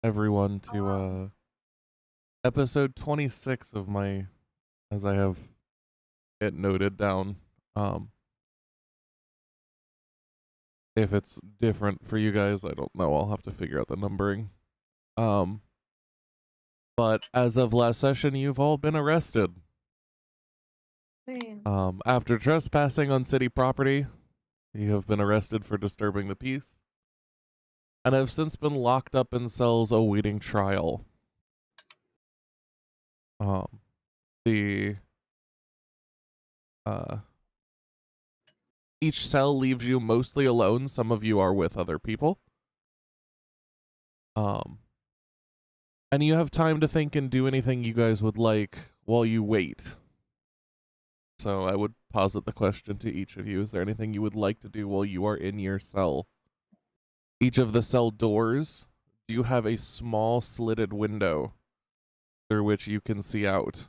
everyone to episode 26 of my, as I have it noted down. If it's different for you guys, I don't know. I'll have to figure out the numbering. But as of last session, you've all been arrested. After trespassing on city property, you have been arrested for disturbing the peace, and have since been locked up in cells awaiting trial. The each cell leaves you mostly alone. Some of you are with other people. And you have time to think and do anything you guys would like while you wait. So I would posit the question to each of you. Is there anything you would like to do while you are in your cell? Each of the cell doors do have a small slitted window through which you can see out.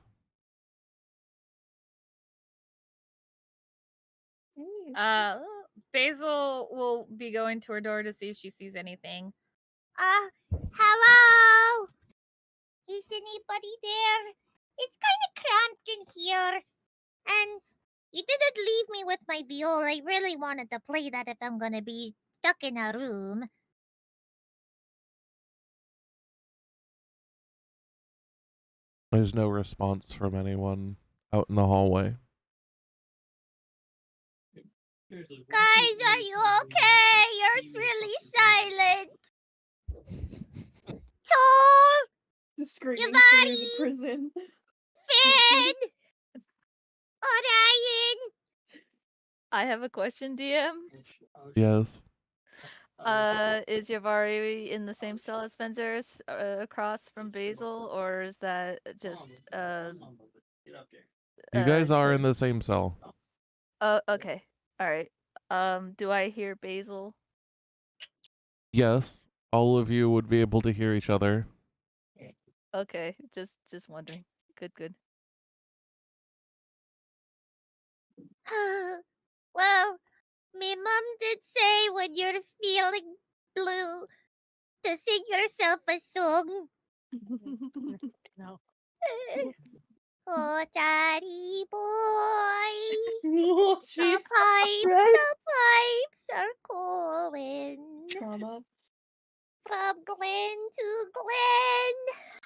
Basil will be going to her door to see if she sees anything. Hello? Is anybody there? It's kind of cramped in here. And you didn't leave me with my viola. I really wanted to play that if I'm gonna be stuck in a room. There's no response from anyone out in the hallway. Guys, are you okay? You're really silent. Tor! The screaming Giovanni! through the prison. Finn! Orion! I have a question, DM. Yes. Is Yavari in the same cell as Spencer's across from Basil, or is that just You guys are in the same cell. Oh, okay. All right. Do I hear Basil? Yes. All of you would be able to hear each other. Okay, just wondering. Good. Well, my mom did say when you're feeling blue to sing yourself a song. No. Oh, daddy boy. Oh, The pipes are calling. Trauma. From glen to glen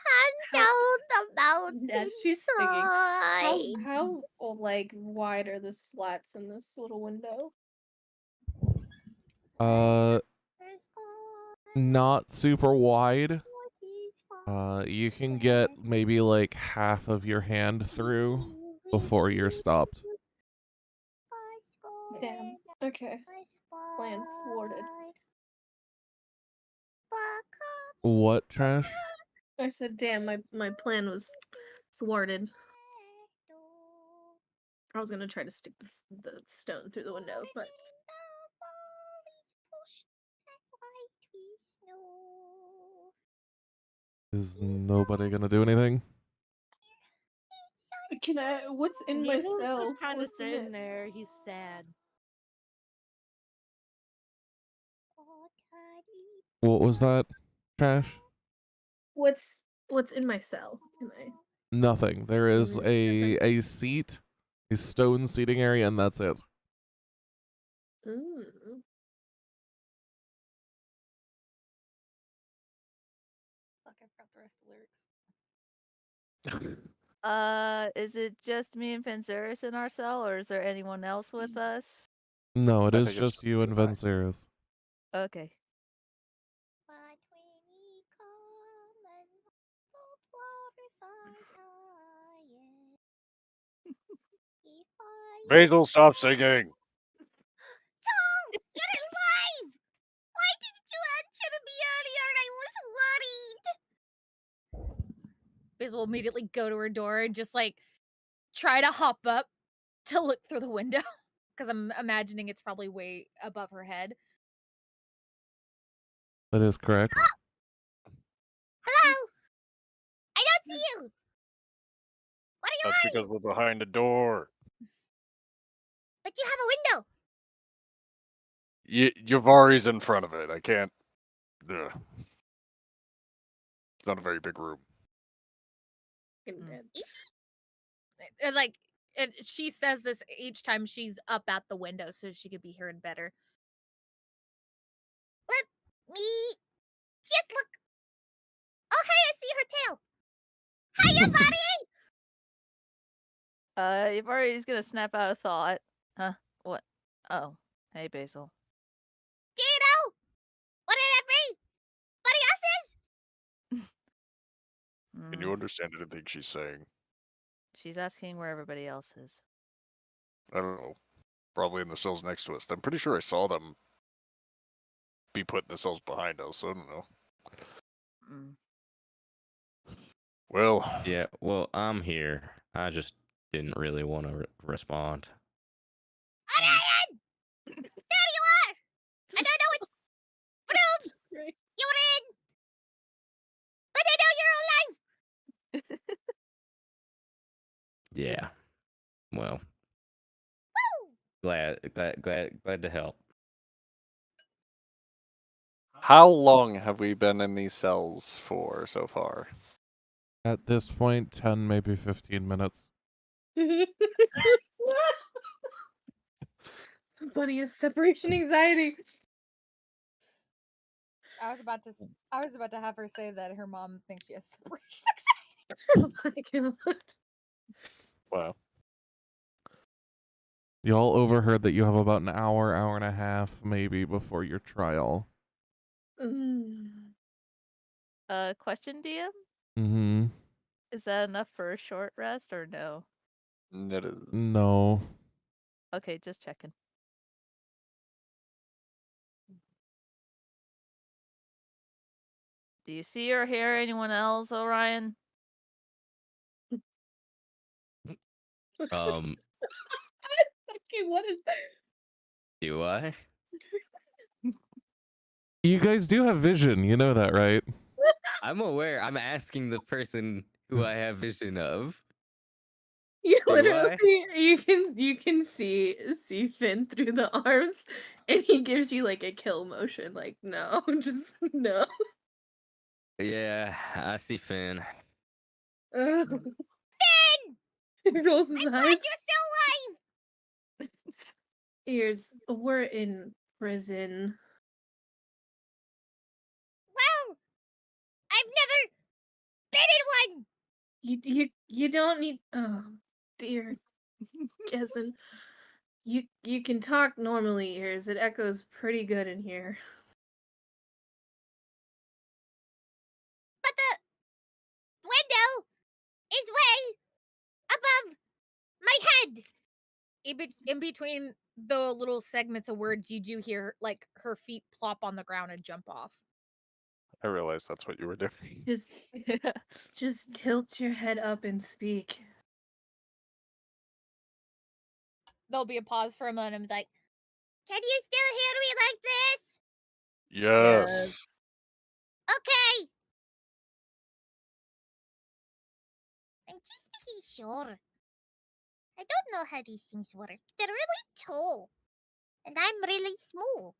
and down the mountain. As she's singing. How like wide are the slats in this little window? Not super wide. You can get maybe like half of your hand through before you're stopped. Damn. Okay. Plan thwarted. What, Trash? I said, damn, my plan was thwarted. I was gonna try to stick the stone through the window, but... Is nobody gonna do anything? Can I... What's in my cell? Just kind of sitting there. He's sad. What was that, Trash? What's in my cell? Can I... Nothing. There is a seat, a stone seating area, and that's it. Ooh. Fuck, I forgot the rest of the lyrics. Is it just me and Panzeris in our cell, or is there anyone else with us? No, it is just you and Venceris. Okay. Basil, stop singing. Tom, you're alive! Why didn't you answer me earlier? I was worried. Basil will immediately go to her door and just like try to hop up to look through the window because I'm imagining it's probably way above her head. That is correct. Hello? I don't see you. What are you That's because we're behind the door. But you have a window. Yavari's in front of it. I can't. Ugh. not a very big room. Fucking dead. And like, and she says this each time she's up at the window so she could be heard better. Let me just look. Oh, hey, I see her tail. Hiya, buddy! Yabari's gonna snap out a thought. Huh? What? Oh, hey, Basil. Do you know what everybody else is? Can Mm, you understand anything she's saying? she's asking where everybody else is. I don't know. Probably in the cells next to us. I'm pretty sure I saw them be put in the cells behind us. I don't know. Mm. Well, Yeah, well, I'm here. I just didn't really want to respond. Orion! There you are! I don't know which room Right. you're in, but I know you're alive! Yeah. Well, Woo! glad to help. How long have we been in these cells for so far? At this point, 10, maybe 15 minutes. Funniest separation anxiety. I was about to have her say that her mom thinks she has separation Oh my god. Wow. Y'all overheard that you have about an hour, hour and a half, maybe, before your trial. Mm. Question, DM? Mm-hmm. Is that enough for a short rest or no? It is. No. Okay, just checking. Do you see or hear anyone else, Orion? Um, Okay, what is that? do I? You guys do have vision, you know that, right? I'm aware. I'm asking the person who I have vision of. You Do literally I? you can see Finn through the arms, and he gives you like a kill motion, like no, just no. Yeah, I see Finn. Ugh. Finn! He rolls his I'm glad eyes. you're still alive! Ears, we're in prison. Well, I've never been in one! You don't need. Oh dear, Kesin. You can talk normally, Ears. It echoes pretty good in here. But the window is way above my head! in between the little segments of words, you do hear like her feet plop on the ground and jump off. I realized that's what you were doing. Just tilt your head up and speak. There'll be a pause for a moment. And like, Can you still hear me like this? yes. Okay. I'm just making sure. I don't know how these things work. They're really tall. And I'm really small.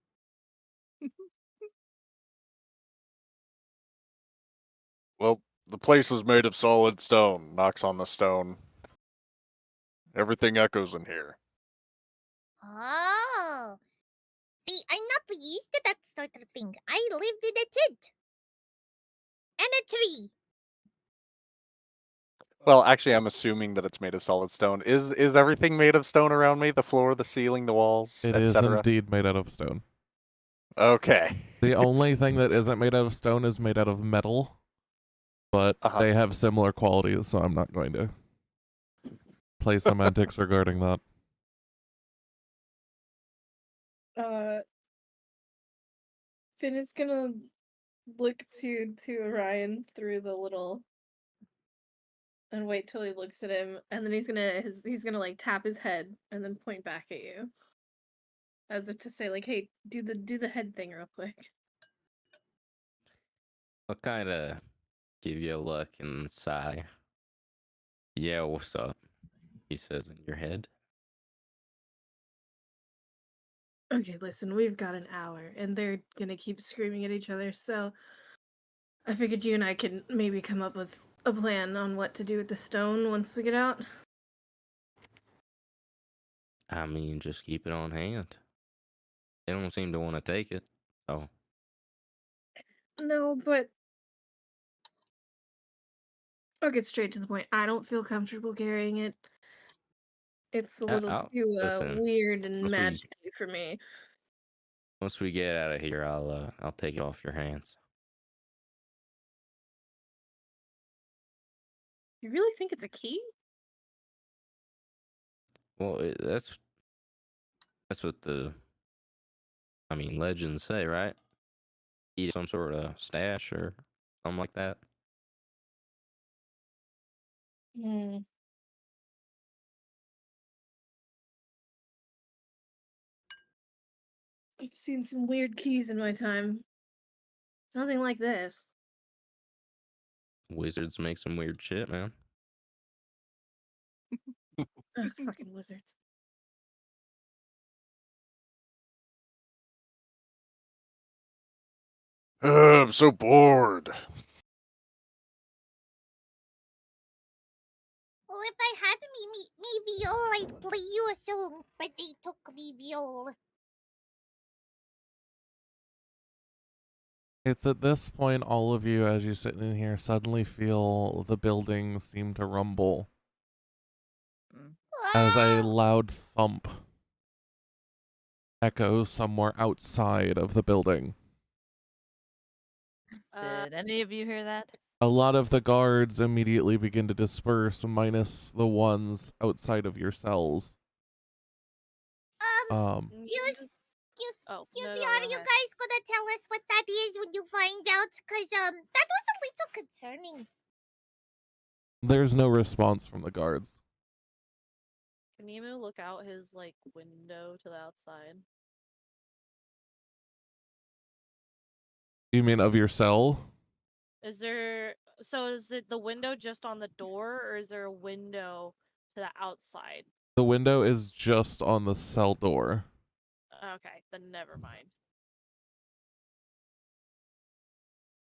Well, the place is made of solid stone. Knocks on the stone. Everything echoes in here. Oh. See, I'm not used to that sort of thing. I lived in a tent. And a tree. Well, actually, I'm assuming that it's made of solid stone. Is everything made of stone around me? The floor, the ceiling, the walls, It is etc. indeed made out of stone. Okay. The only thing that isn't made out of stone is made out of metal, but Uh-huh. they have similar qualities, so I'm not going to play semantics regarding that. Finn is gonna look to Orion through the little and wait till he looks at him, and then he's gonna like tap his head and then point back at you. As if to say, like, hey, do the head thing real quick. I'll kind of give you a look and sigh. Yeah, what's up? He says in your head. Okay, listen, we've got an hour, and they're gonna keep screaming at each other, so I figured you and I could maybe come up with a plan on what to do with the stone once we get out. I mean, just keep it on hand. They don't seem to want to take it. So No, but I'll get straight to the point. I don't feel comfortable carrying it. It's a little I'll too listen. weird and Once we magic-y for me. once we get out of here, I'll take it off your hands. You really think it's a key? Well, that's what legends say, right? Eat some sort of stash or something like that. Hmm. I've seen some weird keys in my time. Nothing like this. Wizards make some weird shit, man. Ugh, fucking wizards. I'm so bored. Well, if I had me viol, I'd play you a song, but they took me viol. It's at this point, all of you, as you're sitting in here, suddenly feel the building seem to rumble as a Ah! loud thump echoes somewhere outside of the building. Did any of you hear that? A lot of the guards immediately begin to disperse, minus the ones outside of your cells. Excuse me, are you guys gonna tell us what that is when you find out? Cause that was a little concerning. There's no response from the guards. Can Nemo look out his window to the outside? You mean of your cell? Is it the window just on the door, or is there a window to the outside? The window is just on the cell door. Okay, then never mind.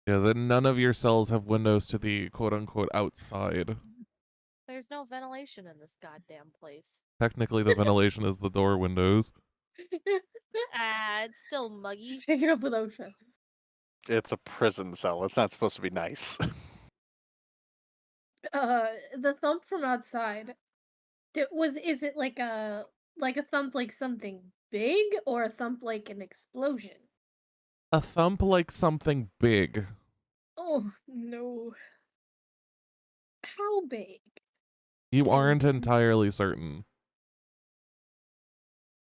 Yeah, then none of your cells have windows to the quote-unquote outside. There's no ventilation in this goddamn place. Technically, the ventilation is the door windows. It's still muggy. Take it up with OSHA. It's a prison cell. It's not supposed to be nice. The thump from outside. Is it like a thump like something big, or a thump like an explosion? A thump like something big. Oh no. How big? You aren't entirely certain.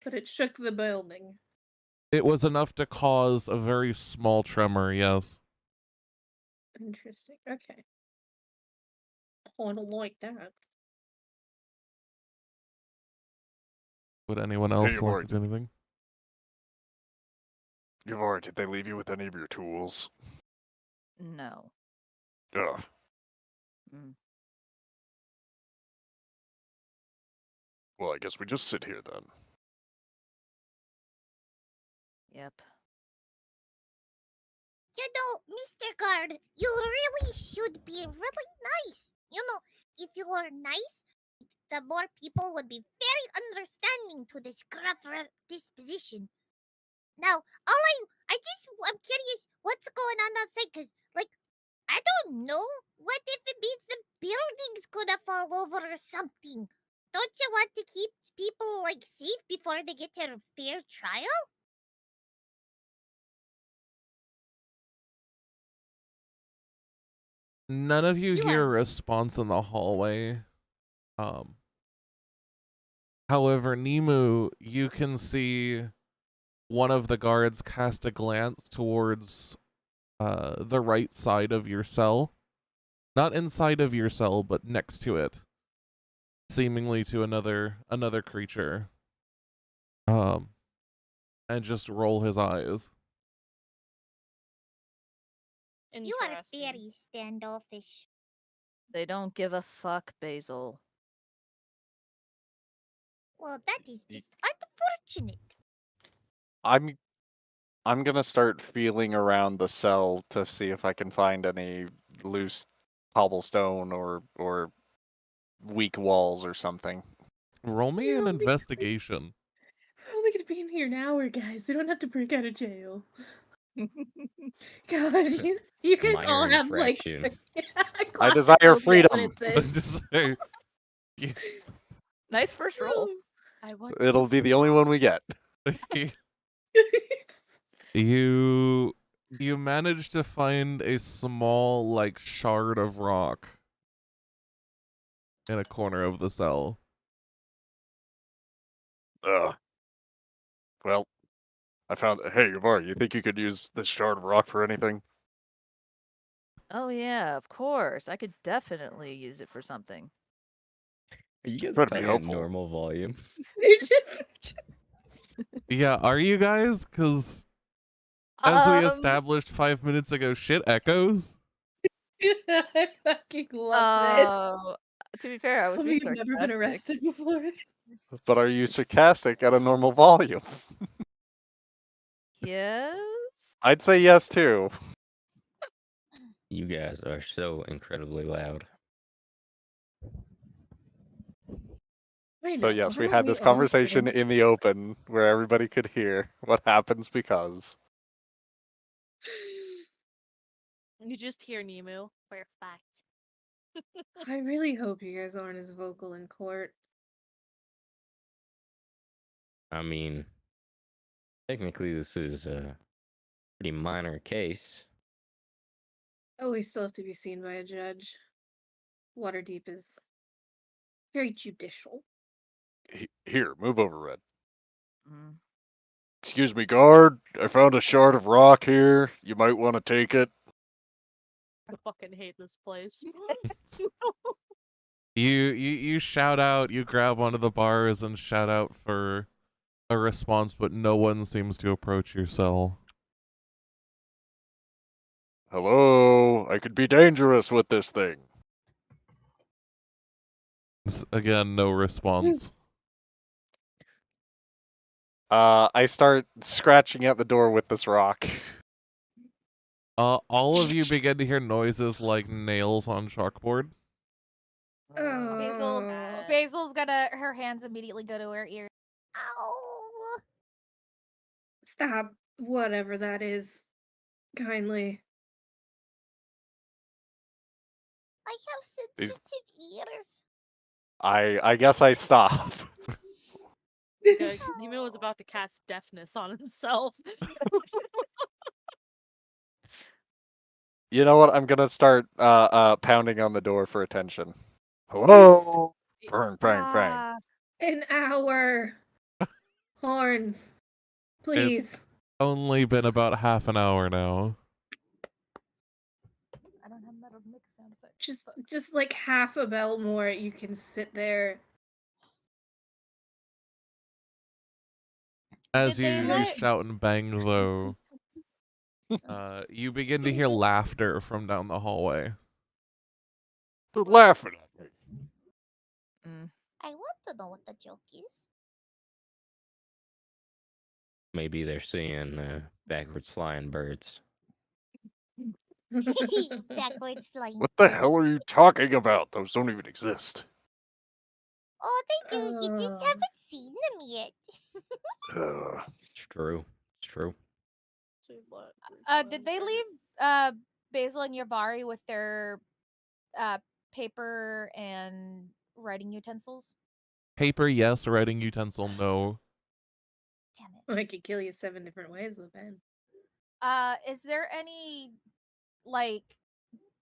But it shook the building. It was enough to cause a very small tremor, yes. Interesting. Okay. Oh, I don't like that. Would anyone Hey, else like Yvonne. to do anything? Yvonne, did they leave you with any of your tools? No. Ugh. Mm. Well, I guess we just sit here then. Yep. You know, Mr. Guard, you really should be really nice. You know, if you were nice, the more people would be very understanding to this gruff disposition. Now, I'm curious what's going on outside, because, I don't know. What if it means the building's gonna fall over or something? Don't you want to keep people, safe before they get their fair trial? None of you You hear a are- response in the hallway. However, Nemu, you can see one of the guards cast a glance towards the right side of your cell. Not inside of your cell, but next to it. Seemingly to another creature. And just roll his eyes. You are Interesting. very standoffish. They don't give a fuck, Basil. Well, that is just unfortunate. I'm I'm gonna start feeling around the cell to see if I can find any loose cobblestone or weak walls or something. Roll me You're an only- investigation. We're only gonna be in here an hour, guys. We don't have to break out of jail. God, you guys Minor all have like infraction. I desire claustrophobia when freedom. it's this. Just say, Nice first roll. I want It'll be the only one we get. you manage to find a small like shard of rock in a corner of the cell. Well, I found. Hey, Yavar, you think you could use this shard of rock for anything? Oh yeah, of course. I could definitely use it for something. Are you guys Try to be talking at helpful. normal volume? They're just Yeah, are you guys? Because as we Um, established 5 minutes ago, shit echoes. I fucking love this. to be fair, I was Tell me being you've never been sarcastic. arrested before. But are you sarcastic at a normal volume? Yes. I'd say yes too. You guys are so incredibly loud. I So know, yes, we haven't had this all conversation experienced in the open where everybody could hear what happens because. You just hear Nemu for a fact. I really hope you guys aren't as vocal in court. I mean, technically, this is a pretty minor case. Oh, we still have to be seen by a judge. Waterdeep is very judicial. Here, move over, Red. Mm. Excuse me, guard. I found a shard of rock here. You might want to take it. I fucking hate this place. You shout out, you grab one of the bars and shout out for a response, but no one seems to approach your cell. Hello, I could be dangerous with this thing. Again, no response. I start scratching at the door with this rock. All of you begin to hear noises like nails on chalkboard. Basil, Oh. Basil's gonna. Her hands immediately go to her ears. Ow! Stop, whatever that is. Kindly. I have These- sensitive ears. I guess I stop. Yeah, Nemu was about to cast deafness on himself. You know what? I'm gonna start pounding on the door for attention. Hello. Bang, bang, bang. Ah, An hour. Horns. Please. Only been about half an hour now. I don't have metal to make a sound effect. Just like half a bell more, you can sit there. As Did they you let- shout and bang, though, you begin to hear laughter from down the hallway. They're laughing at me. Mm. I want to know what the joke is. Maybe they're seeing backwards flying birds. Backwards flying. What the hell are you talking about? Those don't even exist. Oh, they do. You just Uh. haven't seen them yet. It's true. It's true. say what? Did they leave Basil and Yavari with their paper and writing utensils? Paper, yes. Writing utensil, no. Damn it. I could kill you 7 different ways with a pen. Is there any like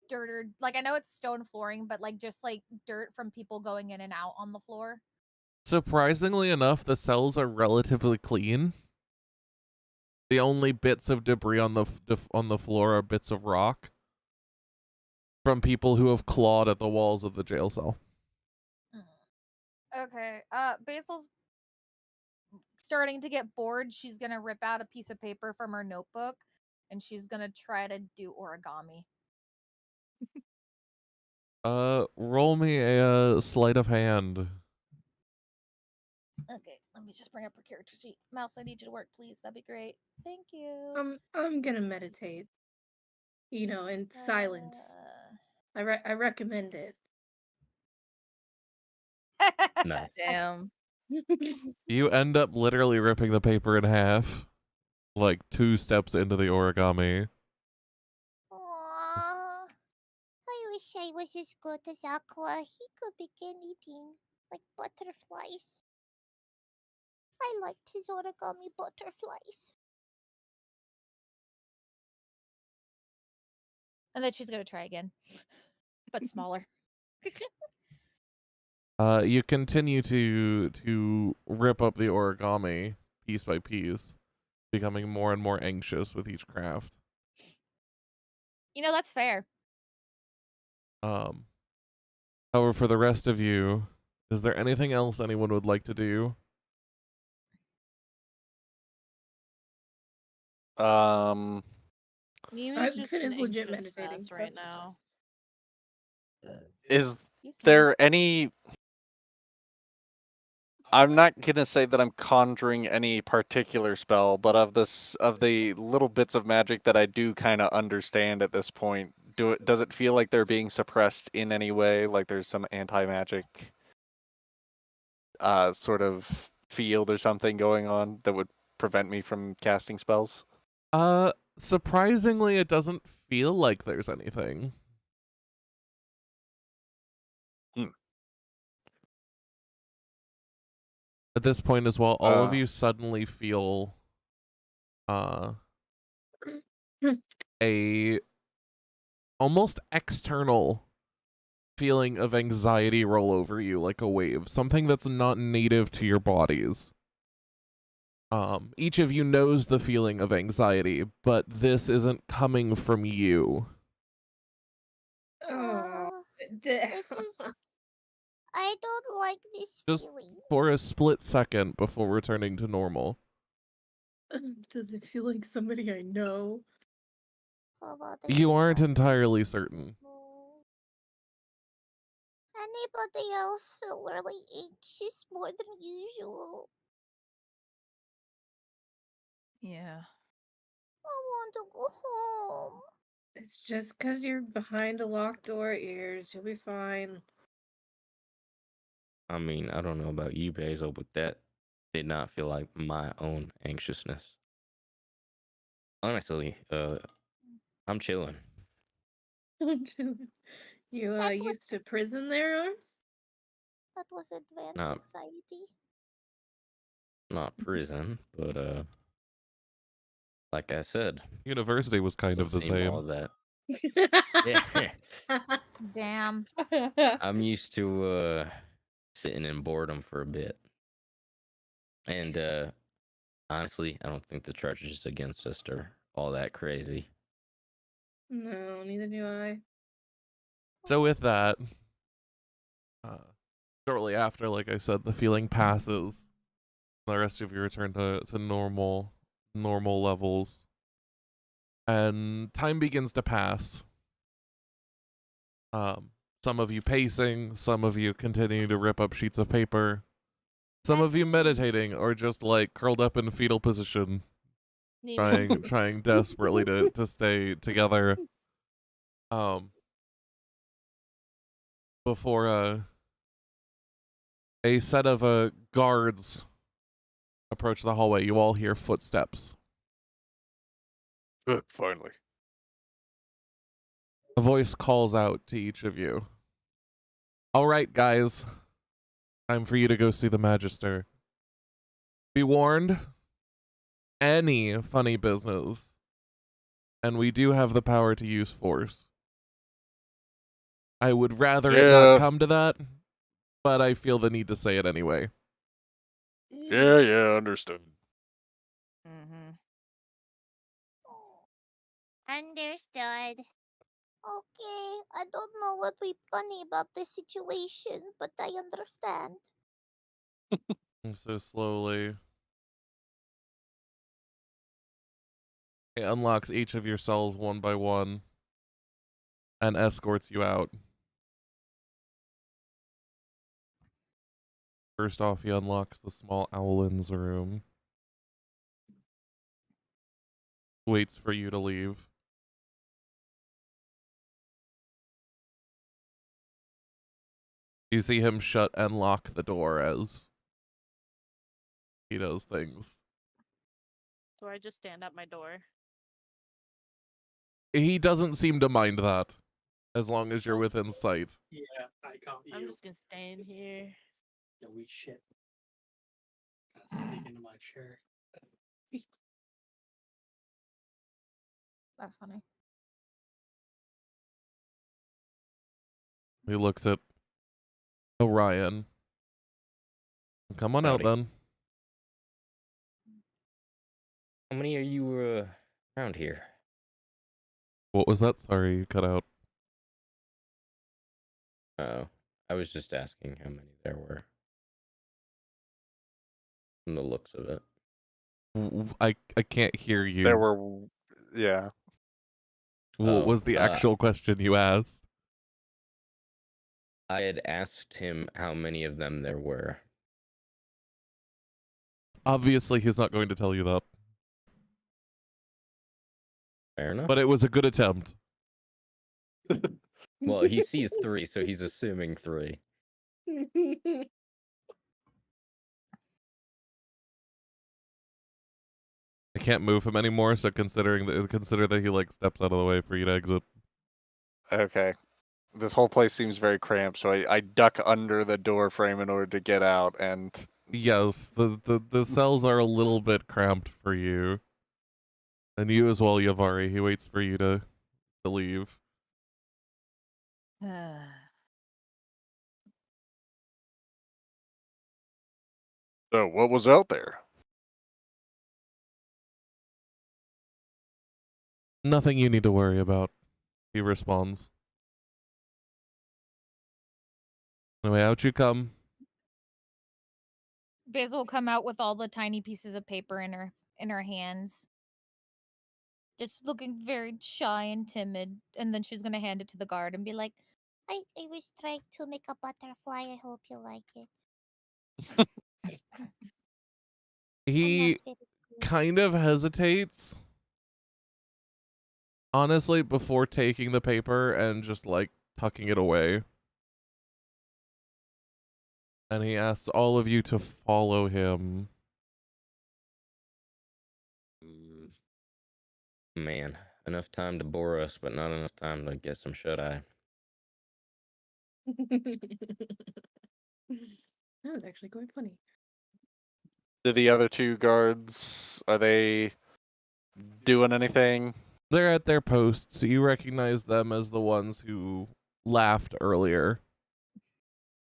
dirt or like I know it's stone flooring, but like just like dirt from people going in and out on the floor? Surprisingly enough, the cells are relatively clean. The only bits of debris on the floor are bits of rock from people who have clawed at the walls of the jail cell. Okay. Basil's starting to get bored. She's gonna rip out a piece of paper from her notebook and she's gonna try to do origami. Roll me a sleight of hand. Okay, let Let me just bring up her character sheet. Mouse, I need you to work, please. That'd be great. Thank you. I'm gonna meditate. You know, in silence. I recommend it. Nice. Damn. You end up literally ripping the paper in half, like 2 steps into the origami. Aww. I wish I was as good as Aqua. He could make anything, like butterflies. I liked his origami butterflies. And then she's gonna try again, but smaller. You continue to rip up the origami piece by piece, becoming more and more anxious with each craft. You know, that's fair. However, for the rest of you, is there anything else anyone would like to do? Nina's just Finn an is legit anxious meditating mess so- right now. Is Excuse me. there any? I'm not gonna say that I'm conjuring any particular spell, but of the little bits of magic that I do kind of understand at this point, does it feel like they're being suppressed in any way? Like there's some anti-magic sort of field or something going on that would prevent me from casting spells? Surprisingly, it doesn't feel like there's anything. At this point as well, all of you suddenly feel a almost external feeling of anxiety roll over you like a wave, something that's not native to your bodies. Each of you knows the feeling of anxiety, but this isn't coming from you. Oh, This is. I don't like this Just feeling. for a split second before returning to normal. Does it feel like somebody I know? How about You aren't anybody? entirely certain. Anybody else feel really anxious more than usual? Yeah. I want to go home. It's just because you're behind a locked door, Ears. You'll be fine. I mean, I don't know about you, Basil, but that did not feel like my own anxiousness. Honestly, I'm chilling. You That was- used to prison there, Arms? That was advanced No. anxiety. Not prison, but like I said, University was kind of the seen all same. of that. Yeah, Damn. I'm used to sitting in boredom for a bit, and honestly, I don't think the charges against us are all that crazy. No, neither do I. So with that, shortly after, like I said, the feeling passes. The rest of you return to normal levels. And time begins to pass. Some of you pacing, some of you continuing to rip up sheets of paper, some of you meditating or just like curled up in fetal position, Nina. trying desperately to stay together. Before a set of guards approach the hallway, you all hear footsteps. Finally. A voice calls out to each of you. All right, guys. Time for you to go see the Magister. Be warned, any funny business, and we do have the power to use force. I would rather it not come to that, but I feel the need to say it anyway. Yeah, understood. Mm-hmm. Understood. Okay, I don't know what we funny about this situation, but I understand. And so slowly, it unlocks each of your cells one by one and escorts you out. First off, he unlocks the small owlin's room. Waits for you to leave. You see him shut and lock the door as he does things. Do I just stand at my door? He doesn't seem to mind that, as long as you're within sight. Yeah, I copy you. I'm just gonna stand here. Yeah, we shit. Gotta sneak into my chair. That's funny. He looks at Orion. Come on out Howdy. then. How many are you around here? What was that? Sorry, you cut out. Oh, I was just asking how many there were. From the looks of it. I can't hear you. There were, yeah. What was the actual question you asked? I had asked him how many of them there were. Obviously, he's not going to tell you that. Fair enough. But it was a good attempt. Well, he sees 3, so he's assuming 3. I can't move him anymore, so consider that he like steps out of the way for you to exit. Okay. This whole place seems very cramped, so I duck under the door frame in order to get out, and Yes, the cells are a little bit cramped for you. And you as well, Yavari. He waits for you to leave. So, what was out there? Nothing you need to worry about, he responds. Anyway, out you come. Basil will come out with all the tiny pieces of paper in her hands. Just looking very shy and timid. And then she's gonna hand it to the guard and be like, I was trying to make a butterfly. I hope you like it. He kind of hesitates, honestly, before taking the paper and just like tucking it away. And he asks all of you to follow him. Man, enough time to bore us, but not enough time to get some shut-eye. That was actually quite funny. do the other 2 guards, are they doing anything? They're at their posts. You recognize them as the ones who laughed earlier.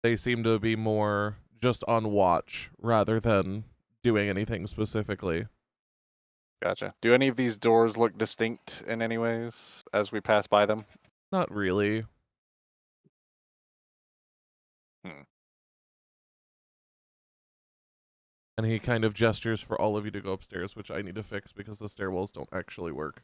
They seem to be more just on watch rather than doing anything specifically. Gotcha. Do any of these doors look distinct in any ways as we pass by them? Not really. And he kind of gestures for all of you to go upstairs, which I need to fix because the stairwells don't actually work.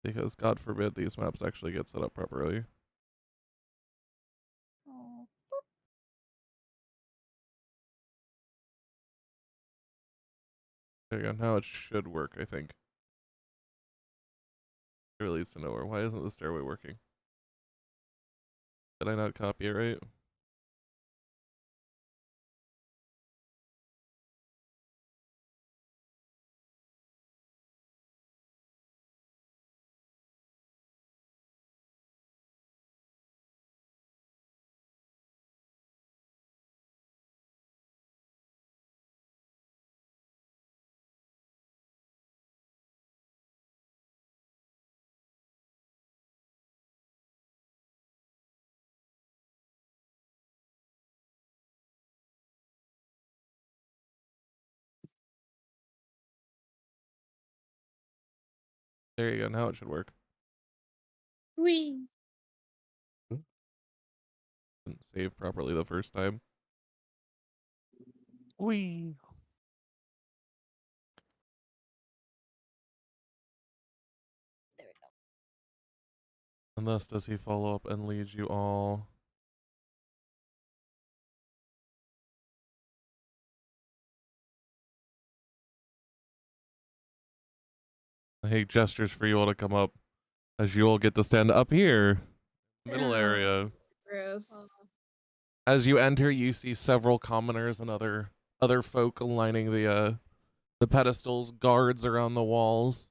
Because God forbid these maps actually get set up properly. Oh, There you go. Now it should work, I think. It leads to nowhere. Why isn't the stairway working? Did I not copy it right? There you go. Now it should work. Wee. Didn't save properly the first time. Wee. There we go. And thus does he follow up and lead you all. He gestures for you all to come up, as you all get to stand up here, middle Oh. area. Gross. As you enter, you see several commoners and other folk lining the pedestals, guards around the walls.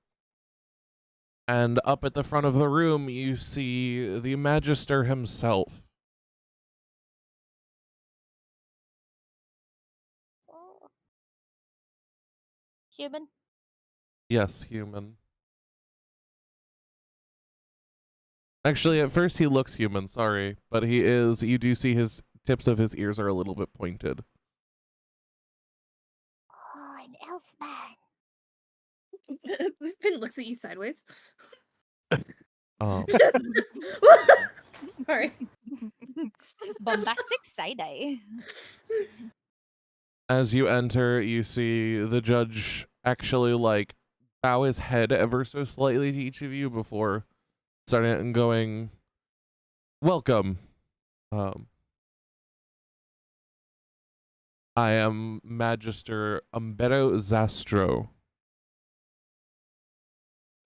And up at the front of the room, you see the Magister himself. Oh. Human. Yes, human. Actually, at first he looks human, sorry, but he is, you do see his tips of his ears are a little bit pointed. Oh, an elf man. Finn looks at you sideways. Um, Sorry. Bombastic side eye. as you enter, you see the judge actually like bow his head ever so slightly to each of you before starting it and going, welcome. I am Magister Umbero Zastro.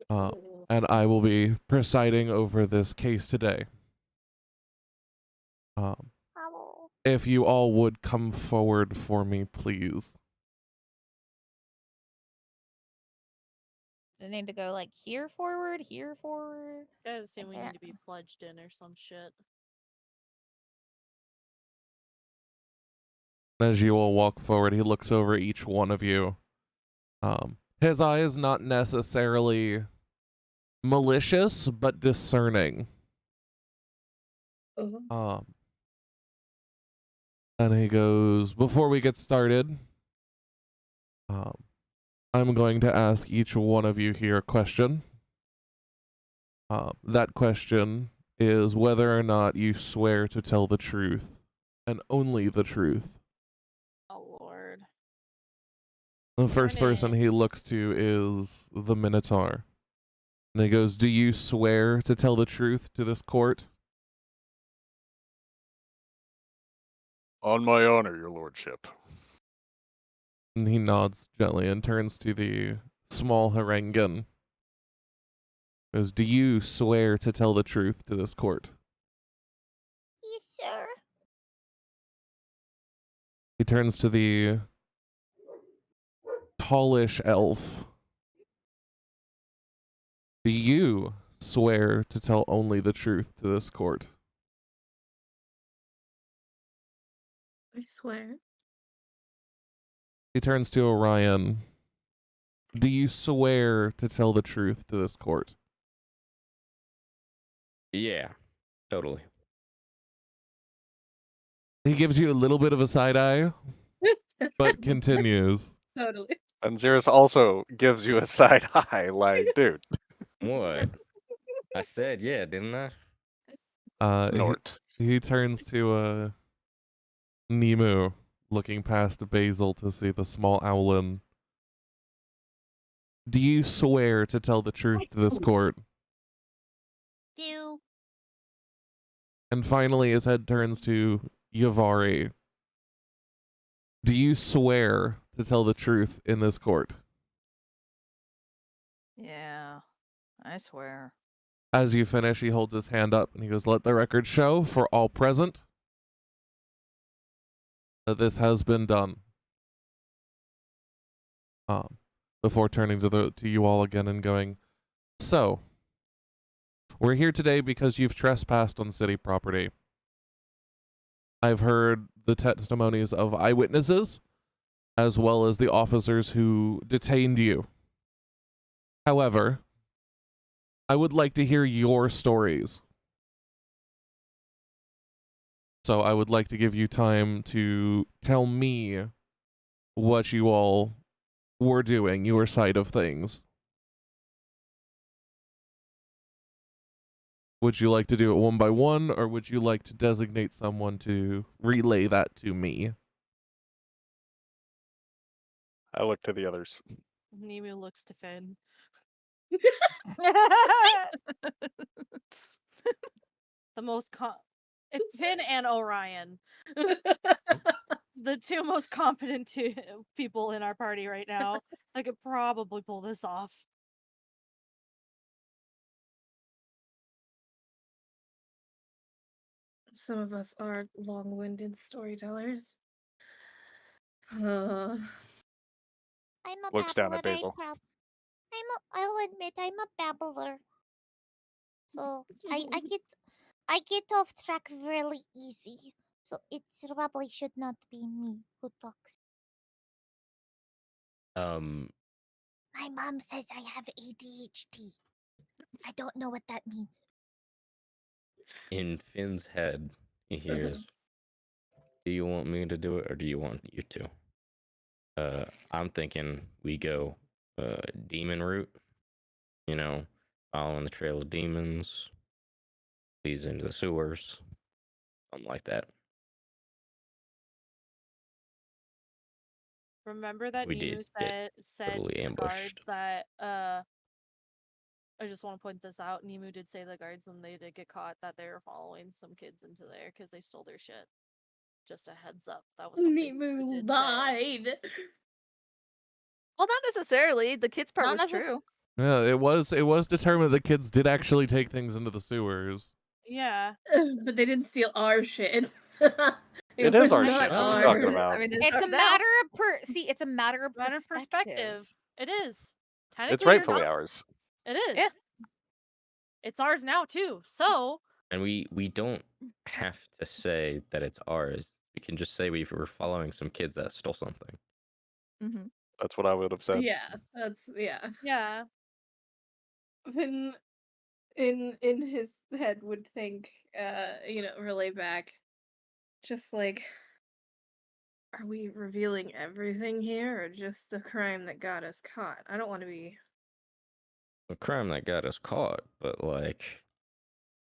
And I will be presiding over this case today. Hello. If you all would come forward for me, please. Do I need to go like here forward, here forward? I assume we Okay. need to be pledged in or some shit. As you all walk forward, he looks over each one of you. His eye is not necessarily malicious, but discerning. And he goes, before we get started, I'm going to ask each one of you here a question. That question is whether or not you swear to tell the truth, and only the truth. Oh, Lord. The first Darn person it. he looks to is the Minotaur. And he goes, do you swear to tell the truth to this court? On my honor, your lordship. And he nods gently and turns to the small Harangan. Goes, do you swear to tell the truth to this court? Yes, sir. He turns to the tallish elf. Do you swear to tell only the truth to this court? I swear. He turns to Orion. Do you swear to tell the truth to this court? Yeah, totally. He gives you a little bit of a side eye, but continues. Totally. And Xeris also gives you a side eye, like, dude. What? I said yeah, didn't I? Snort. He turns to Nemu, looking past Basil to see the small owlin. Do you swear to tell the truth to this court? Do. And finally, his head turns to Yavari. Do you swear to tell the truth in this court? Yeah, I swear. As you finish, he holds his hand up and he goes, let the record show for all present that this has been done. Before turning to you all again and going, so, we're here today because you've trespassed on city property. I've heard the testimonies of eyewitnesses, as well as the officers who detained you. However, I would like to hear your stories. So I would like to give you time to tell me what you all were doing, your side of things. Would you like to do it one by one, or would you like to designate someone to relay that to me? I look to the others. Nemu looks to Finn. The most Finn and Orion. The two most competent people in our party right now that could probably pull this off. Some of us are long-winded storytellers. I'm a Looks down babbler. at Basil. I'll admit I'm a babbler. So I get off track really easy. So it probably should not be me who talks. My mom says I have ADHD. I don't know what that means. In Finn's head, he hears, "Do you want me to do it, or do you want you to?" I'm thinking we go demon route. You know, following the trail of demons, leads into the sewers, something like that. Remember that We Nemu did get said totally to the guards ambushed. that I just want to point this out. Nemu did say to the guards when they did get caught that they were following some kids into there because they stole their shit. Just a heads up. That was something Nemu did say. lied. Well, not necessarily. The kids part Not was true. Yeah, it was determined that kids did actually take things into the sewers. Yeah. But they didn't steal our shit. It is was our not shit. What are you talking ours. about? I mean, It's a matter of it's a matter of Matter of perspective. It is. Technically, It's you're rightfully not- ours. It is. Yeah. It's ours now too. So And we don't have to say that it's ours. We can just say we were following some kids that stole something. Mm-hmm. That's what I would have said. Yeah, that's yeah. Finn in his head would think, relay back, just like, are we revealing everything here, or just the crime that got us caught? I don't want to be. The crime that got us caught, but like,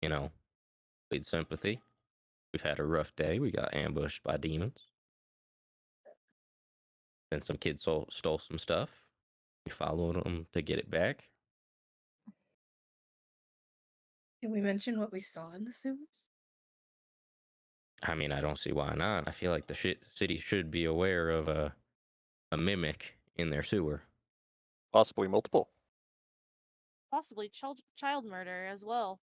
plead sympathy. We've had a rough day. We got ambushed by demons. Then some kids stole some stuff. We followed them to get it back. Did we mention what we saw in the sewers? I mean, I don't see why not. I feel like the city should be aware of a mimic in their sewer. Possibly multiple. Possibly child murder as well.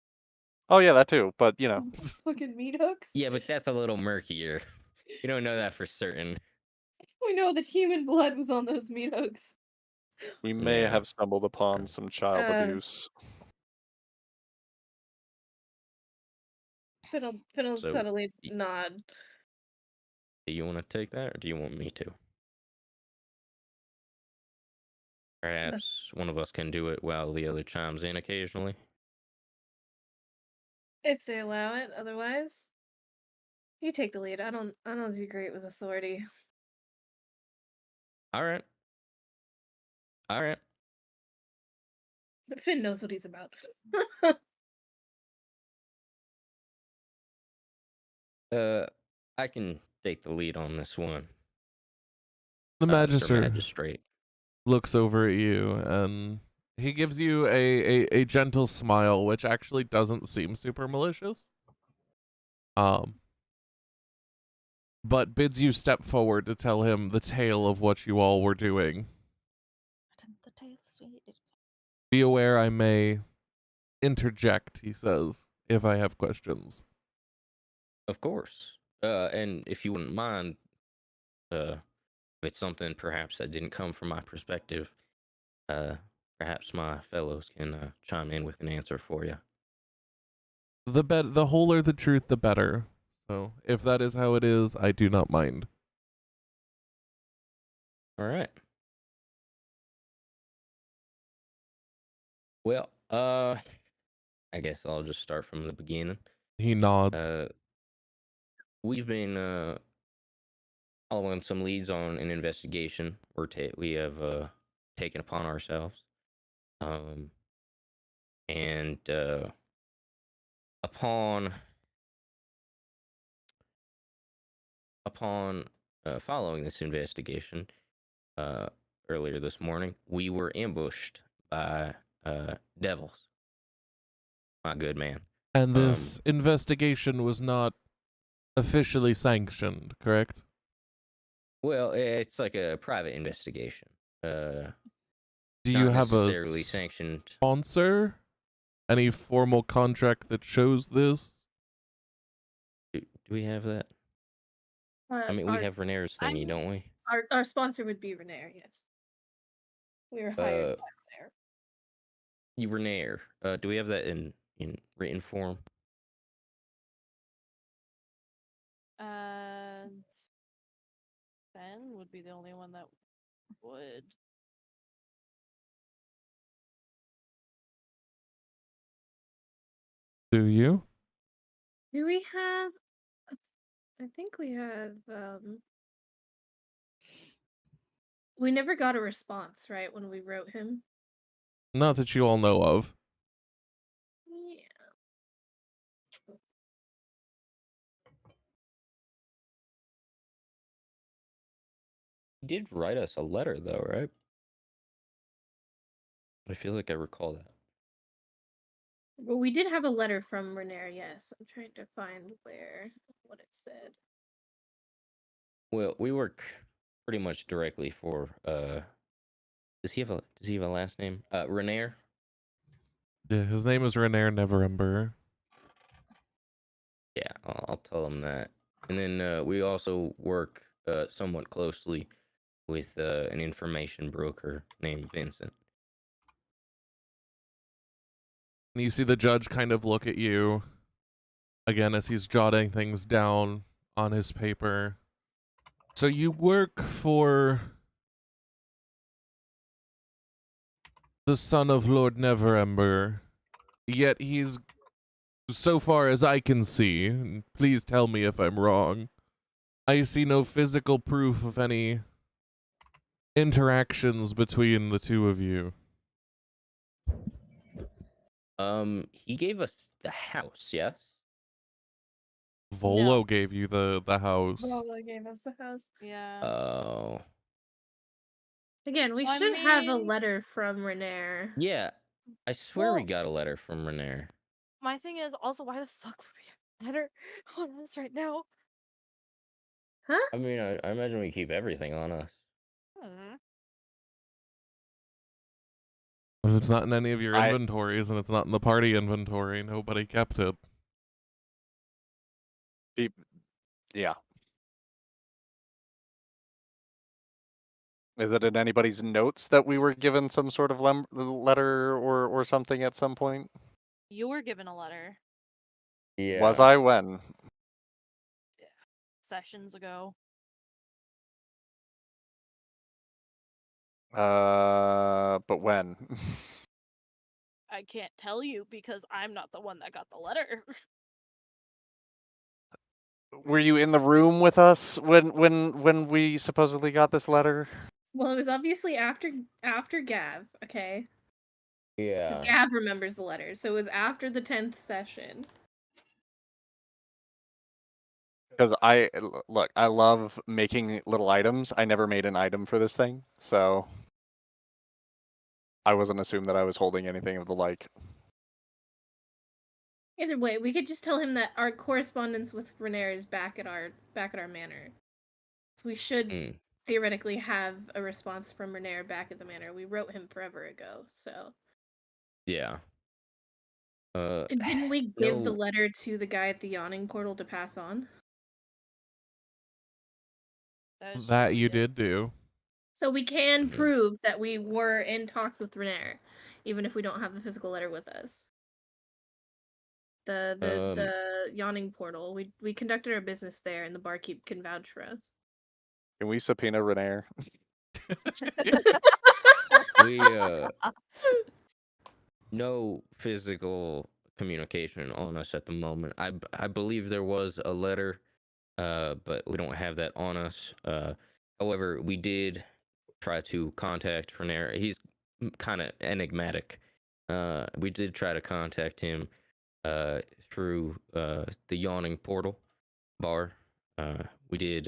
Oh yeah, that too. But Fucking meat hooks. Yeah, but that's a little murkier. You don't know that for certain. We know that human blood was on those meat hooks. we may Yeah. have stumbled upon some child abuse. Fiddle So, subtly nod. Do you want to take that, or do you want me to? Perhaps one of us can do it while the other chimes in occasionally. If they allow it, otherwise, you take the lead. I don't do great with authority. All right. But Finn knows what he's about. I can take the lead on this one. The Sir magistrate Magistrate. looks over at you and he gives you a gentle smile, which actually doesn't seem super malicious. But bids you step forward to tell him the tale of what you all were doing. Be aware I may interject, he says, if I have questions. Of course. And if you wouldn't mind, if it's something perhaps that didn't come from my perspective, perhaps my fellows can chime in with an answer for you. The wholer the truth, the better. So if that is how it is, I do not mind. All right. Well, I guess I'll just start from the beginning. He nods. We've been following some leads on an investigation we have taken upon ourselves. And upon following this investigation, earlier this morning, we were ambushed by devils. My good man. And this investigation was not officially sanctioned, correct? Well, it's like a private investigation. Do Not you have a necessarily sanctioned. sponsor? Any formal contract that shows this? Do we have that? I mean, we have Renair's thingy, don't we? Our sponsor would be Renair, yes. We were hired by Renair. You Renair. Do we have that in written form? Ben would be the only one that would. Do you? Do we have? I think we have. We never got a response, right, when we wrote him. Not that you all know of. Yeah. He did write us a letter, though, right? I feel like I recall that. Well, we did have a letter from Renair, yes. I'm trying to find what it said. Well, we work pretty much directly for does he have a last name? Renair? Yeah, his name is Renair Neverember. Yeah, I'll tell him that. And then we also work somewhat closely with an information broker named Vincent. And you see the judge kind of look at you again as he's jotting things down on his paper. So you work for the son of Lord Neverember, yet he's, so far as I can see, and please tell me if I'm wrong, I see no physical proof of any interactions between the two of you. He gave us the house, yes? Volo gave you the house. Volo gave us the house. Yeah. Oh. Again, we I should have a mean- letter from Renair. Yeah. I swear we Well- got a letter from Renair. My thing is also, why the fuck would we have a letter on us right now? Huh? I mean, I imagine we keep everything on us. If it's not in any of your I- inventories and it's not in the party inventory, nobody kept it. Yeah. Is it in anybody's notes that we were given some sort of letter or something at some point? You were given a letter Yeah. Was I when? sessions ago. But when? I can't tell you because I'm not the one that got the letter. Were you in the room with us when we supposedly got this letter? Well, it was obviously after Gav, okay? Yeah. Because Gav remembers the letter, so it was after the 10th session. Because look, I love making little items. I never made an item for this thing, so I wasn't assumed that I was holding anything of the like. Either way, we could just tell him that our correspondence with Renair is back at our manor. So we should theoretically have a response from Renair back at the manor. We wrote him forever ago, so. Yeah. And didn't we give the letter to the guy at the yawning portal to pass on? That you did do. So we can prove that we were in talks with Renair, even if we don't have the physical letter with us. The yawning portal. We conducted our business there, and the barkeep can vouch for us. Can we subpoena Renair? We no physical communication on us at the moment. I believe there was a letter, but we don't have that on us. However, we did try to contact Renair. He's kind of enigmatic. We did try to contact him through the Yawning Portal bar. We did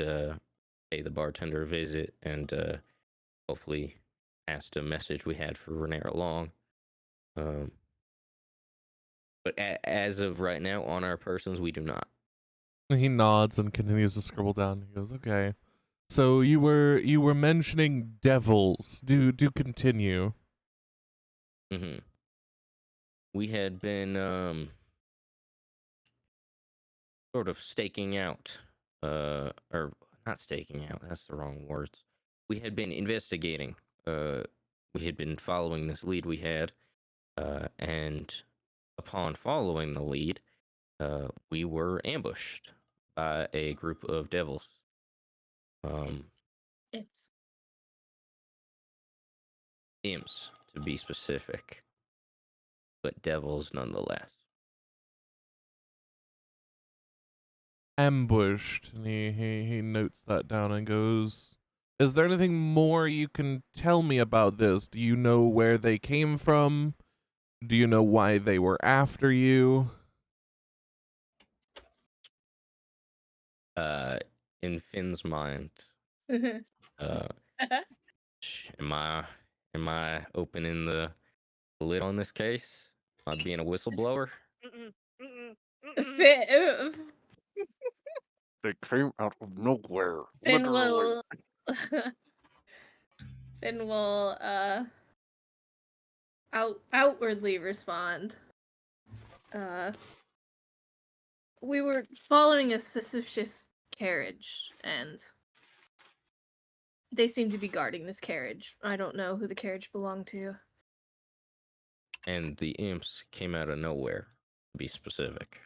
pay the bartender a visit and hopefully passed a message we had for Renera along. But as of right now, on our persons, we do not. He nods and continues to scribble down. He goes, "Okay. So you were mentioning devils. Do continue." Mm-hmm. We had been sort of staking out, or not staking out. That's the wrong words. We had been investigating. We had been following this lead we had, and upon following the lead, we were ambushed by a group of devils. Imps. Imps, to be specific, but devils nonetheless. Ambushed. And he notes that down and goes, "Is there anything more you can tell me about this? Do you know where they came from? Do you know why they were after you?" In Finn's mind, uh, am I opening the lid on this case? Am I being a whistleblower? They came out of nowhere. Finn Literally. will Finn will outwardly respond. We were following a suspicious carriage, and they seem to be guarding this carriage. I don't know who the carriage belonged to. And the imps came out of nowhere, to be specific.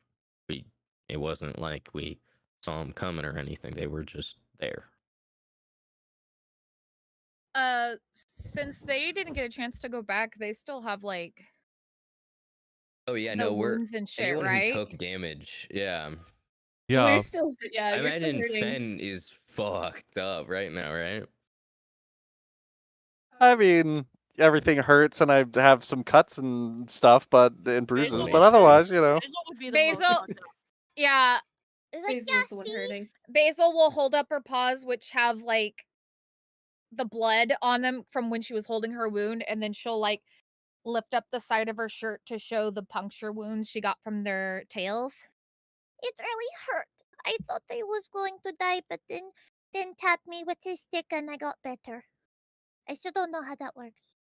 It wasn't like we saw them coming or anything. They were just there. Since they didn't get a chance to go back, they still have like Oh yeah, the no, we're wounds and shit, anyone right? who took damage. Yeah, Yeah. We're still, I you're still imagine hurting. Fen is fucked up right now, right? I mean, everything hurts, and I have some cuts and stuff, and bruises. Basil But would- otherwise, you know. Basil would be the most Basil, fucked up. yeah, It's like, Basil's the yeah, one see? hurting. Basil will hold up her paws, which have like the blood on them from when she was holding her wound, and then she'll like lift up the side of her shirt to show the puncture wounds she got from their tails. It really hurt. I thought I was going to die, but then tapped me with his stick and I got better. I still don't know how that works.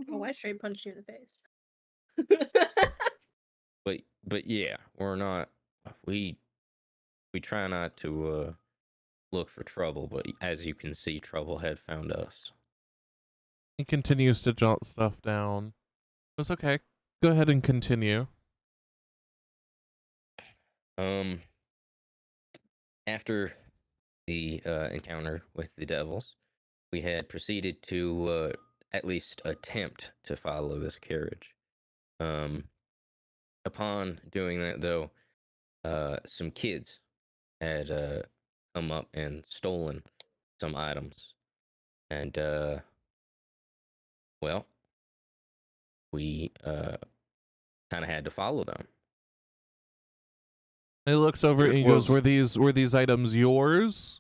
Oh, I straight punched you in the face. But yeah, we're not. We try not to look for trouble, but as you can see, trouble had found us. He continues to jot stuff down. It's okay. Go ahead and continue. After the encounter with the devils, we had proceeded to at least attempt to follow this carriage. Upon doing that, though, some kids had come up and stolen some items, and well, we kind of had to follow them. He looks over It and he goes, was- were these items yours?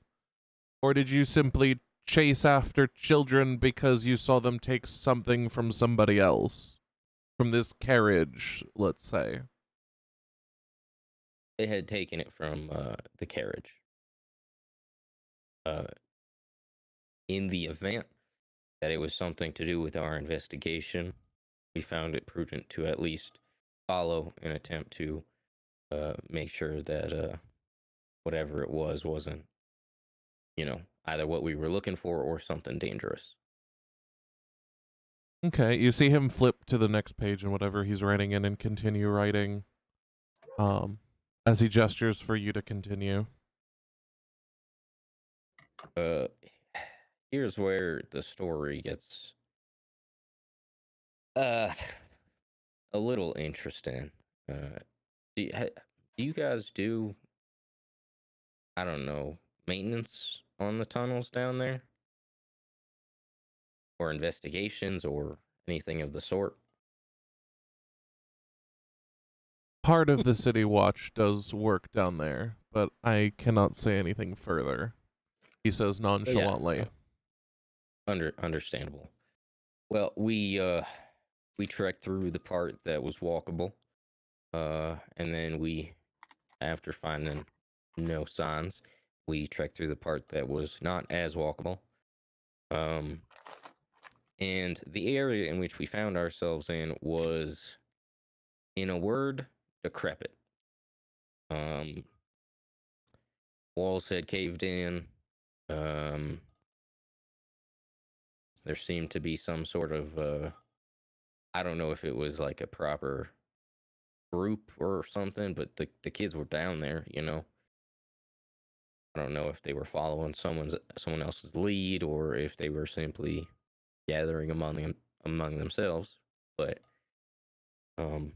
Or did you simply chase after children because you saw them take something from somebody else? From this carriage, let's say. They had taken it from the carriage. In the event that it was something to do with our investigation, we found it prudent to at least follow an attempt to make sure that whatever it was wasn't, either what we were looking for or something dangerous. Okay, you see him flip to the next page and whatever he's writing in and continue writing. As he gestures for you to continue. Here's where the story gets a little interesting. Do you guys do, I don't know, maintenance on the tunnels down there? Or investigations or anything of the sort? Part of the City Watch does work down there, but I cannot say anything further. He says nonchalantly. Understandable. Well, we trekked through the part that was walkable, and then after finding no signs, we trekked through the part that was not as walkable. Um, and the area in which we found ourselves in was, in a word, decrepit. Um, Walls had caved in. Um, there seemed to be some sort of I don't know if it was like a proper group or something, but the kids were down there, you know. I don't know if they were following someone else's lead or if they were simply gathering among themselves. But um,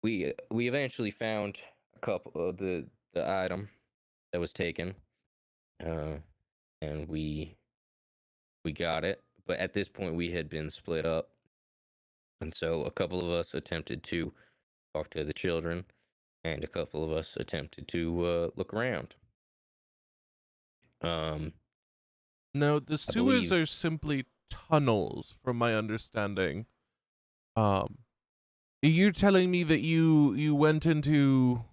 we eventually found a couple of the item that was taken, uh, and we got it. But at this point, we had been split up, and so a couple of us attempted to talk to the children, and a couple of us attempted to look around. Um, No, the I sewers believe are simply tunnels, from my understanding. Um, you're telling me that you went into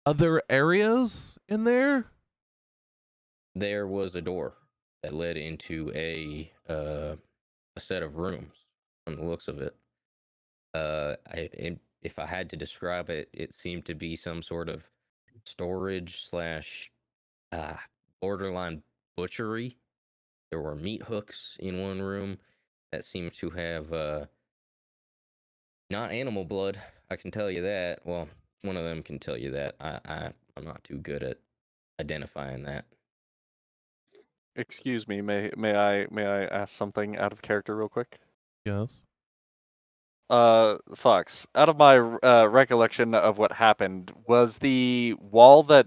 other areas in there? there was a door that led into a set of rooms. From the looks of it, if I had to describe it, it seemed to be some sort of storage slash uh, borderline butchery. There were meat hooks in one room that seemed to have not animal blood. I can tell you that. Well, one of them can tell you that. I'm not too good at identifying that. Excuse me, may I ask something out of character real quick? Yes. Fox, out of my recollection of what happened, was the wall that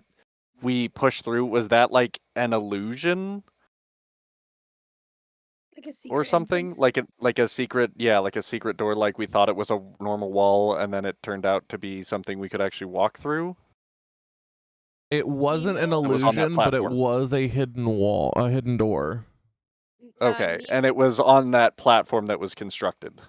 we pushed through, was that like an illusion Like a or secret something? entrance. Like a secret, yeah, like a secret door, like we thought it was a normal wall and then it turned out to be something we could actually walk through? It wasn't an It was on that illusion, but it platform. was a hidden wall, a hidden door. Okay, Me- and it was on that platform that was constructed.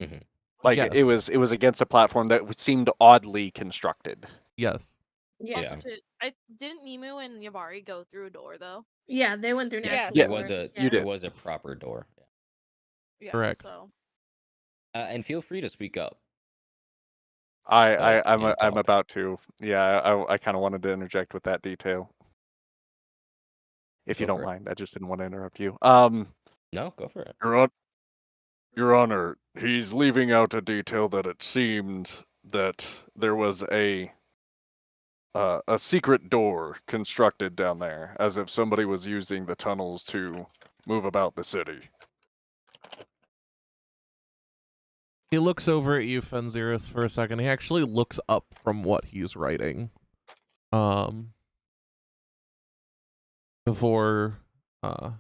Mm-hmm. Like Yes. it was against a platform that seemed oddly constructed. Yes. Yeah. Also, Yeah. I didn't Nimu and Yabari go through a door though? Yeah, they went through an Yes. actual Yeah, There was door. a you there did. was a proper door. Yeah. Correct. So And feel free to speak up. I'm And I'm talk. about to. Yeah, I kind of wanted to interject with that detail. If you Go don't for it. mind, I just didn't want to interrupt you. No, go for it. Your Honor, he's leaving out a detail that it seemed that there was a secret door constructed down there, as if somebody was using the tunnels to move about the city. He looks over at you, Fenziris, for a second. He actually looks up from what he's writing. Before a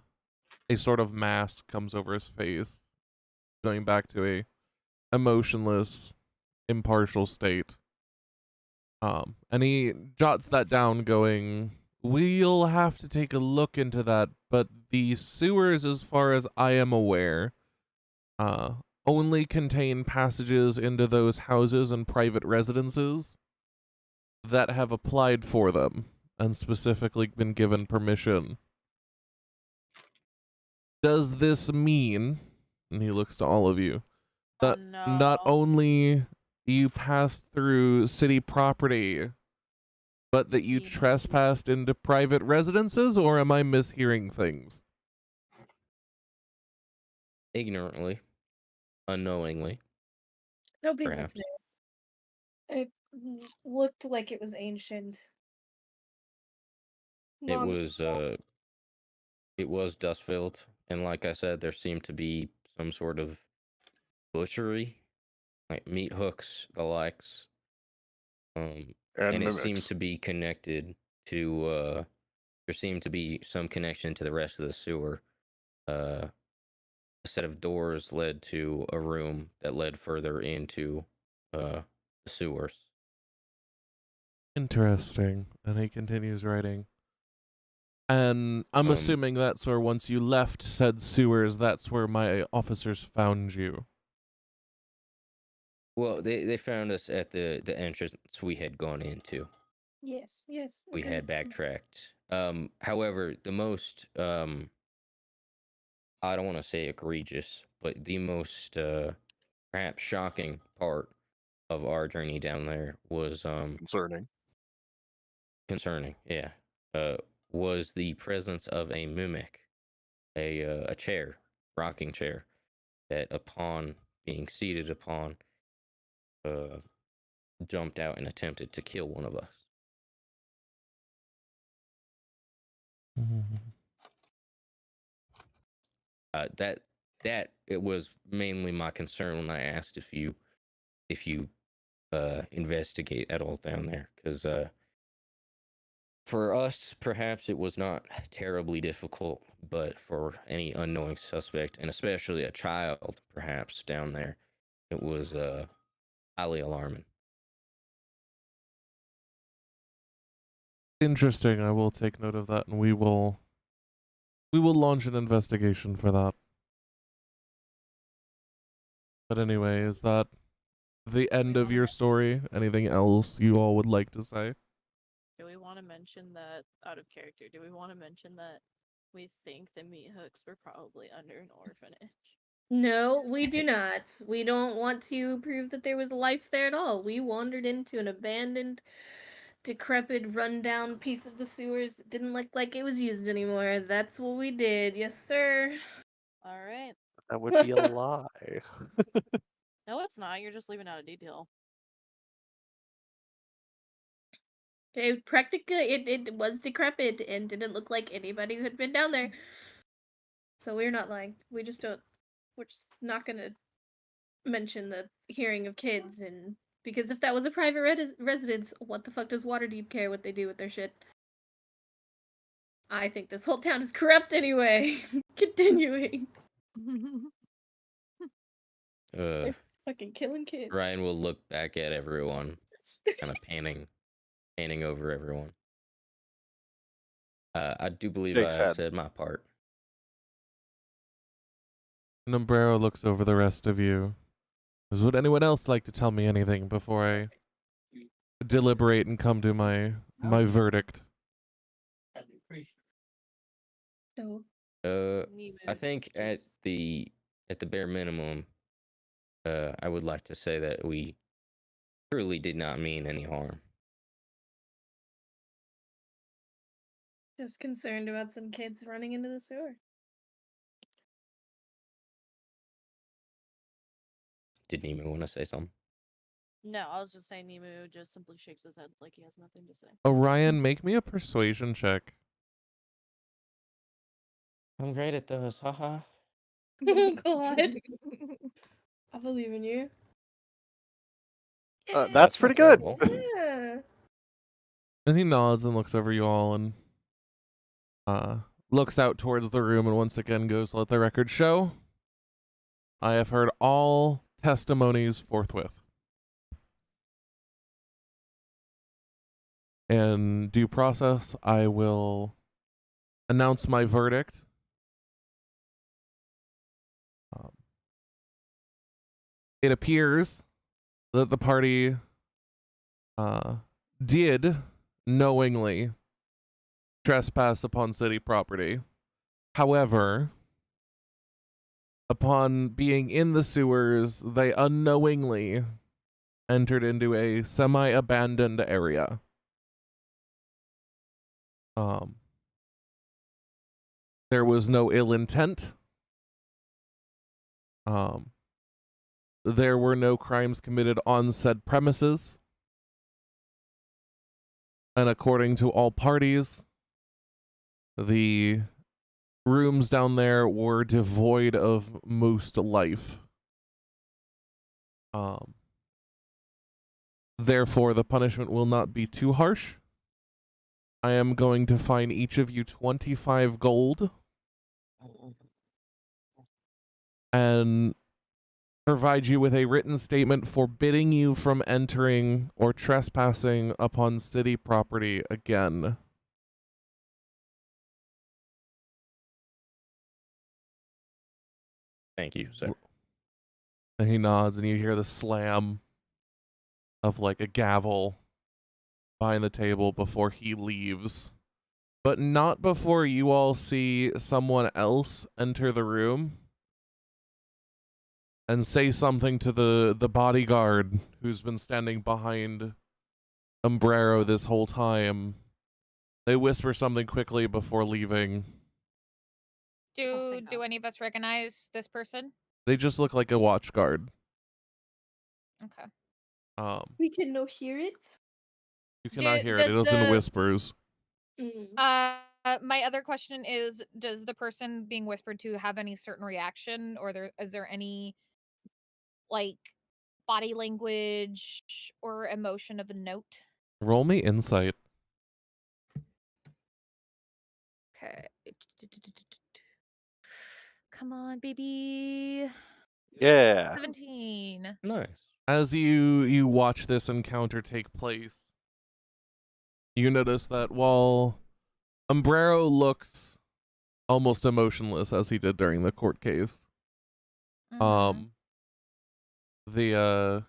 sort of mask comes over his face, going back to a emotionless, impartial state. And he jots that down, going, "We'll have to take a look into that, but the sewers, as far as I am aware, only contain passages into those houses and private residences that have applied for them and specifically been given permission. Does this mean," and he looks to all of you, that not no. only you passed through city property, but that you Ye- trespassed into private residences, or am I mishearing things? Ignorantly, unknowingly, No big perhaps. It looked like it was ancient. It Long was it was dust filled, and like I said, there seemed to be some sort of butchery, like meat hooks, the likes. And And it seemed mimics. to be connected to there seemed to be some connection to the rest of the sewer. A set of doors led to a room that led further into the sewers. Interesting. And he continues writing. And I'm Um, assuming that's where once you left said sewers, that's where my officers found you. Well, they found us at the entrance we had gone into. Yes, yes. We okay. had backtracked. However, the most I don't want to say egregious, but the most perhaps shocking part of our journey down there was Concerning. concerning. Yeah, was the presence of a mimic, a chair, rocking chair, that upon being seated upon, jumped out and attempted to kill one of us. That it was mainly my concern when I asked if you investigate at all down there, because for us perhaps it was not terribly difficult, but for any unknowing suspect, and especially a child perhaps down there, it was highly alarming. Interesting. I will take note of that, and we will launch an investigation for that. But anyway, is that the end of your story? Anything else you all would like to say? Do we want to mention that, out of character, do we want to mention that we think the meat hooks were probably under an orphanage? No, we do not. We don't want to prove that there was life there at all. We wandered into an abandoned, decrepit, rundown piece of the sewers that didn't look like it was used anymore. That's what we did. Yes, sir. All right. That would be a lie. No, it's not. You're just leaving out a detail. It was decrepit and didn't look like anybody who had been down there. So we're not lying. We're just not gonna mention the hearing of kids, and because if that was a private residence, what the fuck does Waterdeep care what they do with their shit? I think this whole town is corrupt anyway. Continuing. They're fucking killing kids. Ryan will look back at everyone, kind of panning over everyone. I do believe Jake's I head. said my part. Numbrero looks over the rest of you. Would anyone else like to tell me anything before I deliberate and come to my verdict? No. I think at the bare minimum, I would like to say that we truly did not mean any harm. Just concerned about some kids running into the sewer. Did Nemo want to say something? No, I was just saying Nemu just simply shakes his head like he has nothing to say. Orion, make me a persuasion check. I'm great at those, haha. Oh god. I believe in you. That's pretty good. terrible. Yeah. And he nods and looks over you all and looks out towards the room and once again goes, "Let the record show. I have heard all testimonies forthwith. In due process, I will announce my verdict. It appears that the party did knowingly trespass upon city property. However, upon being in the sewers, they unknowingly entered into a semi-abandoned area. There was no ill intent. There were no crimes committed on said premises. And according to all parties, the rooms down there were devoid of most life. Therefore, the punishment will not be too harsh. I am going to fine each of you 25 gold and provide you with a written statement forbidding you from entering or trespassing upon city property again. Thank you, sir. And he nods, and you hear the slam of like a gavel behind the table before he leaves. But not before you all see someone else enter the room and say something to the bodyguard who's been standing behind Umbrero this whole time. They whisper something quickly before leaving. Do any of us recognize this person? They just look like a watch guard. Okay. We can no hear it. You cannot hear it. does It is in the- whispers. My other question is, does the person being whispered to have any certain reaction, or is there any like body language or emotion of a note? Roll me insight. Okay. Come on, baby. Yeah. 17. Nice. As you watch this encounter take place, you notice that while Umbrero looks almost emotionless as he did during the court case, the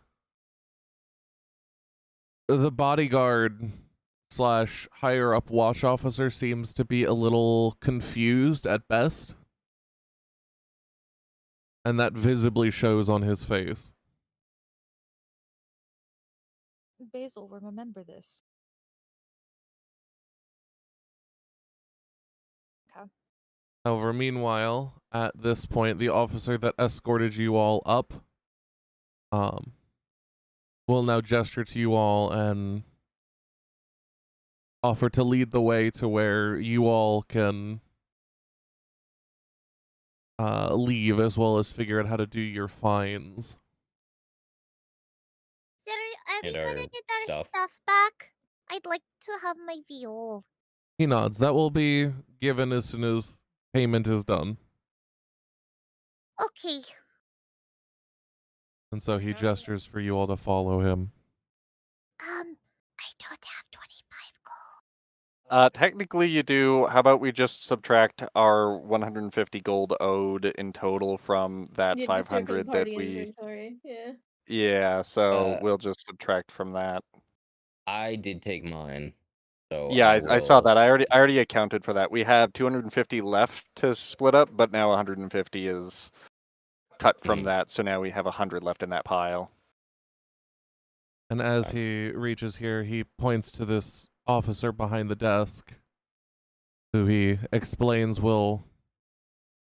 bodyguard / higher up watch officer seems to be a little confused at best, and that visibly shows on his face. Basil will remember this. Okay. However, meanwhile, at this point, the officer that escorted you all up will now gesture to you all and offer to lead the way to where you all can leave, as well as figure out how to do your fines. Sir, are we Get gonna our get our stuff. stuff back? I'd like to have my viol. He nods. That will be given as soon as payment is done. Okay. And so he gestures for you all to follow him. I don't have 25 gold. Technically you do. How about we just subtract our 150 gold owed in total from that Yeah, just do it from 500 that party we... inventory. Yeah. Yeah, so Uh, we'll just subtract from that. I did take mine, so Yeah, I saw will- that. I already accounted for that. We have 250 left to split up, but now 150 is cut from that, so now we have 100 left in that pile. And as he reaches here, he points to this officer behind the desk, who he explains will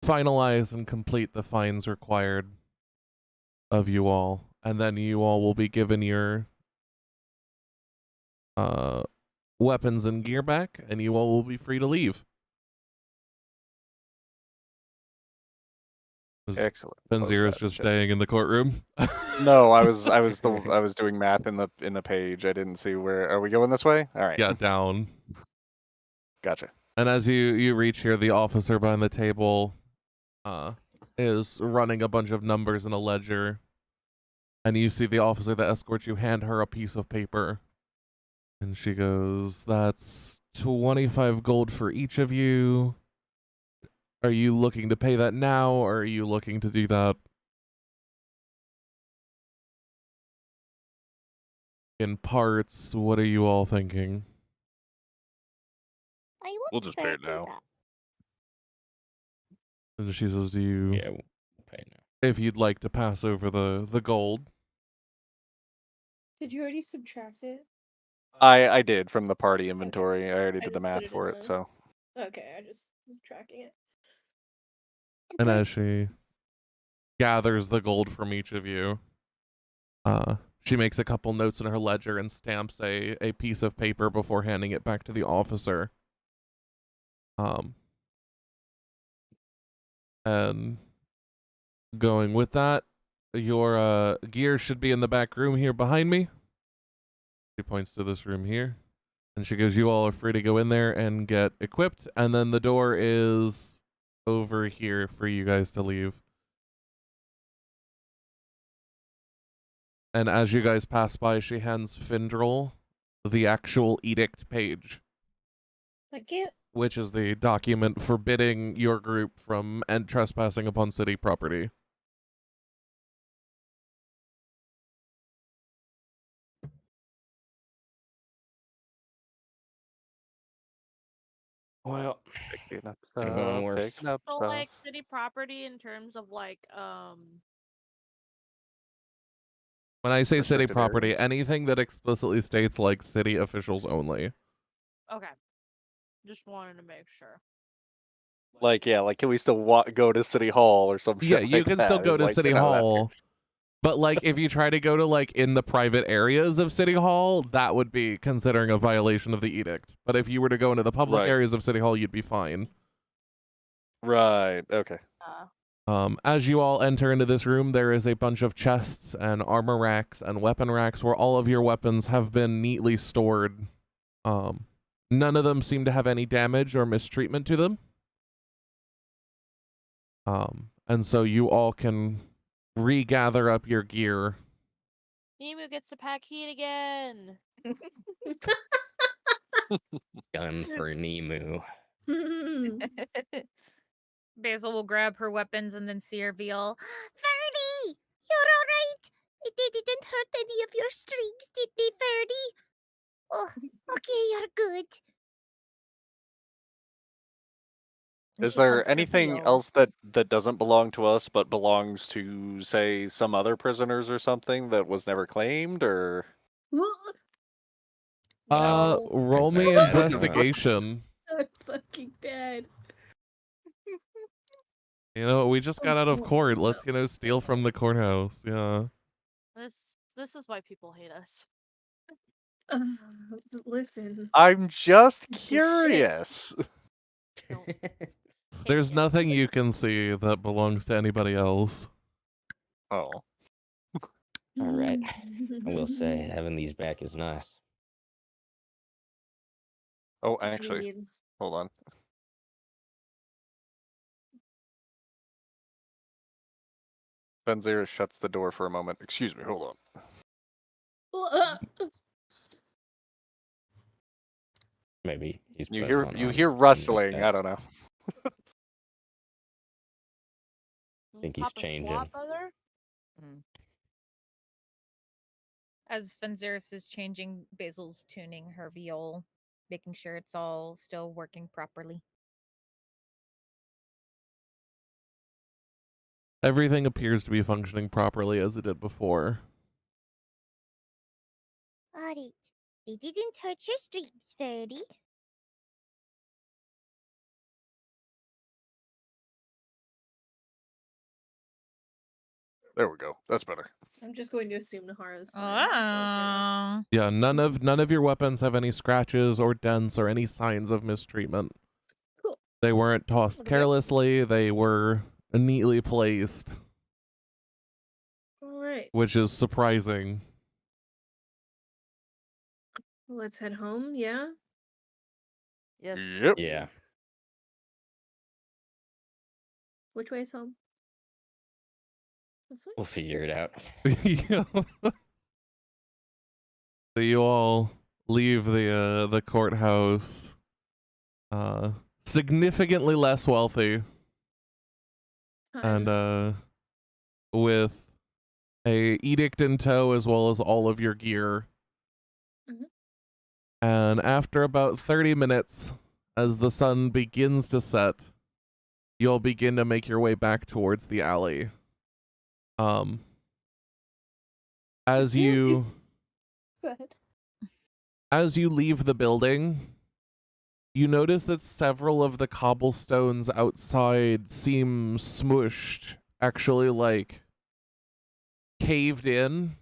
finalize and complete the fines required of you all. And then you all will be given your weapons and gear back, and you all will be free to leave. Excellent. Benzir is just staying in the courtroom. No, I was doing math in the page. I didn't see where. Are we going this way? All right. Yeah, down. Gotcha. And as you reach here, the officer behind the table is running a bunch of numbers in a ledger. And you see the officer that escorts you hand her a piece of paper. And she goes, "That's 25 gold for each of you. Are you looking to pay that now, or are you looking to do that in parts? What are you all thinking?" We'll just pay it now. And she says, "Do you? Yeah, we'll pay now. If you'd like to pass over the gold." Did you already subtract it? I did from the party inventory. I already did the just math put it for in it, the- so. Okay, I just was tracking it. And as she gathers the gold from each of you, she makes a couple notes in her ledger and stamps a piece of paper before handing it back to the officer. And going with that, your gear should be in the back room here behind me. She points to this room here. And she goes, "You all are free to go in there and get equipped. And then the door is over here for you guys to leave." And as you guys pass by, she hands Findrel the actual edict page, Like it. which is the document forbidding your group from trespassing upon city property. Well, Picking up Could've gone stuff, worse. picking up So stuff. like city property in terms of like When I say city Restricted property, areas? anything that explicitly states like city officials only. okay. Just wanted to make sure. Like, yeah, like, can we still go to City Hall or some shit Yeah, you like can that? still go It's to like, City get out of that Hall, but like if you try to go to like in the private areas of City Hall, that would be considering a violation of the edict. But if you were to go into the public Right. areas of City Hall, you'd be fine. Right, okay. As you all enter into this room, there is a bunch of chests and armor racks and weapon racks where all of your weapons have been neatly stored. None of them seem to have any damage or mistreatment to them. And so you all can regather up your gear. Emu gets to pack heat again. Gun for Nemu. Basil will grab her weapons and then see her veal. Ferdy, you're all right. They didn't hurt any of your strings, did they, Ferdy? Oh, okay, you're good. And Is she hugs there her anything veal. else that doesn't belong to us but belongs to, say, some other prisoners or something that was never claimed, or? No. Roll me Bad enough. investigation. I'm fucking dead. You know, we just got out of court. Let's, steal from the courthouse. Yeah. This is why people hate us. Listen. I'm just Shit. curious. There's nothing you can see that belongs to anybody else. Oh. All right. I will say, having these back is nice. Oh, actually, hold on. Benzira shuts the door for a moment. Excuse me, hold on. Maybe he's You put hear one you on hear and rustling. like I that. don't know. Think he's changing. As Fenziris is changing, Basil's tuning her viol, making sure it's all still working properly. Everything appears to be functioning properly as it did before. Alright. They didn't hurt your strings, Ferdy. There we go. That's better. I'm just going to assume Nahara's fine. Yeah, none of your weapons have any scratches or dents or any signs of mistreatment. Cool. They weren't tossed Okay. carelessly. They were neatly placed, Alright. which is surprising. Let's head home, yeah? Yes. Yep. Yeah. Which way is home? This way? We'll figure it out. So you all leave the courthouse, significantly less wealthy, and with a edict in tow as well as all of your gear. Mhm. And after about 30 minutes, as the sun begins to set, you'll begin to make your way back towards the alley. As you Go ahead. As you leave the building, you notice that several of the cobblestones outside seem smushed, actually like caved in,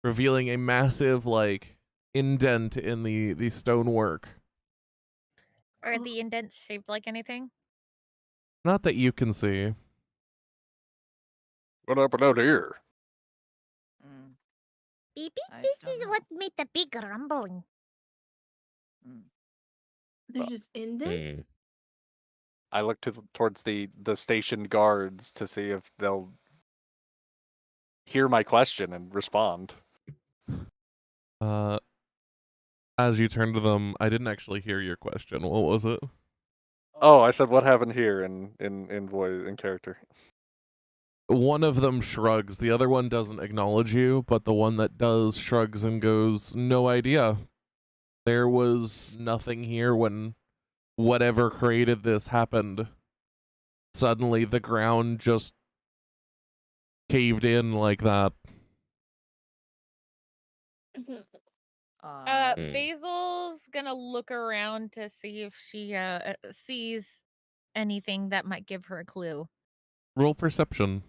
revealing a massive like indent in the stonework. Are the indents shaped like anything? Not that you can see. What happened out here? Maybe I this don't is know. what made the big rumbling. There's just indent? I look towards the station guards to see if they'll hear my question and respond. As you turn to them, I didn't actually hear your question. What was it? Oh, I said what happened here in voice in character. One of them shrugs, the other one doesn't acknowledge you, but the one that does shrugs and goes, "No idea. There was nothing here when whatever created this happened. Suddenly the ground just caved in like that. Basil's gonna look around to see if she sees anything that might give her a clue. Roll perception.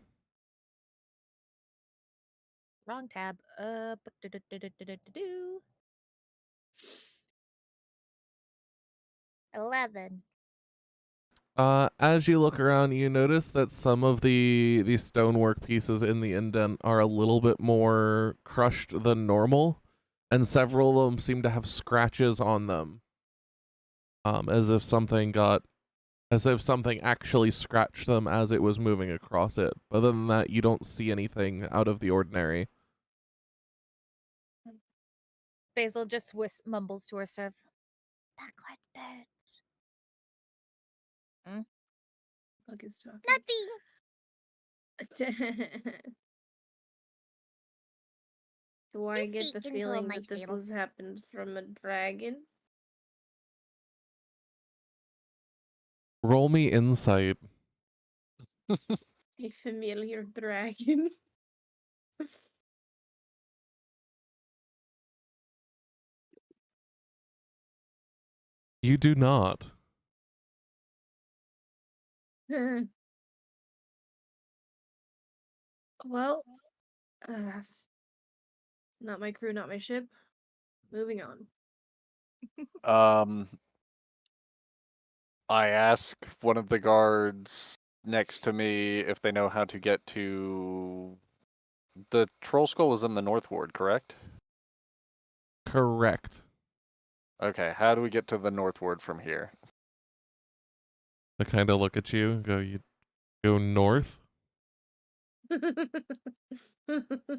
Wrong tab. 11. As you look around, you notice that some of the stonework pieces in the indent are a little bit more crushed than normal, and several of them seem to have scratches on them, as if something actually scratched them as it was moving across it. Other than that, you don't see anything out of the ordinary. Basil just mumbles to herself. Backward birds. Bug is talking. Nothing. Do I Just get the speaking to feeling that this myself. has happened from a dragon? Roll me insight. A familiar dragon? You do not. Well, not my crew, not my ship. Moving on. I ask one of the guards next to me if they know how to get to the troll skull is in the north ward, correct? Correct. Okay, how do we get to the north ward from here? They kind of look at you and go, you go north?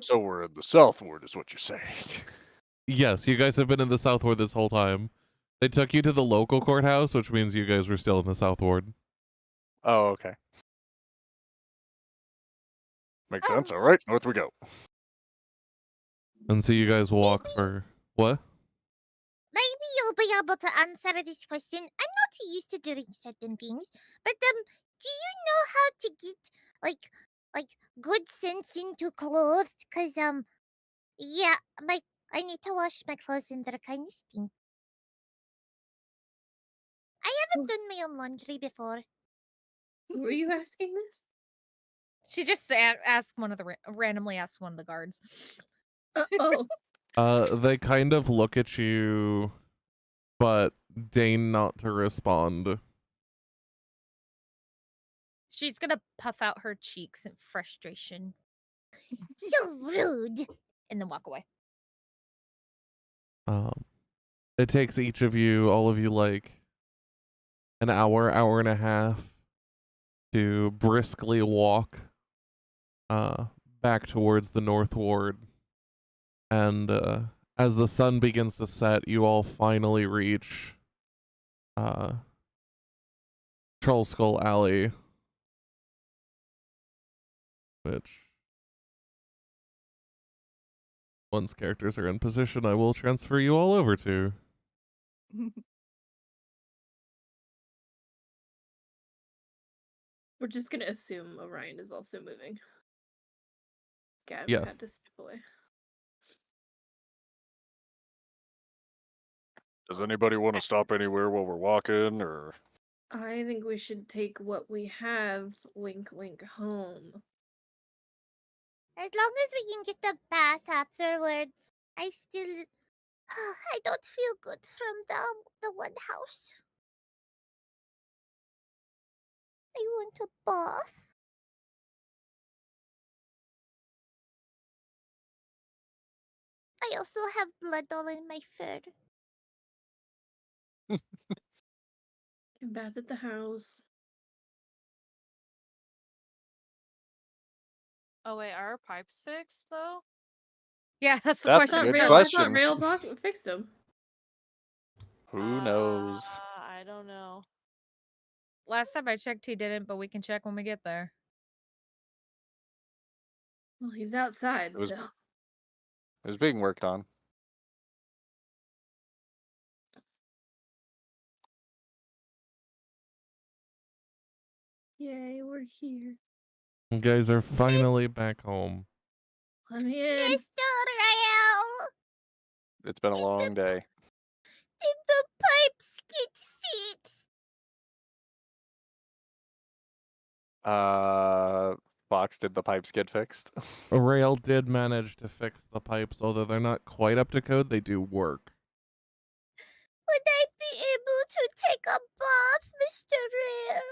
So we're in the south ward, is what you're saying. Yes, you guys have been in the South Ward this whole time. They took you to the local courthouse, which means you guys were still in the South Ward. Oh, okay. Makes sense. All right, north we go. And so you guys walk for what? Maybe you'll be able to answer this question. I'm not used to doing certain things, but do you know how to get like good sense into clothes? Cause yeah, I need to wash my clothes and they're kind of stink. I haven't done my own laundry before. Were you asking this? She just asked one of the randomly asked one of the guards. Oh. They kind of look at you, but deign not to respond. She's gonna puff out her cheeks in frustration. So rude. And then walk away. It takes each of you, all of you, like an hour, hour and a half to briskly walk back towards the North Ward. And as the sun begins to set, you all finally reach Troll Skull Alley, which once characters are in position, I will transfer you all over to. We're just gonna assume Orion is also moving. Gab Yes. had to step away. Does anybody want to stop anywhere while we're walking, or? I think we should take what we have, wink wink, home. As long as we can get the bath afterwards. I don't feel good from the one house. I want a bath. I also have blood all in my fur. Can bath at the house. Oh wait, are our pipes fixed though? Yeah, that's the That's a question. good I question. thought Rail fixed them. Who knows? I don't know. Last time I checked, he didn't, but we can check when we get there. Well, he's outside, It was- so. It was being worked on. Yay, we're here. You guys are finally back home. I'm in. Mr. Rael, It's been a long day. did the pipes get fixed? Fox, did the pipes get fixed? Rail did manage to fix the pipes, although they're not quite up to code. They do work. Would I be able to take a bath, Mr. Rael?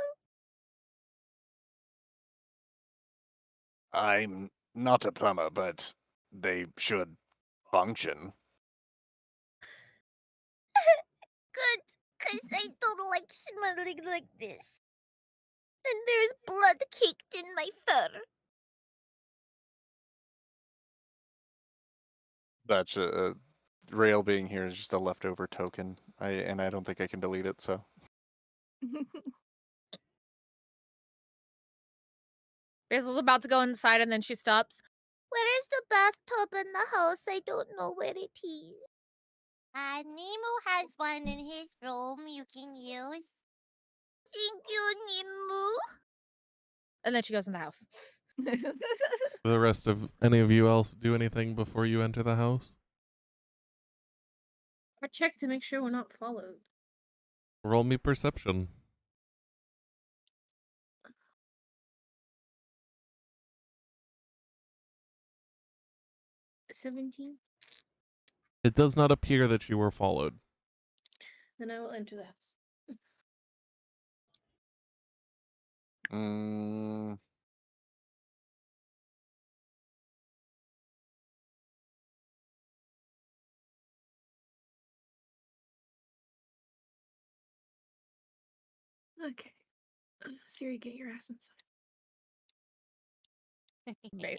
I'm not a plumber, but they should function. Good, 'cause I don't like smelling like this. And there's blood caked in my fur. That's Rail being here is just a leftover token. I don't think I can delete it, so. Basil's about to go inside and then she stops. Where is the bathtub in the house? I don't know where it is. Nemo has one in his room you can use. Thank you, Nemo. And then she goes in the house. The rest of any of you else do anything before you enter the house? I check to make sure we're not followed. Roll me perception. $17. It does not appear that you were followed. Then I will enter the house. Okay. Siri, get your ass inside.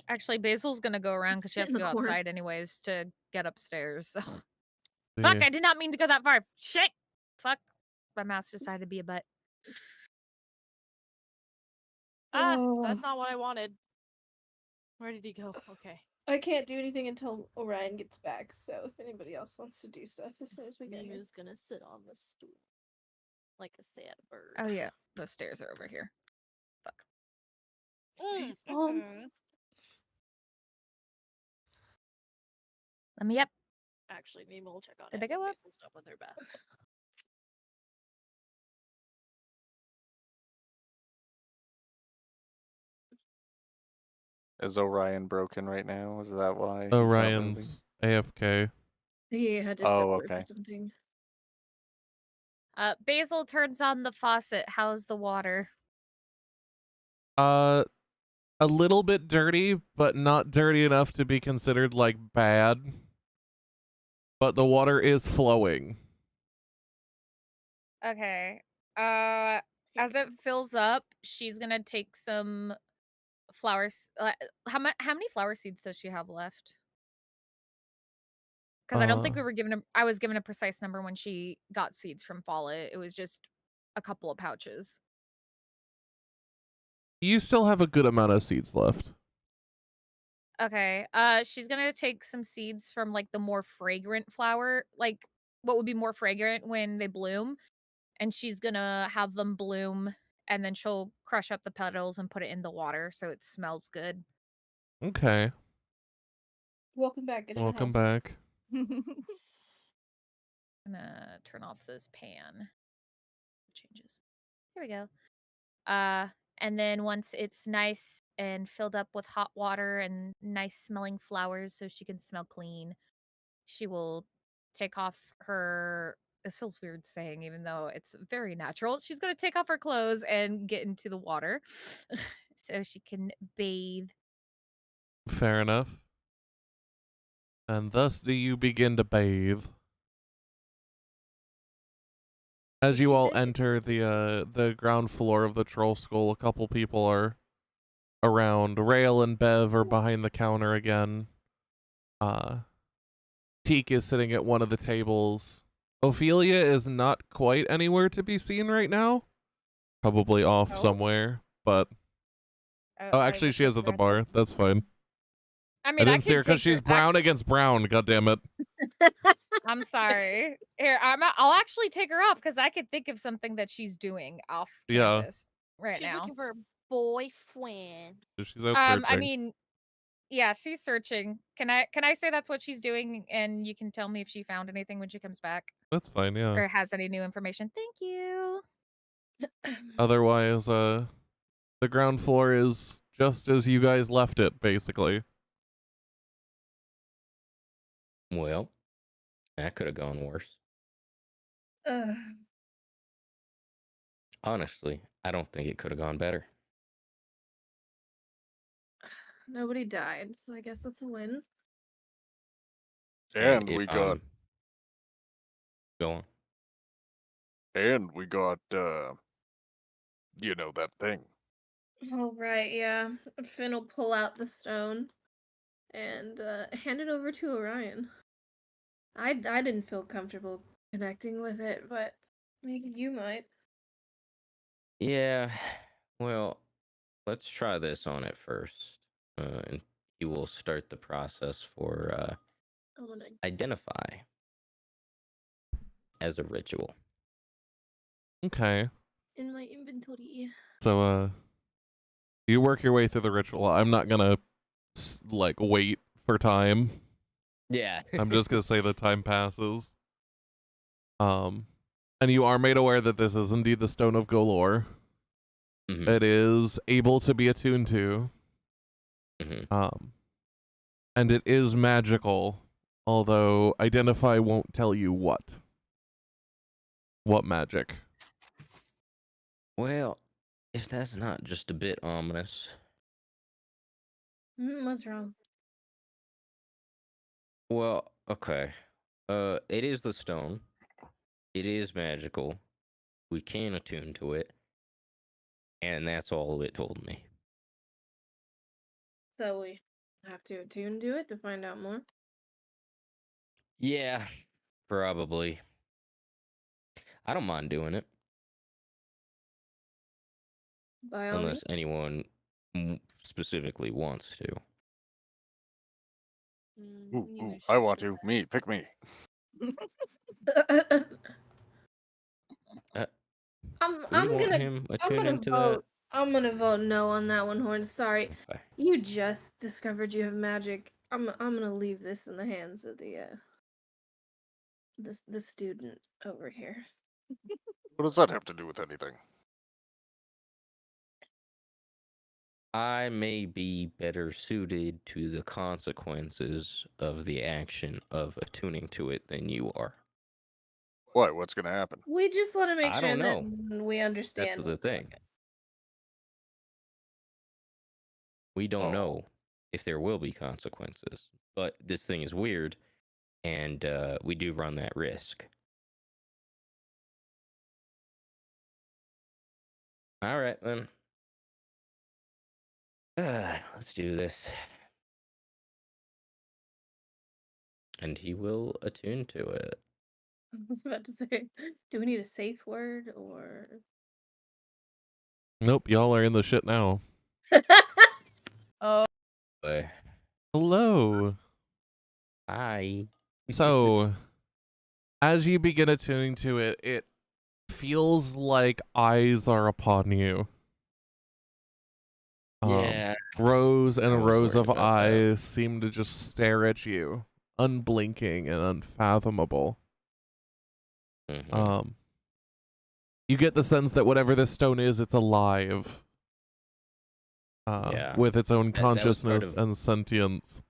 Actually, Basil's gonna go around because she has Sit to in go the corner. outside anyways to get upstairs. So. The- Fuck, I did not mean to go that far. Shit! Fuck. My mouse decided to be a butt. That's not what I wanted. Where did he go? Okay. I can't do anything until Orion gets back, so if anybody else wants to do stuff as soon as we get here. Mimu's gonna sit on the stool. Like a sad bird. Oh yeah, the stairs are over here. Fuck. Let me up. Actually, Mimu will check on Did it. they go up? Basil's done with their bath. Is Orion broken right now? Is that why? he's not moving? Orion's AFK. He had to step Oh, away okay. for something. Basil turns on the faucet. How's the water? A little bit dirty, but not dirty enough to be considered like bad. But the water is flowing. Okay. As it fills up, she's gonna take some flowers. How many flower seeds does she have left? Because I don't think we were given I was given a precise number when she got seeds from Follett. It was just a couple of pouches. You still have a good amount of seeds left. Okay. She's gonna take some seeds from like the more fragrant flower, like what would be more fragrant when they bloom, and she's gonna have them bloom, and then she'll crush up the petals and put it in the water so it smells good. Okay. Welcome back. Get in Welcome the house. back. Gonna turn off this pan. Changes. Here we go. And then once it's nice and filled up with hot water and nice smelling flowers so she can smell clean, she will take off her, this feels weird saying even though it's very natural, she's going to take off her clothes and get into the water so she can bathe. Fair enough. And thus do you begin to bathe. As you all enter the ground floor of the Troll Skull, a couple people are around. Rail and Bev are behind the counter again. Teak is sitting at one of the tables. Ophelia is not quite anywhere to be seen right now. Probably off somewhere, but... Oh, actually, she is at the bar. That's fine. I mean, I didn't see her because she's brown against brown. God damn it. I'm sorry. Here, I'll actually take her off because I could think of something that she's doing off Yeah. campus. right She's now. looking for a boyfriend. She's out searching. I mean, yeah, she's searching. Can I say that's what she's doing, and you can tell me if she found anything when she comes back That's fine, yeah. or has any new information? Thank you. Otherwise, the ground floor is just as you guys left it, basically. Well, that could have gone worse. Ugh. Honestly, I don't think it could have gone better. Nobody died, so I guess that's a win. And if we got go on. and we got you know, that thing. Oh right, yeah. Finn will pull out the stone and hand it over to Orion. I didn't feel comfortable connecting with it, but maybe you might. Yeah, well, let's try this on it first. And you will start the process for I'm gonna identify as a ritual. Okay. in my inventory. So, you work your way through the ritual. I'm not gonna, like, wait for time. Yeah. I'm just gonna say the time passes. And you are made aware that this is indeed the Stone of Golor. Mhm. It is able to be attuned to. Mhm. And it is magical, although identify won't tell you what. What magic? Well, if that's not just a bit ominous. What's wrong? Well, okay. It is the stone. It is magical. We can attune to it. And that's all it told me. So we have to attune to it to find out more. Yeah, probably. I don't mind doing it. By all Unless anyone specifically wants to. Ooh, I want to. Me, pick me. I'm Do we want gonna him I'm attuned gonna into vote. I'm gonna vote no on that one, Horn. Sorry. Okay. You just discovered you have magic. I'm gonna leave this in the hands of the the student over here. What does that have to do with anything? I may be better suited to the consequences of the action of attuning to it than you are. Why? What's gonna happen? We just want to make I sure don't know. that we understand That's the what's going thing. We don't know if there will be consequences, but this thing is weird, and we do run that risk. All right, then. Let's do this. And he will attune to it. I was about to say, do we need a safe word or? Nope, y'all are in the shit now. Oh. Hello. Hi. So, as you begin attuning to it, it feels like eyes are upon you. Yeah. Rows I and was rows worried of about that. eyes seem to just stare at you, unblinking and unfathomable. Mhm. You get the sense that whatever this stone is, it's alive. Yeah. With its own That was part consciousness of- and sentience.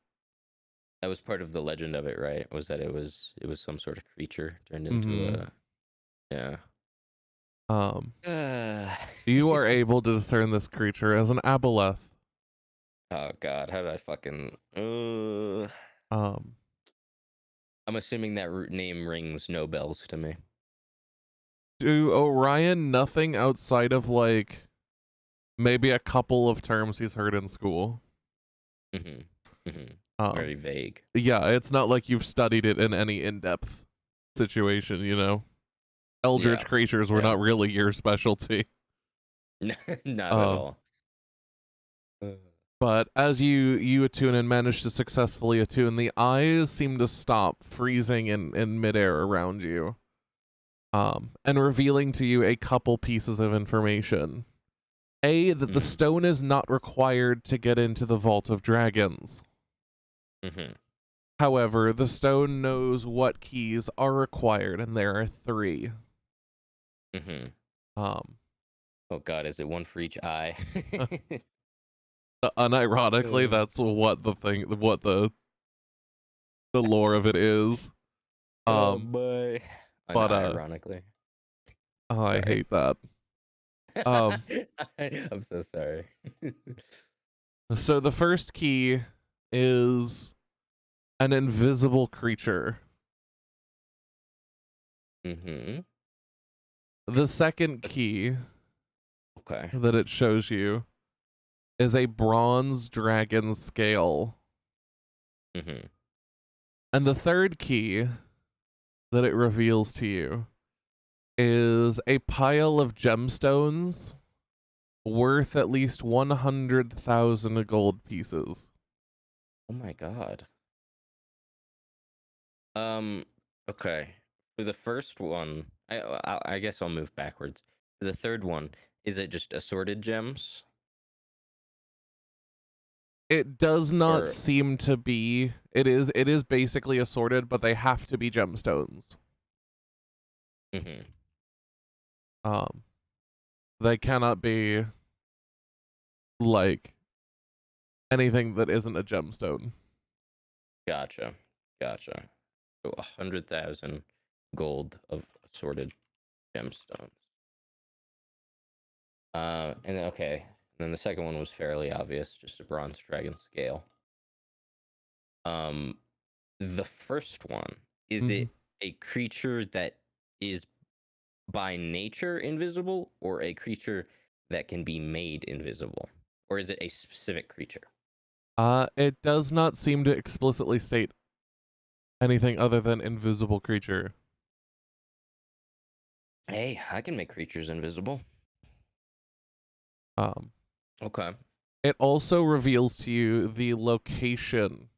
That was part of the legend of it, right? Was that it was some sort of creature turned into a yeah. You are able to discern this creature as an aboleth. Oh god, how did I fucking I'm assuming that root name rings no bells to me. To Orion, nothing outside of like maybe a couple of terms he's heard in school. Very vague. Yeah, it's not like you've studied it in any in-depth situation, you know. Eldritch Yeah, creatures were yeah. not really your specialty. Not at all. But as you attune and manage to successfully attune, the eyes seem to stop freezing in midair around you. And revealing to you a couple pieces of information. That the Mhm. stone is not required to get into the Vault of Dragons. Mhm. However, the stone knows what keys are required, and there are 3. Mhm. Um, Oh God, is it one for each eye? unironically, Uh, that's what the lore of it is. oh Um, boy. but Unironically. oh, I Sorry. hate that. Um, I'm so sorry. so the first key is an invisible creature. Mm-hmm. The second key Okay. that it shows you is a bronze dragon scale. Mm-hmm. And the third key that it reveals to you is a pile of gemstones worth at least 100,000 gold pieces. Oh my God. Okay. For the first one, I guess I'll move backwards. For the third one, is it just assorted gems? It does not Or seem to be. It is basically assorted, but they have to be gemstones. mm-hmm. Um they cannot be like anything that isn't a gemstone. Gotcha. Gotcha. So 100,000 gold of assorted gemstones. And then, okay. And then the second one was fairly obvious, just a bronze dragon scale. Um, the first one, is Mhm. it a creature that is by nature invisible, or a creature that can be made invisible? Or is it a specific creature? It does not seem to explicitly state anything other than invisible creature. Hey, I can make creatures invisible. Um, Okay. it also reveals to you the location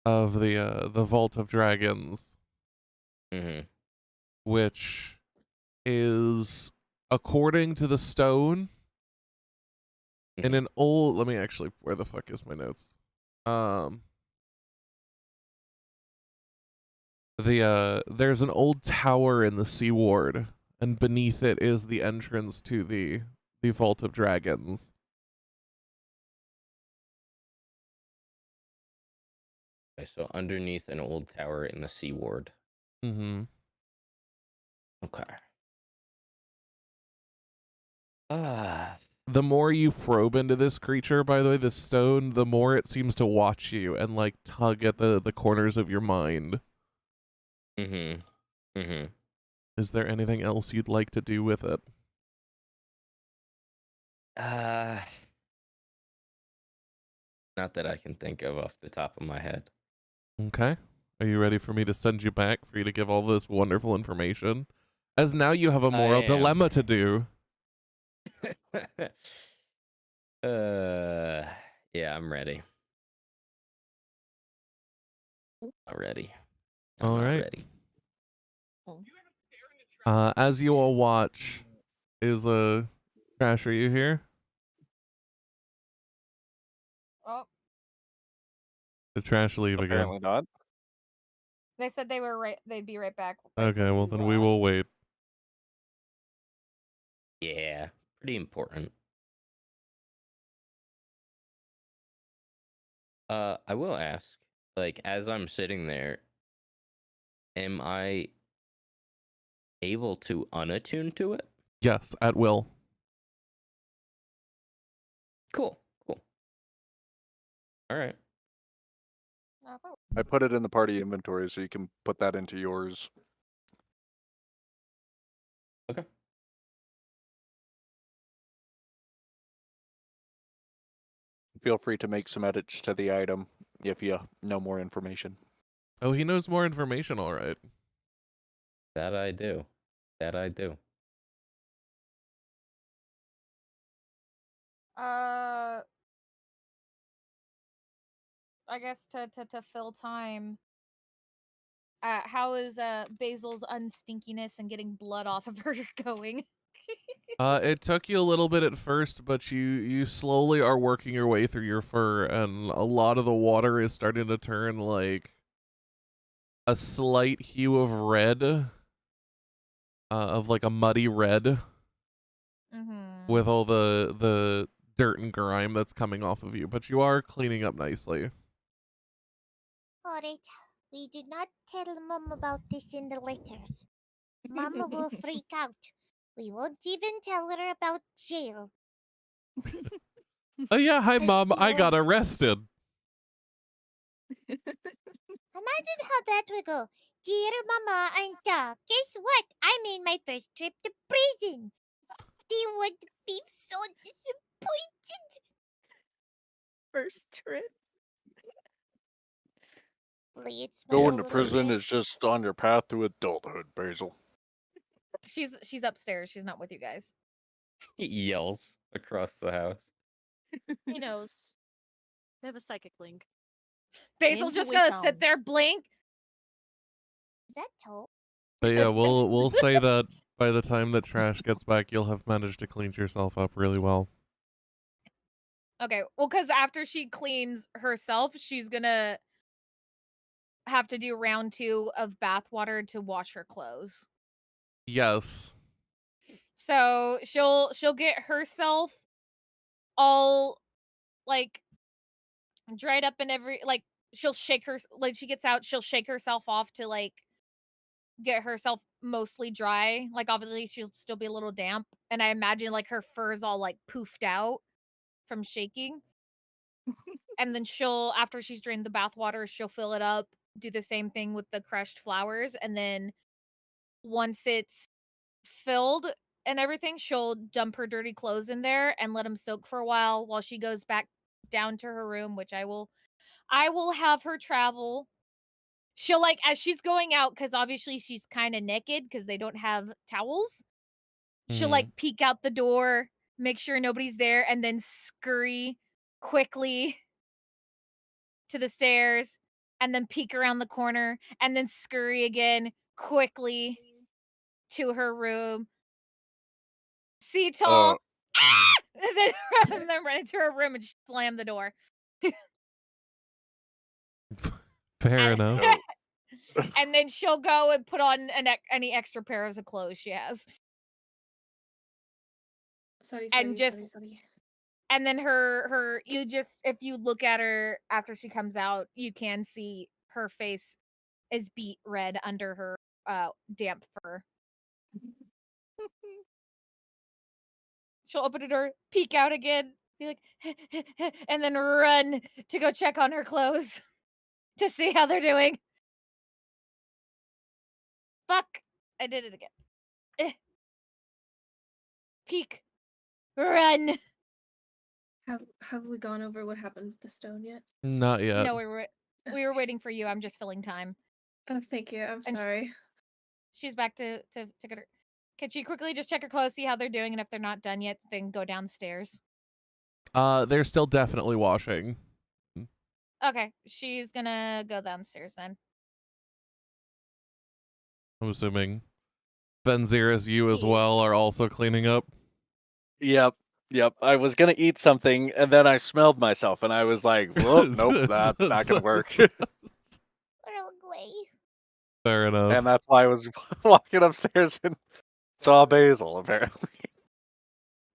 of the Vault of Dragons, Mm-hmm. which is, according to the stone, in an old. Let me actually. Where the fuck is my notes? There's an old tower in the Sea Ward, and beneath it is the entrance to the Vault of Dragons. Okay, so underneath an old tower in the Sea Ward. Mm-hmm. Okay. Ah. The more you probe into this creature, by the way, this stone, the more it seems to watch you and like tug at the corners of your mind. Mm-hmm. Mm-hmm. Is there anything else you'd like to do with it? Not that I can think of off the top of my head. Okay. Are you ready for me to send you back for you to give all this wonderful information? As now you have a I moral am. dilemma to do. Yeah, I'm ready. Not ready. I'm All not right. ready. As you all watch, is Trash, are you here? Oh, Did Trash leave again? Apparently not. they said they'd be right back. Okay, well then we will wait. Yeah, pretty important. I will ask, like, as I'm sitting there, am I able to unattune to it? Yes, at will. Cool, cool. All right. I put it in the party inventory, so you can put that into yours. Okay. Feel free to make some edits to the item if you know more information. Oh, he knows more information, all right. That I do. That I do. I guess to fill time. How is Basil's unstinkiness and getting blood off of her going? It took you a little bit at first, but you slowly are working your way through your fur, and a lot of the water is starting to turn like a slight hue of red, of like a muddy red, Mm-hmm. with all the dirt and grime that's coming off of you. But you are cleaning up nicely. Alright, we do not tell Mum about this in the letters. Mama will freak out. We won't even tell her about jail. Oh yeah, hi mom, I got Dear. arrested. Imagine how that would go. Dear Mama and guess what? I made my first trip to prison. They would be so disappointed. First trip. Play it Going smile, to little prison kid. is just on your path to adulthood, Basil. She's upstairs. She's not with you guys. He yells across the house. He knows. They have a psychic link. Basil's Name's just the gonna witch sit elm. there, blink. Is that tall? But yeah, we'll say that by the time that Trash gets back, you'll have managed to clean yourself up really well. Okay, well, because after she cleans herself, she's gonna have to do round 2 of bath water to wash her clothes. Yes. So she'll get herself all like dried up and she'll shake her like she gets out, she'll shake herself off to like get herself mostly dry. Like obviously she'll still be a little damp, and I imagine like her fur's all like poofed out from shaking. And then she'll, after she's drained the bath water, she'll fill it up, do the same thing with the crushed flowers, and then once it's filled and everything, she'll dump her dirty clothes in there and let them soak for a while she goes back down to her room, which I will have her travel. She'll like, as she's going out, because obviously she's kind of naked because they don't have towels. She'll like peek out the door, make sure nobody's there, and then scurry quickly to the stairs, and then peek around the corner, and then scurry again quickly to her room. See tall, and then run into her room and slam the door. Fair And- enough. And then she'll go and put on any extra pairs of clothes she has. Sorry, And just- sorry. And then her you just, if you look at her after she comes out, you can see her face is beet red under her damp fur. She'll open the door, peek out again, be like, and then run to go check on her clothes to see how they're doing. Fuck! I did it again. Peek. Run! Have we gone over what happened with the stone yet? Not yet. No, we were waiting for you. I'm just filling time. Oh, thank you. I'm And sorry. She's back to get her. Can she quickly just check her clothes, see how they're doing, and if they're not done yet, then go downstairs? They're still definitely washing. Okay, she's gonna go downstairs then. I'm assuming Venziris, you as Yeah. well are also cleaning up. Yep. I was gonna eat something, and then I smelled myself, and I was like, "Whoa, nope, that's not gonna work." We're all away. Fair enough. And that's why I was walking upstairs and saw Basil, apparently.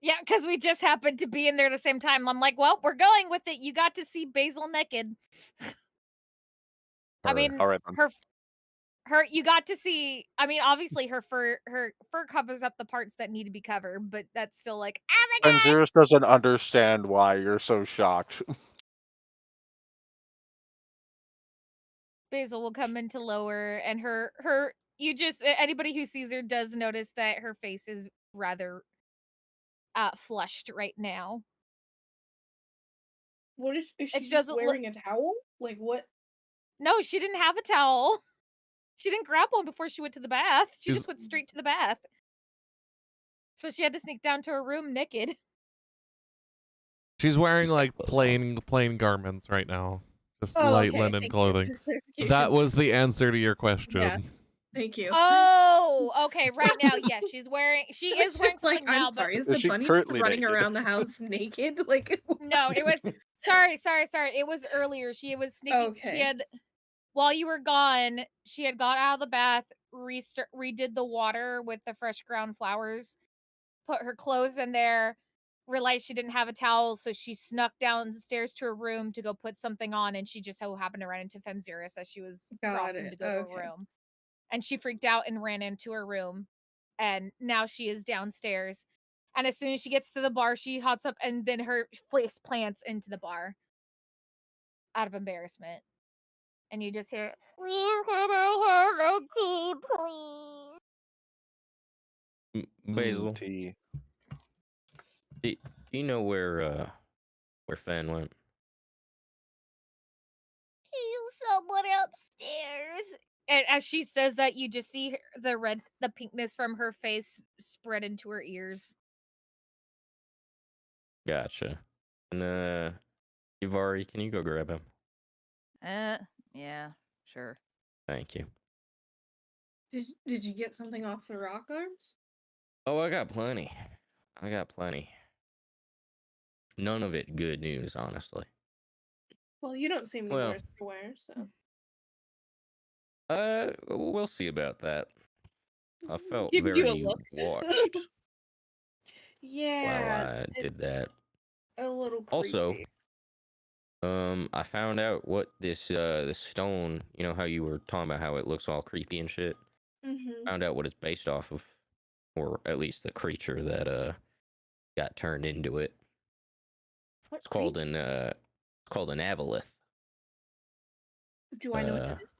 Yeah, because we just happened to be in there at the same time. I'm like, well, we're going with it. You got to see Basil naked. I mean, All right, then. her you got to see, I mean, obviously her fur covers up the parts that need to be covered, but that's still like, oh my god. Venziris doesn't understand why you're so shocked. Basil will come into lower, and her you just, anybody who sees her does notice that her face is rather flushed right now. What is It she just doesn't look- wearing a towel? Like what? No, she didn't have a towel. She didn't grab one before she went to the bath. She She's- just went straight to the bath. So she had to sneak down to her room naked. She's wearing She's got like clothes plain garments right now. Just Oh, light okay, linen thank you clothing. for clarification. That was the answer to your question. Yeah. Thank you. Oh, okay. Right now, yes, she is wearing It's something just like, I'm now, sorry, is Is the she bunny just currently running naked? around the house naked? Like, but no, it was sorry. It was earlier. She was sneaking. She Okay. had while you were gone, she had got out of the bath, redid the water with the fresh ground flowers, put her clothes in there, realized she didn't have a towel, so she snuck downstairs to her room to go put something on, and she just so happened to run into Fenziris as she was Got crossing it, to go to her okay. room. And she freaked out and ran into her room. And now she is downstairs. And as soon as she gets to the bar, she hops up and then her face plants into the bar out of embarrassment. And you just hear, Where can I have a tea, please? Basil, Tea. do you know where Fen went? He's somewhere upstairs. and as she says that, you just see the pinkness from her face spread into her ears. Gotcha. And Ivari, can you go grab him? Yeah, sure. Thank you. Did you get something off the rock arms? Oh, I got plenty. None of it good news, honestly. Well, you don't seem the Well, worst to wear, so. We'll see about that. I felt Gives you a very look. watched Yeah, while I did it's that. a little Also, creepy. I found out what this stone, you know how you were talking about how it looks all creepy and shit? Mm-hmm. Found out what it's based off of, or at least the creature that got turned into it. What It's called an aboleth. Do I know what that is?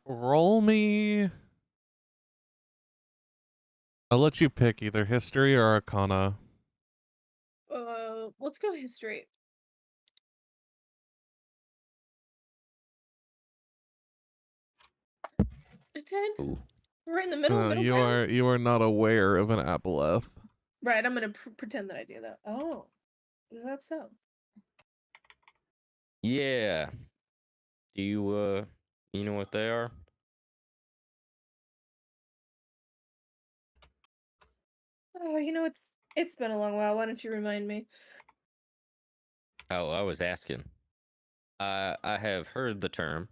Roll me. I'll let you pick either history or arcana. Let's go history. A 10? Ooh. We're in the middle You ground? you are not aware of an aboleth. Right, I'm gonna pretend that I do that. Oh, is that so? Yeah. Do you know what they are? Oh, it's been a long while. Why don't you remind me? Oh, I was asking. I have heard the term,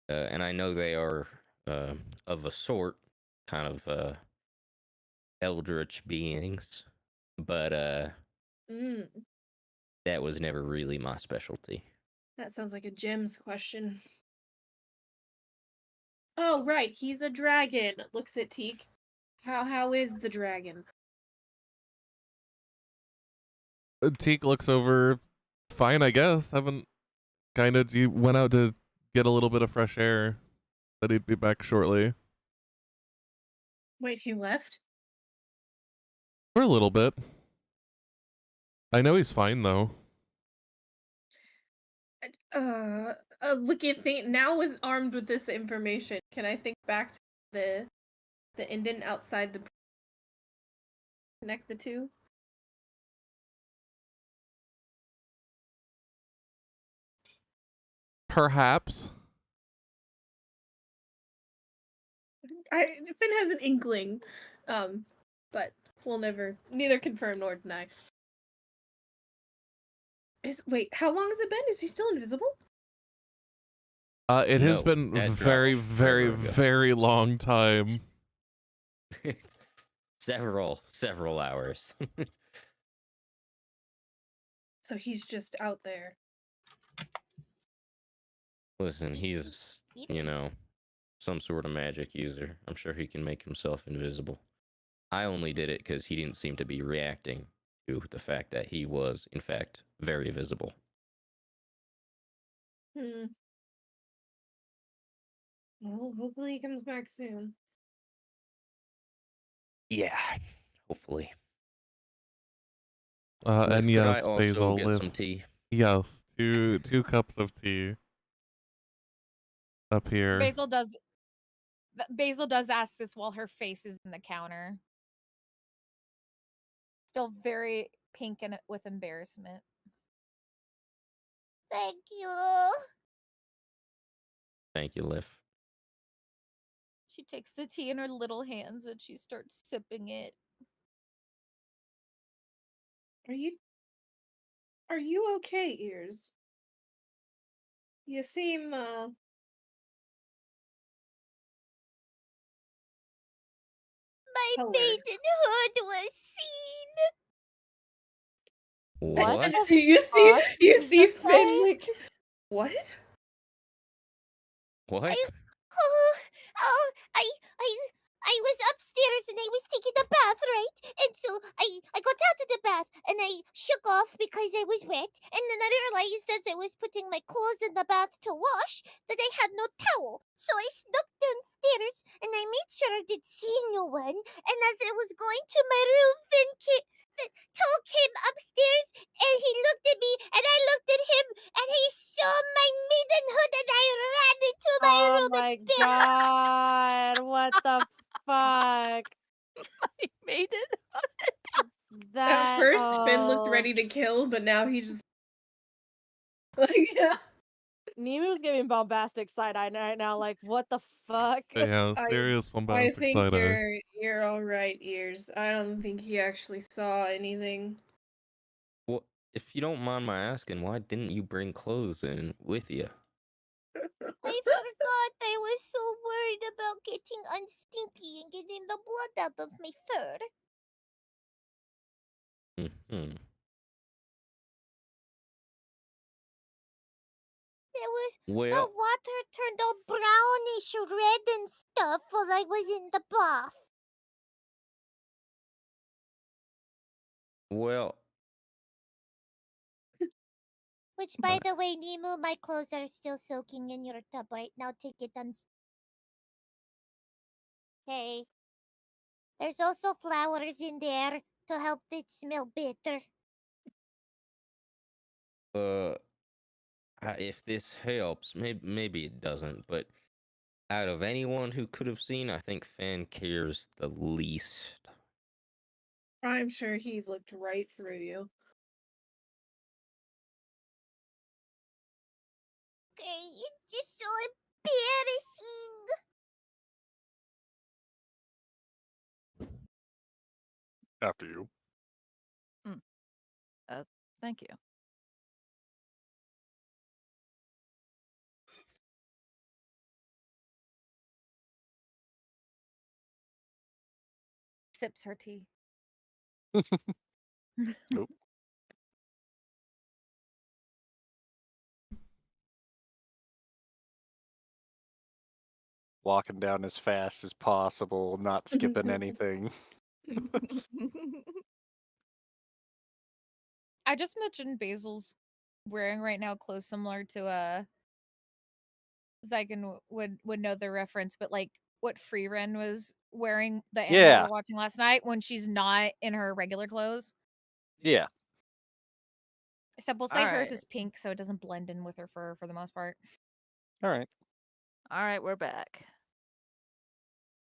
and I know they are of a sort, kind of eldritch beings, but Mm, that was never really my specialty. that sounds like a gems question. Oh, right, he's a dragon. Looks at Teak. How is the dragon? Teak looks over. Fine, I guess. Haven't you went out to get a little bit of fresh air. Said he'd be back shortly. Wait, he left? For a little bit. I know he's fine though. Look at now armed with this information, can I think back to the indent outside the connect the two? Perhaps. Finn has an inkling, but we'll neither confirm nor deny. Wait, how long has it been? Is he still invisible? It has No, been that very, dropped very, forever ago. very long time. several hours. So he's just out there. Listen, he's, some sort of magic user. I'm sure he can make himself invisible. I only did it because he didn't seem to be reacting to the fact that he was, in fact, very visible. Well, hopefully he comes back soon. Yeah, hopefully. And Could I yes, also Basil, get Liv. some tea? Yes, two cups of tea. Up here. Basil does ask this while her face is in the counter. Still very pink and with embarrassment. Thank you. Thank you, Liv. She takes the tea in her little hands and she starts sipping it. Are you okay, Ears? You seem My colored. maidenhood was seen. What What? the You fuck did you see just Finn say? like what? What? Oh, oh, I was upstairs and I was taking a bath, right? And so I got out of the bath and I shook off because I was wet. And then I realized as I was putting my clothes in the bath to wash that I had no towel. So I snuck downstairs and I made sure I did see no one. And as I was going to my room, Finn came upstairs and he looked at me and I looked at him and he saw my maidenhood and I ran into my Oh room my and god, what the fuck? I made it. At first Finn looked oh. ready to kill, but now he just like yeah. Nemu's giving bombastic side eye right now, like, what the fuck? Yeah, I- serious I bombastic think side eye. you're all right, Ears. I don't think he actually saw anything. Well, if you don't mind my asking, why didn't you bring clothes in with you? I forgot I was so worried about getting unstinky and getting the blood out of my fur. Hmm. There was the Well, water turned all brownish red and stuff while I was in the bath. well, Which, by the way, Nemo, my clothes are still soaking in your tub right now. Take it Okay. There's also flowers in there to help it smell better. if this helps, maybe it doesn't, but out of anyone who could have seen, I think Fan cares the least. I'm sure he's looked right through you. Okay, it's just so embarrassing. After you. Thank you. Sips her tea. Nope. Walking down as fast as possible, not skipping anything. I just mentioned Basil's wearing right now clothes similar to Zygon would know the reference, but like what Freeren was wearing the anime we Yeah. were watching last night when she's not in her regular clothes. Yeah. Except we'll say hers Alright. is pink, so it doesn't blend in with her fur for the most part. All right. All right, we're back.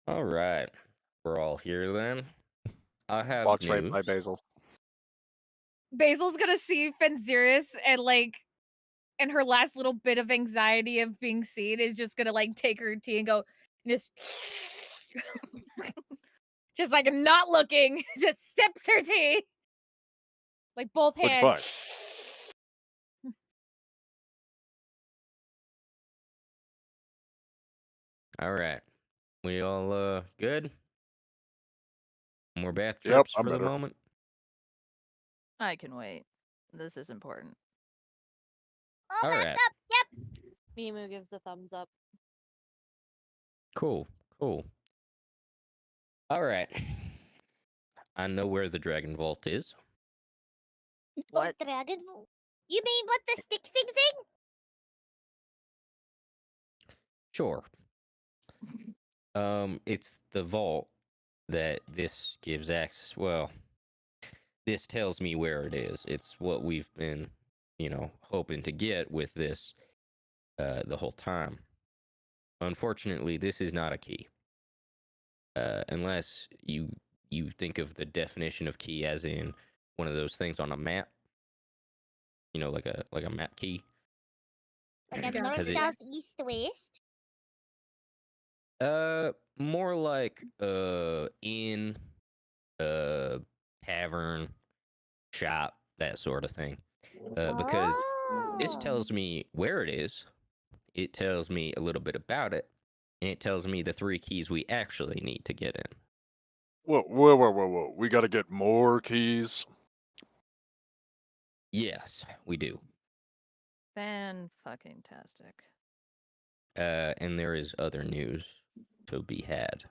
All right, we're all here then. I have Walks news. right by Basil. Basil's gonna see Fenzirus and like and her last little bit of anxiety of being seen is just gonna like take her tea and go just just like not looking, just sips her tea. Like both Which hands. part? All right, we all good? More bath Yep, trips I'm for the better. moment. I can wait. This is important. All All back right. up. Yep. Nemu gives a thumbs up. Cool. All right. I know where the Dragon Vault is. What? Dragon? You mean what the stick thing? Sure. It's the vault that this gives access. Well, this tells me where it is. It's what we've been, hoping to get with this the whole time. Unfortunately, this is not a key. Unless you think of the definition of key as in one of those things on a map. Like a map key. Like a Gotcha. north, Has it- south, east, west? More like inn, tavern, shop, that sort of thing. Because this Oh. tells me where it is, it tells me a little bit about it, and it tells me the 3 keys we actually need to get in. Whoa. We gotta get more keys. Yes, we do. Fan-fucking-tastic. And there is other news to be had.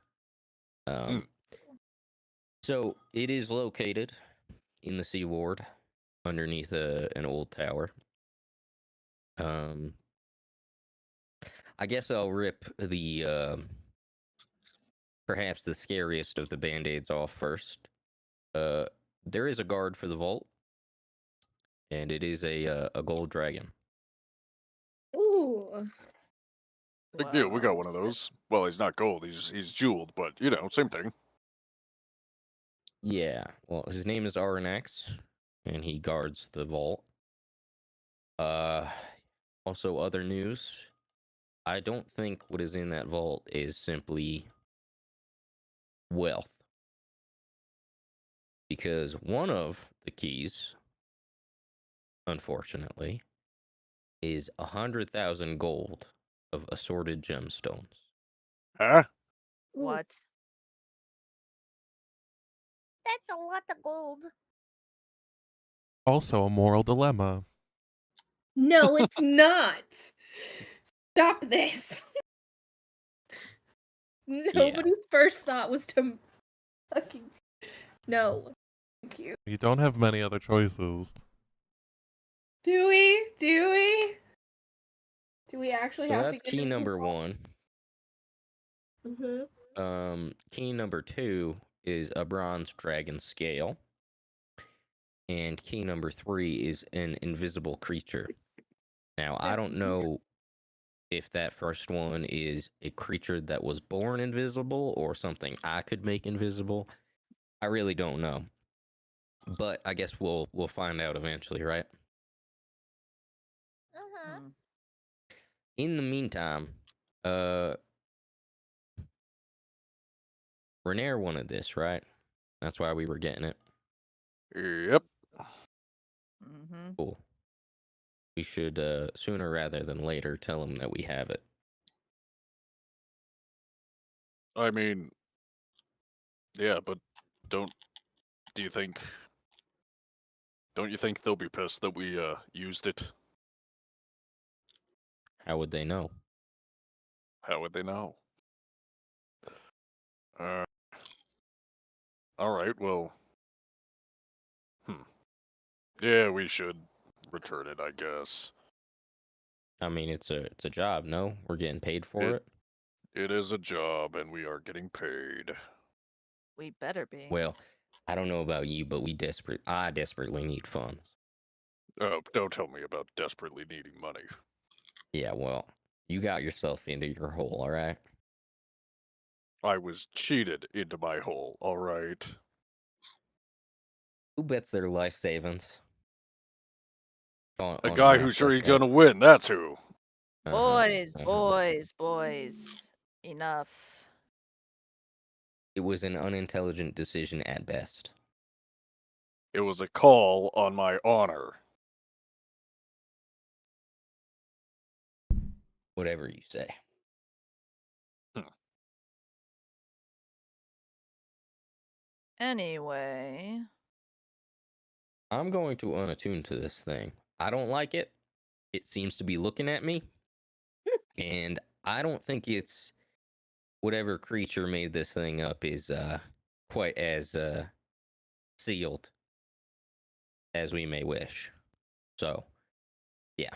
So it is located in the Sea Ward, underneath an old tower. I guess I'll rip the perhaps the scariest of the band-aids off first. There is a guard for the vault, and it is a gold dragon. Ooh. Big deal. We got Well, one of those. Well, he's not gold. He's jeweled, but you know, same thing. Yeah, well, his name is RNX, and he guards the vault. Also other news. I don't think what is in that vault is simply wealth. Because one of the keys, unfortunately, is 100,000 gold of assorted gemstones. Huh? what? That's a lot of gold. Also a moral dilemma. No, it's not. Stop this. Nobody's first thought was to fucking. No. Thank you. You don't have many other choices. Do we? Do we? Do we actually So have that's to get key into the number vault? 1. Mm-hmm. Key number 2 is a bronze dragon scale. And key number 3 is an invisible creature. Now, I don't know if that first one is a creature that was born invisible or something I could make invisible. I really don't know. But I guess we'll find out eventually, right? Uh-huh. Hmm. In the meantime, Renair wanted this, right? That's why we were getting it. Yep. Mm-hmm. Cool. We should sooner rather than later tell him that we have it. I mean, yeah, but don't you think they'll be pissed that we used it? How would they know? How would they know? All right. Well. Yeah, we should return it, I guess. I mean, it's a job, no? We're getting paid for it. It is a job, and we are getting paid. We better be. Well, I don't know about you, but I desperately need funds. Oh, don't tell me about desperately needing money. Yeah, well, you got yourself into your hole, all right? I was cheated into my hole, all right? Who bets their life savings? A On guy match who's sure like he's that? gonna win, that's who. Boys. Enough. It was an unintelligent decision at best. It was a call on my honor. Whatever you say. Anyway. I'm going to unattune to this thing. I don't like it. It seems to be looking at me. And I don't think it's whatever creature made this thing up is quite as sealed as we may wish. So, yeah.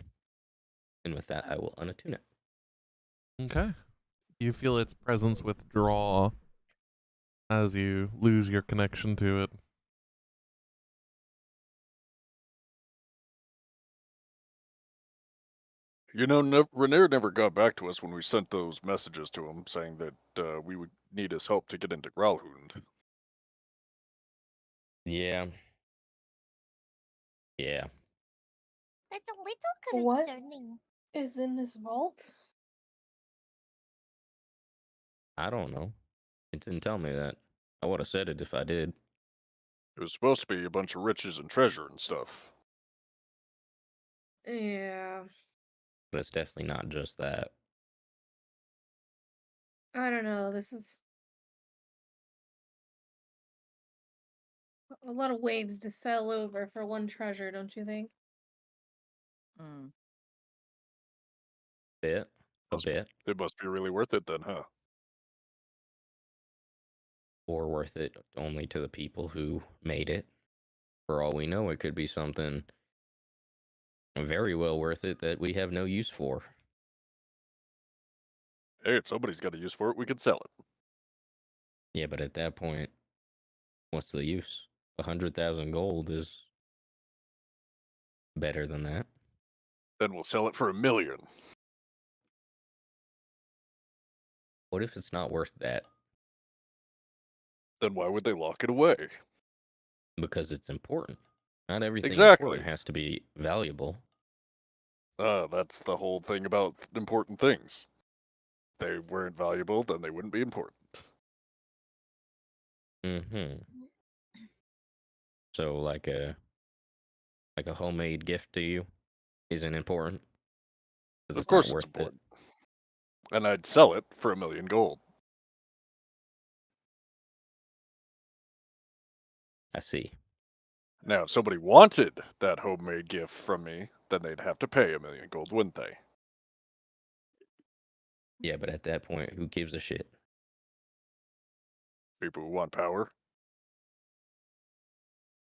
And with that, I will unattune it. Okay. You feel its presence withdraw as you lose your connection to it. You know, Renair never got back to us when we sent those messages to him saying that we would need his help to get into Growlhund. Yeah. Yeah. That's a little What? concerning. Is in this vault? I don't know. It didn't tell me that. I would have said it if I did. It was supposed to be a bunch of riches and treasure and stuff. Yeah. But it's definitely not just that. I don't know. This is a lot of waves to sail over for one treasure, don't you think? Mm. Bit. A Must- bit. It must be really worth it then, huh? Or worth it only to the people who made it. For all we know, it could be something very well worth it that we have no use for. Hey, if somebody's got a use for it, we could sell it. Yeah, but at that point, what's the use? 100,000 gold is better than that. Then we'll sell it for 1 million. What if it's not worth that? Then why would they lock it away? Because it's important. Not everything Exactly. important has to be valuable. That's the whole thing about important things. They weren't valuable, then they wouldn't be important. Mm-hmm. So like a homemade gift to you isn't important because Of it's not course it's worth it. important. And I'd sell it for 1 million gold. I see. Now, if somebody wanted that homemade gift from me, then they'd have to pay 1 million gold, wouldn't they? Yeah, but at that point, who gives a shit? People who want power.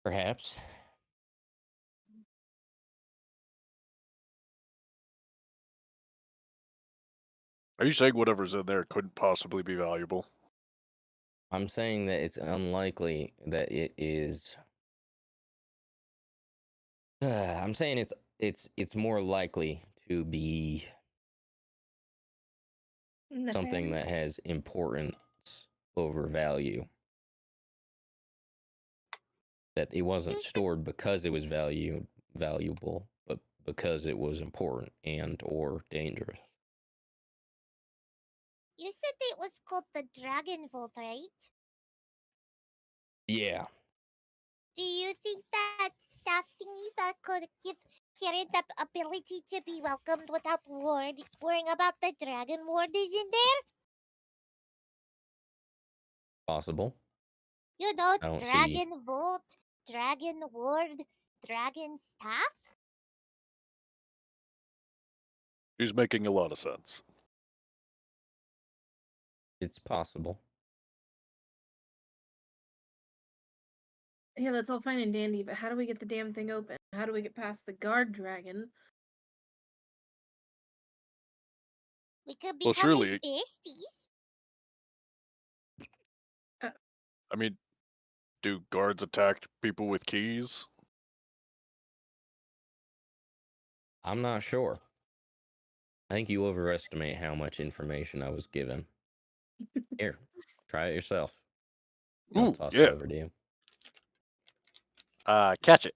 Perhaps. Are you saying whatever's in there couldn't possibly be valuable? I'm saying that it's unlikely that it is. I'm saying it's more likely to be something that has importance over value. That it wasn't stored because it was valuable, but because it was important and or dangerous. You said it was called the Dragon Vault, right? Yeah. Do you think that staff thingy that could give Karen the ability to be welcomed without worrying about the Dragon Ward is in there? Possible. You know, I don't see. Dragon Vault, Dragon Ward, Dragon Staff? He's making a lot of sense. It's possible. Yeah, that's all fine and dandy, but how do we get the damn thing open? How do we get past the guard dragon? We could Well, become his surely- besties. I mean, do guards attack people with keys? I'm not sure. I think you overestimate how much information I was given. Here, try it yourself. I'll Ooh, toss yeah. it over to you. Catch it.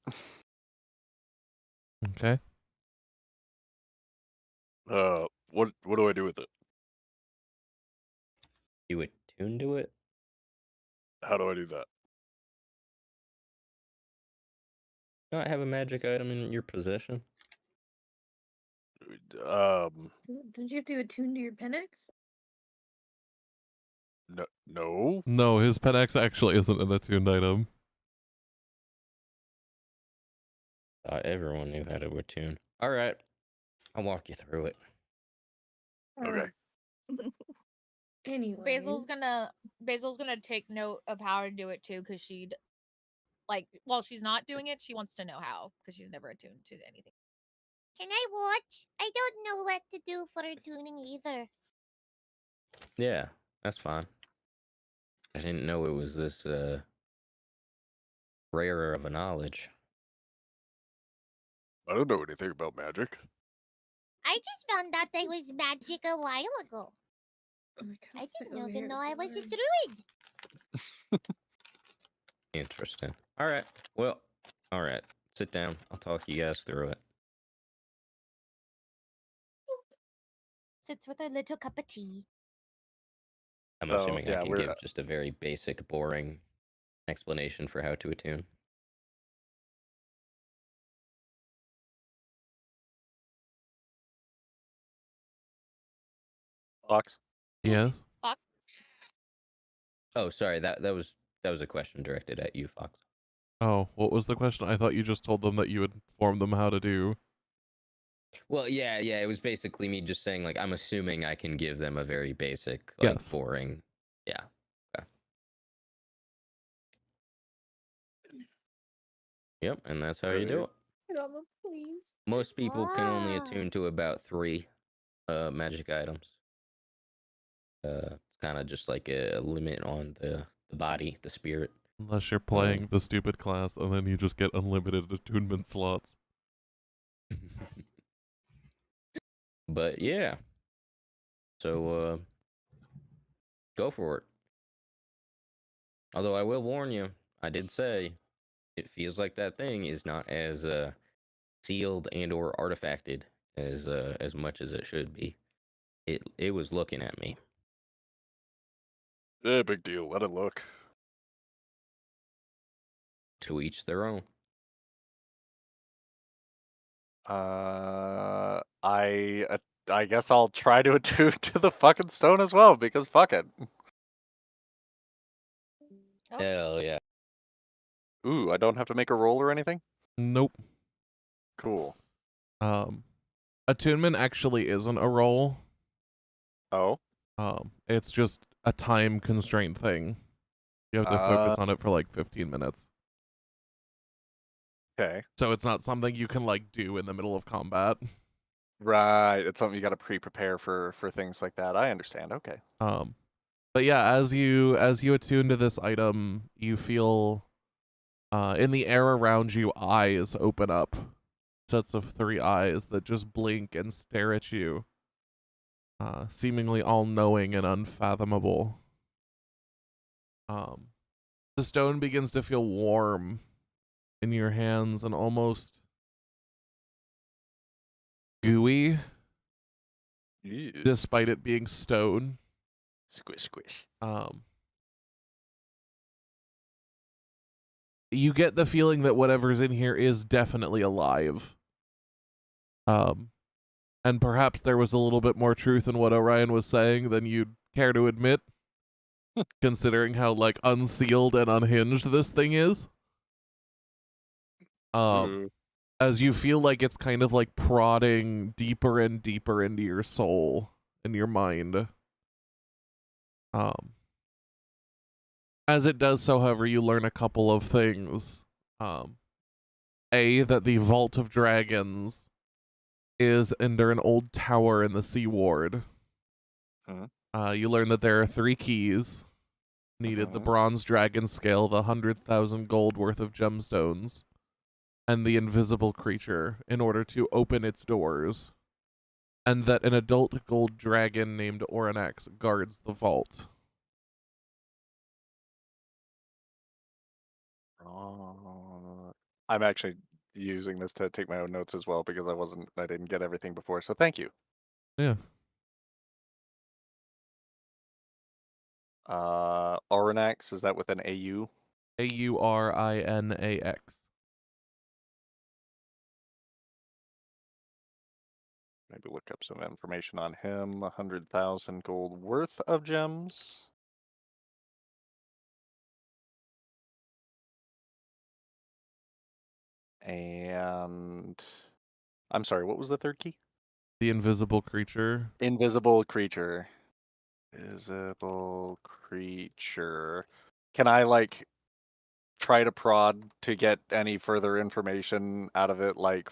Okay. What do I do with it? You attune to it? How do I do that? Not have a magic item in your possession? Um, Don't you have to attune to your Penix? no. No, his pen X actually isn't an attuned item. Thought everyone knew how to attune. All right, I'll walk you through it. Okay. Anyways. Basil's gonna take note of how to do it too, because she'd like while she's not doing it, she wants to know how because she's never attuned to anything. Can I watch? I don't know what to do for tuning either. Yeah, that's fine. I didn't know it was this rarer of a knowledge. I don't know anything about magic. I just found out I was magic a while ago. Oh my God, I sit didn't over even here know with I the was a word. druid. Interesting. All right. Well, all right. Sit down. I'll talk you guys through it. Sits with a little cup of tea. I'm So, assuming I yeah, can we're give just a very basic, boring explanation for how to attune. Fox. Yes. Fox? Oh, sorry, that was a question directed at you, Fox. Oh, what was the question? I thought you just told them that you would inform them how to do. Well, yeah, it was basically me just saying, like, I'm assuming I can give them a very basic, like, Yes. boring, yeah. Okay. Yep, and that's how you do it. Drama, please. Most people can only Ah. attune to about 3 magic items. It's kind of just like a limit on the body, the spirit. Unless you're playing the stupid class, and then you just get unlimited attunement slots. But yeah. So go for it. Although I will warn you, I did say it feels like that thing is not as sealed and or artifacted as much as it should be. It was looking at me. Yeah, big deal. Let it look. To each their own. I guess I'll try to attune to the fucking stone as well, because fuck it. Oh. Hell yeah. Ooh, I don't have to make a roll or anything? Nope. Cool. Attunement actually isn't a roll. Oh? It's just a time constraint thing. You have to focus on it for like 15 minutes. Okay. So it's not something you can like do in the middle of combat. Right. It's something you gotta pre-prepare for things like that. I understand. Okay. But yeah, as you attune to this item, you feel in the air around you eyes open up. Sets of 3 eyes that just blink and stare at you. Seemingly all-knowing and unfathomable. The stone begins to feel warm in your hands and almost gooey, Ew. despite it being stone. Squish, squish. You get the feeling that whatever's in here is definitely alive. And perhaps there was a little bit more truth in what Orion was saying than you'd care to admit, considering how like unsealed and unhinged this thing is. As you feel like it's kind of like prodding deeper and deeper into your soul and your mind. As it does so, however, you learn a couple of things. A, that the Vault of Dragons is under an old tower in the Sea Ward. You learn that there are 3 keys needed: the bronze dragon scale, the 100,000 gold worth of gemstones, and the invisible creature in order to open its doors. And that an adult gold dragon named Oranax guards the vault. I'm actually using this to take my own notes as well because I didn't get everything before. So thank you. Yeah. Oranax, is that with an AU? Aurinax. Maybe look up some information on him. 100,000 gold worth of gems. And I'm sorry, what was the third key? The invisible creature. Invisible creature. Visible creature. Can I like try to prod to get any further information out of it, like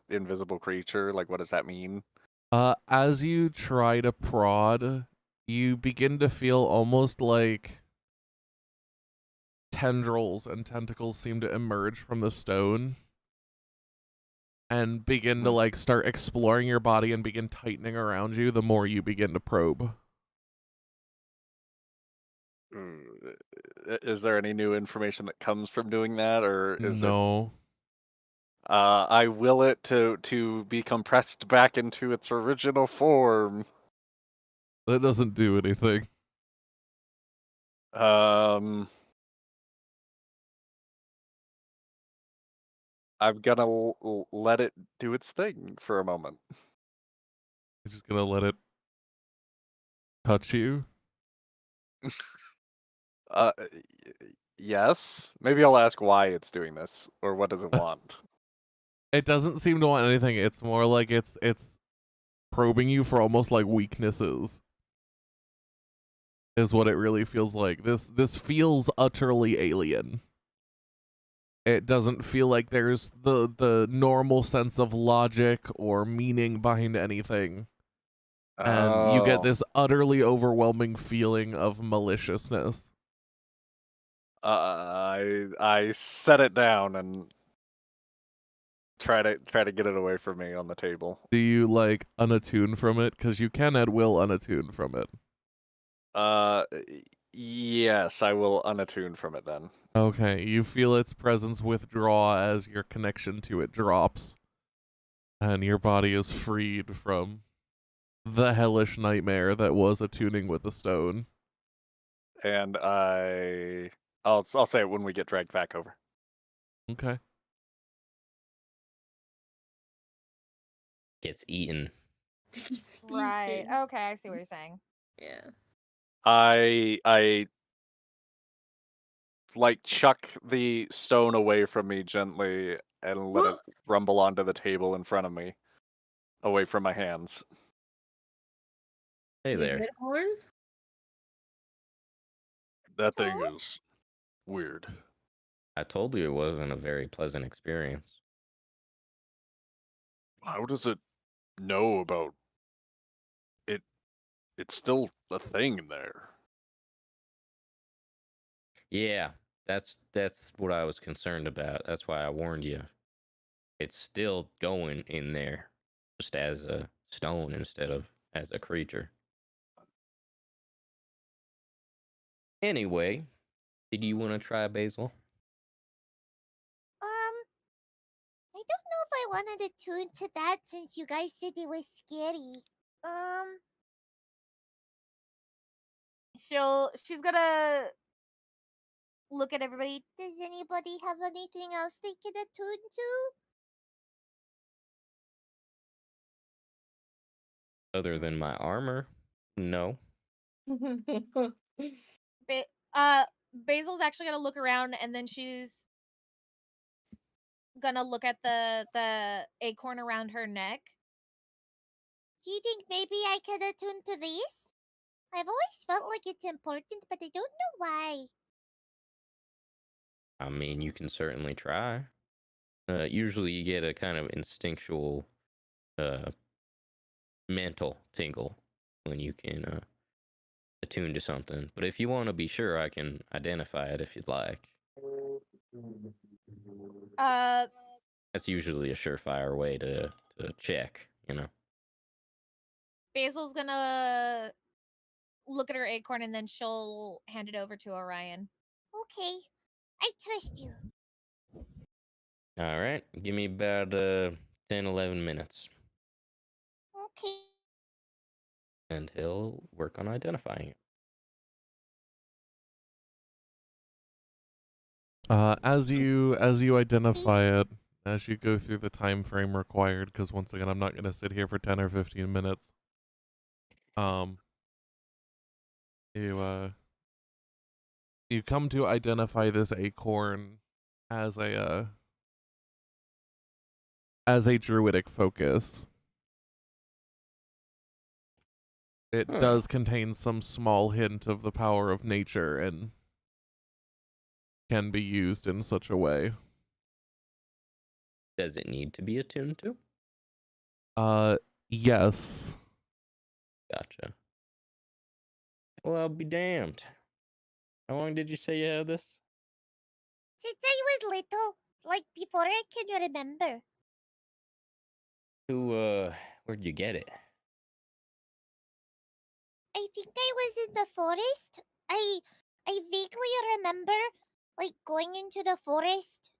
invisible creature? Like, what does that mean? As you try to prod, you begin to feel almost like tendrils and tentacles seem to emerge from the stone and begin to like start exploring your body and begin tightening around you the more you begin to probe. Is there any new information that comes from doing that, or is No. I will it to be compressed back into its original form. That doesn't do anything. I'm gonna let it do its thing for a moment. You're just gonna let it touch you. Yes. Maybe I'll ask why it's doing this, or what does it want? It doesn't seem to want anything. It's more like it's probing you for almost like weaknesses. Is what it really feels like. This feels utterly alien. It doesn't feel like there's the normal sense of logic or meaning behind anything. And you get Oh. this utterly overwhelming feeling of maliciousness. I set it down and try to get it away from me on the table. Do you like unattune from it? Because you can at will unattune from it. Yes, I will unattune from it then. Okay, you feel its presence withdraw as your connection to it drops. And your body is freed from the hellish nightmare that was attuning with the stone. And I'll say it when we get dragged back over. Okay. Gets eaten. Right. Okay, I see what you're saying. Yeah. I like chuck the stone away from me gently and let it rumble onto the table in front of me, away from my hands. Hey You there. hit horns? That thing is weird. I told you it wasn't a very pleasant experience. How does it know about it? It's still a thing in there. Yeah, that's what I was concerned about. That's why I warned you. It's still going in there, just as a stone instead of as a creature. Anyway, did you want to try Basil? I don't know if I wanted to tune to that since you guys said it was scary. She's gonna look at everybody. Does anybody have anything else they could attune to? Other than my armor? No. Basil's actually gonna look around and then she's gonna look at the acorn around her neck. Do you think maybe I could attune to this? I've always felt like it's important, but I don't know why. I mean, you can certainly try. Usually you get a kind of instinctual mental tingle when you can attune to something. But if you want to be sure, I can identify it if you'd like. That's usually a surefire way to check, you know. Basil's gonna look at her acorn and then she'll hand it over to Orion. Okay, I trust you. All right, give me about 10, 11 minutes. Okay. And he'll work on identifying it. As you identify it, as you go through the time frame required, because once again, I'm not going to sit here for 10 or 15 minutes. You come to identify this acorn as a druidic focus. It does contain some small hint of the power of nature and can be used in such a way. Does it need to be attuned to? Yes. Gotcha. Well, I'll be damned. How long did you say you had this? Since I was little, like before I can remember. Where'd you get it? I think I was in the forest. I vaguely remember like going into the forest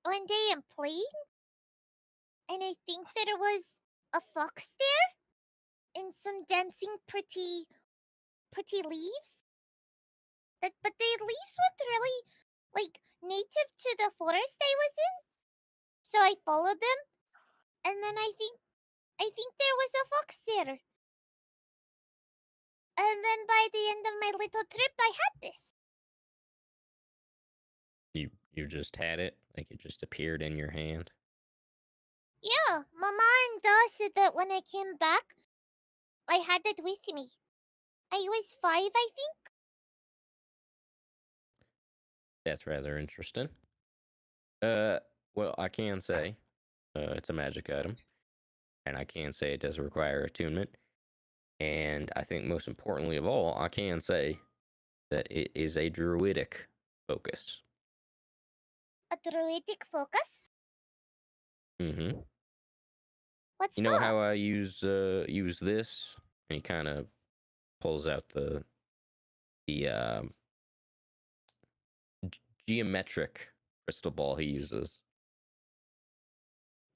one day and playing. And I think there was a fox there and some dancing pretty leaves. but the leaves were really like native to the forest I was in. So I followed them, and then I think there was a fox there. And then by the end of my little trip, I had this. You just had it, like it just appeared in your hand. Yeah, Mama and Da said that when I came back, I had it with me. I was 5, I think. That's rather interesting. Well, I can say it's a magic item, and I can say it does require attunement. And I think most importantly of all, I can say that it is a druidic focus. A druidic focus? Mm-hmm. What's You know that? how I use this? And he kind of pulls out the geometric crystal ball he uses.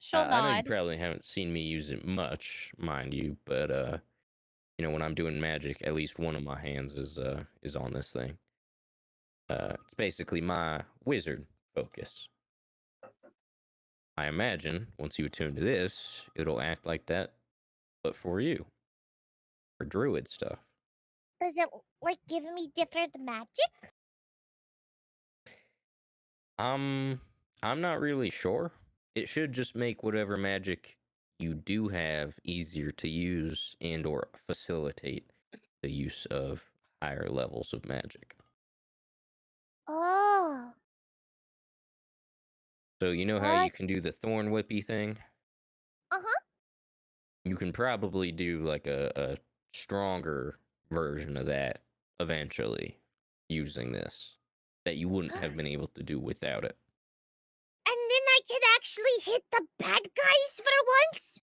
She'll I know you nod. probably haven't seen me use it much, mind you, but you know, when I'm doing magic, at least one of my hands is on this thing. It's basically my wizard focus. I imagine once you attune to this, it'll act like that, but for you, for druid stuff. Does it like give me different magic? I'm not really sure. It should just make whatever magic you do have easier to use and or facilitate the use of higher levels of magic. Oh. So you know how you can do the thorn whippy thing? Uh-huh. You can probably do like a stronger version of that eventually using this that you wouldn't have been able to do without it. And then I could actually hit the bad guys for once?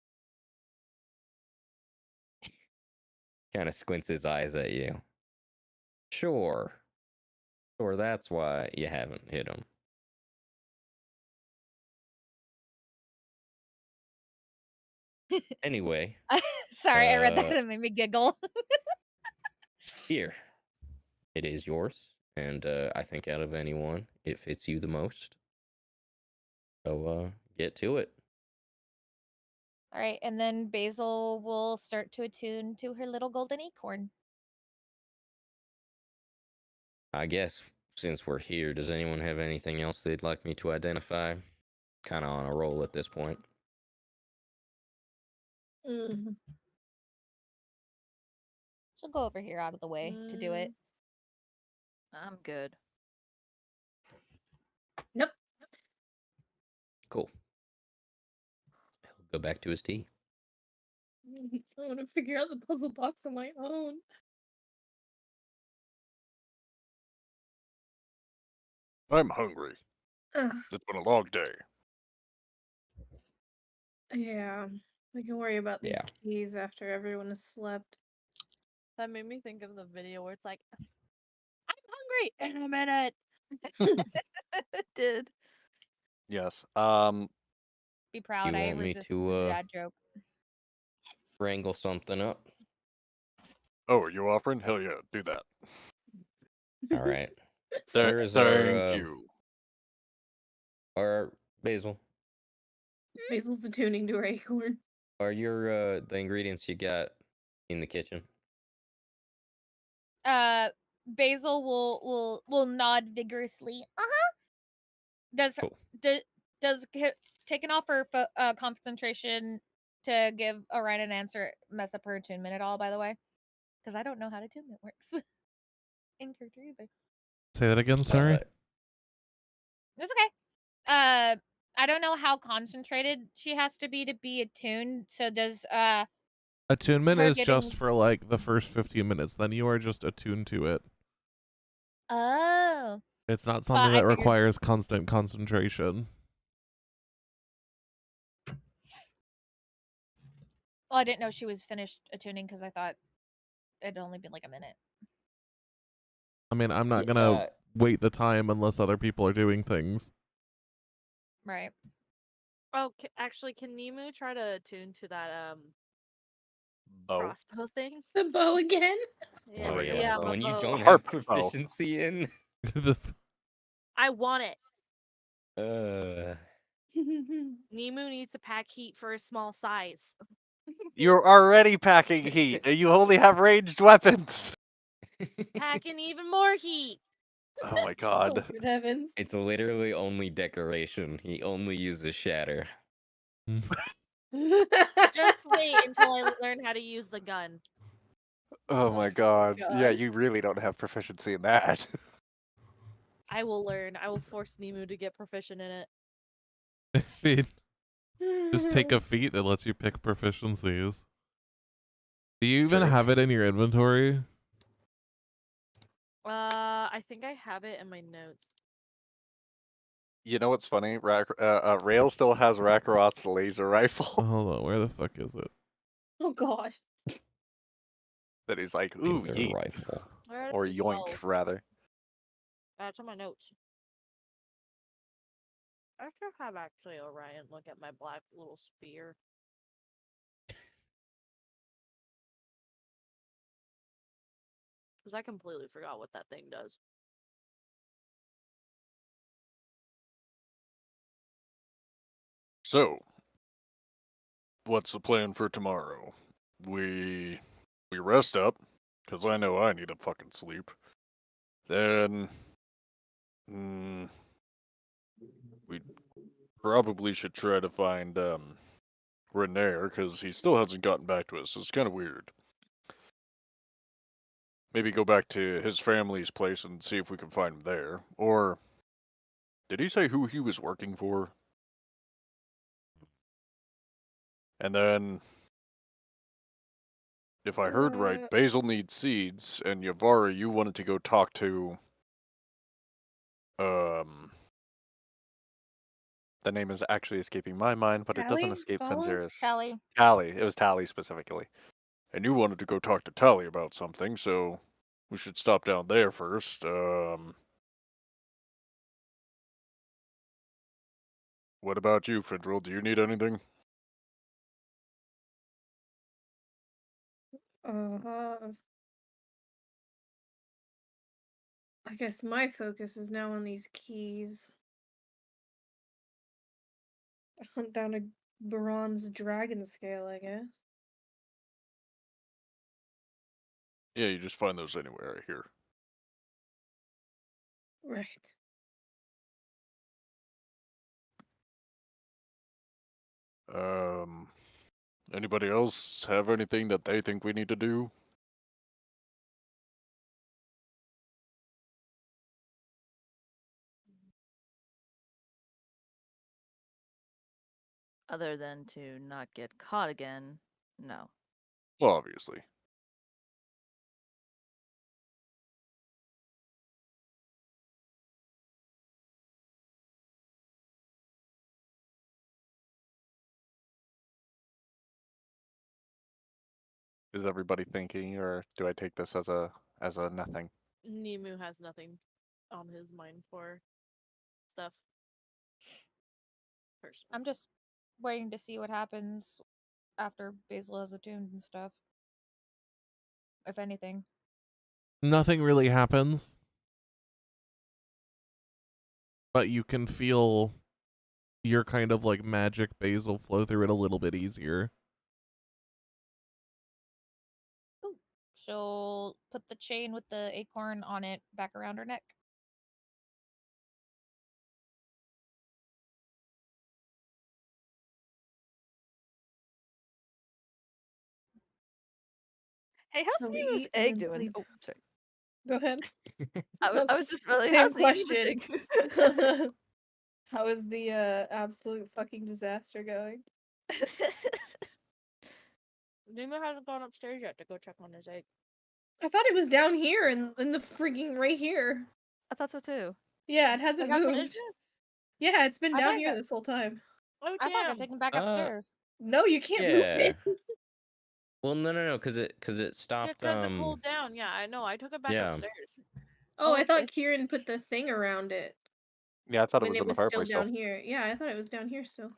Kind of squints his eyes at you. Sure, that's why you haven't hit him. Anyway, Sorry, I read that and it made me giggle. here, it is yours, and I think out of anyone, it fits you the most. So get to it. All right, and then Basil will start to attune to her little golden acorn. I guess since we're here, does anyone have anything else they'd like me to identify? Kind of on a roll at this point. Mm. She'll go over here out of the way to do it. I'm good. Nope. Cool. He'll go back to his tea. I want to figure out the puzzle box on my own. I'm hungry. Ugh. It's been a long day. Yeah, we can worry about these Yeah. keys after everyone has slept. That made me think of the video where it's like, I'm hungry in a minute. It did. Yes. Be proud. You I want me resisted to, the dad joke. Wrangle something up? Oh, are you offering? Hell yeah, do that. All right. Where is our, Thank you. our Basil? Basil's the tuning to her acorn. Are your the ingredients you got in the kitchen? Basil will nod vigorously. Does Cool. does taking off her concentration to give Orion an answer mess up her attunement at all? By the way, because I don't know how attunement works in character either. Say that again, sorry. It's okay. I don't know how concentrated she has to be attuned. So does Attunement her is getting- just for like the first 15 minutes. Then you are just attuned to it. Oh. It's not something I that figured- requires constant concentration. Well, I didn't know she was finished attuning because I thought it'd only been like a minute. I mean, I'm not gonna wait the time unless other people are doing things. Right. Oh, actually, can Nemu try to attune to that Oh. crossbow thing. The bow again? Yeah, Oh yeah, yeah, the my one you bow. don't have Harp bow. proficiency in. The I want it. Nemu needs to pack heat for a small size. You're already packing heat, and you only have ranged weapons. Packing even more heat. Oh my Oh, god. good heavens. It's literally only decoration. He only uses shatter. Just wait until I learn how to use the gun. Oh my god. Yeah, God. you really don't have proficiency in that. I will learn. I will force Nemu to get proficient in it. feat. Just take a feat that lets you pick proficiencies. Do you even True. have it in your inventory? I think I have it in my notes. You know what's funny? Rail still has Rakarot's laser Oh, rifle. hold on, where the fuck is it? Oh gosh. That he's like, ooh, Laser yeet. rifle. Where Or did it yoink, go? rather. That's in my notes. I should have actually Orion look at my black little sphere. Because I completely forgot what that thing does. So, what's the plan for tomorrow? We rest up, because I know I need a fucking sleep. Then, we probably should try to find Renair, because he still hasn't gotten back to us. It's kind of weird. Maybe go back to his family's place and see if we can find him there. Or, did he say who he was working for? And then, if I heard right, Basil needs seeds, and Yavari, you wanted to go talk to, The name is actually escaping my mind, but it doesn't Tally? escape Vala? Fenzira's. Tally. Tally. It was Tally specifically. and you wanted to go talk to Tally about something, so we should stop down there first. What about you, Findril? Do you need anything? I guess my focus is now on these keys. Hunt down a bronze dragon scale, I guess. Yeah, you just find those anywhere here. Right. Anybody else have anything that they think we need to do? Other than to not get caught again, no. Well, obviously. Is everybody thinking, or do I take this as a nothing? Nemu has nothing on his mind for stuff. Personally. I'm just waiting to see what happens after Basil is attuned and stuff. If anything. Nothing really happens. But you can feel your kind of like magic Basil flow through it a little bit easier. Ooh. She'll put the chain with the acorn on it back around her neck. Hey, how's So we Nemu's eat and egg then doing? sleep. Oh, sorry. Go ahead. I was just really Same how's Nemu's question. egg? How is the absolute fucking disaster going? Nemu hasn't gone upstairs yet to go check on his egg. I thought it was down here in the freaking right here. I thought so too. Yeah, it hasn't got moved. taken- Yeah, it's been I down thought here it- this whole time. Oh, I thought I damn. got taken back upstairs. No, you can't move Yeah. it. Well, no, because it Yeah, stopped. because it cooled down. Yeah, I know. I took it back Yeah. upstairs. Oh, I thought okay. Kieran put the thing around it Yeah, I thought it when was it in the was still fireplace down here. Yeah, I thought it was down here still.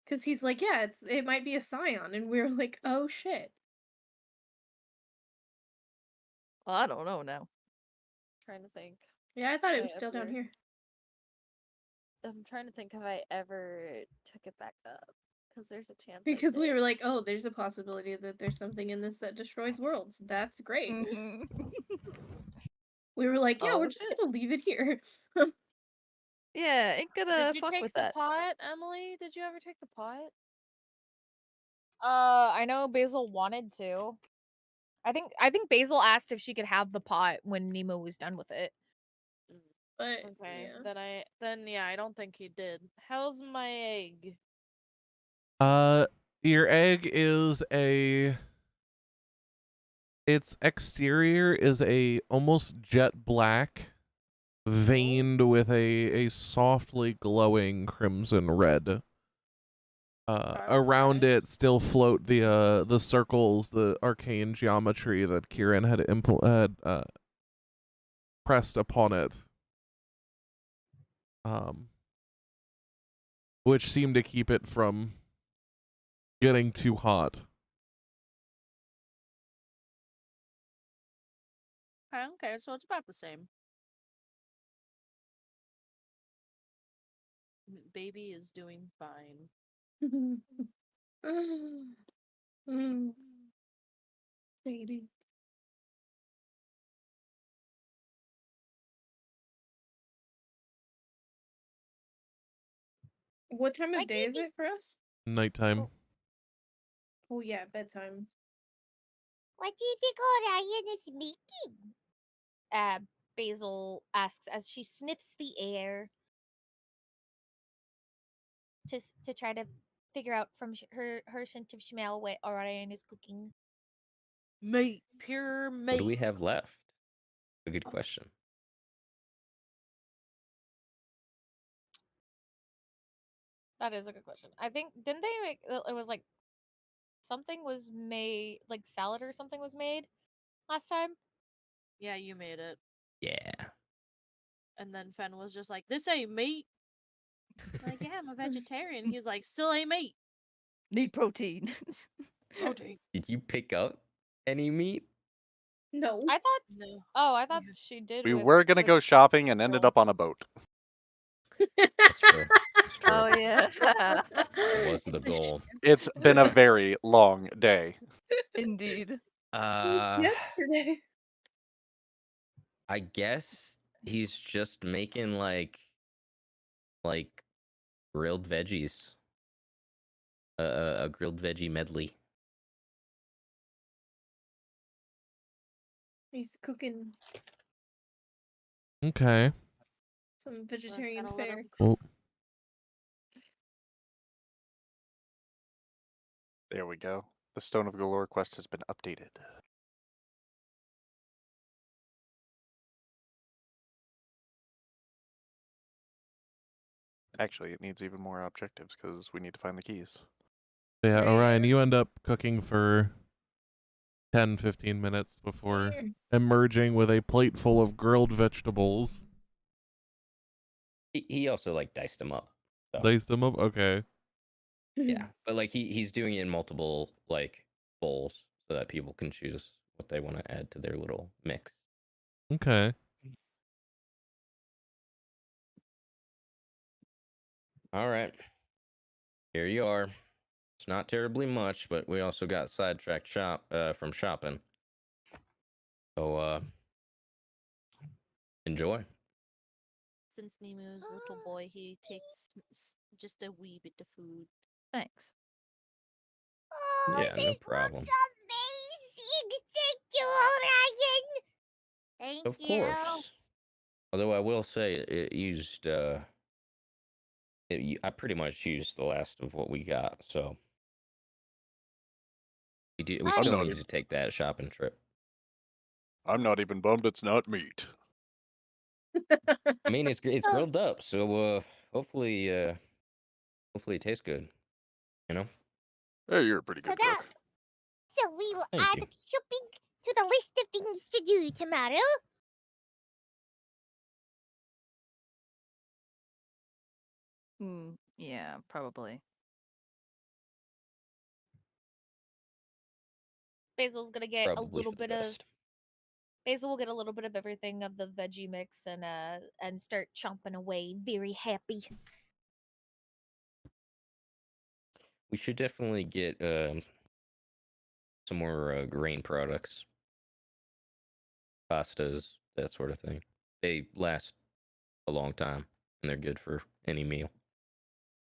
Cause he's like, yeah, it might be a scion, and we were like, oh shit. Well, I don't know now. Trying to think. Yeah, I thought it I was still down ever- here. I'm trying to think if I ever took it back up. Because there's a chance. Because we were like, oh, there's a possibility that there's something in this that destroys worlds. That's great. Mhm. We were like, yeah, Oh, we're just shit. gonna leave it here. Yeah, ain't gonna Did you fuck take with the that. pot, Emily? Did you ever take the pot? I know Basil wanted to. I think Basil asked if she could have the pot when Nemo was done with it. But Okay, yeah. then I don't think he did. How's my egg? Your egg is its exterior is a almost jet black, veined with a softly glowing crimson red. Around Okay. it still float the circles, the arcane geometry that Kieran had pressed upon it. Which seemed to keep it from getting too hot. Okay, so it's about the same. Baby is doing fine. Baby. What time of What do day you is think? it for us? Nighttime. Oh yeah, bedtime. What do you think Orion is making? Basil asks as she sniffs the air to try to figure out from her scent of smell what Orion is cooking. Meat, pure meat. What do we have left? A good question. That is a good question. I think didn't they make it was like something was made, like salad or something was made last time? Yeah, you made it. Yeah. And then Fen was just like, "This ain't meat." I'm like, yeah, I'm a vegetarian. He's like, "Still ain't meat." Need protein. Protein. Did you pick up any meat? No. I thought No. I thought she did We with were gonna the go shopping and ended grill. up on a boat. That's true. That's true. Oh yeah. That was the It's a goal. It's been a very long day. Indeed. Yesterday. I guess he's just making like grilled veggies. A grilled veggie medley. He's cooking Okay. some vegetarian gotta let fare. him Well, There we go. The Stone of Galore quest has been updated. Actually, it needs even more objectives because we need to find the keys. yeah, Right. Orion, you end up cooking for 10, 15 minutes before Here. emerging with a plate full of grilled vegetables. He also like diced them up. So, Diced them up? Okay. yeah, but like he's doing it in multiple like bowls so that people can choose what they want to add to their little mix. Okay. All right. Here you are. It's not terribly much, but we also got sidetracked from shopping. So enjoy. Since Nemo's a little boy, he takes just a wee bit of food. Thanks. Oh, Yeah, this no problem. looks amazing. Thank you, Orion. Thank Of you. course. Although I will say it used I pretty much used the last of what we got, so we I'm still not need to take that shopping trip. I'm not even bummed it's not meat. I mean, it's So- grilled up, so hopefully it tastes good. You know. Hey, you're a pretty So good that, cook. so we will Thank add you. shopping to the list of things to do tomorrow. Yeah, probably. Basil's gonna get a Probably little for the bit of best. Basil will get a little bit of everything of the veggie mix and start chomping away, very happy. We should definitely get some more grain products, pastas, that sort of thing. They last a long time, and they're good for any meal.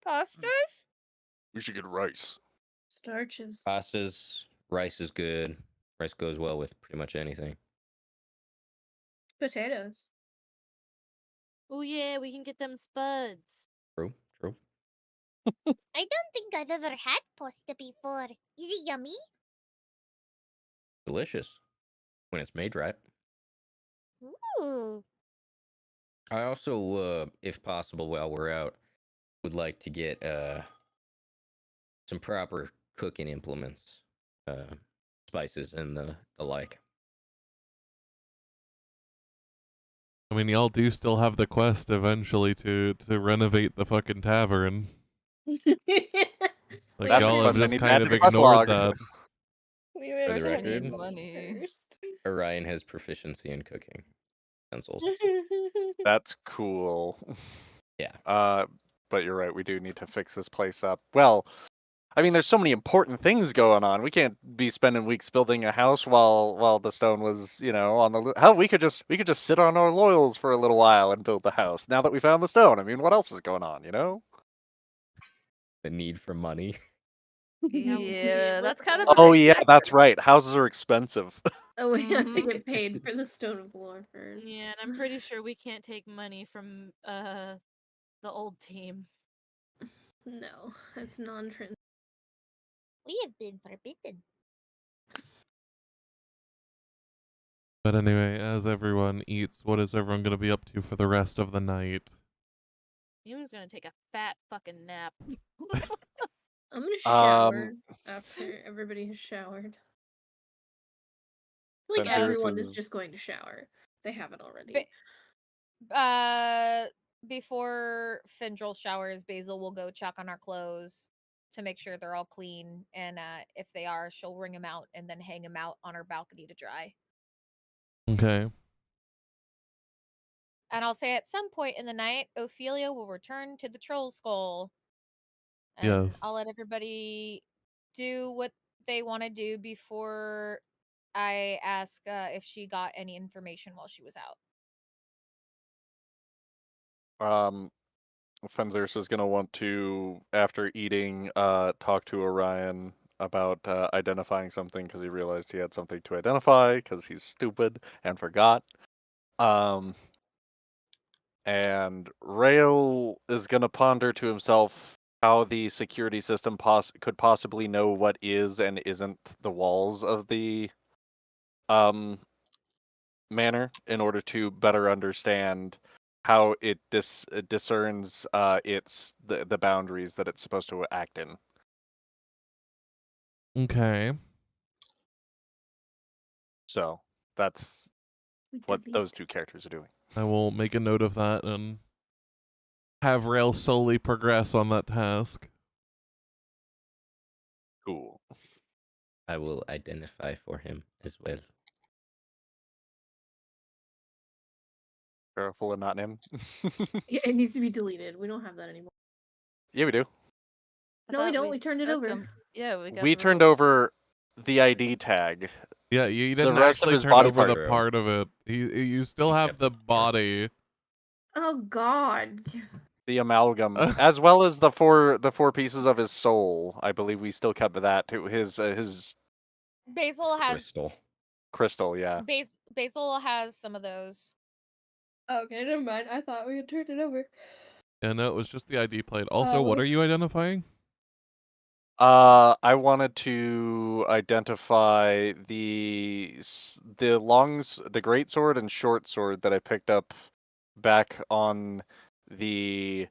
Pastas? We should get rice. Starches. Pastas, rice is good. Rice goes well with pretty much anything. Potatoes. Oh yeah, we can get them spuds. True, true. I don't think I've ever had pasta before. Is it yummy? Delicious when it's made right. Ooh. I also, if possible, while we're out, would like to get some proper cooking implements, spices, and the like. I mean, y'all do still have the quest eventually to renovate the fucking tavern. Like That's a y'all have quest I just need to kind add of to the quest ignored log. that. We For the eventually record, need money. first. Orion has proficiency in cooking utensils. That's cool. Yeah. But you're right. We do need to fix this place up. Well, I mean, there's so many important things going on. We can't be spending weeks building a house while the stone was, on the hell. We could just sit on our laurels for a little while and build the house. Now that we found the stone, I mean, what else is going on? The need for money. Yeah, that's kind of Oh a big yeah, that's factor. right. Houses are expensive. Oh, we have to Mhm. get paid for the stone of lore first. Yeah, and I'm pretty sure we can't take money from the old team. No, it's non-trans. We have been forbidden. But anyway, as everyone eats, what is everyone going to be up to for the rest of the night? Ewan's gonna take a fat fucking nap. I'm gonna shower after everybody has showered. I feel like Fenris everyone is is- just going to shower. They haven't already. Before Findril showers, Basil will go check on our clothes to make sure they're all clean, and if they are, she'll wring them out and then hang them out on our balcony to dry. Okay. And I'll say at some point in the night, Ophelia will return to the troll skull. And Yes. I'll let everybody do what they want to do before I ask if she got any information while she was out. Fenris is gonna want to, after eating, talk to Orion about identifying something because he realized he had something to identify because he's stupid and forgot. And Rail is gonna ponder to himself how the security system could possibly know what is and isn't the walls of the manor in order to better understand how it discerns the boundaries that it's supposed to act in. Okay. So that's what those two characters are doing. I will make a note of that and have Rail slowly progress on that task. Cool. I will identify for him as well. Careful and not him. Yeah, it needs to be deleted. We don't have that anymore. Yeah, we do. No, we don't. We turned it took over. 'em. Yeah, we got We rid turned of- over the ID tag. Yeah, you The didn't rest of actually his turn body over the part. part of it. You still You have kept the the part. body. Oh God. The amalgam, as well as the four pieces of his soul. I believe we still kept that too. His Basil has crystal. crystal, yeah. Basil has some of those. Okay, never mind. I thought we had turned it over. Yeah, no, it was just the ID plate. Also, what are you identifying? I wanted to identify the great sword and short sword that I picked up back on the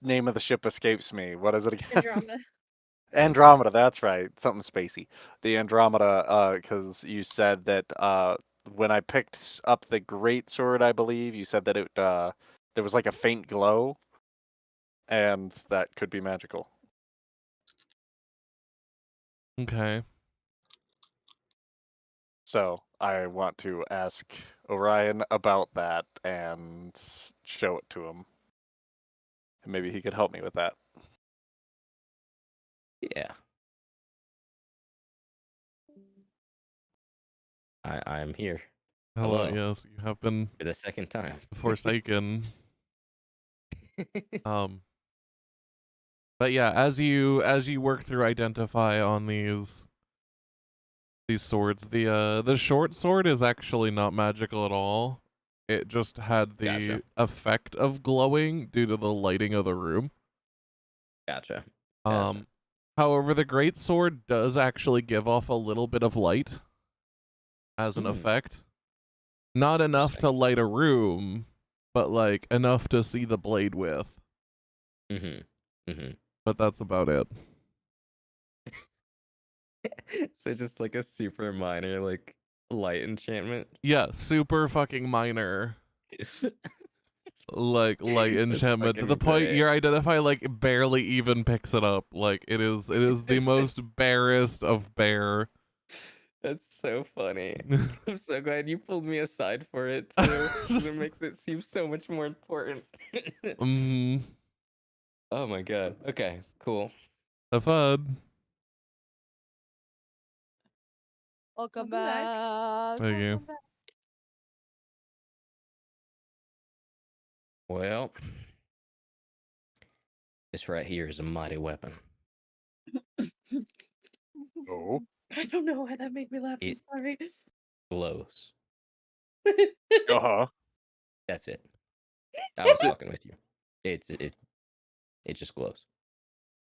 name of the ship escapes me. What is it again? Andromeda. Andromeda, that's right. Something spacey. The Andromeda, because you said that when I picked up the great sword, I believe you said that it there was like a faint glow, and that could be magical. Okay. So I want to ask Orion about that and show it to him. And maybe he could help me with that. Yeah. I'm here Hello, Hello. yes, you have been for the second time. forsaken. But yeah, as you work through identify on these swords, the short sword is actually not magical at all. It just had the Gotcha. effect of glowing due to the lighting of the room. Gotcha. However, the great sword does actually give off a little bit of light as an Hmm. effect. Not enough to Interesting. light a room, but like enough to see the blade with. Mm-hmm. Mm-hmm. But that's about it. So just like a super minor like light enchantment. Yeah, super fucking minor. Like light That's enchantment to the fucking point great. your identify like barely even picks it up. Like it is the most barest of bare. That's so funny. I'm so glad you pulled me aside for it too. 'Cause it makes it seem so much more important. Oh my god. Okay, cool. Have fun. Welcome Welcome back. back. Thank you. Welcome back. Well, this right here is a mighty weapon. Oh. I don't know why that made me laugh. I'm It sorry. glows. Uh-huh. That's it. I was fucking with you. It just glows.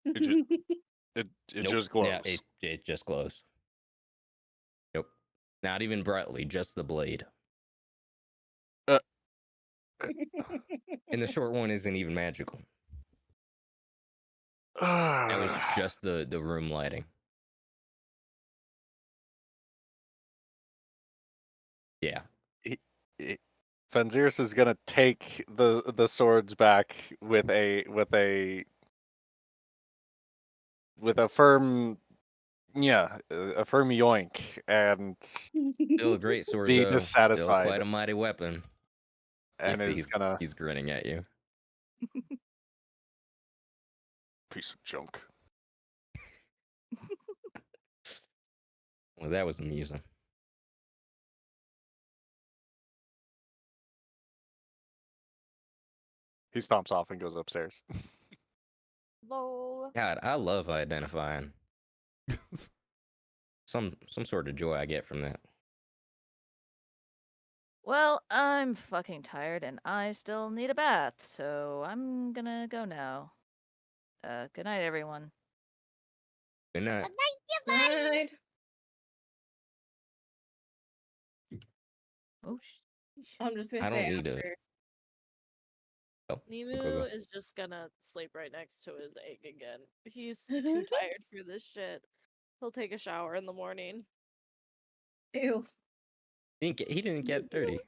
It Nope. just glows. Yeah, it just glows. Nope. Not even brightly, just the blade. And the short one isn't even magical. That was just the room lighting. Yeah. Fenziris is gonna take the swords back with a firm a firm yoink and Still a great sword be though. Still dissatisfied. quite a mighty weapon. And He's grinning at you. piece of junk. Well, that was amusing. He stomps off and goes upstairs. Lol. God, I love identifying. Some sort of joy I get from that. Well, I'm fucking tired and I still need a bath, so I'm gonna go now. Good night, everyone. Good night. Good night, you buddy. Right. Oh, I'm just gonna I say don't need after. Oh, Nimu go. is just gonna sleep right next to his egg again. He's too tired for this shit. He'll take a shower in the morning. Ew. He didn't get dirty.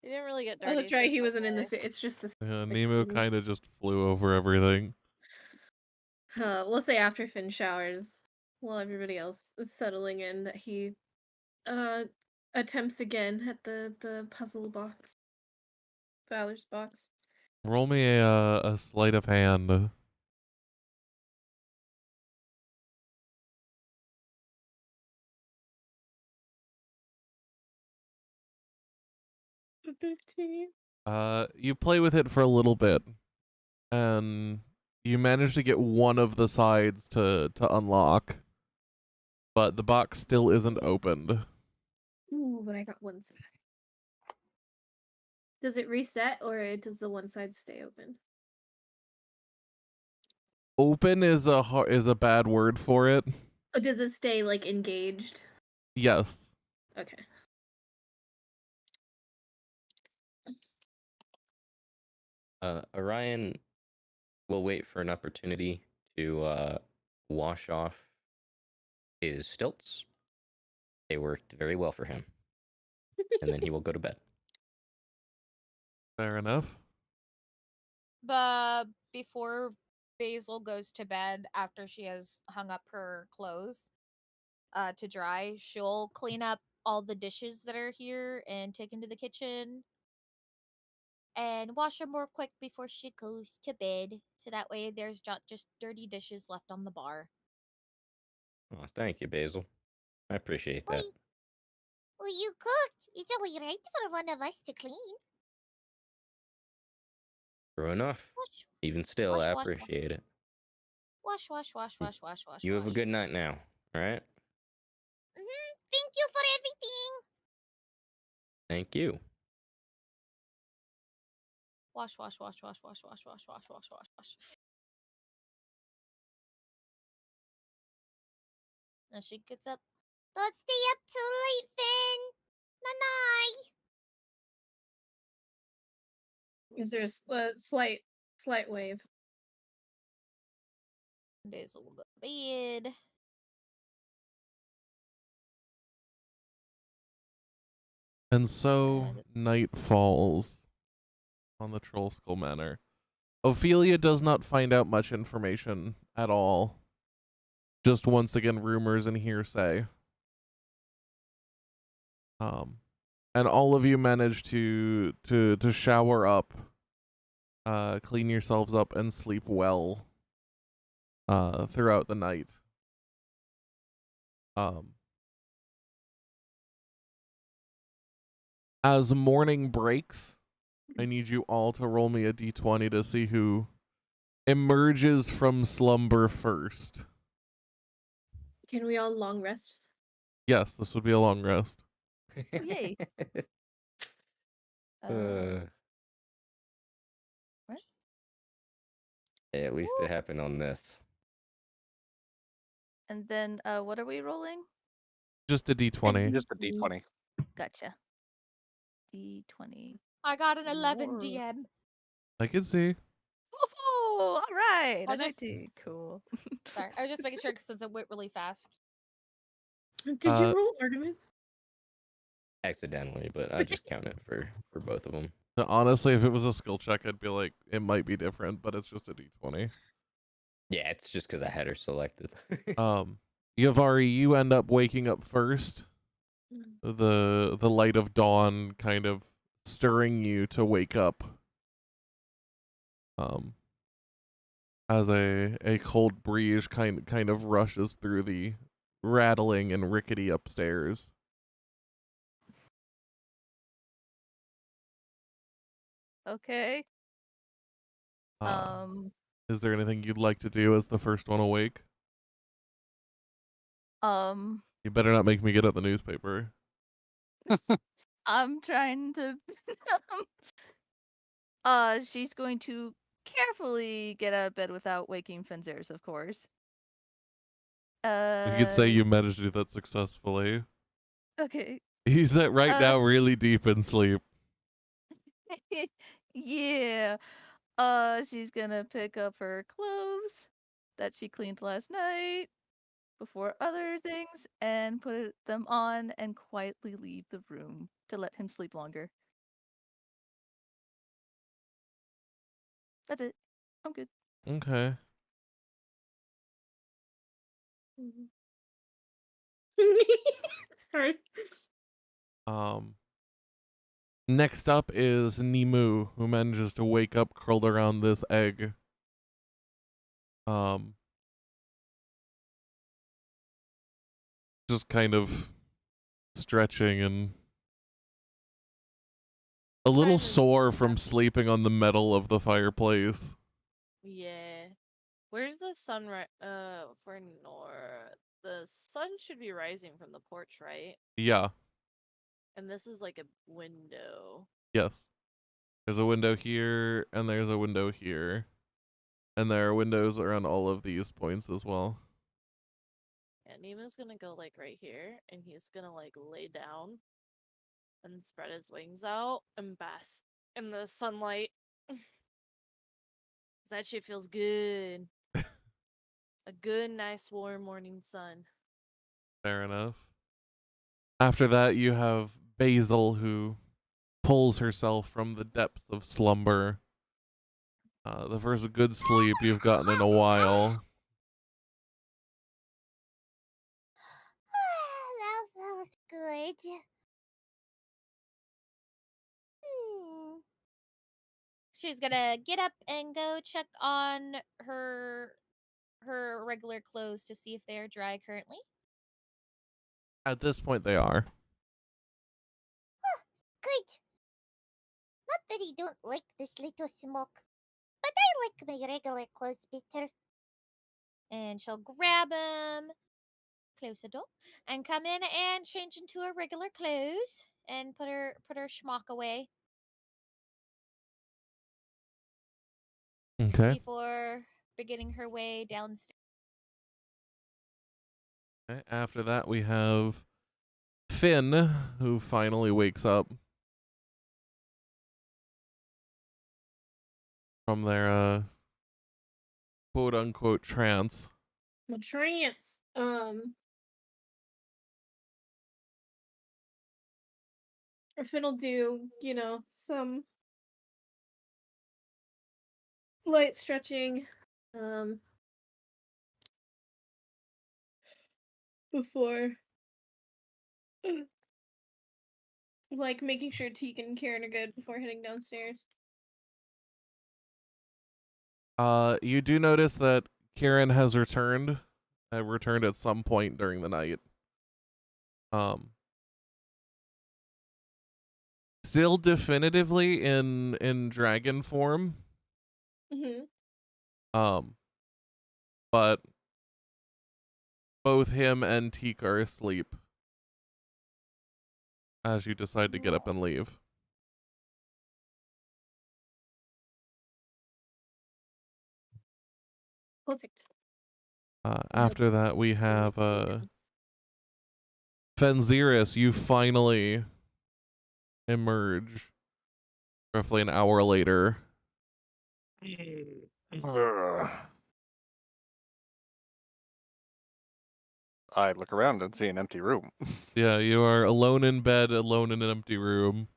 He didn't really get Oh, dirty. that's right. so He it's wasn't in okay. the. It's just the. Yeah, the Nemo clean. kind of just flew over everything. We'll say after Finn showers, while everybody else is settling in, that he attempts again at the puzzle box. Valor's box. Roll me a sleight of hand. A 15. You play with it for a little bit, and you manage to get one of the sides to unlock, but the box still isn't opened. Ooh, but I got one side. Does it reset or does the one side stay open? Open is a bad word for it. Or does it stay like engaged? Yes. Okay. Orion will wait for an opportunity to wash off his stilts. They worked very well for him. And then he will go to bed. Fair enough. But before Basil goes to bed after she has hung up her clothes to dry, she'll clean up all the dishes that are here and take them to the kitchen and wash them real quick before she goes to bed. So that way there's not just dirty dishes left on the bar. Oh, thank you, Basil. I appreciate that. Wait. Well, you cooked. It's only right for one of us to clean. True enough. Wash, Even still, wash, I wash, wash. appreciate it. Wash, wash, wash, Mm. wash, wash, wash. You have a good night now, all right? Thank you for everything. Thank you. Wash, wash, wash, wash, wash, wash, wash, wash, wash, wash, wash. And she gets up. Don't stay up too late, Finn. Nanai. Is there a slight wave? Basil will go to bed. And so And night falls on the Troll Skull Manor. Ophelia does not find out much information at all. Just once again rumors and hearsay. And all of you manage to shower up, clean yourselves up, and sleep well throughout the night. As morning breaks, I need you all to roll me a d20 to see who emerges from slumber first. Can we all long rest? Yes, this would be a long rest. Yay. What? Hey, at least it happened on this. And then what are we rolling? Just a d20. Just a d20. Gotcha. D20. I got an 11 Whoa. GM. I can see. Oh, all right. I'll A just- 19. Cool. Sorry, I was just making sure since it went really fast. Did you roll Artemis? Accidentally, but I just count it for both of them. So honestly, if it was a skill check, I'd be like, it might be different, but it's just a d20. Yeah, it's just because I had her selected. Yavari, you end up waking up first. The light of dawn kind of stirring you to wake up. As a cold breeze kind of rushes through the rattling and rickety upstairs. Okay. Is there anything you'd like to do as the first one awake? You better not make me get out the newspaper. I'm trying to she's going to carefully get out of bed without waking Fenzers, of course. You could say you managed to do that successfully. Okay. He's right now really deep in sleep. Yeah. She's gonna pick up her clothes that she cleaned last night before other things and put them on and quietly leave the room to let him sleep longer. That's it. I'm good. Okay. Sorry. Next up is Nimu, who manages to wake up curled around this egg. Just kind of stretching and a little Kind of- sore from sleeping on the metal of the fireplace. Yeah. Where's the sunrise? For Nor, the sun should be rising from the porch, right? Yeah, And this is like a window. yes. There's a window here, and there's a window here. And there are windows around all of these points as well. And Nemo's gonna go like right here, and he's gonna like lay down and spread his wings out and bask in the sunlight. That shit feels good. A good, nice, warm morning sun. Fair enough. After that, you have Basil, who pulls herself from the depths of slumber. The first good sleep you've gotten in a while. That felt good. she's gonna get up and go check on her regular clothes to see if they are dry currently. At this point, they are. Good. Not that I don't like this little smoke, but I like my regular clothes better. And she'll grab him, close the door, and come in and change into her regular clothes and put her schmuck away Okay. before beginning her way downstairs. Okay. After that, we have Finn, who finally wakes up from their quote unquote trance. My trance. Finn will do, some light stretching, before, like, making sure Teak and Karen are good before heading downstairs. You do notice that Kieran has returned. Returned at some point during the night. Still definitively in dragon form. Mm-hmm. But both him and Teak are asleep as you decide to get up and leave. Perfect. After that, we have Fenziris. You finally emerge roughly an hour later. I look around and see an empty room. Yeah, you are alone in bed, alone in an empty room.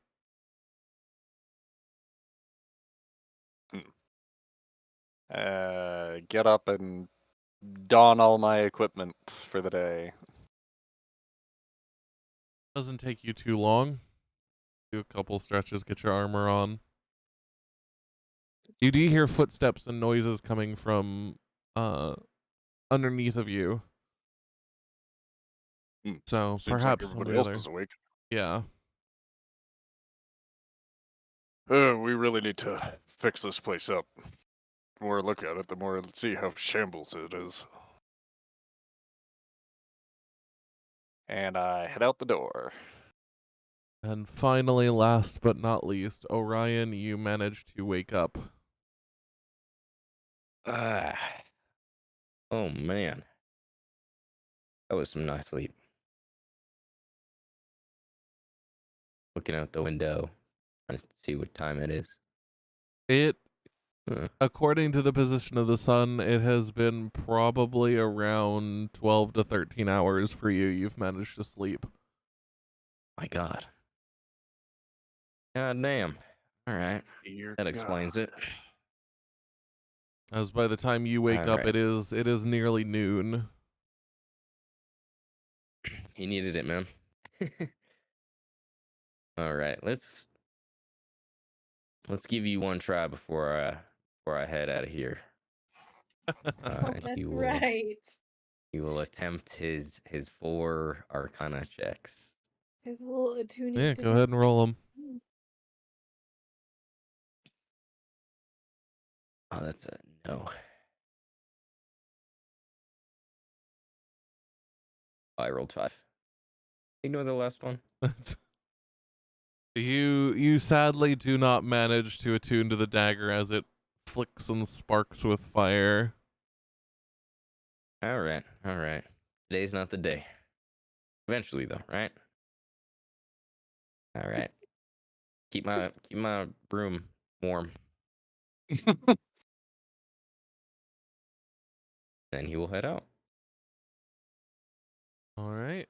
Get up and don all my equipment for the day. Doesn't take you too long. Do a couple stretches, get your armor on. You do hear footsteps and noises coming from underneath of you. So Seems like perhaps everybody somebody else other. is awake. Yeah. We really need to fix this place up. The more I look at it, the more I see how shambles it is. And I head out the door. And finally, last but not least, Orion, you managed to wake up. Oh man, that was some nice sleep. Looking out the window, trying to see what time it is. According to the position of the sun, it has been probably around 12 to 13 hours for you. You've managed to sleep. My God. God damn. All right. That explains it. As by the time you wake up, Alright. it is nearly noon. He needed it, man. All right, let's give you one try before I head out of here. That's right. He will attempt his 4 Arcana checks. His little attuning. Yeah, go ahead and roll them. Oh, that's a no. I rolled 5. Ignore the last one. You sadly do not manage to attune to the dagger as it flicks and sparks with fire. All right. Today's not the day. Eventually, though, right? All right. Keep my broom warm. Then he will head out. All right.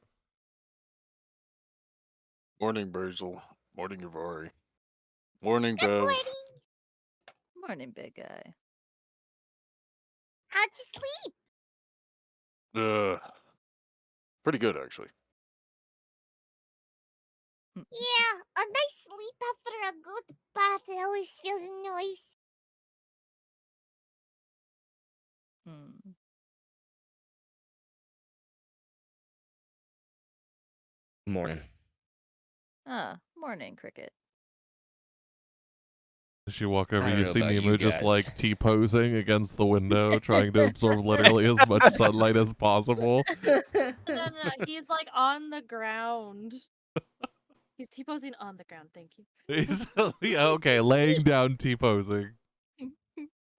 Morning, Basil. Morning, Yavari. Morning, Good Bev. morning. Morning, big guy. How'd you sleep? Pretty good, actually. Yeah, A nice sleep after a good bath. It always feels nice. Hmm. Morning. Morning, Cricket. As you walk over, I don't you know see about you Nemo just guys. like T-posing against the window, trying to absorb literally as much sunlight as possible. No, he's like on the ground. He's T-posing on the ground, thank you. He's, yeah, okay, laying down T-posing.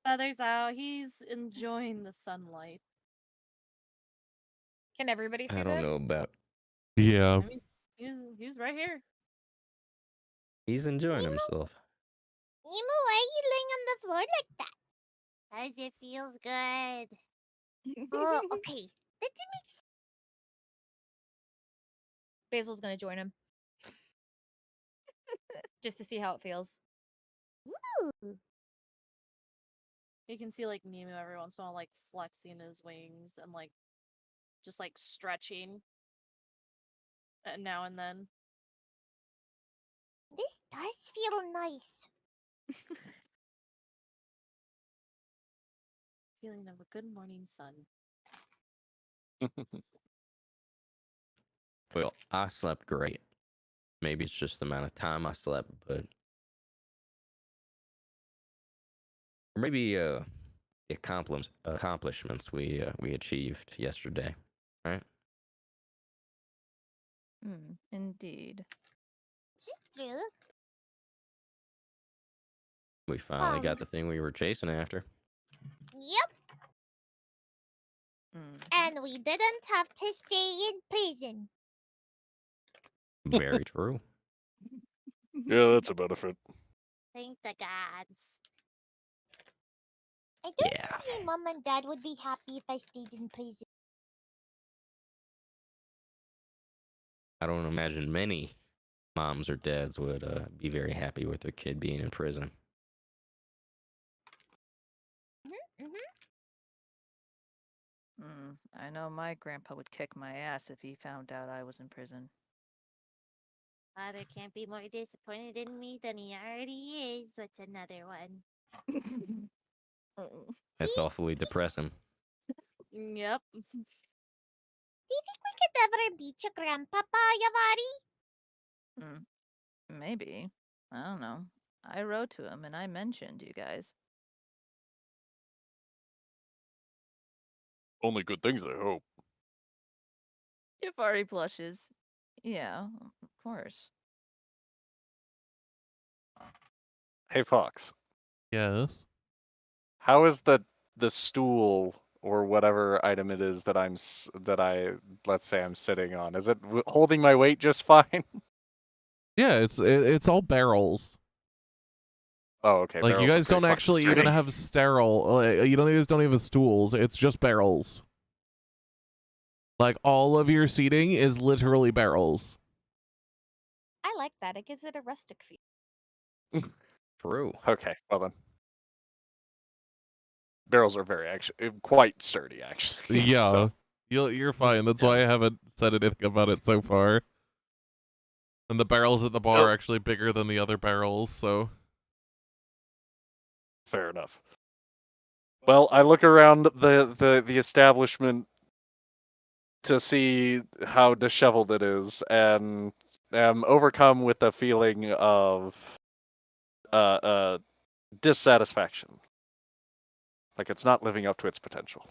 Feathers out, he's enjoying the sunlight. Can everybody see I don't this? know about. Yeah. I mean, he's right here. He's enjoying himself. Nemo, why are you laying on the floor like that? Cause it feels good. Oh, okay. That makes Basil's gonna join him. Just to see how it feels. Ooh. You can see like Nemo every once in a while like flexing his wings and like just like stretching now and then. This does feel nice. Feeling of a good morning sun. Well, I slept great. Maybe it's just the amount of time I slept, but or maybe the accomplishments we achieved yesterday, right? Indeed. Just true. We finally got the thing we were chasing after. Yep. Mhm. And we didn't have to stay in prison. Very true. Yeah, that's a benefit. Thank the gods. I don't Yeah. think my mom and dad would be happy if I stayed in prison. I don't imagine many moms or dads would be very happy with their kid being in prison. I know my grandpa would kick my ass if he found out I was in prison. Father can't be more disappointed in me than he already is. What's another one? That's awfully depressing. Yep. Do you think we could ever beat your grandpapa, Yavari? Maybe. I don't know. I wrote to him and I mentioned you guys. Only good things, I hope. Jafari blushes. Yeah, of course. Hey, Fox. Yes. How is the stool or whatever item it is that let's say I'm sitting on? Is it holding my weight just fine? Yeah, it's all barrels. Oh, okay. Like you barrels are guys pretty don't fucking actually even sturdy. have you guys don't even have stools. It's just barrels. Like all of your seating is literally barrels. I like that. It gives it a rustic feel. True. Okay, well then. Barrels are quite sturdy, actually. Yeah. So, You're fine. That's Yeah. why I haven't said anything about it so far. And the barrels at the bar Nope. are actually bigger than the other barrels, so fair enough. Well, I look around the establishment to see how disheveled it is, and am overcome with a feeling of dissatisfaction. Like it's not living up to its potential.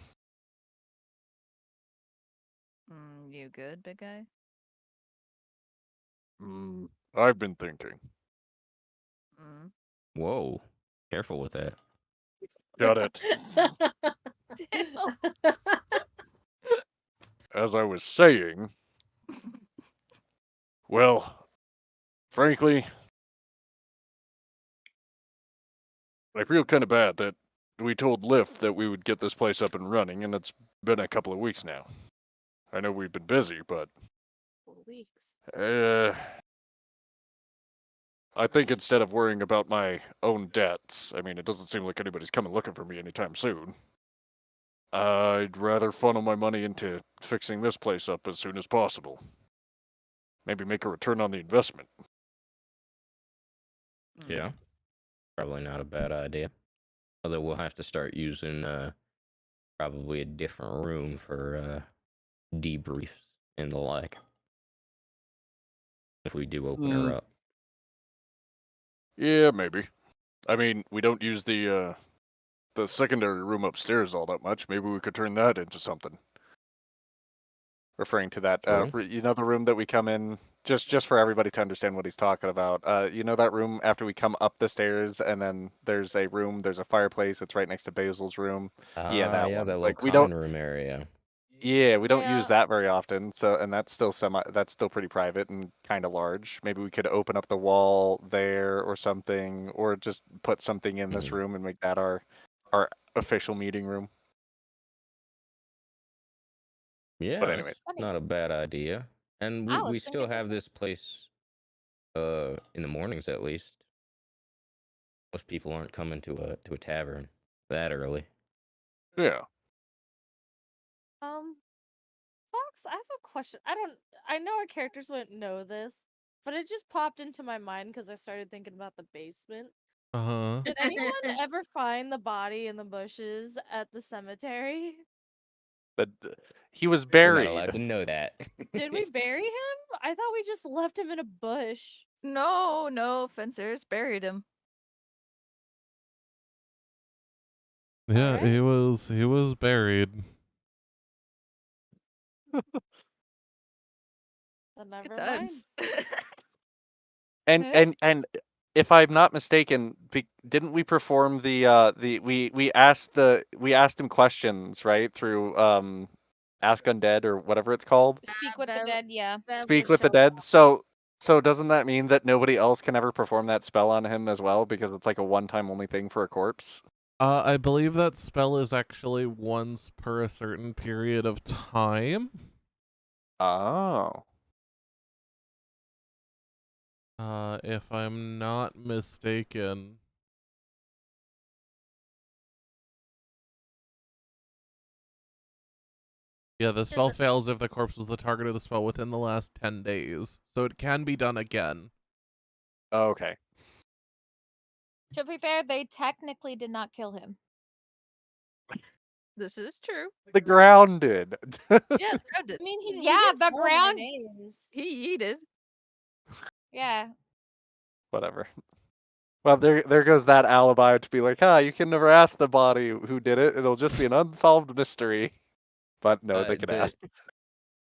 You good, big guy? I've been thinking. Whoa. Careful with that. Got it. Damn. As I was saying, well, frankly, I feel kind of bad that we told Lyft that we would get this place up and running, and it's been a couple of weeks now. I know we've been busy, but 4 weeks. I think instead of worrying about my own debts, I mean, it doesn't seem like anybody's coming looking for me anytime soon. I'd rather funnel my money into fixing this place up as soon as possible. Maybe make a return on the investment. Yeah, probably not a bad idea. Although we'll have to start using probably a different room for debriefs and the like if we do open her Mm, up. Yeah, maybe. I mean, we don't use the secondary room upstairs all that much. Maybe we could turn that into something. Referring to that, True. the room that we come in, just for everybody to understand what he's talking about. That room after we come up the stairs, and then there's a fireplace. It's right next to Basil's room. Yeah, Ah, that yeah, one. that little Like we don't, common room area. yeah, we don't use Yeah. that very often. So, and that's still pretty private and kind of large. Maybe we could open up the wall there or something, or just put something in this Mhm. room and make that our official meeting room. Yeah, But that's anyway, not a bad idea. And I we was still thinking the have same. this place in the mornings at least. Most people aren't coming to a tavern that early. yeah. Fox, I have a question. I know our characters wouldn't know this, but it just popped into my mind because I started thinking about the basement. Uh-huh. Did anyone ever find the body in the bushes at the cemetery? But he was We're not allowed buried. to know that. Did we bury him? I thought we just left him in a bush. No, fencers buried him. Yeah, Alright. he was buried. Then Good never mind. times. And Eh? and if I'm not mistaken, didn't we perform we asked him questions, right, through Ask Undead or whatever it's called? Speak with the Bev, dead, yeah. Bev Speak was with the showing Dead. off. So doesn't that mean that nobody else can ever perform that spell on him as well because it's like a one-time only thing for a corpse? I believe that spell is actually once per a certain period of time. Oh. If I'm not mistaken. Yeah, the spell fails if the corpse was the target of the spell within the last 10 days. So it can be done again. Okay. To be fair, they technically did not kill him. This is true. The ground did. Yeah, the ground did. I mean, he Yeah, didn't the tell their ground- names. He yeeted. Yeah. Whatever. Well, there goes that alibi to be like, you can never ask the body who did it. It'll just be an unsolved mystery. But no, they can ask.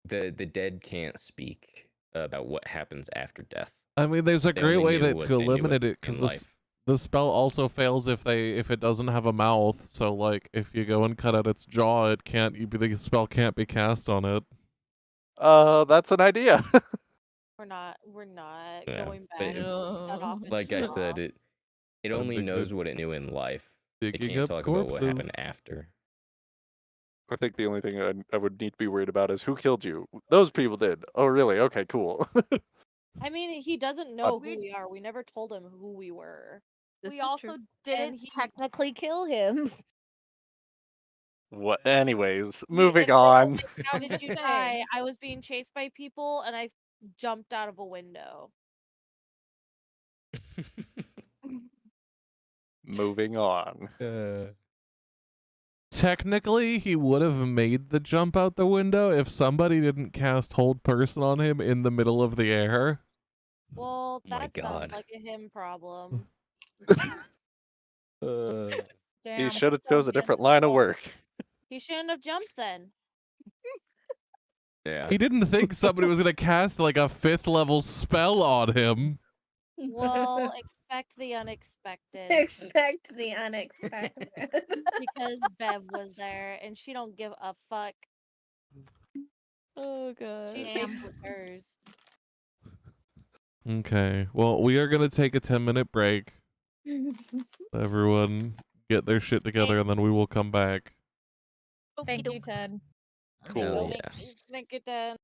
The dead can't speak about what happens after death. I mean, there's a They great only way knew that what to they knew eliminate it in because life. the spell also fails if it doesn't have a mouth. So like if you go and cut out its jaw, the spell can't be cast on it. That's an idea. We're not Yeah, going but back. Cut off its like I jaw. said, it only dig knows up- what it knew in life. It Digging can't up talk about what happened corpses. after. I think the only thing I would need to be worried about is who killed you. Those people did. Oh, really? Okay, cool. I mean, he doesn't know who we are. We never told him who we were. This we is also true. didn't he- technically kill him. What? Anyways, He moving admitted, on. like, how I'm did just you die? saying. I was being chased by people and I jumped out of a window. Moving on. Technically, he would have made the jump out the window if somebody didn't cast Hold Person on him in the middle of the air. Well, My that sounds God. like a him problem. He Damn. should have chose a different line of work. He shouldn't have jumped then. Yeah. He didn't think somebody was gonna cast like a 5th level spell on him. Well, expect the unexpected. Expect the unexpected. Because Bev was there and she don't give a fuck. Oh god. She Damn. takes what's hers. Okay, well, we are gonna take a 10-minute break. Everyone get their shit together, and then we will come back. Thank you, Ted. Hell yeah. Thank you, Dan.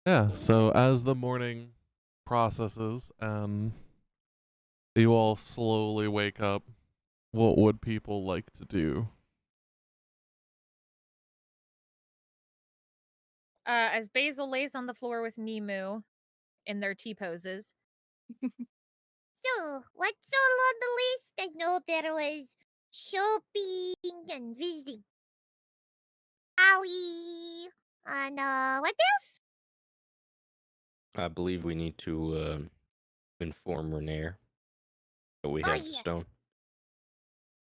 Yeah, so as the morning processes and you all slowly wake up, what would people like to do? As Basil lays on the floor with Nemu in their T poses. So, what's all on the list? I know there was shopping and visiting Ali. And, what else? I believe we need to inform Renair that we Oh, have the yeah. stone.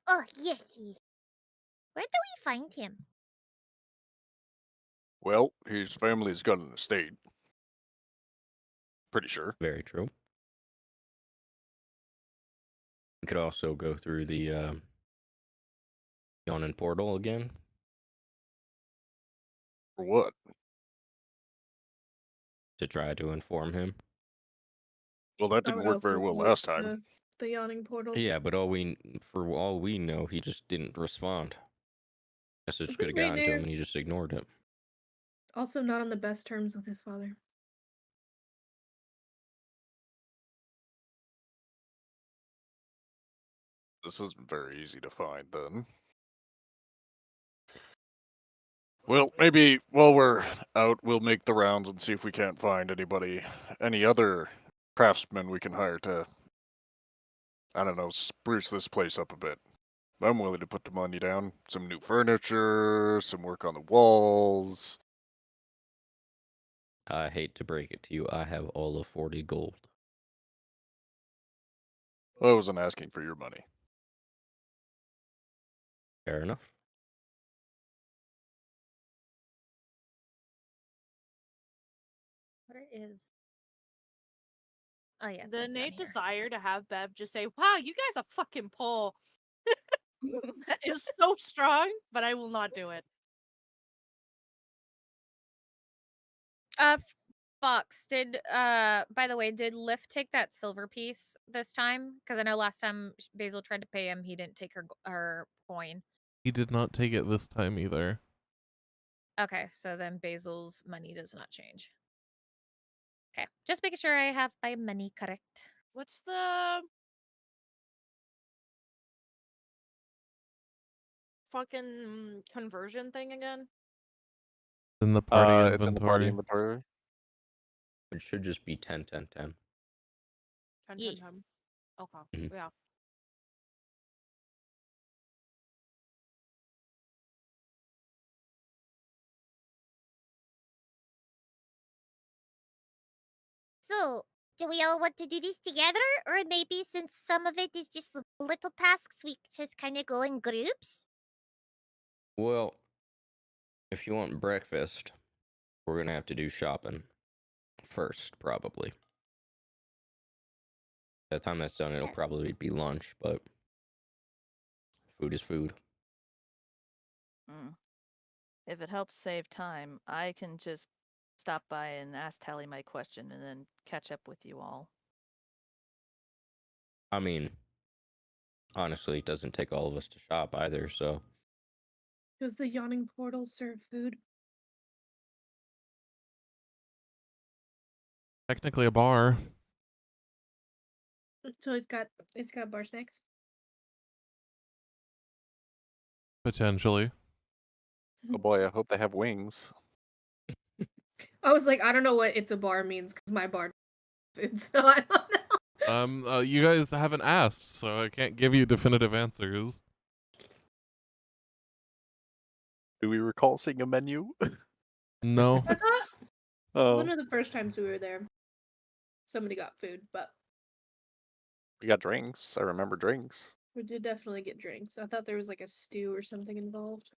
Oh, yes, yes. Where do we find him? Well, his family's got an estate. Pretty sure. Very true. We could also go through the yawning portal again. For what? To try to inform him. Well, that I didn't would work very also well use last time. the yawning portal. Yeah, but for all we know, he just didn't respond. Message I could have think gotten to him Rainier and he just ignored it. also not on the best terms with his father. This isn't very easy to find then. Well, maybe while we're out, we'll make the rounds and see if we can't find any other craftsmen we can hire to, I don't know, spruce this place up a bit. I'm willing to put the money down. Some new furniture, some work on the walls. I hate to break it to you, I have all of 40 gold. I wasn't asking for your money. Fair enough. Where is? Oh yeah, it's The right down innate here. desire to have Bev just say, "Wow, you guys are fucking poor," is so strong, but I will not do it. Fox, by the way, did Lift take that silver piece this time? Because I know last time Basil tried to pay him, he didn't take her coin. He did not take it this time either. Okay, so then Basil's money does not change. Okay, just making sure I have my money correct. What's the fucking conversion thing again? In the party It's in the party inventory. inventory. It should just be 10, 10, 10. 10, Yes. 10, 10. Okay, Mhm. yeah. So, do we all want to do this together? Or maybe since some of it is just little tasks, we just kind of go in groups? Well, if you want breakfast, we're gonna have to do shopping first, probably. By the time that's done, it'll Yeah. probably be lunch, but food is food. Mm. If it helps save time, I can just stop by and ask Tally my question and then catch up with you all. I mean, honestly, it doesn't take all of us to shop either, so Does the yawning portal serve food? Technically a bar. So it's got bar snacks. Potentially. Oh boy, I hope they have wings. I was like, I don't know what it's a bar means because my bar food's not. You guys haven't asked, so I can't give you definitive answers. Do we recall seeing a menu? No. I thought Oh, one of the first times we were there, somebody got food, but we got drinks. I remember drinks. we did definitely get drinks. I thought there was like a stew or something involved.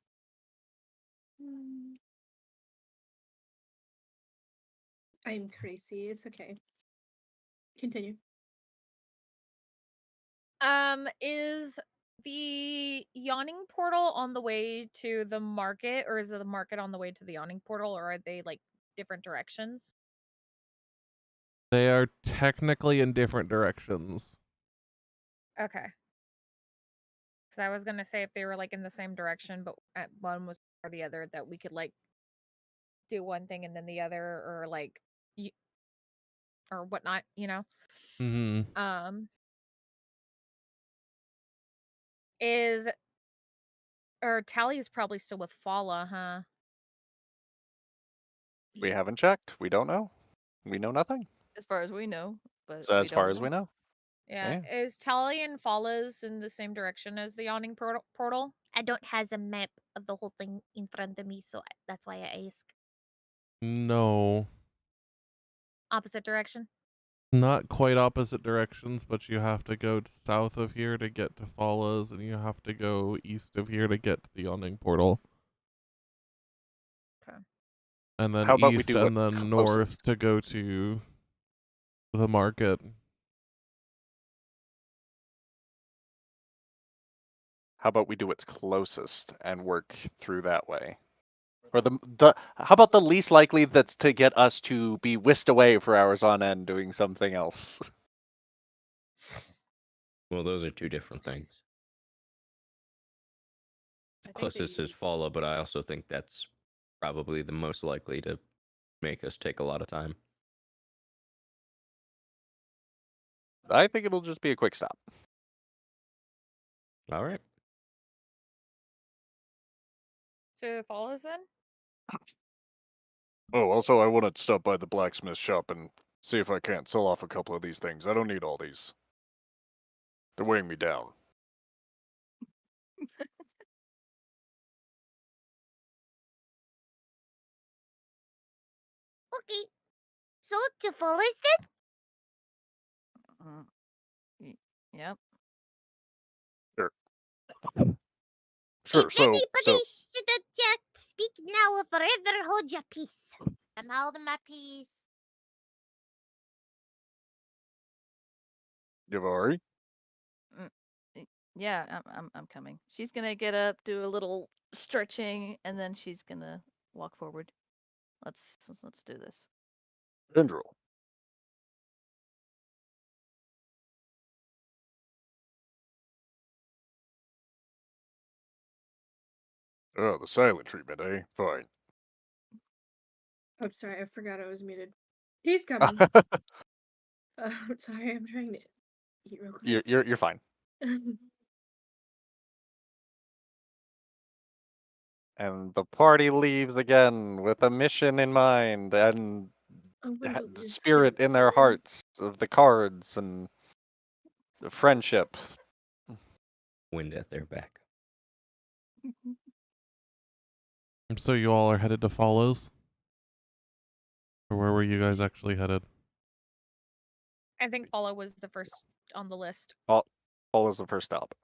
I'm crazy. It's okay. Continue. Is the yawning portal on the way to the market, or is the market on the way to the yawning portal, or are they like different directions? They are technically in different directions. Okay. Because I was gonna say if they were like in the same direction, but one was or the other, that we could like do one thing and then the other, or like or whatnot, you know. Mm-hmm. Is or Tally is probably still with Fala, huh? We haven't checked. We don't know. We know nothing. As far as we know, but So we as far don't as we know. Yeah. Yeah. Is Tally and Fala's in the same direction as the yawning portal? I don't has a map of the whole thing in front of me, so that's why I ask. No. Opposite direction? Not quite opposite directions, but you have to go south of here to get to Fala's, and you have to go east of here to get to the yawning portal. Okay. And then How about we east do and what's then closest? north to go to the market. How about we do what's closest and work through that way? Or the how about the least likely that's to get us to be whisked away for hours on end doing something else? Well, those are two different things. I think Closest is follow, but I also think that's probably the most likely to make us take a lot of time. I think it'll just be a quick stop. All right. To Fala's then? Oh, also, I want to stop by the blacksmith shop and see if I can't sell off a couple of these things. I don't need all these. They're weighing me down. Okay. So to Fala's then? Yep. Sure. If So anybody should object, speak now or forever hold your peace. I'm holding my peace. Yavari? Yeah, I'm coming. She's gonna get up, do a little stretching, and then she's gonna walk forward. Let's do this. Tendril. Oh, the silent treatment, eh? Fine. I'm sorry, I forgot I was muted. He's coming. I'm sorry, I'm trying to eat real quick. You're fine. And the party leaves again with a mission in mind and the spirit in their hearts of the cards and the friendship. Wind at their back. So you all are headed to Fala's? Or where were you guys actually headed? I think Fala was the first on the list. All is the first stop.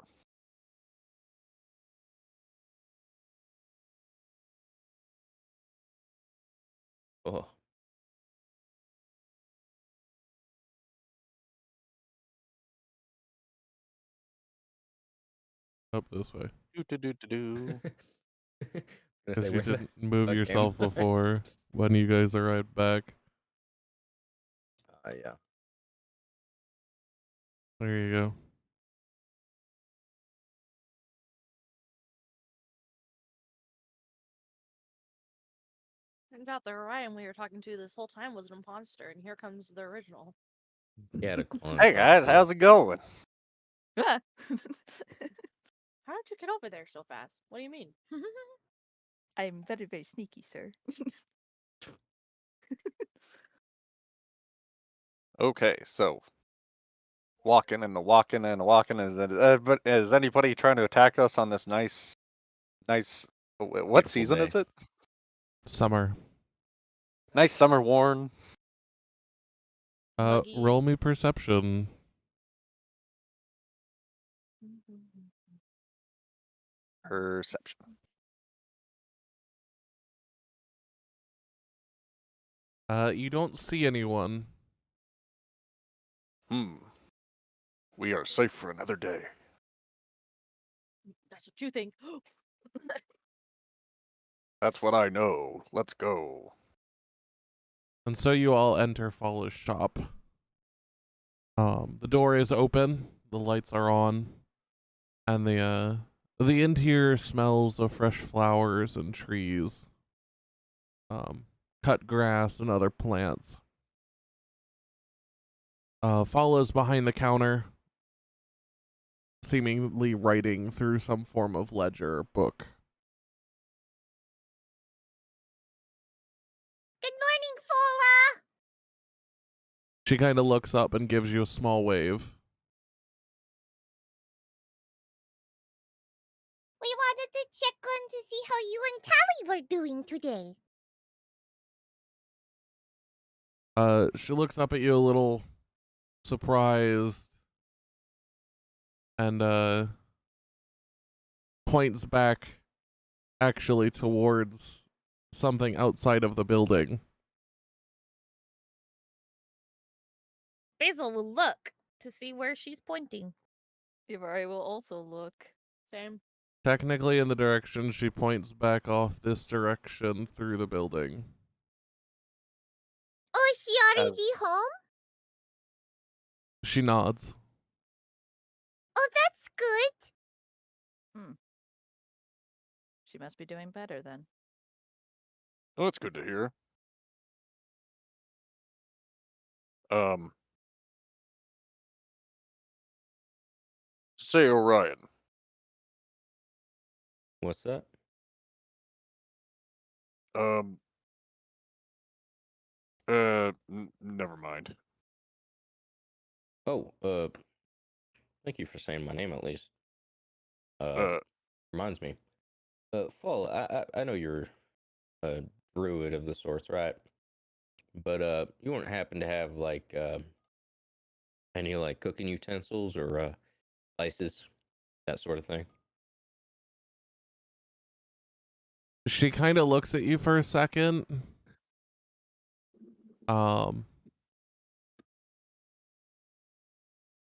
Oh. Up this way. Do. Because you didn't move yourself before when you guys arrived back. Yeah. There you go. Turns out the Orion we were talking to this whole time was an imposter, and here comes the original. Yeah, to clone. Hey guys, how's it going? How did you get over there so fast? What do you mean? I'm very, very sneaky, sir. Okay, so walking. Is anybody trying to attack us on this nice? What Beautiful season day. is it? Summer. Nice summer worn. Muggy. Roll me perception. Perception. You don't see anyone. We are safe for another day. That's what you think. That's what I know. Let's go. And so you all enter Fala's shop. The door is open, the lights are on, and the interior smells of fresh flowers and trees. Cut grass and other plants. follows behind the counter, seemingly writing through some form of ledger book. Good morning, Fola. She kind of looks up and gives you a small wave. We wanted to check on to see how you and Callie were doing today. She looks up at you a little surprised and points back actually towards something outside of the building. Basil will look to see where she's pointing. Ivari will also look. Same. Technically in the direction she points back off this direction through the building. Oh, is she already As- home? She nods. Oh, that's good. She must be doing better then. Oh, that's good to hear. Say, Orion. What's that? Never mind. Oh, thank you for saying my name at least. Uh, Reminds me. Fall, I know you're a druid of the sorts, right? But you wouldn't happen to have like any like cooking utensils or spices, that sort of thing? She kind of looks at you for a second. And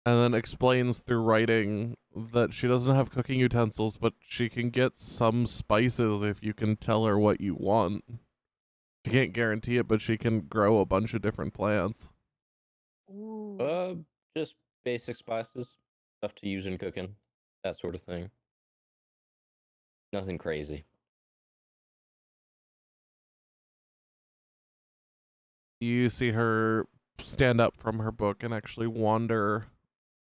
then explains through writing that she doesn't have cooking utensils, but she can get some spices if you can tell her what you want. She can't guarantee it, but she can grow a bunch of different plants. Ooh. Just basic spices, stuff to use in cooking, that sort of thing. Nothing crazy. You see her stand up from her book and actually wander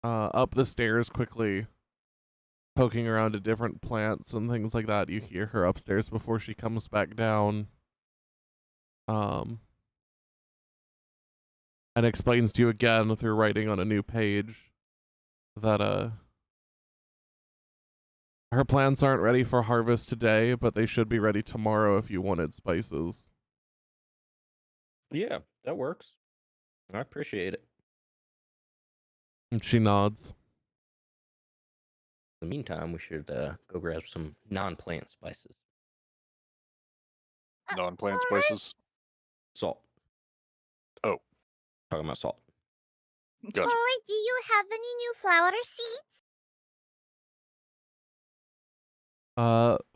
up the stairs quickly, poking around at different plants and things like that. You hear her upstairs before she comes back down. And explains to you again through writing on a new page that her plants aren't ready for harvest today, but they should be ready tomorrow if you wanted spices. Yeah, that works. I appreciate it. And she nods. In the meantime, we should go grab some non-plant spices. non-plant Fola? spices. Salt. Oh. Talking about salt. Gotcha. Fola, do you have any new flower seeds?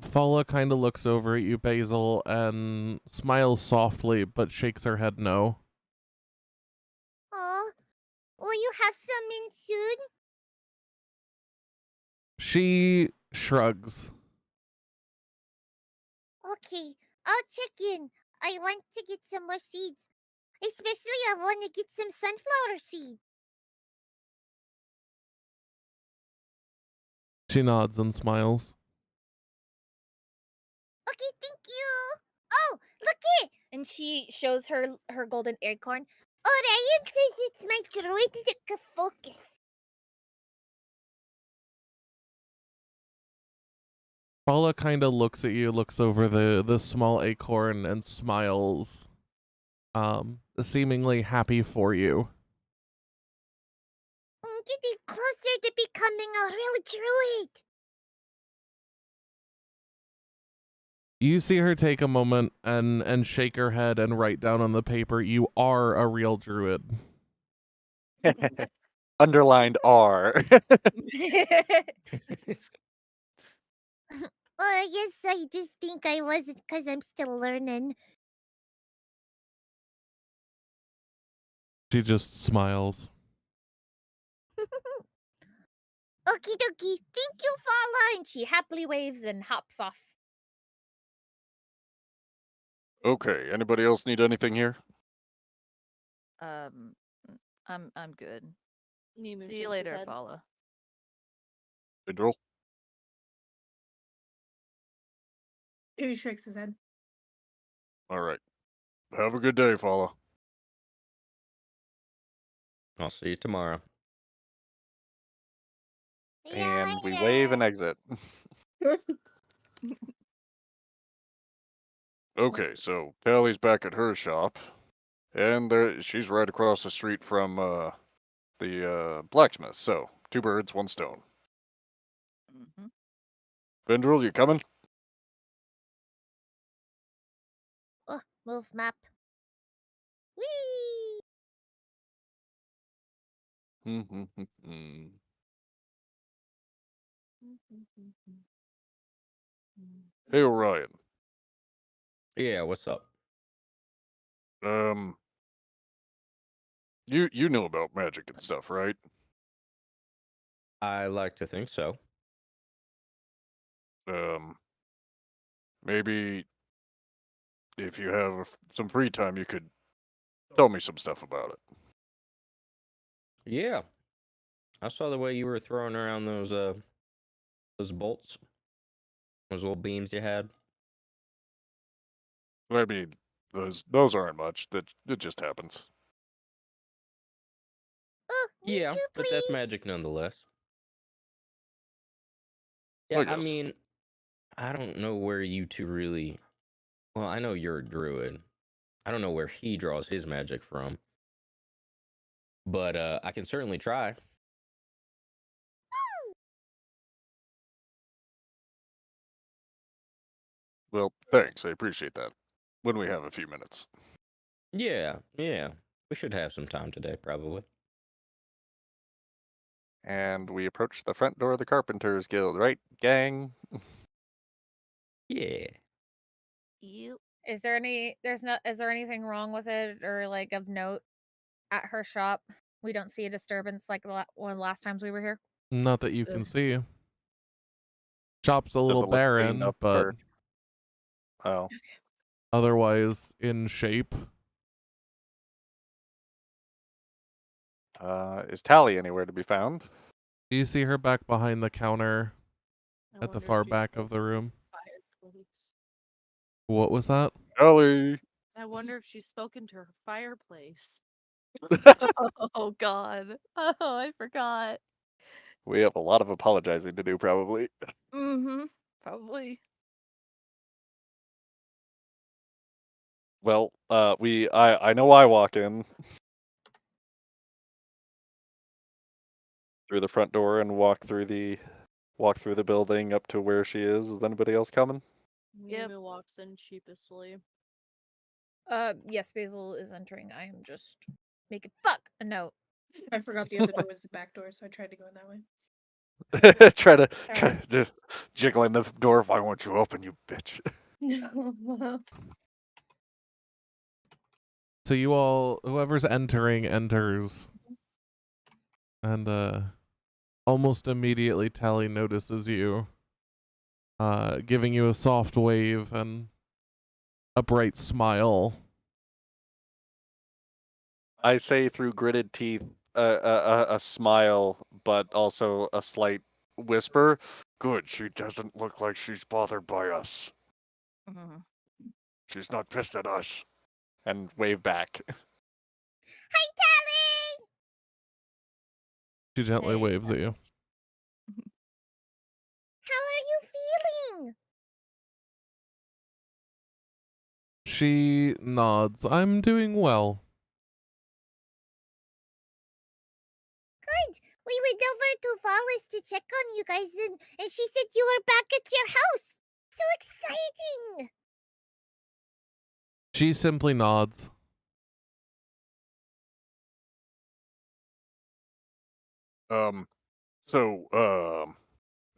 Fala kind of looks over at you, Basil, and smiles softly, but shakes her head no. Oh, will you have some in soon? She shrugs. Okay, I'll check in. I want to get some more seeds. Especially I want to get some sunflower seeds. She nods and smiles. Okay, thank you. Oh, look it! And she shows her golden acorn. Orion says it's my druidic focus. Fala kind of looks at you, looks over the small acorn and smiles, seemingly happy for you. I'm getting closer to becoming a real druid. You see her take a moment and shake her head and write down on the paper, "You are a real druid." Underlined R. I guess I just think I wasn't because I'm still learning. She just smiles. Okie dokie. Thank you, Fala. And she happily waves and hops off. Okay. Anybody else need anything here? Um, I'm good. Nemu See shakes you his later, head. Fala. Vidril? He shakes his head. All right. Have a good day, Fala. I'll see you tomorrow. See ya And we wave and later. exit. Okay, so Tally's back at her shop, and she's right across the street from the blacksmith. So 2 birds, 1 stone. Mm-hmm. Vendril, you coming? Oh, move map. Whee! Hey, Orion. Yeah, what's up? You know about magic and stuff, right? I like to think so. Maybe if you have some free time, you could tell me some stuff about it. Yeah. I saw the way you were throwing around those bolts. Those little beams you had. I mean, those aren't much. That it just happens. Oh, me Yeah, too, but that's please. magic nonetheless. I Yeah, I guess. mean, I don't know where you two really. Well, I know you're a druid. I don't know where he draws his magic from. But I can certainly try. Well, thanks. I appreciate that. When we have a few minutes. Yeah. We should have some time today, probably. And we approach the front door of the Carpenters Guild, right, gang? Yeah. Yep. Is there anything wrong with it or like of note at her shop? We don't see a disturbance like one of the last times we were here. Not that you can Ugh. see. Shop's a Does little it look cleaned barren, up but or... Oh. otherwise in shape. Is Tally anywhere to be found? Do you see her back behind the counter I at the wonder if far she's back of spoken the room? to her fireplace. What was that? Tally! I wonder if she's spoken to her fireplace. Oh God. Oh, I forgot. We have a lot of apologizing to do, probably. Mm-hmm. Probably. Well, I know I walk in through the front door and walk through the building up to where she is. Is anybody else coming? Yep. Nemu walks in sheepishly. Yes, Basil is entering. I am just making a note. I forgot the other door was the back door, so I tried to go in that way. try to Sorry. just jiggling the door. Why won't you open, you bitch? So you all, whoever's entering, enters. And almost immediately Tally notices you, giving you a soft wave and a bright smile. I say through gritted teeth, a smile, but also a slight whisper. Good, she doesn't look like she's bothered by us. Mm-hmm. She's not pissed at us. And wave back. Hi, Tally! She gently Hey, waves at you. How are you feeling? She nods. I'm doing well. Good. We went over to Wallace to check on you guys, and she said you were back at your house. So exciting! She simply nods. The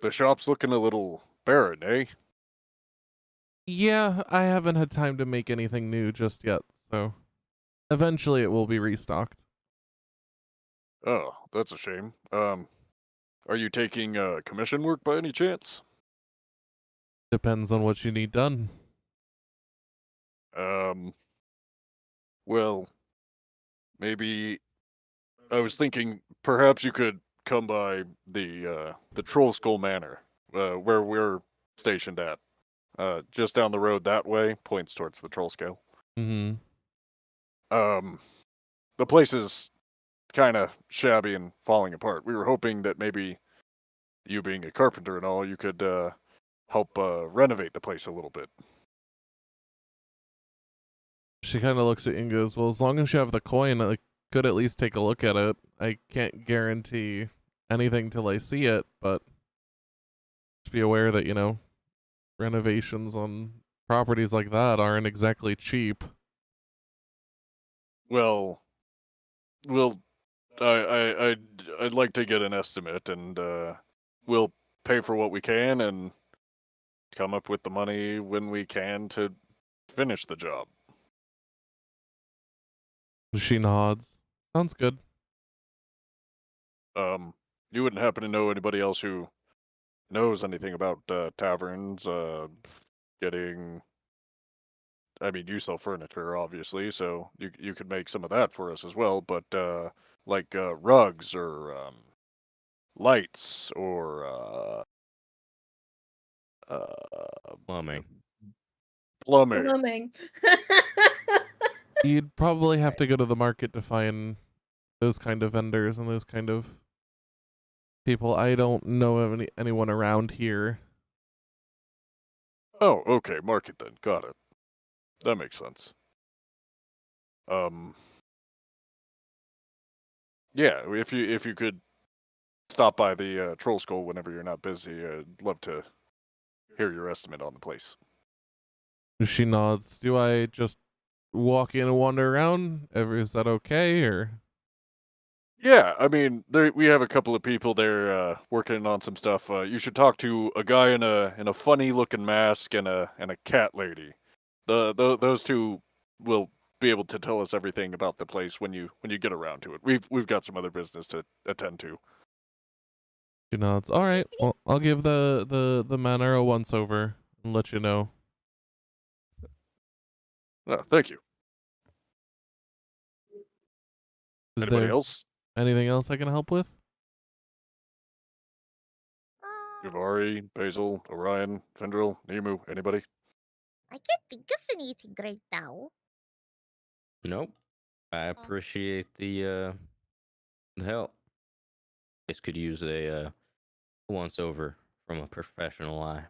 shop's looking a little barren, eh? Yeah, I haven't had time to make anything new just yet, so eventually it will be restocked. Oh, that's a shame. Are you taking commission work by any chance? Depends on what you need done. Well, maybe I was thinking perhaps you could come by the Troll Skull Manor, where we're stationed at. Just down the road that way, points towards the Troll Scale. Mm-hmm. The place is kind of shabby and falling apart. We were hoping that maybe you being a carpenter and all, you could help renovate the place a little bit. She kind of looks at you and goes, well, as long as you have the coin, I could at least take a look at it. I can't guarantee anything till I see it, but just be aware that, you know, renovations on properties like that aren't exactly cheap. Well, we'll I'd like to get an estimate, and we'll pay for what we can and come up with the money when we can to finish the job. She nods. Sounds good. You wouldn't happen to know anybody else who knows anything about taverns, getting... I mean, you sell furniture, obviously, so you could make some of that for us as well, but like rugs or lights or Plumbing. plumbing. Plumbing. You'd probably have to go to the market to find those kind of vendors and those kind of people. I don't know of anyone around here. Oh, okay, market then. Got it. That makes sense. Yeah, if you could stop by the Troll Skull whenever you're not busy, I'd love to hear your estimate on the place. She nods. Do I just walk in and wander around? Is that okay, or? Yeah, I mean, we have a couple of people there working on some stuff. You should talk to a guy in a funny looking mask and a cat lady. Those two will be able to tell us everything about the place when you get around to it. We've got some other business to attend to. She nods. All right. Well, I'll give the manor a once over and let you know. Thank you. Is Anybody there else? anything else I can help with? Javari, Basil, Orion, Fendril, Nemu, anybody? I can't think of anything right now. Nope. I appreciate the help. This could use a once over from a professional eye.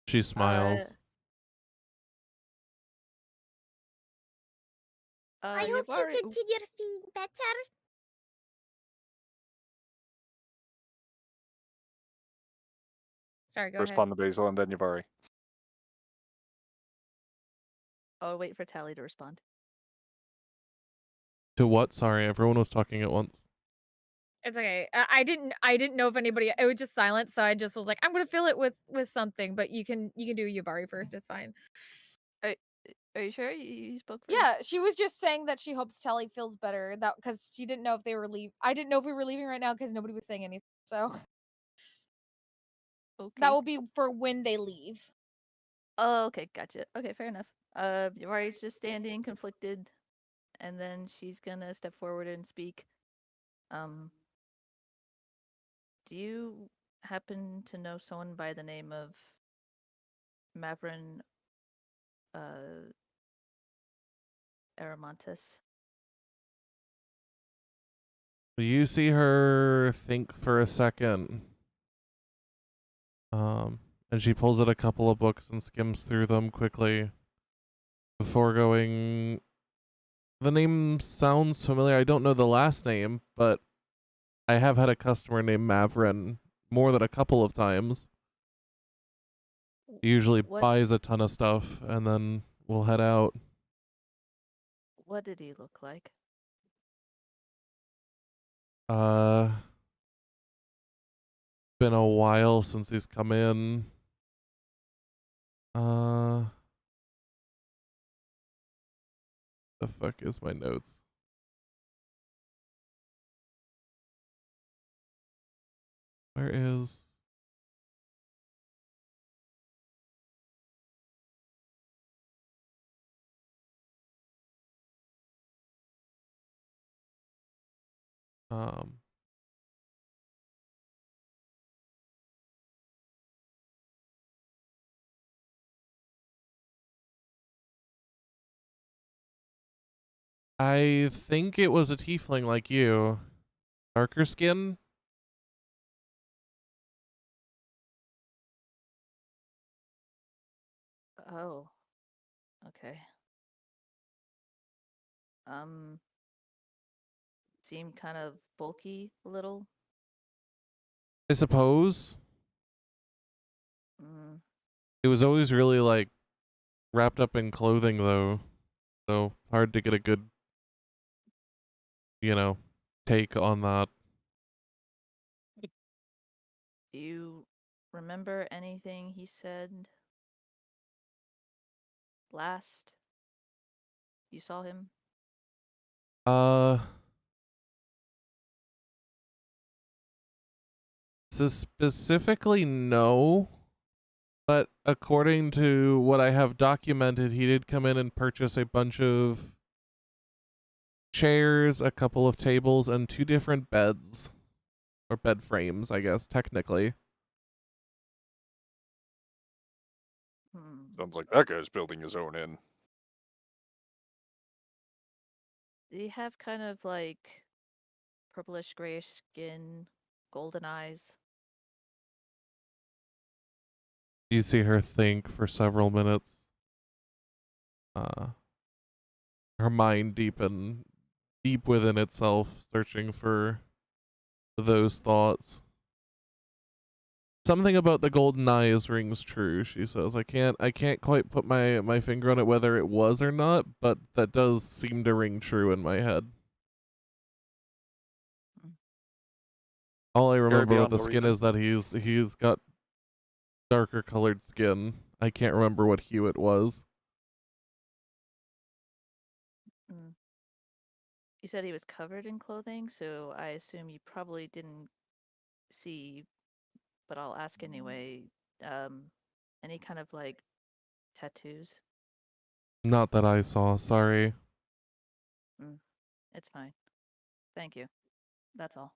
She smiles. I you've hope you already- continue feeling better. Sorry, go Respond to Basil and then Javari. I'll wait for Tally to respond. To what? Sorry, everyone was talking at once. It's okay. I didn't know if anybody. It was just silent, so I just was like, I'm gonna fill it with something. But you can do Yuvari first. It's fine. Are you sure you spoke first? Yeah, she was just saying that she hopes Telly feels better. That because she didn't know if they were I didn't know if we were leaving right now because nobody was saying anything. So Okay. that will be for when they leave. Oh, okay, gotcha. Okay, fair enough. Yuvari's just standing, conflicted, and then she's gonna step forward and speak. Do you happen to know someone by the name of Mavrin Aramontes? You see her think for a second. And she pulls out a couple of books and skims through them quickly before going. The name sounds familiar. I don't know the last name, but I have had a customer named Mavrin more than a couple of times. He usually buys a ton of stuff and then we'll head out. What did he look like? Been a while since he's come in. The fuck is my notes? Where is... Um, I think it was a tiefling like you. Darker skin? Oh, okay. Seemed kind of bulky a little. I suppose. Mm, It was always really like wrapped up in clothing though. So hard to get a good, take on that. do you remember anything he said last you saw him? Uh, so specifically, no. But according to what I have documented, he did come in and purchase a bunch of chairs, a couple of tables, and 2 different beds. Or bed frames, I guess, technically. Hmm. Sounds like that guy's building his own inn. Did he have kind of like purplish grayish skin, golden eyes? You see her think for several minutes. Her mind deep within itself, searching for those thoughts. Something about the golden eyes rings true, she says. I can't quite put my finger on it whether it was or not, but that does seem to ring true in my head. All I remember about beyond the no skin reason. is that he's got darker colored skin. I can't remember what hue it was. Mm. You said he was covered in clothing, so I assume you probably didn't see, but I'll ask anyway. Any kind of like tattoos? Not that I saw, sorry. It's fine. Thank you. That's all.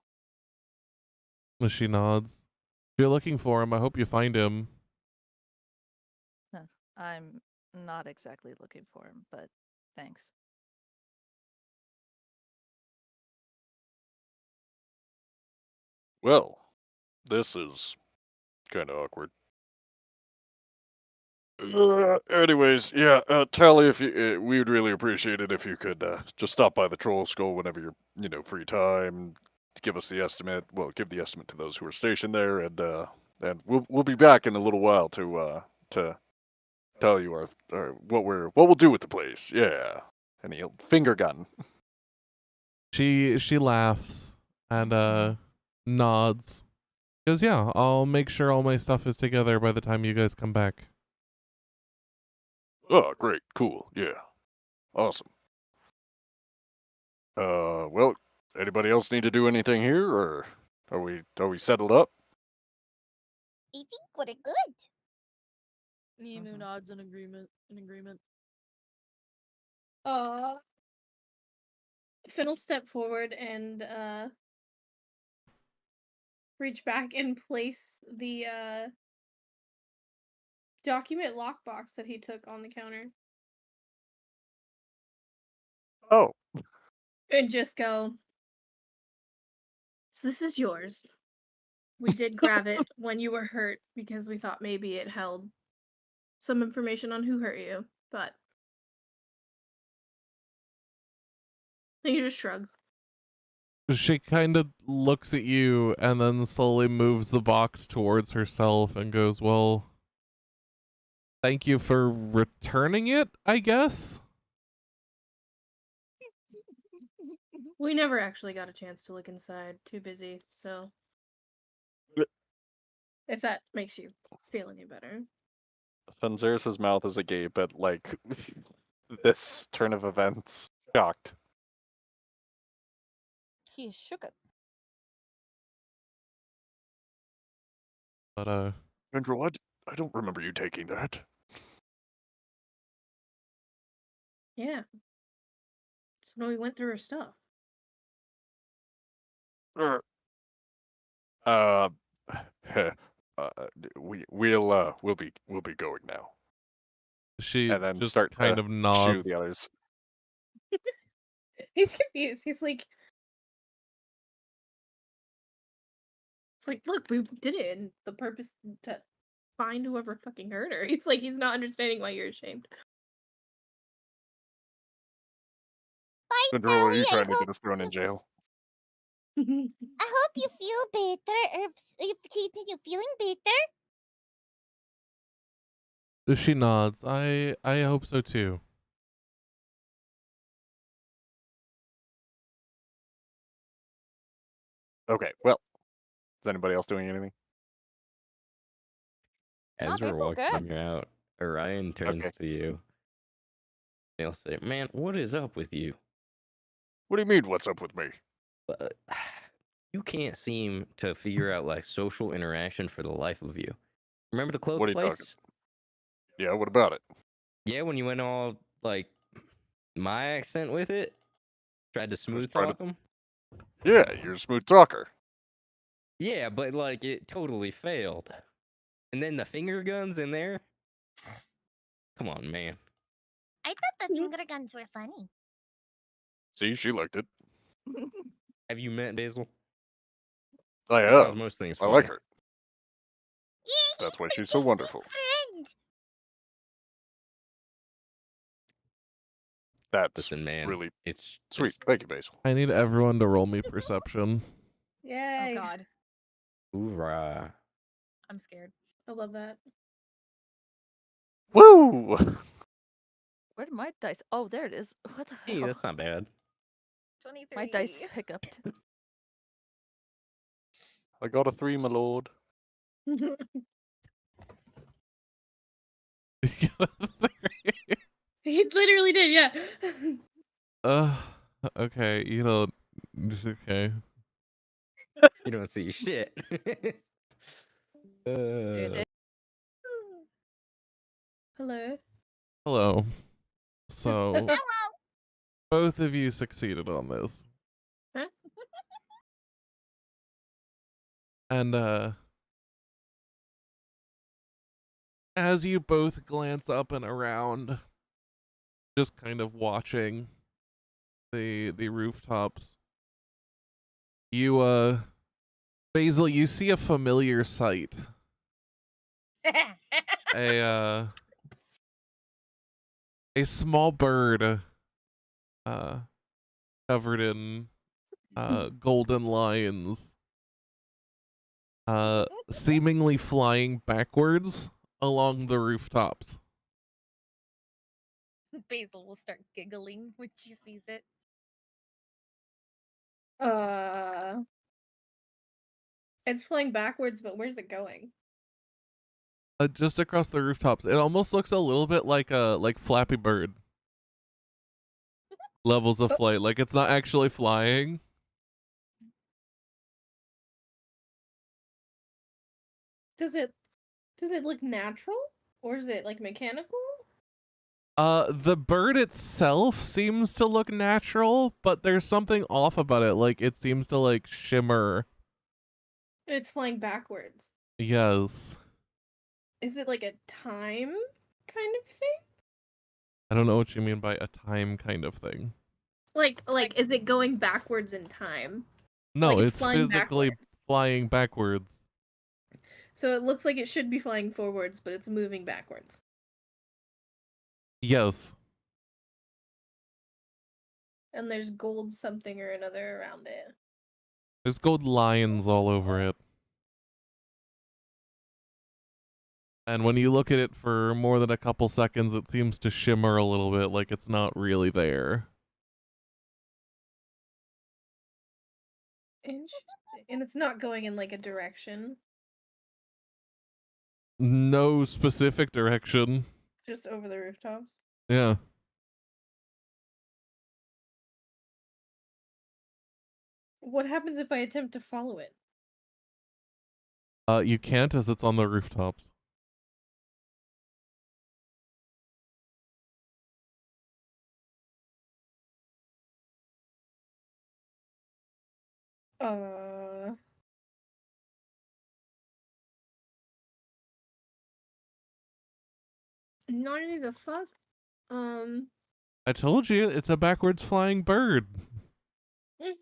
She nods. If you're looking for him, I hope you find him. I'm not exactly looking for him, but thanks. Well, this is kind of awkward. Anyways, yeah, Tally, if you, we would really appreciate it if you could just stop by the Troll Skull whenever you're, free time. To give us the estimate. Well, give the estimate to those who are stationed there, and we'll be back in a little while to tell you our what we'll do with the place. Yeah, and he'll finger gun. She laughs and nods. Goes, yeah, I'll make sure all my stuff is together by the time you guys come back. Oh, great, cool, yeah, awesome. Well, anybody else need to do anything here, or are we settled up? I think we're good. Nemu nods in agreement. Finn will step forward and reach back and place the document lockbox that he took on the counter. Oh, And just go, so this is yours. We did grab it when you were hurt because we thought maybe it held some information on who hurt you, but he just shrugs. She kind of looks at you and then slowly moves the box towards herself and goes, well, thank you for returning it, I guess? We never actually got a chance to look inside. Too busy, so. If that makes you feel any better. Fenzeris' mouth is agape at, like, this turn of events. Shocked. He shooketh. But, Andrew, I don't remember you taking that. Yeah. So when we went through her stuff. Er, Uh, we'll be going now, She and then just start kind to of shoo nods. the others. He's confused. He's like, it's like, look, we did it, and the purpose to find whoever fucking hurt her. He's like, he's not understanding why you're ashamed. Bye, Cinderella, are Sally. you I trying to hope get us thrown in jail? you feel better. Or if you continue feeling better. She nods. I hope so too. Okay. Well, is anybody else doing anything? As we're Basil's walking good. out, Orion turns Okay. to you. He'll say, "Man, what is up with you? What do you mean? What's up with me? Uh, you can't seem to figure out like social interaction for the life of you. Remember the clothes What are you talking? place? Yeah. What about it? Yeah, when you went all like my accent with it, tried to I was smooth trying to. talk them. Yeah, you're a smooth talker. Yeah, but like it totally failed. And then the finger guns in there. Come on, man. I thought the finger guns were funny. See, she liked it. Have you met Basil? I She finds have. most things I like funny. her. Yeah, That's why my she's so bestest wonderful. friend. That's Listen, man, really it's sweet. just Thank you, Basil. I need everyone to roll me perception. Yay. Oh god, hoorah. I'm scared. I love that. Woo! Where did my dice? Oh, there it is. What the Hey, hell? that's not bad. 23. My dice hiccuped. I got a 3, my lord. He literally did, yeah. uh, okay, you know, okay. You don't see shit. Dude, Hello. Hello. So, Hello. both of you succeeded on this. Huh? And, as you both glance up and around, just kind of watching the rooftops, you, Basil, you see a familiar sight. A small bird, uh, covered in, golden lines, seemingly flying backwards along the rooftops. Basil will start giggling when she sees it. It's flying backwards, but where's it going? Just across the rooftops. It almost looks a little bit like Flappy Bird levels of flight. Like it's not actually flying. Does it look natural? Or is it like mechanical? The bird itself seems to look natural, but there's something off about it. Like it seems to like shimmer. And it's flying backwards. Yes. Is it like a time kind of thing? I don't know what you mean by a time kind of thing. Like is it going backwards in time? No, Like, it's it's flying physically backwards. flying backwards. So it looks like it should be flying forwards, but it's moving backwards. Yes. And there's gold something or another around it. There's gold lines all over it. And when you look at it for more than a couple seconds, it seems to shimmer a little bit like it's not really there. Interesting. And it's not going in like a direction, No specific direction. just over the rooftops. Yeah. What happens if I attempt to follow it? You can't as it's on the rooftops. Not any the fuck. I told you, it's a backwards flying bird. I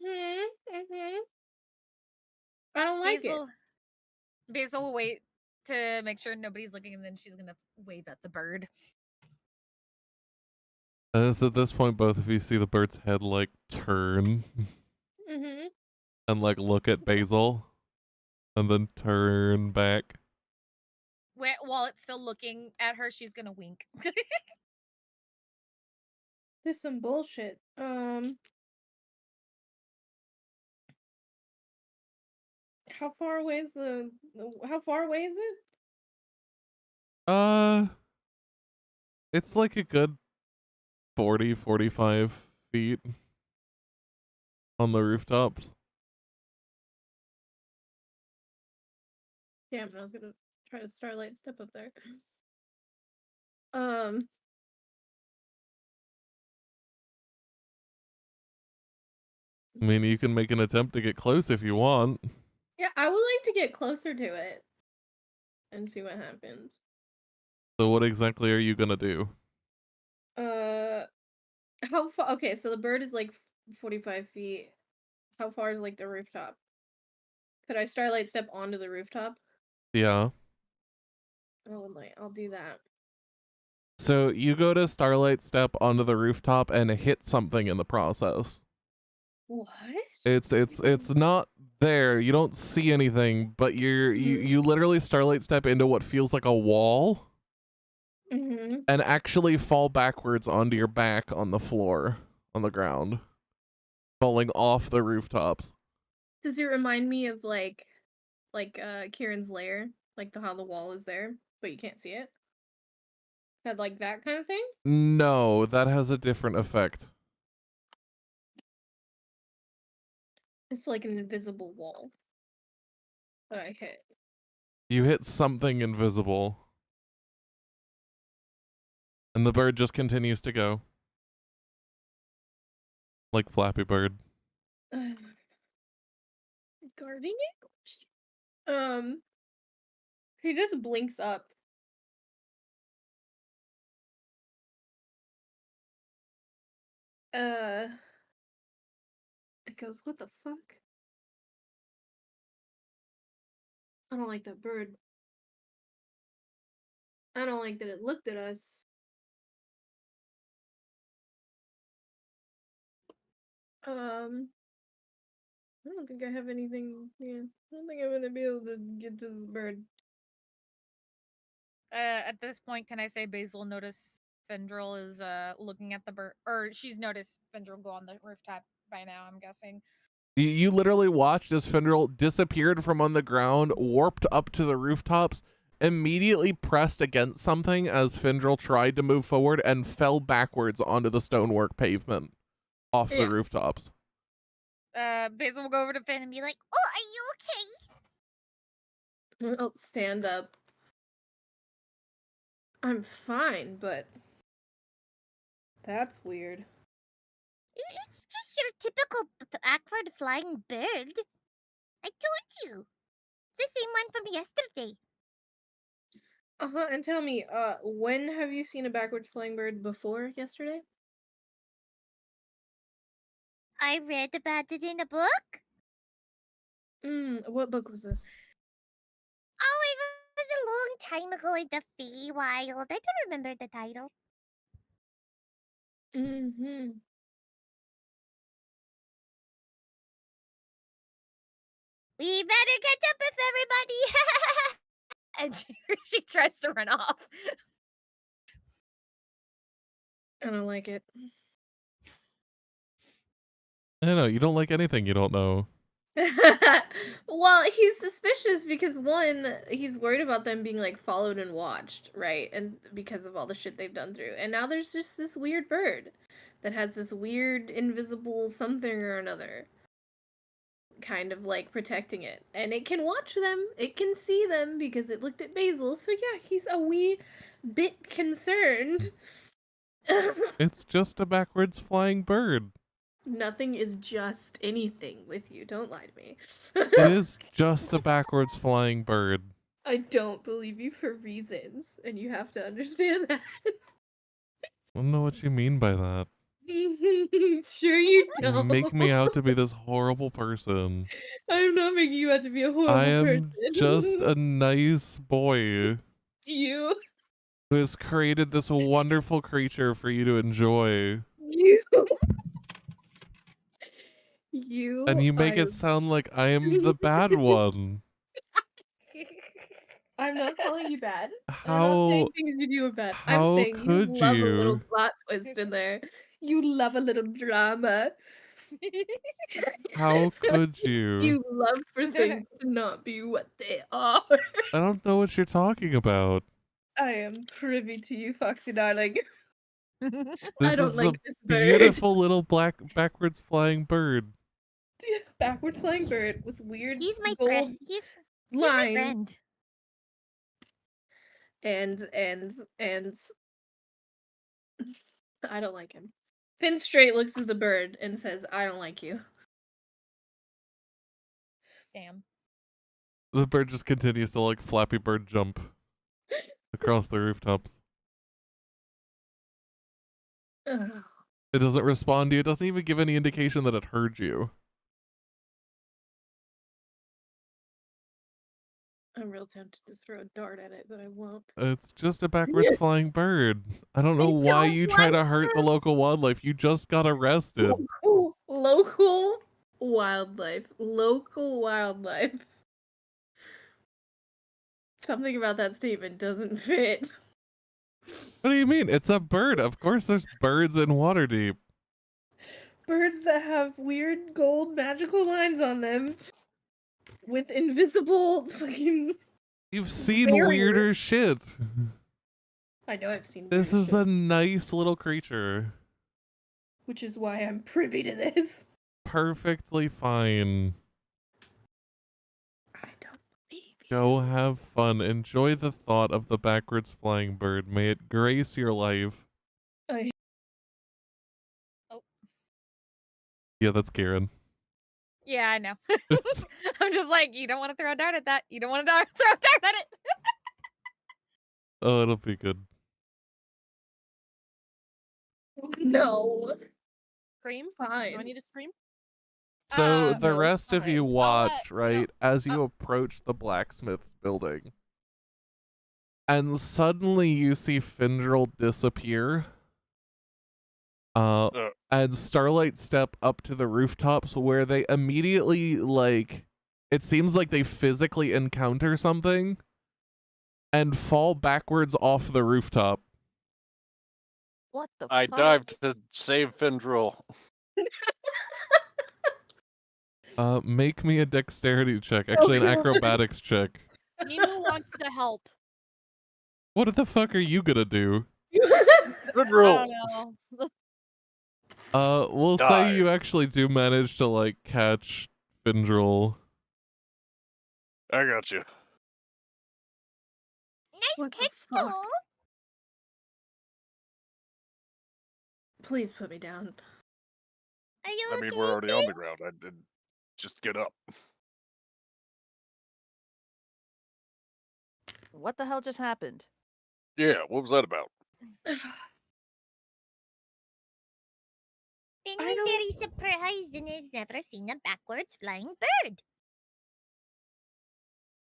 don't like it. Basil will wait to make sure nobody's looking, and then she's gonna wave at the bird. And it's at this point, both of you see the bird's head, like, turn and, like, look at Basil and then turn back. While it's still looking at her, she's gonna wink. This is some bullshit. How far away is how far away is it? It's like a good 40, 45 feet on the rooftops. Damn, I was gonna try to starlight step up there. I mean, you can make an attempt to get close if you want. Yeah, I would like to get closer to it and see what happens. So what exactly are you gonna do? How far? Okay, so the bird is like 45 feet. How far is like the rooftop? Could I starlight step onto the rooftop? Yeah. Oh, I'll do that. So you go to Starlight Step onto the rooftop and hit something in the process. What? It's not there. You don't see anything, but you literally Starlight Step into what feels like a wall and actually fall backwards onto your back on the floor, on the ground, falling off the rooftops. Does it remind me of like Kieran's lair, like how the wall is there, but you can't see it? Had like that kind of thing? No, that has a different effect. It's like an invisible wall that I hit. You hit something invisible. And the bird just continues to go. Like Flappy Bird. Guarding it? He just blinks up. It goes, what the fuck? I don't like that bird. I don't like that it looked at us. I don't think I have anything. Yeah, I don't think I'm gonna be able to get to this bird. At this point, can I say Basil noticed Fendril is looking at the bird, or she's noticed Fendril go on the rooftop by now, I'm guessing. You literally watched as Fendril disappeared from on the ground, warped up to the rooftops, immediately pressed against something as Fendril tried to move forward, and fell backwards onto the stonework pavement off the rooftops. Basil will go over to Finn and be like, "Oh, are you okay?" I'll stand up. I'm fine, but that's weird. It's just your typical awkward flying bird. I told you. It's the same one from yesterday. And tell me, when have you seen a backwards flying bird before yesterday? I read about it in a book. What book was this? Oh, it was a long time ago in the Feywild. I don't remember the title. We better catch up with everybody. and she tries to run off. I don't like it. I don't know. You don't like anything you don't know. Well, he's suspicious because one, he's worried about them being like followed and watched, right? And because of all the shit they've done through. And now there's just this weird bird that has this weird invisible something or another kind of like protecting it. And it can watch them. It can see them because it looked at Basil. So yeah, he's a wee bit concerned. It's just a backwards flying bird. Nothing is just anything with you. Don't lie to me. It is just a backwards flying bird. I don't believe you for reasons, and you have to understand that. I don't know what you mean by that. Sure you You don't. make me out to be this horrible person. I'm not making you out to be a horrible I person. am just a nice boy You. who has created this wonderful creature for you to enjoy. You. You And you make are. it sound like I am the bad one. I'm not calling you bad. I'm not How saying things you do are bad. I'm how saying you could love a little you? plot twist in there. You love a little drama. How could you? You love for things to not be what they are. I don't know what you're talking about. I am privy to you, Foxy darling. I This don't is like a this bird. beautiful little black backwards flying bird. Backwards flying bird with weird He's my gold friend. He's my lines friend. and I don't like him. Finn straight looks at the bird and says, "I don't like you." Damn. The bird just continues to like Flappy Bird jump across the rooftops. Ugh. It doesn't respond to you. It doesn't even give any indication that it heard you. I'm real tempted to throw a dart at it, but I won't. It's just a backwards flying bird. I don't know why don't you try like to hurt the local wildlife. You just got arrested. Local wildlife. Local wildlife. Something about that statement doesn't fit. What do you mean? It's a bird. Of course there's birds in Waterdeep. Birds that have weird gold magical lines on them with invisible fucking. You've seen Barrier. weirder shit. I know I've seen This weird is shit, a nice little creature. which is why I'm privy to this. Perfectly fine. I don't believe you. Go have fun. Enjoy the thought of the backwards flying bird. May it grace your life. I Yeah, that's Karen. Yeah, I know. I'm just like, you don't want to throw a dart at that. You don't want to throw a dart at it. Oh, it'll be good. no. Scream? Fine. Do I need to scream? So the no, rest of you fine. watch, No. right, as you approach the blacksmith's building. And suddenly you see Findril disappear. And Starlight step up to the rooftops where they immediately, like, it seems like they physically encounter something and fall backwards off the rooftop. What the I fuck? dived to save Findril. Make me a dexterity check. Actually, an God. acrobatics check. Nemo wants to help. What the fuck are you gonna do? I Findril! don't know. We'll say Die. you actually do manage to, like, catch Findril. I got you. Nice What the catch, fuck? too. Please put me down. Are you I okay? mean, we're already on the ground. I did just get up. What the hell just happened? Yeah, what was that about? Finn I was don't- very surprised and has never seen a backwards flying bird.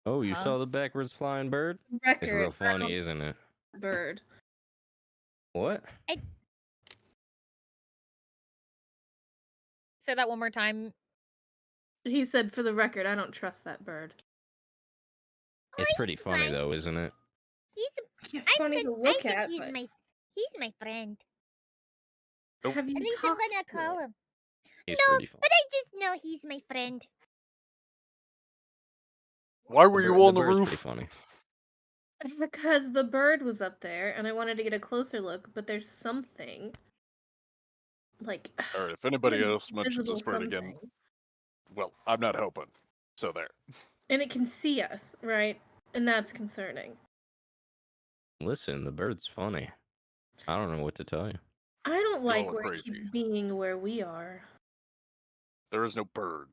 Oh, you Huh? saw the backwards flying bird? It's Record. real funny, isn't it? Bird. What? Say that one more time. He said, for the record, I don't trust that bird. It's pretty he's funny fine. though, isn't it? He's It's funny to I look think at, he's but my friend. Nope. have you At least I'm talked gonna to call it? him. He's No, pretty funny. but I just know he's my friend. Why were you on the bird's roof? pretty funny. Because the bird was up there, and I wanted to get a closer look, but there's something. Like, All right, if anybody an else mentions invisible this bird again, something. well, I'm not helping. So there. And it can see us, right? And that's concerning. Listen, the bird's funny. I don't know what to tell you. I don't like all where crazy. it keeps being where we are. There is no bird.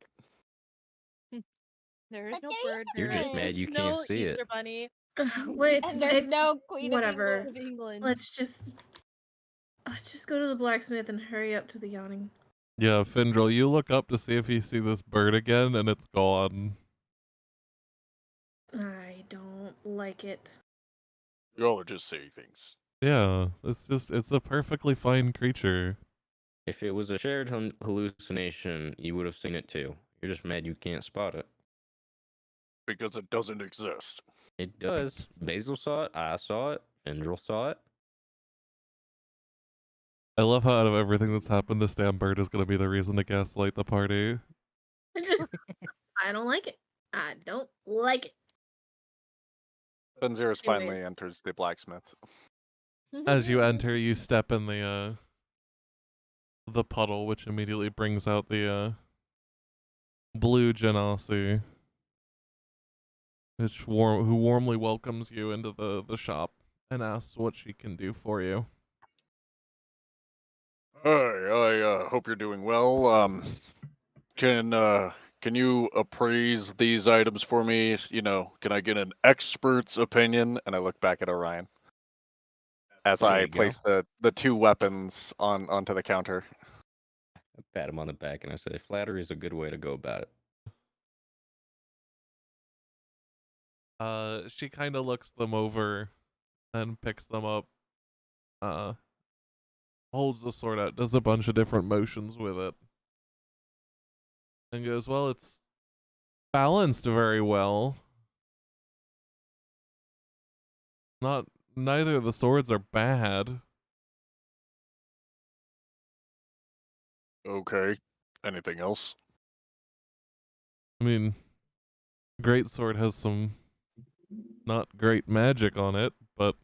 There is But no there bird. You're There just mad is you no can't see Easter it. bunny. Well, And there's it's no Queen whatever. Of England. Let's just go to the blacksmith and hurry up to the yawning. Yeah, Findril, you look up to see if you see this bird again, and it's gone. I don't like it. You all are just saying things. Yeah, it's a perfectly fine creature. If it was a shared hallucination, you would have seen it too. You're just mad you can't spot it. Because it doesn't exist. It does. Basil saw it. I saw it. Fendril saw it. I love how out of everything that's happened, this damn bird is gonna be the reason to gaslight the party. I don't like it. I don't like it. Benziris Anyways. finally enters the blacksmith. As you enter, you step in the puddle, which immediately brings out the blue genasi, who warmly welcomes you into the shop and asks what she can do for you. Hi, I hope you're doing well. Can you appraise these items for me? You know, can I get an expert's opinion? And I look back at Orion as There I you go. place the two weapons onto the counter. I pat him on the back and I say, flattery is a good way to go about it. She kind of looks them over and picks them up. Holds the sword out, does a bunch of different motions with it, and goes, well, it's balanced very well. Neither of the swords are bad. Okay. Anything else? I mean, greatsword has some not great magic on it, but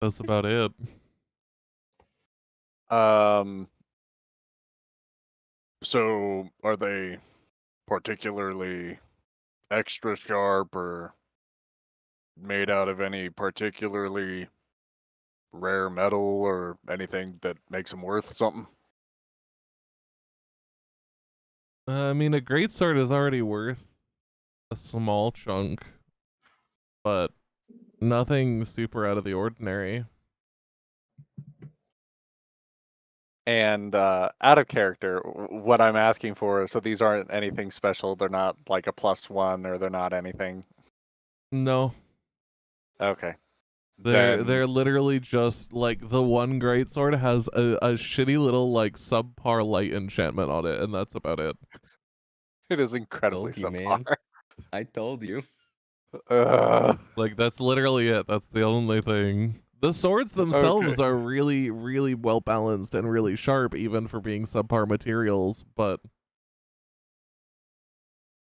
that's about it. So are they particularly extra sharp or made out of any particularly rare metal or anything that makes them worth something? I mean, a greatsword is already worth a small chunk, but nothing super out of the ordinary. And out of character, what I'm asking for, so these aren't anything special. They're not like a +1 or they're not anything. No, Okay. they're Then literally just like the one greatsword has a shitty little like subpar light enchantment on it, and that's about it. it is incredibly Told you, subpar. man. I told you. Like that's literally it. That's the only thing. The swords themselves Okay. are really, really well balanced and really sharp, even for being subpar materials, but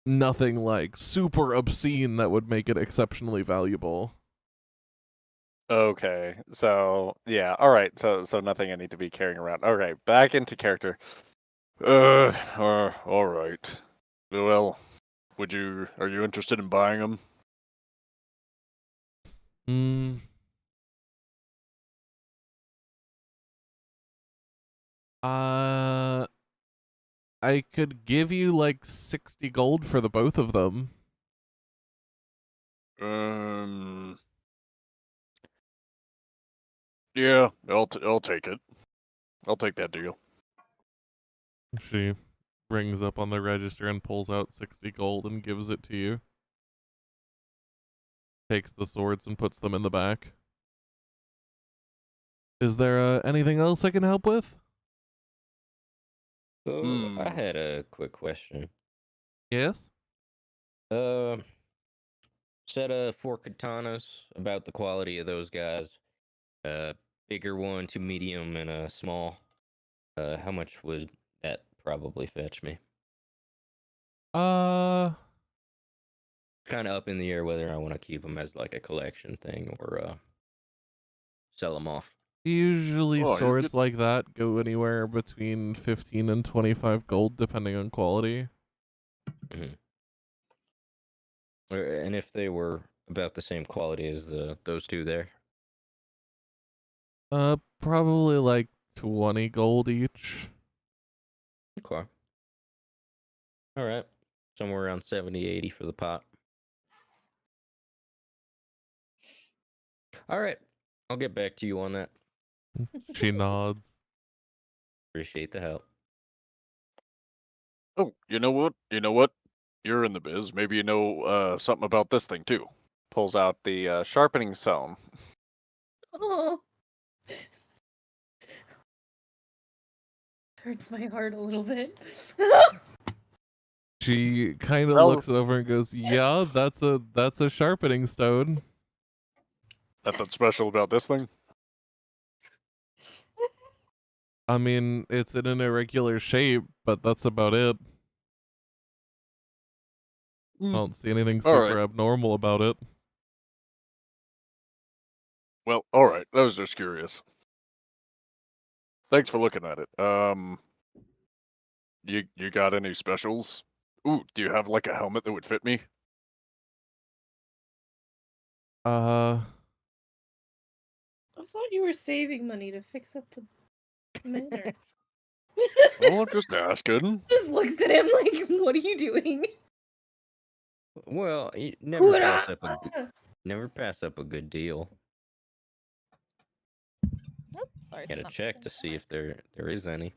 nothing like super obscene that would make it exceptionally valuable. Okay. So yeah. All right. So nothing I need to be carrying around. Okay. Back into character. All right. Well, are you interested in buying them? I could give you like 60 gold for the both of them. Yeah, I'll take it. I'll take that deal. She rings up on the register and pulls out 60 gold and gives it to you. Takes the swords and puts them in the back. Is there anything else I can help with? So I had a quick question. Yes? Said 4 katanas, about the quality of those guys. Bigger one, 2 medium, and a small. How much would that probably fetch me? Uh, Kind of up in the air whether I want to keep them as like a collection thing or sell them off. usually Oh, you're swords like that go anywhere between 15 and 25 gold depending on quality. Mm-hmm. And if they were about the same quality as those two there? Probably like 20 gold each. Okay. All right. somewhere around 70, 80 for the pot. All right, I'll get back to you on that. She nods. Appreciate the help. Oh, you know what? You know what? You're in the biz. Maybe you know something about this thing too. Pulls out the sharpening stone. Oh. Hurts my heart a little bit. She kind of Well- looks over and goes, "Yeah, that's a sharpening stone." Nothing special about this thing? I mean, it's in an irregular shape, but that's about it. I don't see anything All super right. abnormal about it. Well, all right. I was just curious. Thanks for looking at it. You got any specials? Ooh, do you have like a helmet that would fit me? Uh, I thought you were saving money to fix up the manor. Oh, I'm just asking. Just looks at him like, what are you doing? Well, you Hoorah! never pass up a good deal. Oh, sorry. Gotta check to see if there is any.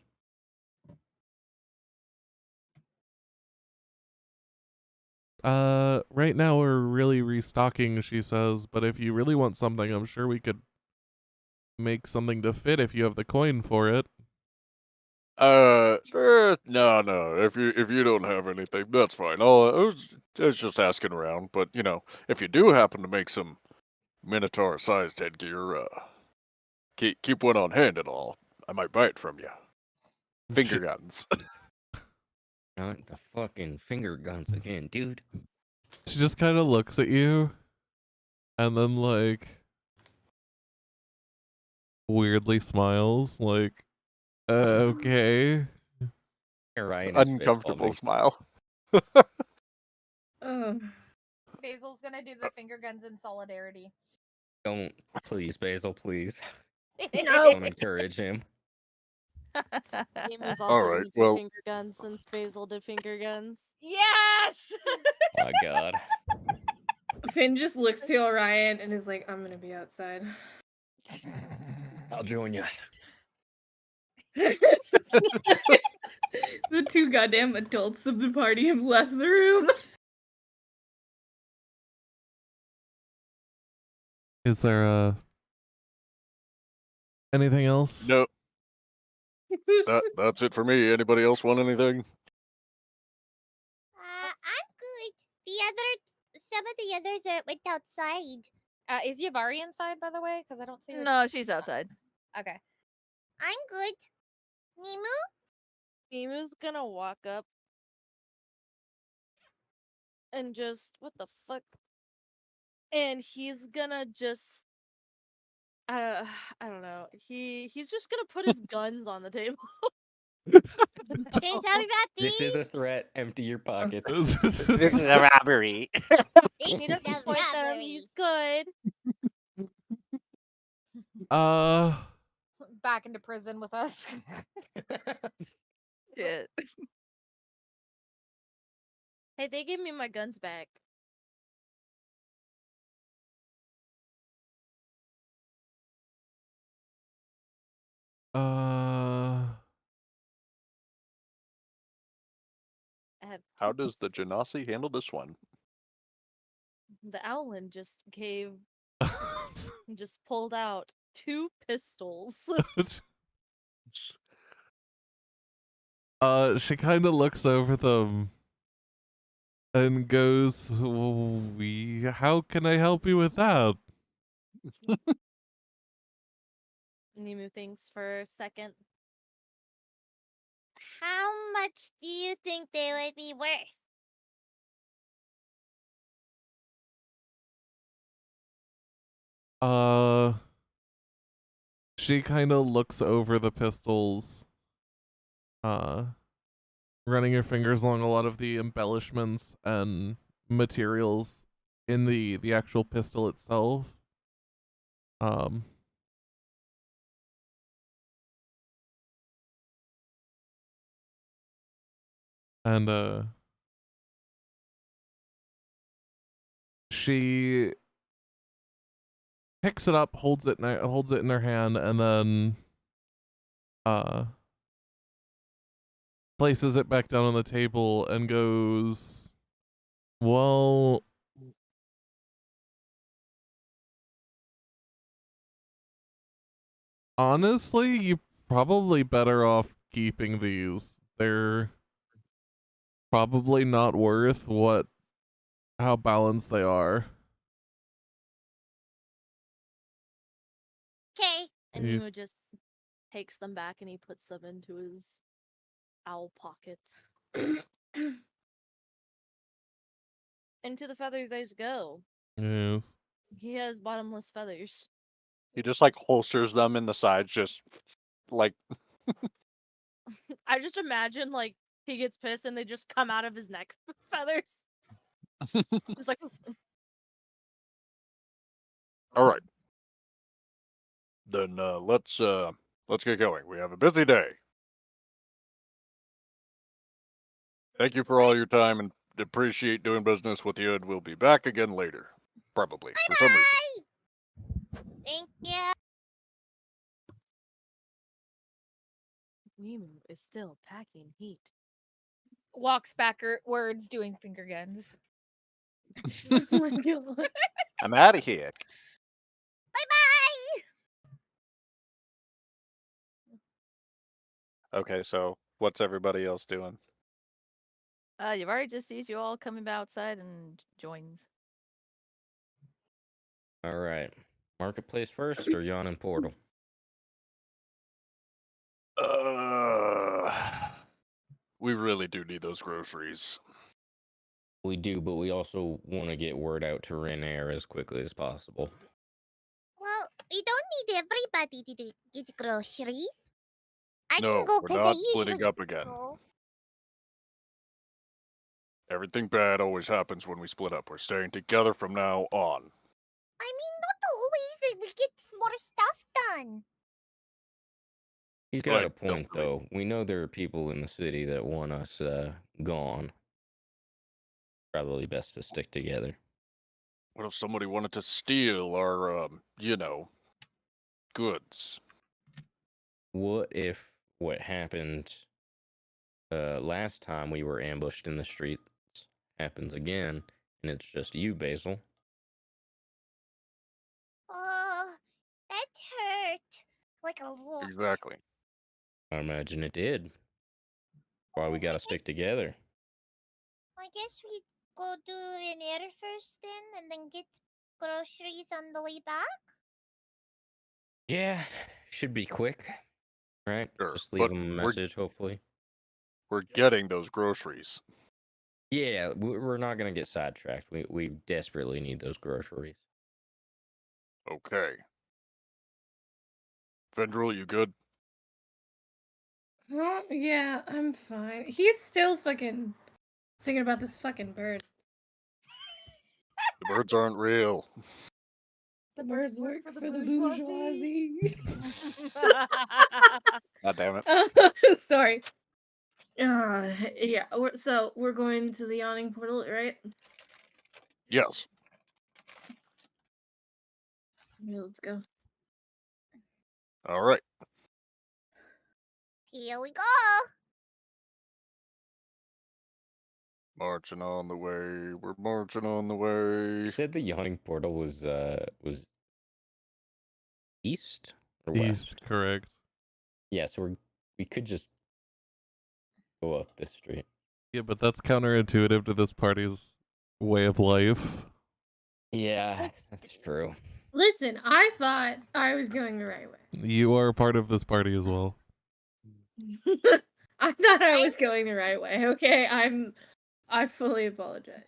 right now we're really restocking, she says, but if you really want something, I'm sure we could make something to fit if you have the coin for it. No. If you don't have anything, that's fine. I was just asking around, but you know, if you do happen to make some Minotaur-sized headgear, keep one on hand and all. I might buy it from you. Finger guns. Not the fucking finger guns again, dude. She just kind of looks at you and then like weirdly smiles like okay. Ryan is Uncomfortable fist smile. Oh. Basil's gonna do the finger guns in solidarity. Don't, please, Basil, please. No. Don't encourage him. Amy's All also right, gonna do well- finger guns since Basil did finger guns. Yes! My God. Finn just looks to Orion and is like, I'm gonna be outside. I'll join you. The two goddamn adults of the party have left the room. Is there anything else? No, that's it for me. Anybody else want anything? I'm good. Some of the others went outside. Is Yavari inside, by the way? Because I don't see her. No, she's outside. Okay. I'm good. Nimu? Emu's gonna walk up and just what the fuck? And he's gonna just I don't know. He's just gonna put his guns on the table. Can you tell me about these? This is a threat. Empty your pockets. This is a robbery. He This doesn't is a point them. robbery. He's good. Back into prison with us. Shit. Hey, they gave me my guns back. I have How two does the pistols. Genasi handle this one? The Owlin just just pulled out 2 pistols. She kind of looks over them and goes, how can I help you with that? Nemu thinks for a second. How much do you think they would be worth? She kind of looks over the pistols, running her fingers along a lot of the embellishments and materials in the actual pistol itself. And she picks it up, holds it in her hand, and then places it back down on the table and goes, well, honestly, you're probably better off keeping these. They're probably not worth how balanced they are. Okay. And You- Nemo just takes them back and he puts them into his owl pockets. Into the feather those go. Yes. He has bottomless feathers. He just like holsters them in the sides, just like I just imagine like he gets pissed and they just come out of his neck feathers. Just like All right. Then let's get going. We have a busy day. Thank you for all your time and appreciate doing business with you, and we'll be back again later. Probably, for some reason. Thank you. Nemo is still packing heat. Walks backwards doing finger guns. Oh my god. I'm out of here. Bye-bye. Okay, so what's everybody else doing? Yavari just sees you all coming outside and joins. All right. Marketplace first or Yawning Portal? We really do need those groceries. We do, but we also want to get word out to Renair as quickly as possible. Well, we don't need everybody to get groceries. I No, can go we're because I not usually splitting up again. go. Everything bad always happens when we split up. We're staying together from now on. I mean, not always. We get more stuff done. He's got Right, a point, don't really- though. We know there are people in the city that want us gone. Probably best to stick together. What if somebody wanted to steal our, goods? What if what happened last time we were ambushed in the streets happens again, and it's just you, Basil? Oh, that hurt. Like a lot. Exactly. I imagine it did. Why we gotta stick together. I guess we go to Rainier first then, and then get groceries on the way back. Yeah, should be quick, right? Sure, Just leave but them a we're- message, hopefully. We're getting those groceries. Yeah, we're not gonna get sidetracked. We desperately need those groceries. Okay. Vendril, you good? Huh? Yeah, I'm fine. He's still fucking thinking about this fucking bird. The birds aren't real. The birds work for the bourgeoisie. God damn it. Sorry. Yeah. We're going to the yawning portal, right? Yes. Yeah, let's go. All right. Here we go. Marching on the way. We're marching on the You way. said the yawning portal was east or East, west? correct. Yeah, so we could just go up this street. Yeah, but that's counterintuitive to this party's way of life. Yeah, that's true. Listen, I thought I was going the right way. You are part of this party as well. I thought I was going the right way. Okay, I fully apologize.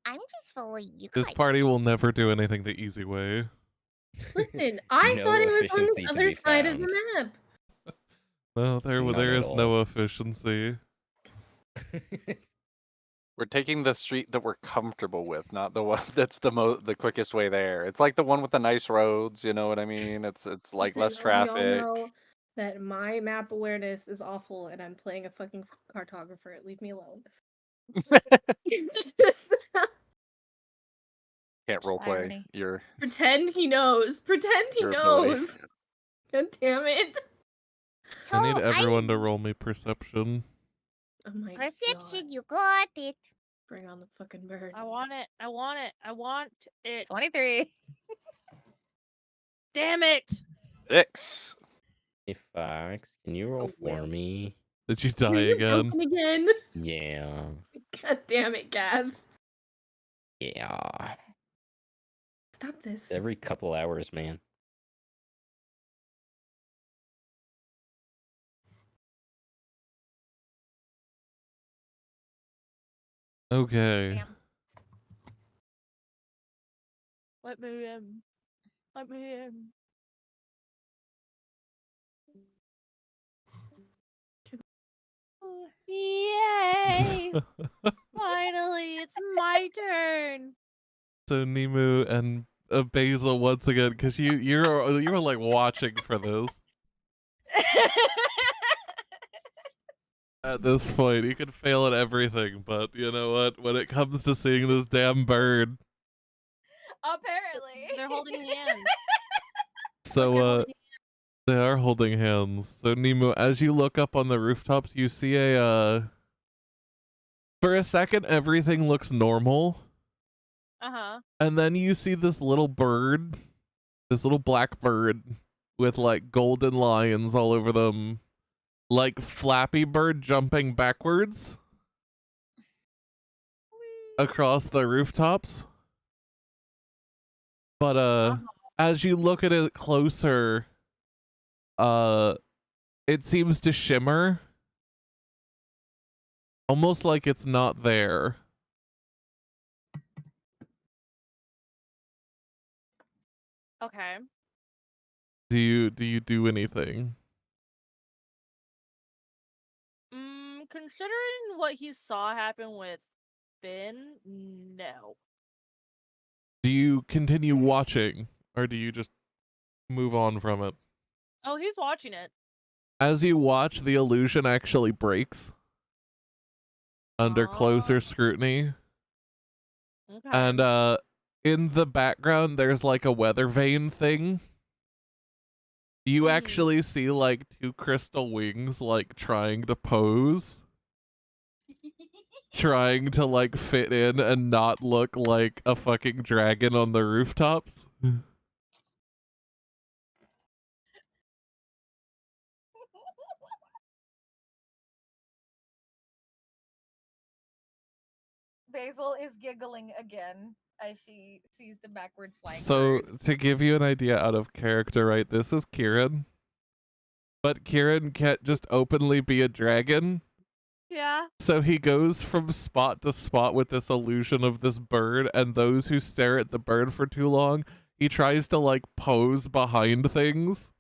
I'm just following you This guys. party will never do anything the easy way. Listen, I No thought it was on efficiency the to other be side of the found. map. No, None there at is no all. efficiency. We're taking the street that we're comfortable with, not the one that's the quickest way there. It's like the one with the nice roads, you know what I mean? It's like less Listen, we all traffic. know that my map awareness is awful, and I'm playing a fucking cartographer. Leave me alone. Can't roleplay Irony. your Pretend he knows. Pretend he your ability. knows. God damn it. I need So everyone to roll me perception. Oh my perception, god. you got it. Bring on the fucking bird. I want it. I want it. I want it. 23. Damn it. 6. Hey, Fox, can you roll Oh, well. for me? Did you die You're again? broken again. Yeah. God damn it, Gav. Yeah. Stop this. Every couple hours, man. Okay. Damn. Let me in. Let me in. Yay! Finally, it's my turn. So Nemu and Basil once again, because you were like watching for this. At this point, you could fail at everything, but you know what? When it comes to seeing this damn bird, Apparently. They're holding hands. so Look, they're holding they are holding hands. So Nemu, as you look up on the rooftops, you see a for a second everything looks normal, Uh-huh. and then you see this little bird, this little black bird with like golden lions all over them. Like Flappy Bird jumping backwards across the rooftops. But as you look at it closer, it seems to shimmer. Almost like it's not there. Okay. Do you do anything? Considering what he saw happen with Finn, no. Do you continue watching, or do you just move on from it? Oh, he's watching it. As you watch, the illusion actually breaks under closer scrutiny. Okay. And in the background there's like a weather vane thing. You actually see like two crystal wings like trying to pose. Trying to like fit in and not look like a fucking dragon on the rooftops. Basil is giggling again as she sees the backwards flying So bird. to give you an idea out of character, right, this is Kieran. But Kieran can't just openly be a dragon. Yeah. So he goes from spot to spot with this illusion of this bird, and those who stare at the bird for too long, he tries to like pose behind things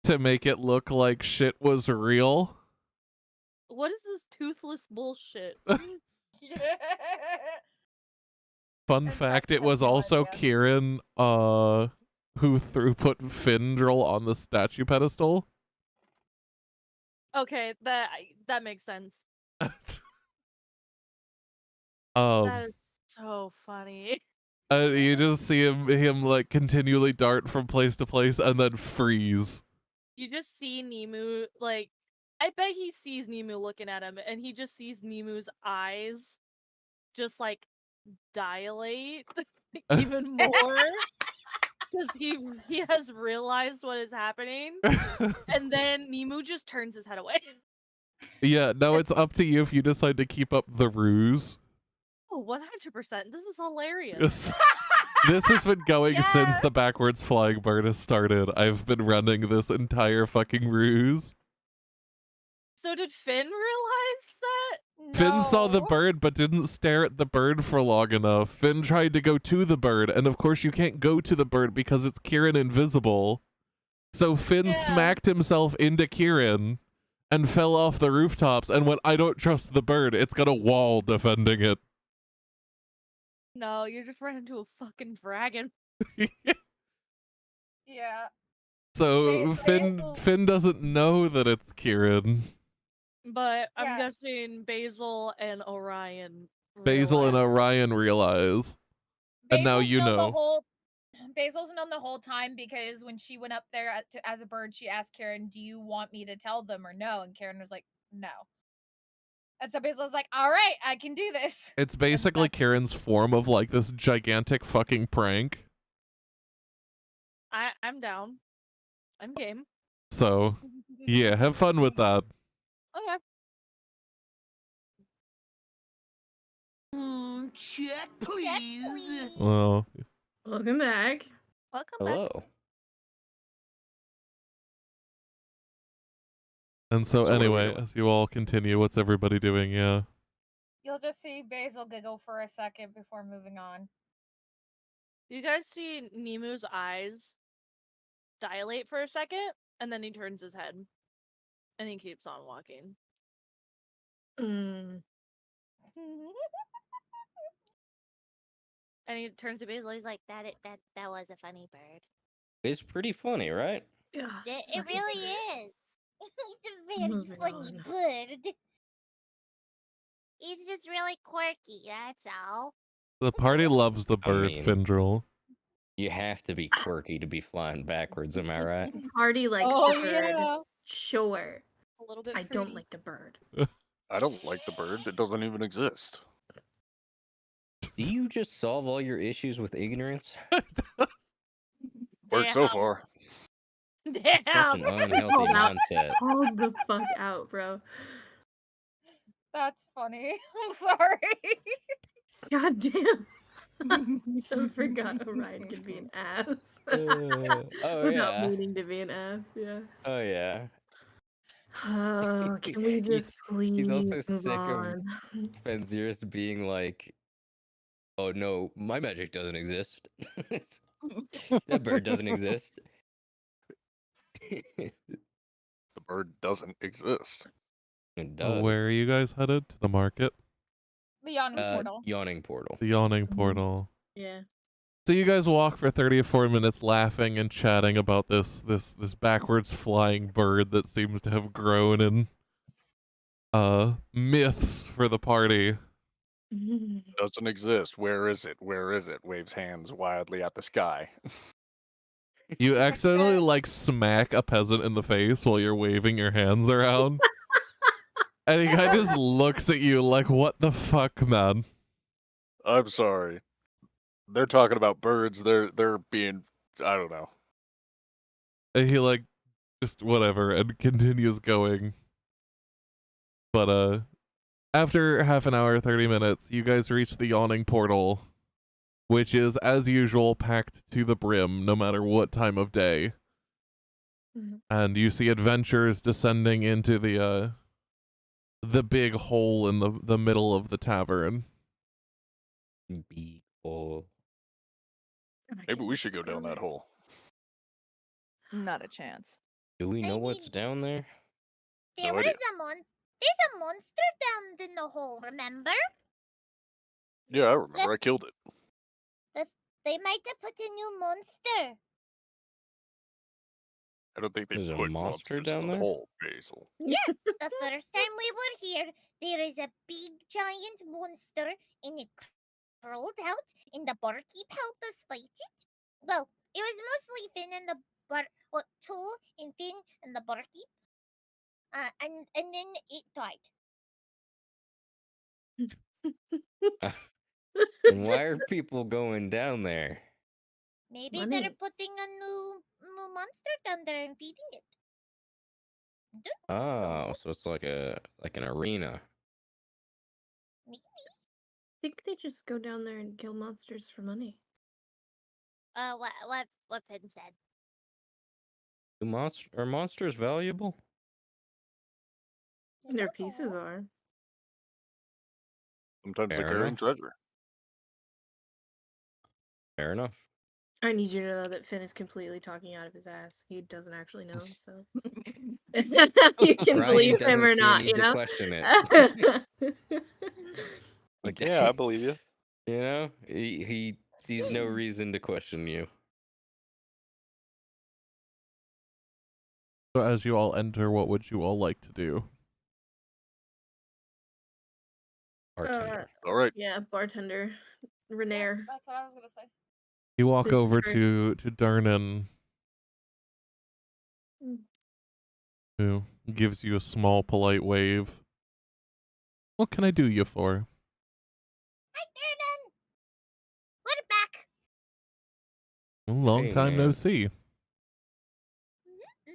to make it look like shit was real. What is this toothless bullshit? Fun And fact, Fetch it has was no also idea. Kieran who put Findril on the statue pedestal. Okay, that makes sense. That Um is so funny. you just see him like continually dart from place to place and then freeze. You just see Nemu, like, I bet he sees Nemu looking at him, and he just sees Nemu's eyes just, like, dilate even more. Because he has realized what is happening, and then Nemu just turns his head away. Yeah, no, it's up to you if you decide to keep up the ruse. Oh, 100%. This is hilarious. This has been going since Yeah. the backwards flying bird has started. I've been running this entire fucking ruse. So did Finn realize that? Finn saw the No. bird but didn't stare at the bird for long enough. Finn tried to go to the bird, and of course you can't go to the bird because it's Kieran invisible. So Finn Yeah. smacked himself into Kieran and fell off the rooftops and went, I don't trust the bird. It's got a wall defending it. No, you just ran into a fucking dragon. Yeah. So Basil- Finn doesn't know that it's Kieran. But I'm Yeah. guessing Basil and Orion Basil and realized- Orion realize. And now you known the know. whole. Basil's known the whole time because when she went up there as a bird, she asked Karen, "Do you want me to tell them or no?" And Karen was like, "No." And so Basil's like, "All right, I can do this." It's basically Karen's form of like this gigantic fucking prank. I'm down. I'm game. So, yeah, have fun with that. Okay. Check, please. Well, Welcome back. Welcome back. Hello. and so So what are we anyway, doing? as you all continue, what's everybody doing? Yeah. You'll just see Basil giggle for a second before moving on. You guys see Nemu's eyes dilate for a second, and then he turns his head, and he keeps on walking. Mm. And he turns to Basil. He's like, That was a funny bird. It's pretty funny, right? Ugh, It, this it fucking really bird. is. He's a very Moving funny on. bird. He's just really quirky, that's all. The party loves the I bird, mean- Findril. You have to be quirky to be flying backwards, am I right? Party likes "Oh the bird. yeah, Sure. a little bit." I don't fruity." like the bird. I don't like the bird. It doesn't even exist. Do you just solve all your issues with ignorance? Worked so Damn. far. Such an Damn. unhealthy Hold out. mindset. Hold the fuck out, bro. That's funny. I'm sorry. God damn. I forgot Orion can be an ass. Oh Without yeah. meaning to be an ass, yeah. Oh yeah. Oh, can we just please He's also move sick of on? Fenzirus being like, "Oh no, my magic doesn't exist. That bird doesn't exist." The bird doesn't exist. It does. Where are you guys headed? To the market? The yawning portal. Yawning portal. The yawning Mhm. portal. Yeah. So you guys walk for 30 or 40 minutes laughing and chatting about this backwards flying bird that seems to have grown in myths for the party. Doesn't exist. Where is it? Where is it? Waves hands wildly at the sky. You accidentally like smack a peasant in the face while you're waving your hands around. And he kind of just looks at you like, what the fuck, man? I'm sorry. They're talking about birds. They're being, I don't know. And he like just whatever and continues going. But after half an hour, 30 minutes, you guys reach the yawning portal, which is as usual packed to the brim no matter what time of day. Mhm. And you see adventurers descending into the big hole in the middle of the tavern. Big hole. Maybe we should go down that hole. Not a chance. Do we know I what's mean- down there? There No was idea. there's a monster down in the hole, remember? Yeah, I remember. I killed it. They might have put a new monster. I don't think they There's a put monster monsters down in the there? hole, Basil. The first time we were here, there is a big giant monster and it crawled out and the barkeep helped us fight it. Well, it was mostly Finn and Tool and Finn and the barkeep. And then it died. And why are people going down there? Maybe Money. they're putting a new monster down there and feeding it. Oh, so it's like an arena. Maybe. I think they just go down there and kill monsters for money. What Finn said. Are monsters valuable? I Their don't pieces know. are. Sometimes they're Fair carrying enough. treasure. Fair enough. I need you to know that Finn is completely talking out of his ass. He doesn't actually know, so you can Ryan believe him doesn't or see a not, need you to know? question it. Like, Yeah, I believe you. You know, he sees no reason to question you. So as you all enter, what would you all like to do? Bartender. All right. Yeah, bartender. Renair. That's what I was gonna say. You walk This over person. to Durnan, Mm. who gives you a small, polite wave. What can I do you for? Hi, Durden. We're back. A long Hey, time no man. see.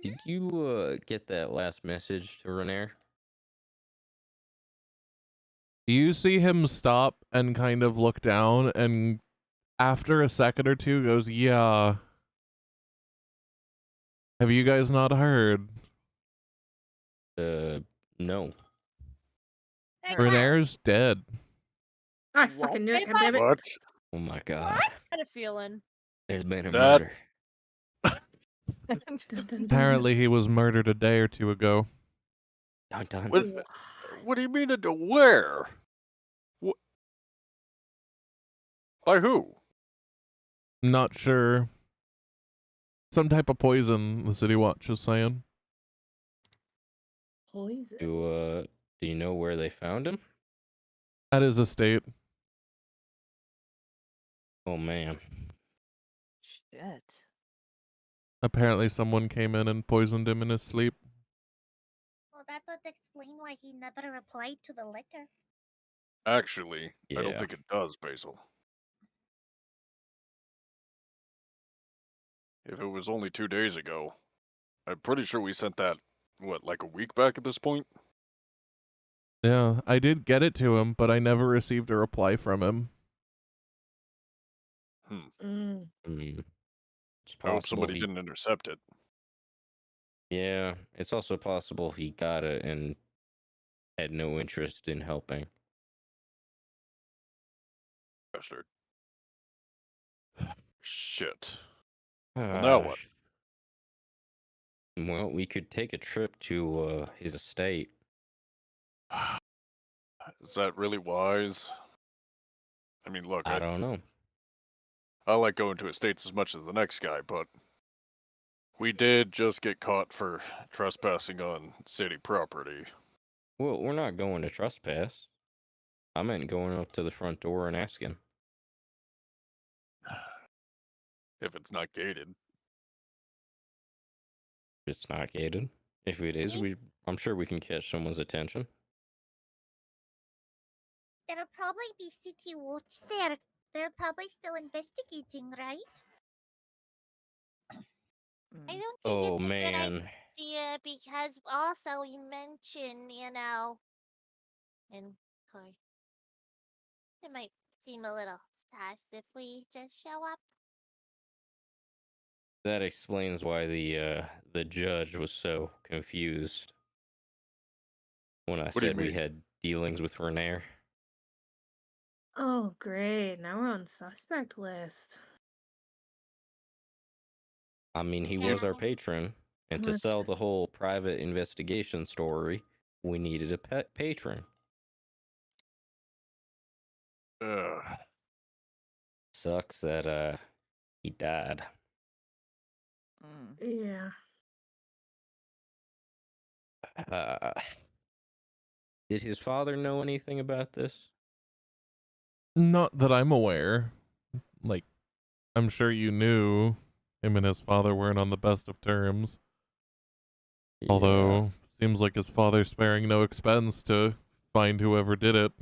Did you get that last message to Renair? You see him stop and kind of look down, and after a second or two goes, yeah. Have you guys not heard? No. Heard Heard. what? Renair's dead. I fucking knew it. Hey, God damn it. What? Oh my god. Had a feeling. There's been a That- murder. Dun, dun, dun. Apparently, he was murdered a day or two ago. Dun, dun. What do you mean into where? What? By who? Not sure. Some type of poison, the City Watch is saying. Poison. Do you know where they found him? At his estate. Oh man. Shit. Apparently, someone came in and poisoned him in his sleep. Well, that would explain why he never replied to the letter. Actually, I don't Yeah. think it does, Basil. If it was only 2 days ago, I'm pretty sure we sent that, what, like a week back at this point? Yeah, I did get it to him, but I never received a reply from him. Mm. It's I hope possible somebody he. didn't intercept it. Yeah, it's also possible he got it and had no interest in helping. Bastard. Shit. Well, now what? Well, we could take a trip to his estate. Is that really wise? I mean, look, I don't know. I like going to estates as much as the next guy, but we did just get caught for trespassing on city property. Well, we're not going to trespass. I meant going up to the front door and asking. If it's not gated. It's not gated. If it is, I'm sure we can catch someone's attention. There'll probably be city watch there. They're probably still investigating, right? I don't think Oh it's a man. good idea because also you mentioned, and sorry, it might seem a little sus if we just show up. That explains why the judge was so confused when I do you said we mean? had dealings with Renair. Oh, great. Now we're on suspect list. I mean, he was our patron, and to Let's sell just- the whole private investigation story, we needed a patron. Ugh. Sucks that he died. Yeah. Did his father know anything about this? Not that I'm aware. Like, I'm sure you knew him and his father weren't on the best of terms. Although, seems like his father's sparing no expense to find whoever did it.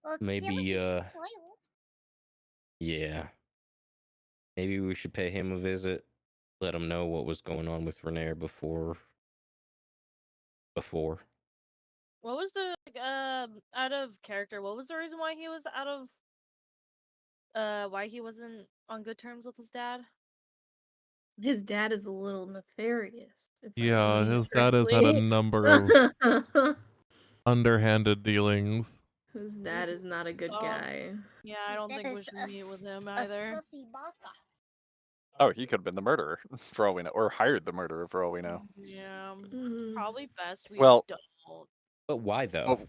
Well, it's Maybe, still a decent child. Yeah. Maybe we should pay him a visit. Let him know what was going on with Renair before. What was the out of character? What was the reason why he was out of why he wasn't on good terms with his dad? His dad is a little nefarious. If I Yeah, remember his dad has had a correctly. number of underhanded dealings. His dad is not a good So, guy. Yeah, I don't think we should meet with him either. A sussy baka. Oh, he could have been the murderer, for all we know, or hired the murderer, for all we know. Yeah, Mm. probably best we Well- don't. But why though? Well,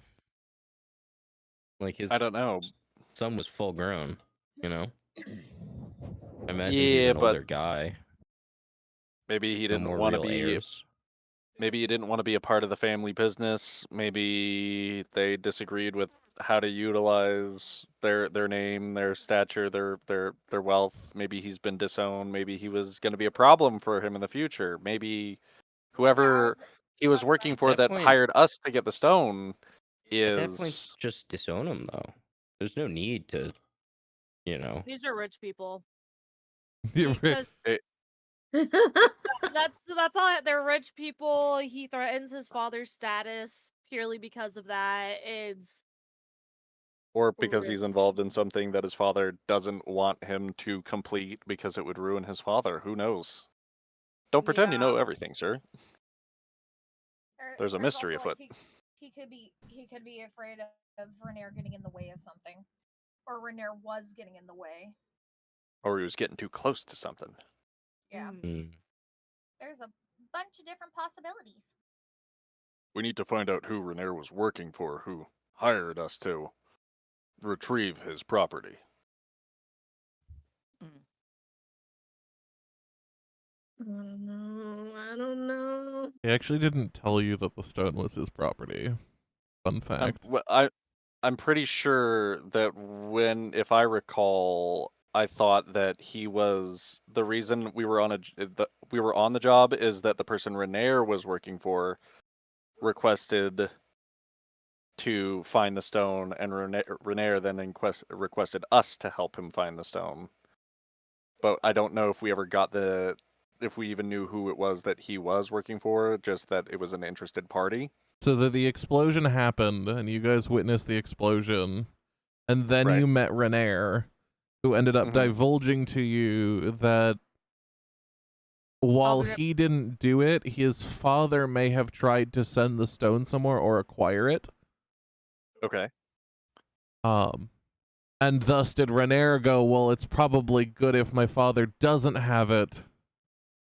Like his I don't know. son was full grown, you know? I imagine he's Yeah, an but older guy. maybe he No didn't more want to real be. heirs. Maybe he didn't want to be a part of the family business. Maybe they disagreed with how to utilize their name, their stature, their wealth. Maybe he's been disowned. Maybe he was going to be a problem for him in the future. Maybe whoever he was working for that point- hired us to get the stone At that point, is just disown him, though. There's no need to, you know. These are rich people. You're right. Because that's all. They're rich people. He threatens his father's status purely because of that. It's or because he's involved in something that his father doesn't want him to complete because it would ruin his father. Who knows? Don't pretend you know everything, sir. There's a mystery also, afoot. he could be afraid of Renair getting in the way of something, or Renair was getting in the way. Or he was getting too close to something. Yeah. Mm. There's a bunch of different possibilities. We need to find out who Renair was working for, who hired us to retrieve his property. I don't know. He actually didn't tell you that the stone was his property. Fun fact. I'm pretty sure that if I recall, I thought that he was the reason we were on the job is that the person Renair was working for requested to find the stone, and Renair then requested us to help him find the stone. But I don't know if we ever got if we even knew who it was that he was working for, just that it was an interested party. So that the explosion happened, and you guys witnessed the explosion, and then Right. you met Renair, who ended up Mhm. divulging to you that while Father- he didn't do it, his father may have tried to send the stone somewhere or acquire it. Okay. And thus did Renair go, well, it's probably good if my father doesn't have it,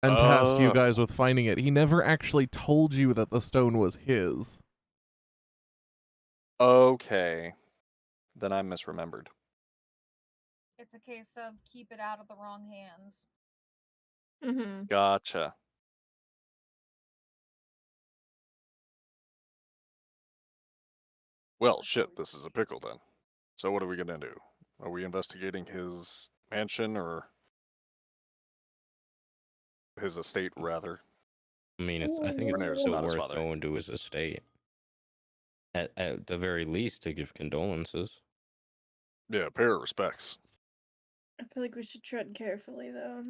and tasked you guys with finding it. He never actually told you that the stone was his. Okay. Then I misremembered. It's a case of keep it out of the wrong hands. Mm-hmm. Gotcha. Well, shit, this is a pickle then. So what are we gonna do? Are we investigating his mansion or his estate, rather? I mean, I think Renair's it's still not his worth father. going to his estate. At the very least, to give condolences. Yeah, pay our respects. I feel like we should tread carefully, though.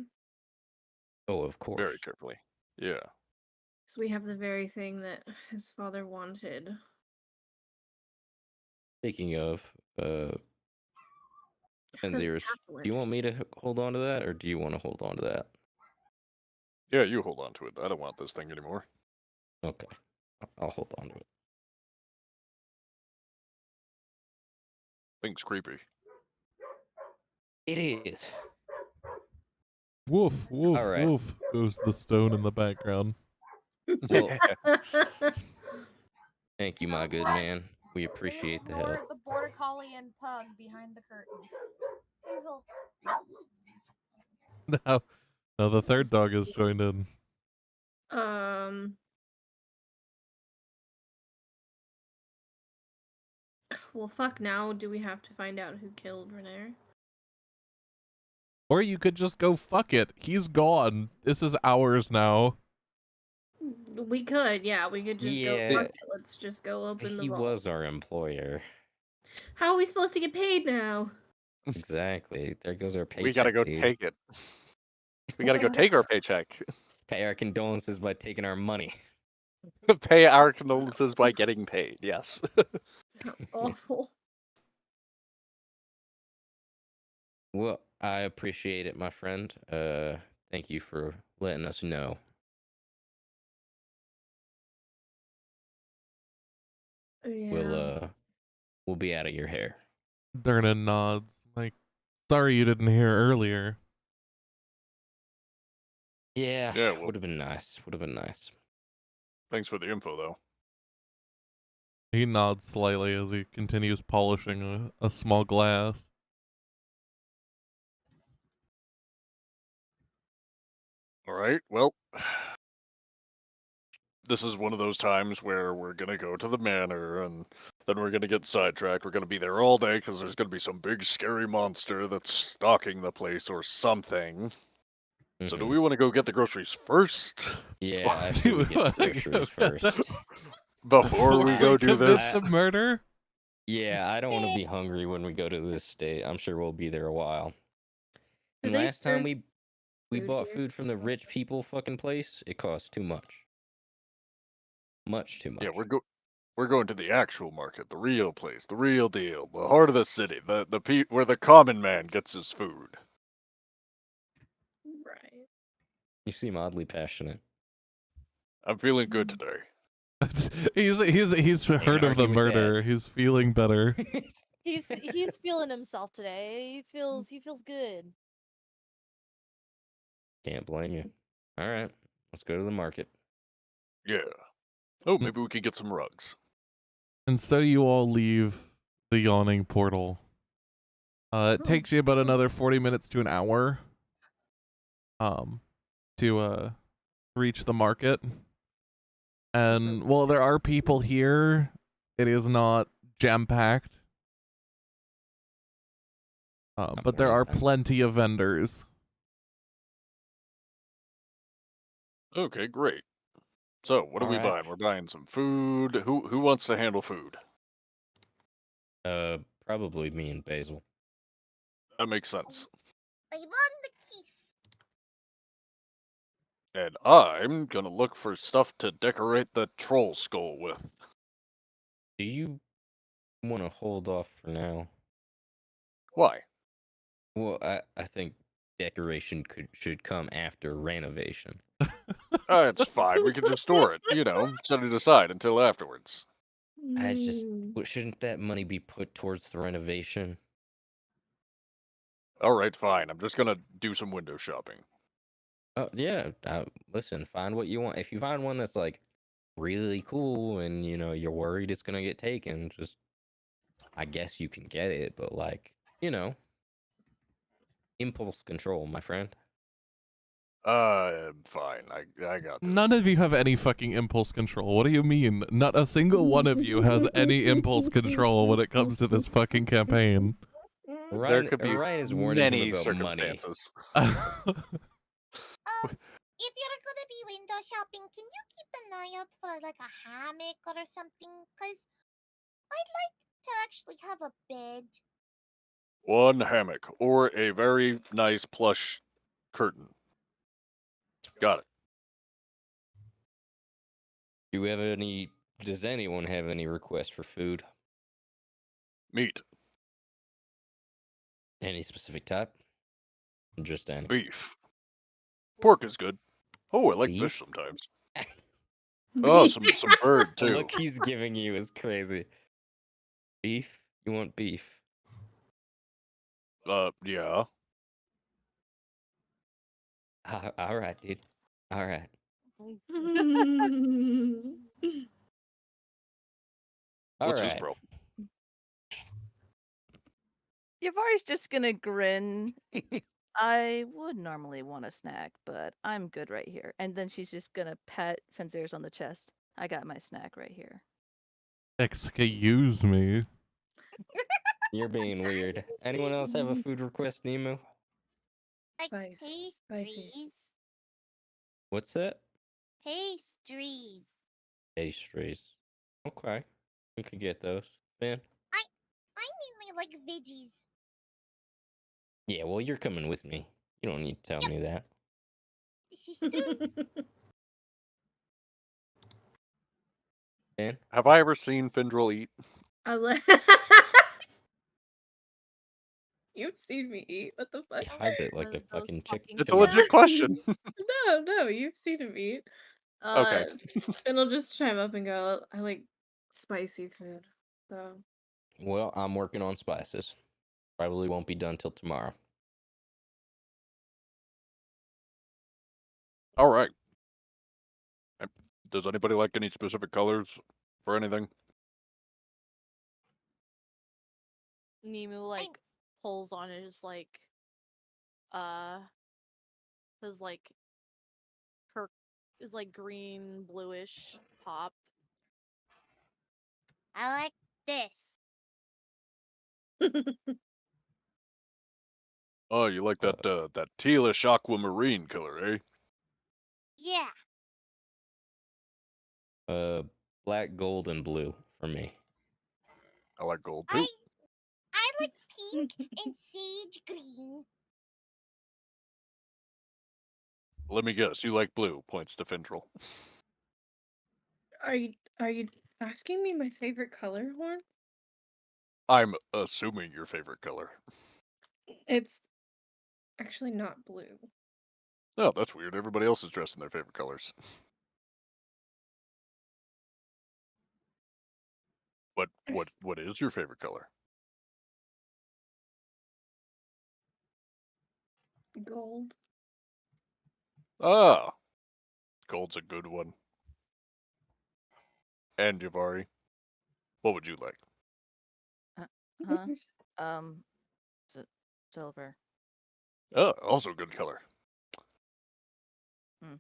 Oh, of course. Very carefully. Yeah. Because we have the very thing that his father wanted. Speaking of, Enzirus, Afterwards. do you want me to hold on to that, or do you want to hold on to that? Yeah, you hold on to it. I don't want this thing anymore. Okay, I'll hold on to it. Thing's creepy. It is. Woof, woof, All right. woof, goes the stone in the background. Well, thank you, my good man. We appreciate the help. The border collie and pug behind the curtain. Hazel. Now the third dog has joined in. Well, fuck now. Do we have to find out who killed Renair? Or you could just go, fuck it. He's gone. This is ours now. We could, yeah. We could just go, Yeah. fuck it. Let's just go open the He vault. was our employer. How are we supposed to get paid now? Exactly. There goes our paycheck. We gotta go dude. take it. We gotta go take our paycheck. Pay our condolences by taking our money. Pay our condolences by getting paid. Yes. Sounds awful. Well, I appreciate it, my friend. Thank you for letting us know. Yeah. We'll be out of your hair. Derna nods. Like, sorry you didn't hear earlier. Yeah, Yeah, well, would have been nice. Would have been nice. thanks for the info, though. He nods slightly as he continues polishing a small glass. All right, well, this is one of those times where we're gonna go to the manor and Then we're gonna get sidetracked. We're gonna be there all day because there's gonna be some big scary monster that's stalking the place or something. So do Mhm. we want to go get the groceries first? Yeah, I Do say we we get wanna the go groceries get them? first. Before we go do commit this? the murder? Yeah, I don't want to be hungry when we go to this state. I'm sure we'll be there a while. Do And they last time serve we food bought here? food from the rich people fucking place, it cost too much. Much too much. Yeah, we're going to the actual market, the real place, the real deal, the heart of the city, where the common man gets his food. Right. You seem oddly passionate. I'm feeling good today. He's Can't heard of the argue with that. murder. He's feeling better. He's feeling himself today. He feels good. Can't blame you. All right, let's go to the market. Yeah. Oh, maybe we could get some rugs. And so you all leave the yawning portal. It takes you about another 40 minutes to an hour to reach the market. And while there are people here, it is not jam-packed. But there are plenty of vendors. Okay, great. So, what are we Alright. buying? We're buying some food. Who wants to handle food? Probably me and Basil. That makes sense. I want the keys. And I'm gonna look for stuff to decorate the troll skull with. Do you want to hold off for now? Why? Well, I think decoration should come after renovation. It's fine. We can just store it. Set it aside until afterwards. I just shouldn't that money be put towards the renovation? All right, fine. I'm just gonna do some window shopping. Oh yeah. Listen, find what you want. If you find one that's like really cool and you're worried it's gonna get taken, just I guess you can get it, but impulse control, my friend. Fine. I got this. None of you have any fucking impulse control. What do you mean? Not a single one of you has any impulse control when it comes to this fucking campaign. There could be Ryan is warning him many about circumstances. If you're gonna be window shopping, can you keep an eye out for like a hammock or something? Cause I'd like to actually have a bed. One hammock or a very nice plush curtain. Got it. Does anyone have any requests for food? Meat. Any specific type? Just any. Beef. Pork is good. Oh, I like Beef? fish sometimes. Oh, some bird The too. look he's giving you is crazy. Beef? You want beef? Yeah. All right, dude. All right. All What's his right. problem? Yavari's just gonna grin. I would normally want a snack, but I'm good right here. And then she's just gonna pat Fenzier's on the chest. I got my snack right here. Excuse me. You're being weird. Anyone else have a food request, Nemo? Like Spicy. pastries. What's that? Pastries. Pastries. Okay. We could get those. Ben? I mainly like veggies. Yeah, well, you're coming with me. You don't need to tell me that. This is true. Ben? Have I ever seen Findril eat? You've seen me eat. What the fuck? He hides it like a Those fucking chicken. It's a legit question. No, you've seen him eat. Okay. And I'll just chime up and go, I like spicy food. So Well, I'm working on spices. Probably won't be done till tomorrow. All right. Does anybody like any specific colors for anything? Nemu like pulls on his his green bluish top. I like this. Oh, you like that that tealish aquamarine color, eh? Yeah. Black, gold, and blue for me. I like gold too. I like pink and sage green. Let me guess, you like blue, points to Findril. Are you asking me my favorite color, Horn? I'm assuming your favorite color. It's actually not blue. Oh, that's weird. Everybody else is dressed in their favorite colors. What is your favorite color? Gold. Ah, gold's a good one. And Javari, what would you like? Huh? Silver. Oh, also good color. Hmm.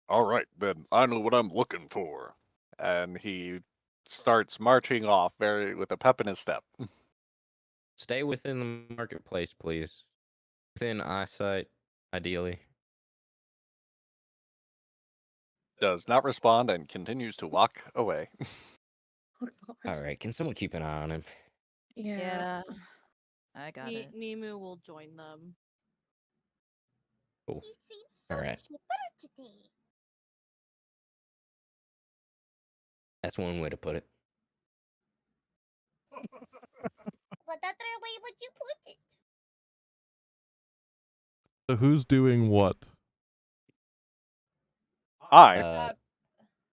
All right, then I know what I'm looking for. And he starts marching off with a pep in his step. Stay within the marketplace, please. Within eyesight, ideally. Does not respond and continues to walk away. Oh, God. All right, can someone keep an eye on him? Yeah. I got it. Nemu will join them. Cool. He seems so All right. chipper today. That's one way to put it. What other way would you put it? So who's doing what?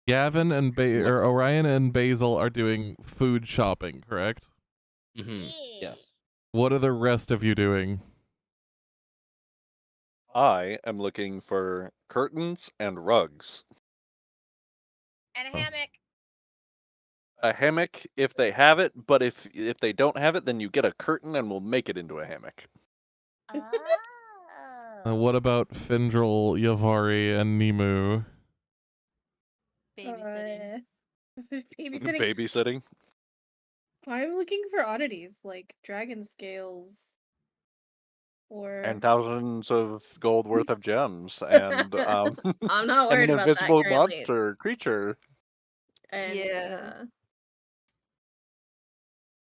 Gavin and Orion and Basil are doing food shopping, correct? Yes. What are the rest of you doing? I am looking for curtains and rugs. And a hammock. A hammock if they have it, but if they don't have it, then you get a curtain and we'll make it into a hammock. What about Findril, Yavari, and Nemu? Babysitting. Babysitting. Babysitting. I'm looking for oddities like dragon scales. Or And thousands of gold worth of gems, and I'm not and worried an about that invisible currently. monster creature. And Yeah.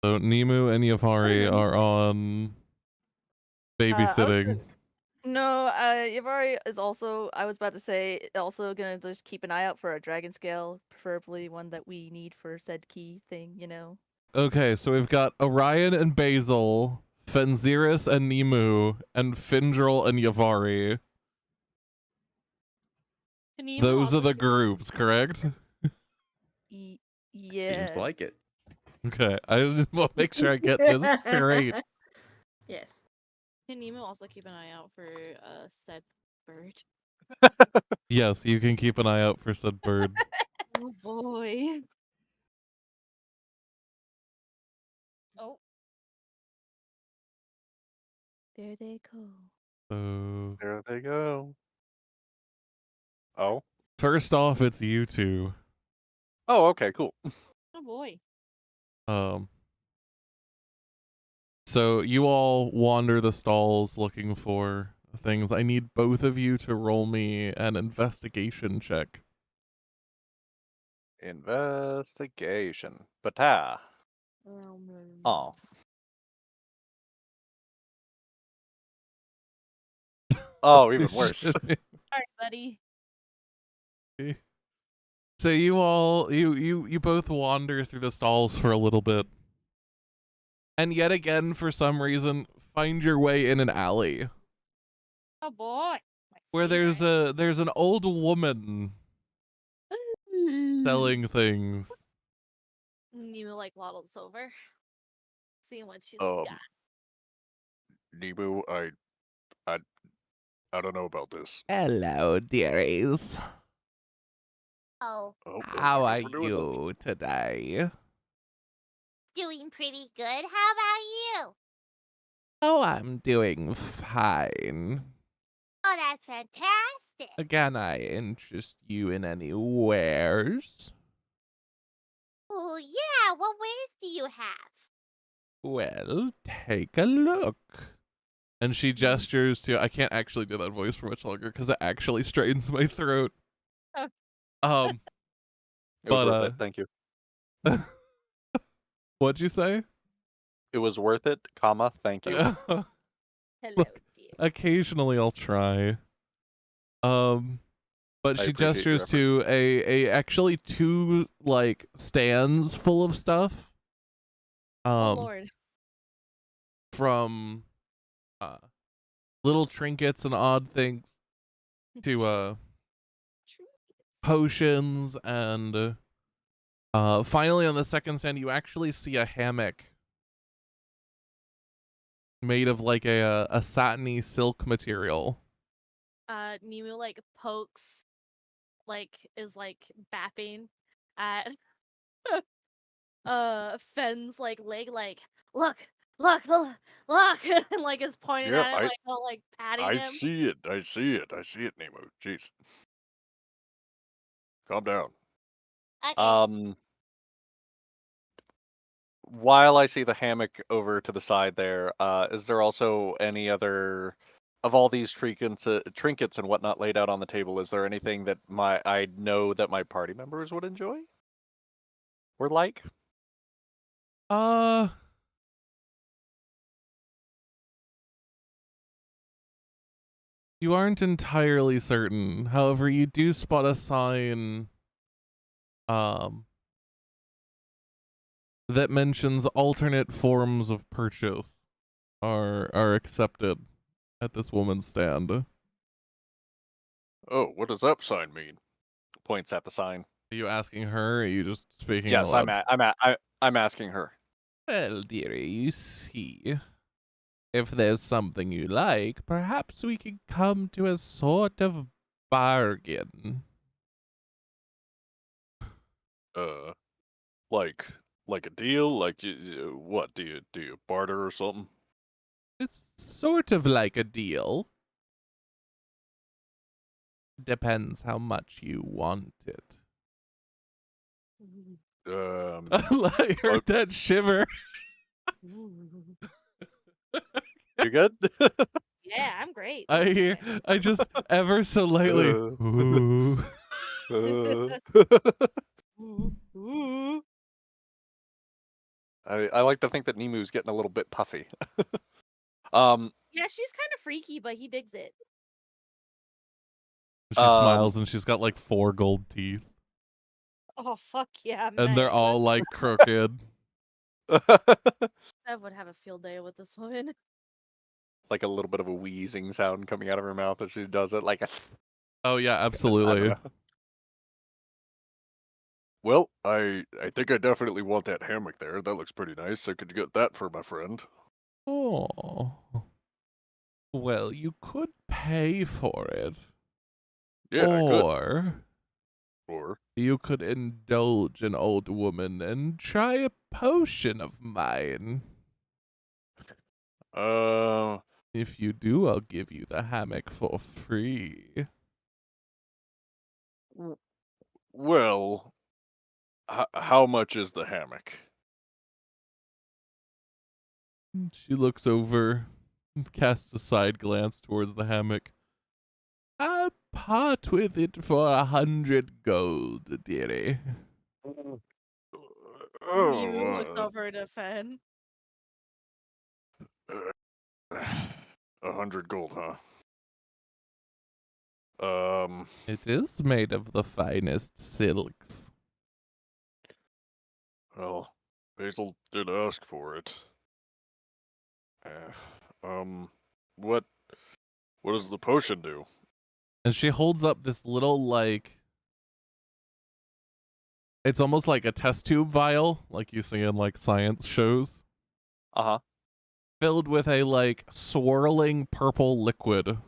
So Nemu and Yavari are on babysitting. No, Yavari is also, I was about to say, also gonna just keep an eye out for a dragon scale, preferably one that we need for said key thing, you know? Okay, so we've got Orion and Basil, Fenziris and Nemu, and Findril and Yavari. Those are the groups, correct? Yeah. Seems like it. Okay, I just want to make sure I get this straight. Yes. Can Nemo also keep an eye out for said bird? Yes, you can keep an eye out for said bird. Oh boy. Oh. There they go. So There they go. Oh. first off, it's you two. Oh, okay, cool. Oh boy. So you all wander the stalls looking for things. I need both of you to roll me an investigation check. Investigation. Bata. Oh. Oh, even worse. Alright, buddy. So you all you both wander through the stalls for a little bit. And yet again, for some reason, find your way in an alley. Oh boy. Where there's an old woman selling things. Nemo like waddles over. Seeing what she's got. Nemu, I don't know about this. Hello, dearies. Oh. How are you today? Doing pretty good. How about you? Oh, I'm doing fine. Oh, that's fantastic. Can I interest you in any wares? Oh, yeah. What wares do you have? Well, take a look. And she gestures to. I can't actually do that voice for much longer because it actually strains my throat. Oh. Um, It was but worth it. Thank you. what'd you say? It was worth it, comma, thank you. Hello, Look, dear. occasionally I'll try. But I she appreciate your gestures effort. to a actually two like stands full of stuff. Oh Lord. From little trinkets and odd things to potions and finally on the second stand you actually see a hammock made of like a satiny silk material. Nemu like pokes, like is like bapping at Fenn's like leg, like look, look, and like is pointing Yeah, at it, like all like patting I him. see it. I see it. I see it, Nemo. Jeez. Calm down. Okay. While I see the hammock over to the side there, is there also any other of all these trinkets and whatnot laid out on the table? Is there anything that I know that my party members would enjoy or like? You aren't entirely certain. However, you do spot a sign that mentions alternate forms of purchase are accepted at this woman's stand. Oh, what does that sign mean? Points at the sign. Are you asking her? Or are you just speaking Yes, out loud? I'm asking her. Well, dearie, you see, if there's something you like, perhaps we could come to a sort of bargain. Like a deal? Like what? Do you barter or something? It's sort of like a deal. Depends how much you want it. I heard that shiver. You good? Yeah, I'm great. I just ever so lightly. Ooh. I like to think that Nemu's getting a little bit puffy. Yeah, she's kind of freaky, but he digs it. She smiles and she's got like 4 gold teeth. Oh fuck yeah, man. And they're all like crooked. I would have a field day with this woman. Like a little bit of a wheezing sound coming out of her mouth as she does it, like a. Oh yeah, I absolutely. don't know. Well, I think I definitely want that hammock there. That looks pretty nice. So could you get that for my friend? Oh. Well, you could pay for it. Yeah, I could. Or you could indulge an old woman and try a potion of mine. If you do, I'll give you the hammock for free. Well, how much is the hammock? She looks over and casts a side glance towards the hammock. I'll part with it for 100 gold, dearie. Nemu looks over to Fen. 100 gold, huh? It is made of the finest silks. Well, Basil did ask for it. What does the potion do? And she holds up this little, like, it's almost like a test tube vial, like you see in, like, science shows. Uh-huh. Filled with a, like, swirling purple liquid.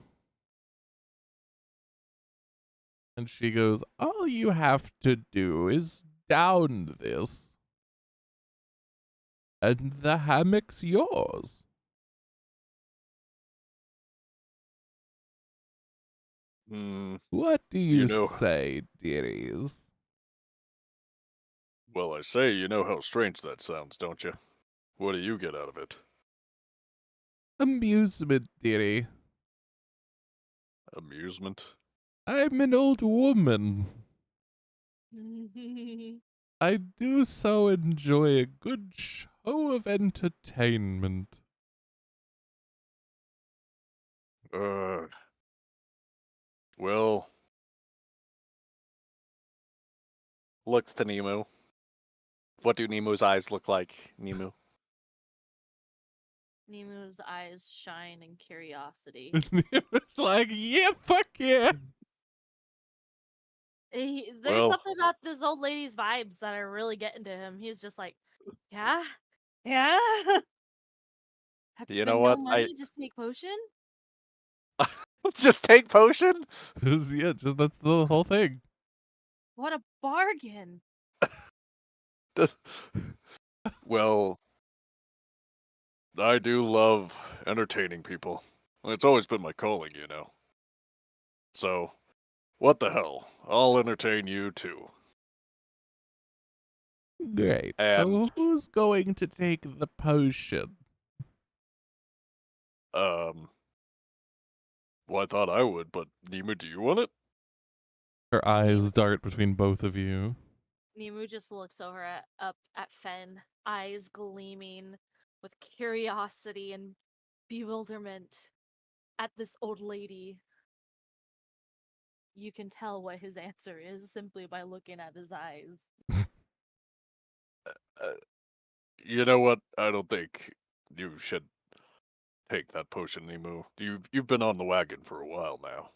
And she goes, all you have to do is down this. And the hammock's yours. What do you know, say, dearies? Well, I say, you know how strange that sounds, don't you? What do you get out of it? Amusement, dearie. Amusement? I'm an old woman. I do so enjoy a good show of entertainment. Well, Looks to Nemu. What do Nemu's eyes look like, Nemu? Nemu's eyes shine in curiosity. It's like, yeah, fuck yeah. There's Well- something about this old lady's vibes that are really getting to him. He's just like, yeah, yeah. Have to You spend know no what? money, just take potion. Just take potion? Yeah, just that's the whole thing. What a bargain! Well, I do love entertaining people. It's always been my calling, you know. So, what the hell? I'll entertain you too. Great. And- So who's going to take the potion? Well, I thought I would, but Nemu, do you want it? Her eyes dart between both of you. Nemu just looks up at Fen, eyes gleaming with curiosity and bewilderment at this old lady. You can tell what his answer is simply by looking at his eyes. You know what? I don't think you should take that potion, Nemu. You've been on the wagon for a while now.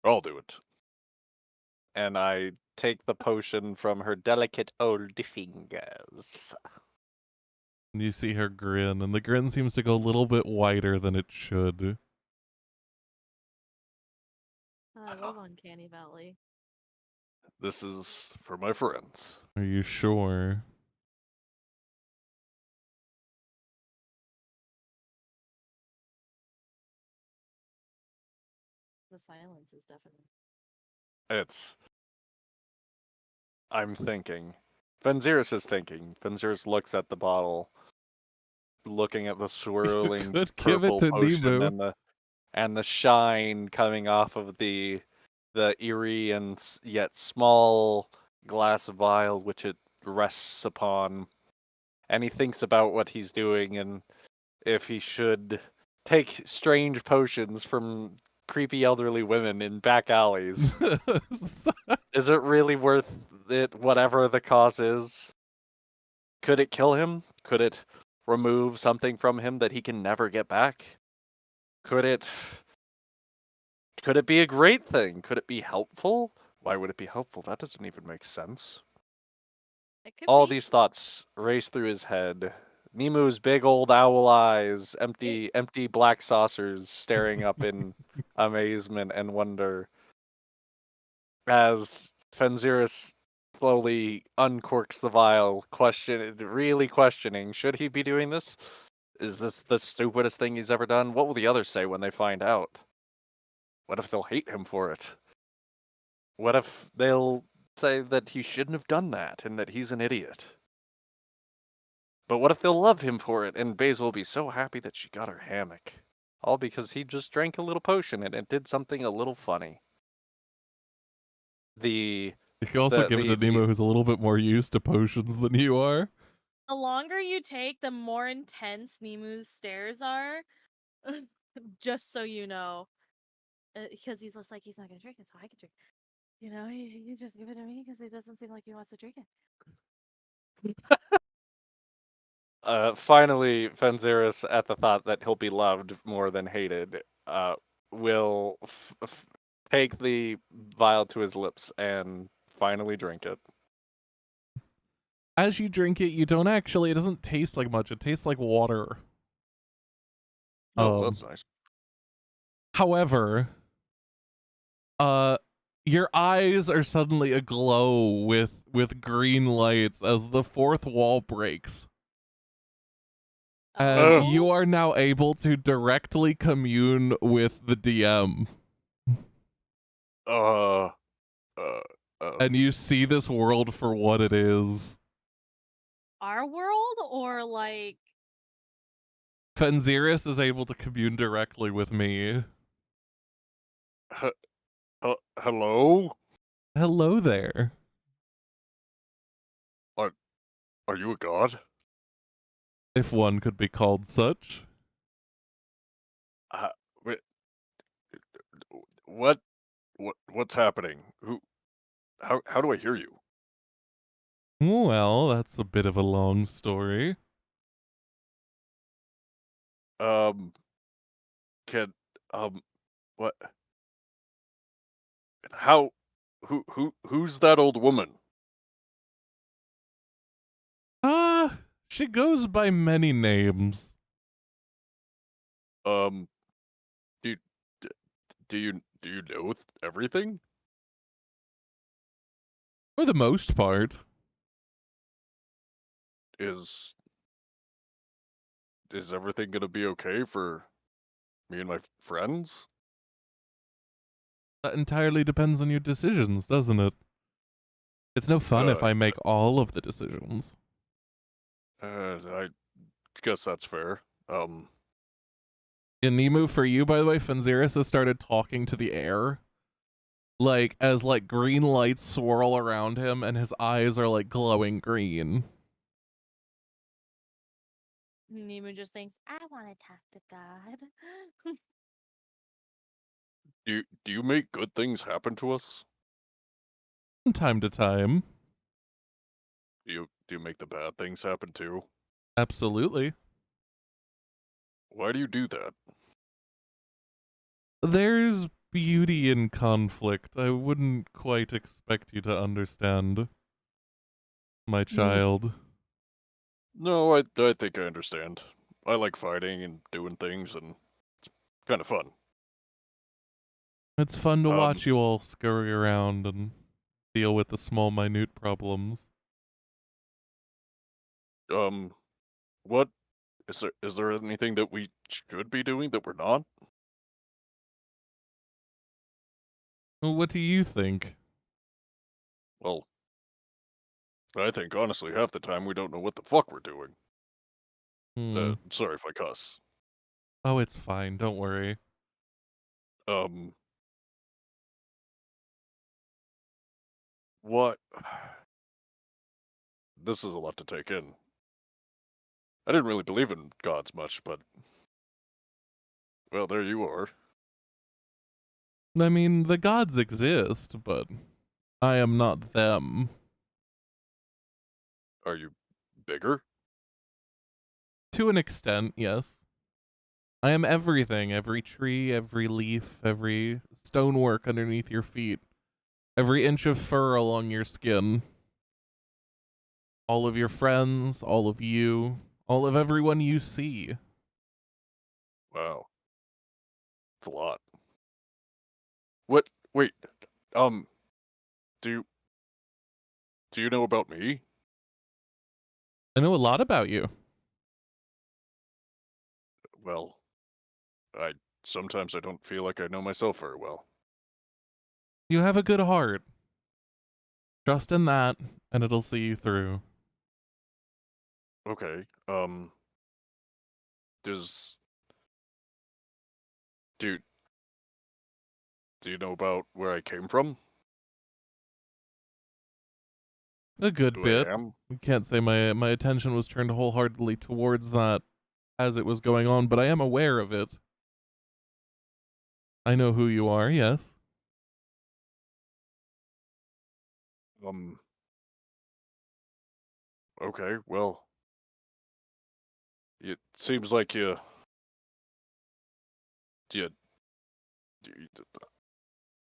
I'll do it. And I take the potion from her delicate old fingers. And you see her grin, and the grin seems to go a little bit wider than it should. I love Uncanny Valley. This is for my friends. Are you sure? The silence is deafening. I'm thinking. Fenziris is thinking. Fenziris looks at the bottle, looking at the swirling Could give it purple to potion Nemu. and the shine coming off of the eerie and yet small glass vial which it rests upon. And he thinks about what he's doing and if he should take strange potions from creepy elderly women in back alleys. Is it really worth it, whatever the cause is? Could it kill him? Could it remove something from him that he can never get back? Could it be a great thing? Could it be helpful? Why would it be helpful? That doesn't even make sense. It could All be. these thoughts race through his head. Nemu's big old owl eyes, empty black saucers staring up in amazement and wonder as Fenziris slowly uncorks the vial, really questioning, should he be doing this? Is this the stupidest thing he's ever done? What will the others say when they find out? What if they'll hate him for it? What if they'll say that he shouldn't have done that and that he's an idiot? But what if they'll love him for it and Basil will be so happy that she got her hammock? All because he just drank a little potion and it did something a little funny. You can also give it to Nemo, who's a little bit more used to potions than you are. The longer you take, the more intense Nemu's stares are. Just so you know. Because he's just like, he's not going to drink it, so I can drink it. You know, you just give it to me because it doesn't seem like he wants to drink it. Finally, Fenziris, at the thought that he'll be loved more than hated, will take the vial to his lips and finally drink it. As you drink it, it doesn't taste like much. It tastes like water. Oh, that's nice. However, your eyes are suddenly aglow with green lights as the fourth wall breaks. And you are now able to directly commune with the DM. and you see this world for what it is. Our world, or like Fenziris is able to commune directly with me. hello? Hello there. Are you a god? If one could be called such. Wait, what's happening? How do I hear you? Well, that's a bit of a long story. Can what? How? Who's that old woman? She goes by many names. Do you know everything? For the most part. Is everything gonna be okay for me and my friends? That entirely depends on your decisions, doesn't it? It's no fun if I make all of the decisions. I guess that's fair. In Nemu, for you, by the way, Fenziris has started talking to the air. Like, as, like, green lights swirl around him and his eyes are, like, glowing green. Nemu just thinks, I want to talk to God. Do you make good things happen to us? From time to time. Do you make the bad things happen too? Absolutely. Why do you do that? There's beauty in conflict. I wouldn't quite expect you to understand, my child. No, I think I understand. I like fighting and doing things, and it's kind of fun. It's fun to watch you all scurry around and deal with the small, minute problems. What is there anything that we should be doing that we're not? Well, what do you think? Well, I think honestly half the time we don't know what the fuck we're doing. Sorry if I cuss. Oh, it's fine. Don't worry. What? This is a lot to take in. I didn't really believe in gods much, but well, there you are. I mean, the gods exist, but I am not them. Are you bigger? To an extent, yes. I am everything. Every tree, every leaf, every stonework underneath your feet. Every inch of fur along your skin. All of your friends, all of you, all of everyone you see. Wow. It's a lot. What? Wait. Do you know about me? I know a lot about you. Well, sometimes I don't feel like I know myself very well. You have a good heart. Trust in that, and it'll see you through. Okay. Does do do you know about where I came from? A good Who bit. I am? I can't say my attention was turned wholeheartedly towards that as it was going on, but I am aware of it. I know who you are, yes. Okay, well, it seems like you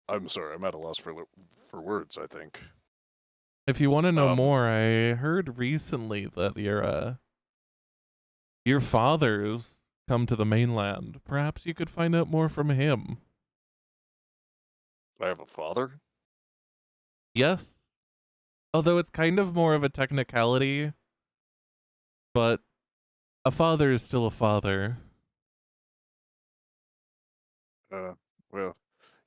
I'm sorry, I'm at a loss for words, I think. If you want to know more, I heard recently that your father's come to the mainland. Perhaps you could find out more from him. I have a father? Yes. Although it's kind of more of a technicality, but a father is still a father. Well,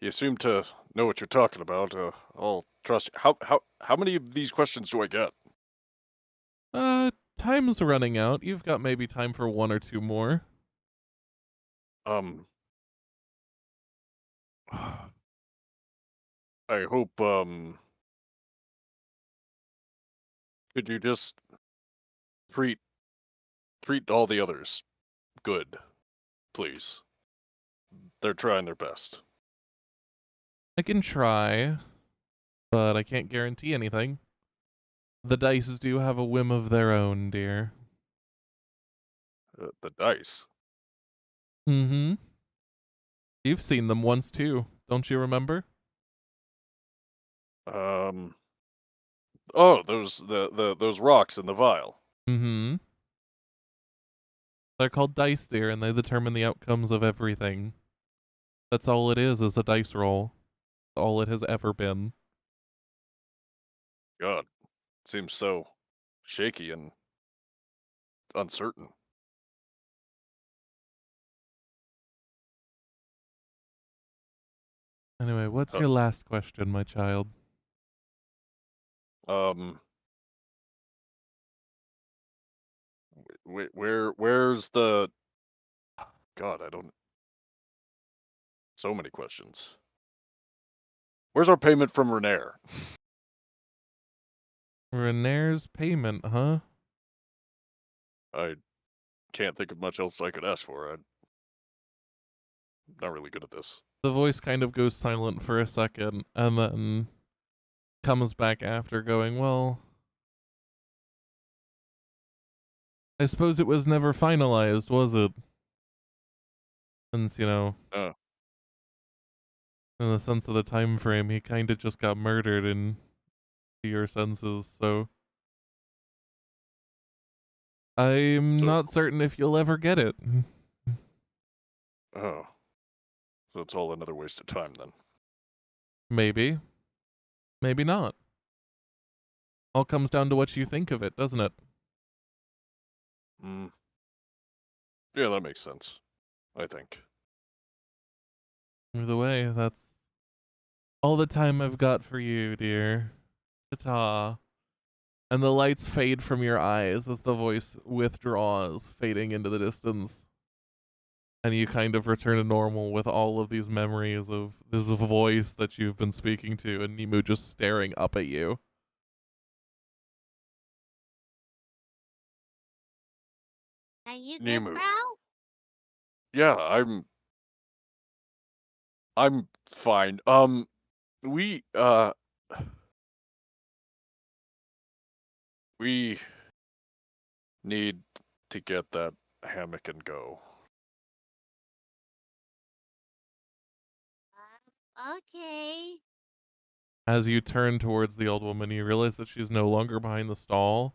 You seem to know what you're talking about. I'll trust you. How many of these questions do I get? Time's running out. You've got maybe time for one or two more. I hope, could you just treat all the others good, please? They're trying their best. I can try, but I can't guarantee anything. The dice do have a whim of their own, dear. The dice. Mm-hmm. You've seen them once too, don't you remember? Oh, those rocks in the vial. Mm-hmm. They're called dice, dear, and they determine the outcomes of everything. That's all it is a dice roll. All it has ever been. God, seems so shaky and uncertain. Anyway, what's your last question, my child? Where's the... God, I don't... So many questions. Where's our payment from Renair? Renair's payment, huh? I can't think of much else I could ask for. I'm not really good at this. The voice kind of goes silent for a second, and then comes back after going, well, I suppose it was never finalized, was it? Since, you know, in the sense of the time frame, he kind of just got murdered in your senses, so I'm not certain if you'll ever get it. Oh. So it's all another waste of time then. Maybe. Maybe not. All comes down to what you think of it, doesn't it? Yeah, that makes sense. I think. Either way, that's all the time I've got for you, dear. Ta-ta. And the lights fade from your eyes as the voice withdraws, fading into the distance. And you kind of return to normal with all of these memories of this voice that you've been speaking to, and Nemu just staring up at you. Are you good, Nemu. bro? Yeah, I'm fine. We we need to get that hammock and go. Okay. As you turn towards the old woman, you realize that she's no longer behind the stall,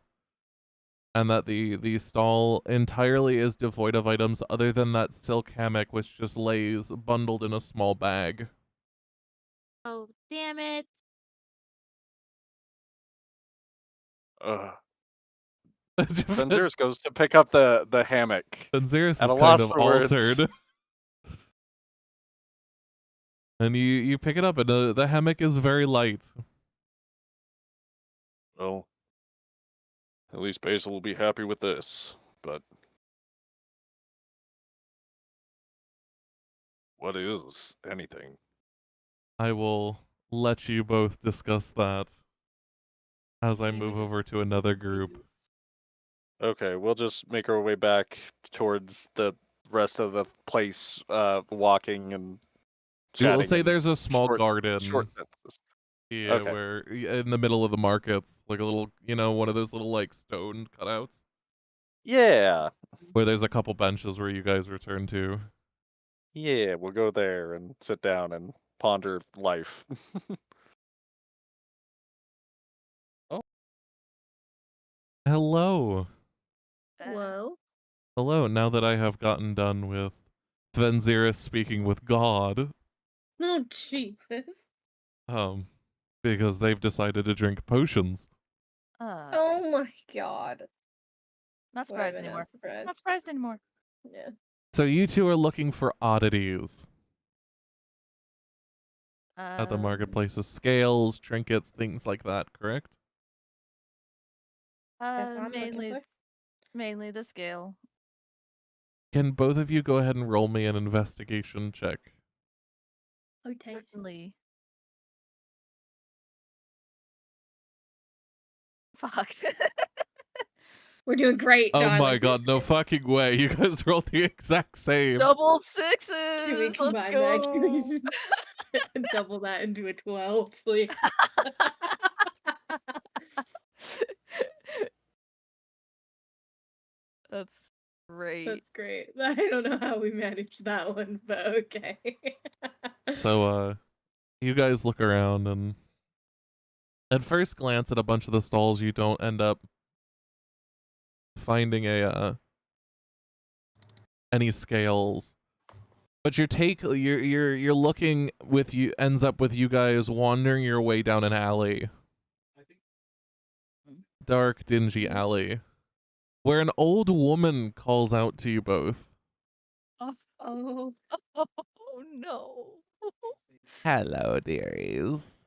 and that the stall entirely is devoid of items other than that silk hammock which just lays bundled in a small bag. Oh, damn it. Benziris goes to pick up the hammock. Benziris at is a kind loss of for words. altered. And you pick it up, and the hammock is very light. Well, at least Basil will be happy with this, but what is anything? I will let you both discuss that as I move over to another group. Okay, we'll just make our way back towards the rest of the place, walking and We will chatting say and there's a small garden. short sentences. Yeah, Okay. where in the middle of the markets, like a little, one of those little like stone cutouts. Yeah. Where there's a couple benches where you guys return to. Yeah, we'll go there and sit down and ponder life. Hello. Whoa. Hello, now that I have gotten done with Venziris speaking with God, Oh, Jesus. because they've decided to drink potions. Oh my god. Not Why am surprised I anymore. not surprised? Not surprised anymore. Yeah. So you two are looking for oddities. at the marketplaces? Scales, trinkets, things like that, correct? That's what I'm looking Mainly, for. mainly the scale. Can both of you go ahead and roll me an investigation check? Okay. Certainly. Fuck. We're doing great, Oh darling. my god, no fucking way. You guys rolled the exact same. Double Can we sixes. Let's combine that? Can we go. just double that into a 12, please? That's great. That's great. I don't know how we managed that one, but okay. So, you guys look around, and at first glance at a bunch of the stalls, you don't end up finding any scales. But you're looking with you ends up with you guys wandering your way down an alley. Dark, dingy alley. Where an old woman calls out to you both. Oh. Oh no. Hello, dearies.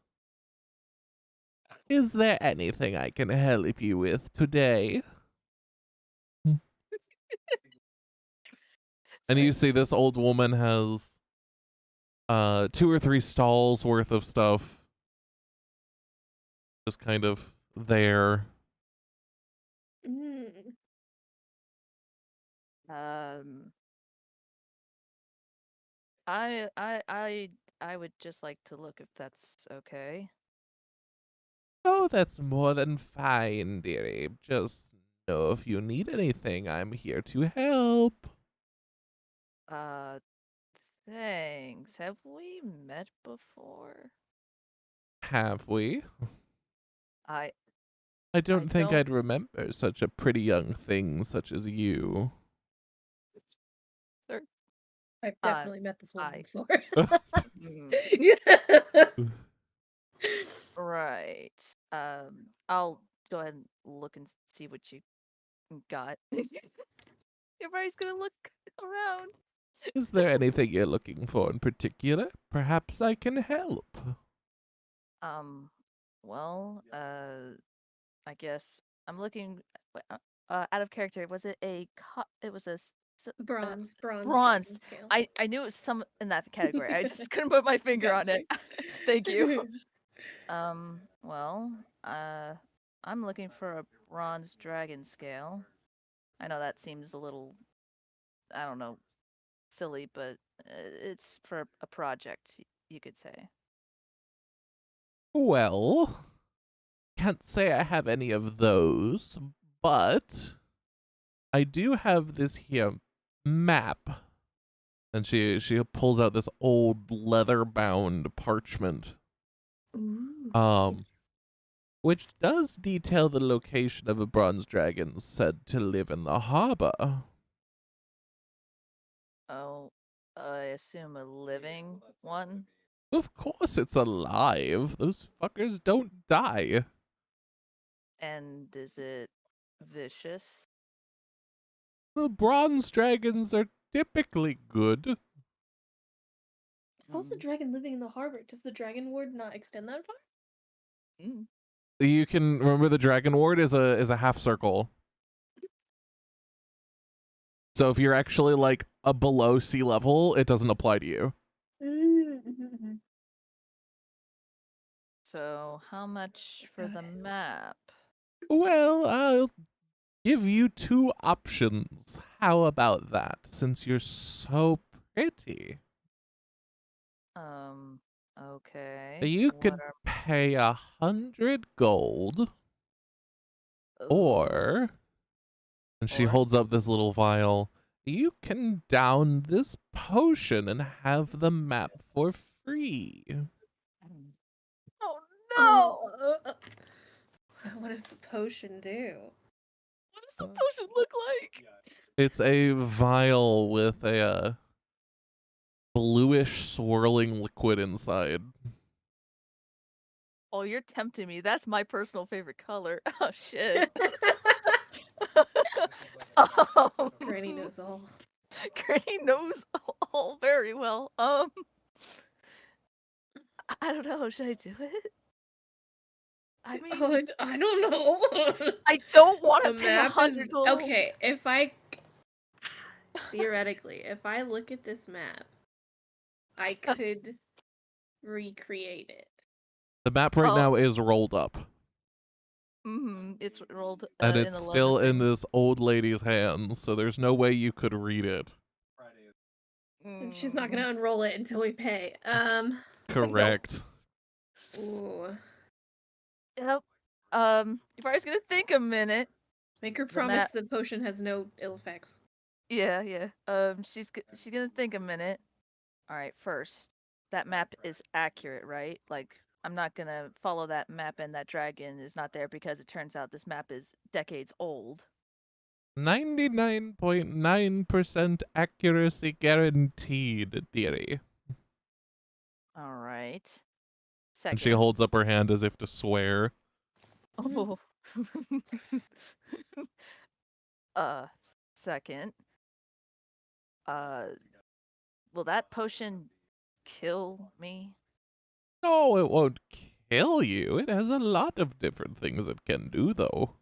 Is there anything I can help you with today? And you see this old woman has 2 or 3 stalls worth of stuff just kind of there. Mm. I would just like to look if that's okay. Oh, that's more than fine, dearie. Just know if you need anything, I'm here to help. Thanks. Have we met before? Have we? I I don't think don't- I'd remember such a pretty young thing such as you. Sir. I've definitely met this woman I- before. Mm, right. I'll go ahead and look and see what you got. Everybody's gonna look around. Is there anything you're looking for in particular? Perhaps I can help. Well, I guess I'm looking out of character. Was it it was a Bronze. bronze. dragon scale. I knew it was some in that category. I just couldn't put my finger on it. Thank you. Well, I'm looking for a bronze dragon scale. I know that seems a little, I don't know, silly, but it's for a project, you could say. Well, can't say I have any of those, but I do have this here map. And she pulls out this old leather-bound parchment. Ooh. Which does detail the location of a bronze dragon said to live in the harbor. Oh, I assume a living one? Of course it's alive. Those fuckers don't die. And is it vicious? The bronze dragons are typically good. How's the dragon living in the harbor? Does the dragon ward not extend that far? You can remember the dragon ward is a half circle. So if you're actually like a below sea level, it doesn't apply to you. Mm-hmm. So how much for the map? Well, I'll give you 2 options. How about that, since you're so pretty? Okay. You What could are- pay 100 gold, or, and she Or? holds up this little vial, you can down this potion and have the map for free. Oh no! What does the potion do? What does the potion look like? It's a vial with a bluish swirling liquid inside. Oh, you're tempting me. That's my personal favorite color. Oh shit. Granny knows all. Granny knows all very well. I don't know. Should I do it? I mean, Oh, I don't know. I don't want The to pay map is 100 gold. okay. If I theoretically, if I look at this map, I could recreate it. The map right Oh. now is rolled up, It's rolled and in it's the still lower in thing. this old lady's hands, so there's no way you could read it. And she's not gonna unroll it until we pay. Correct. Ooh. Yep. If I was gonna think a minute. Make her The promise map- the potion has no ill effects. Yeah. She's gonna think a minute. All right, first, that map is accurate, right? Like, I'm not gonna follow that map and that dragon is not there because it turns out this map is decades old. 99.9% accuracy guaranteed, dearie. All right. And Second. she holds up her hand as if to swear. Oh. Second. Will that potion kill me? No, it won't kill you. It has a lot of different things it can do, though.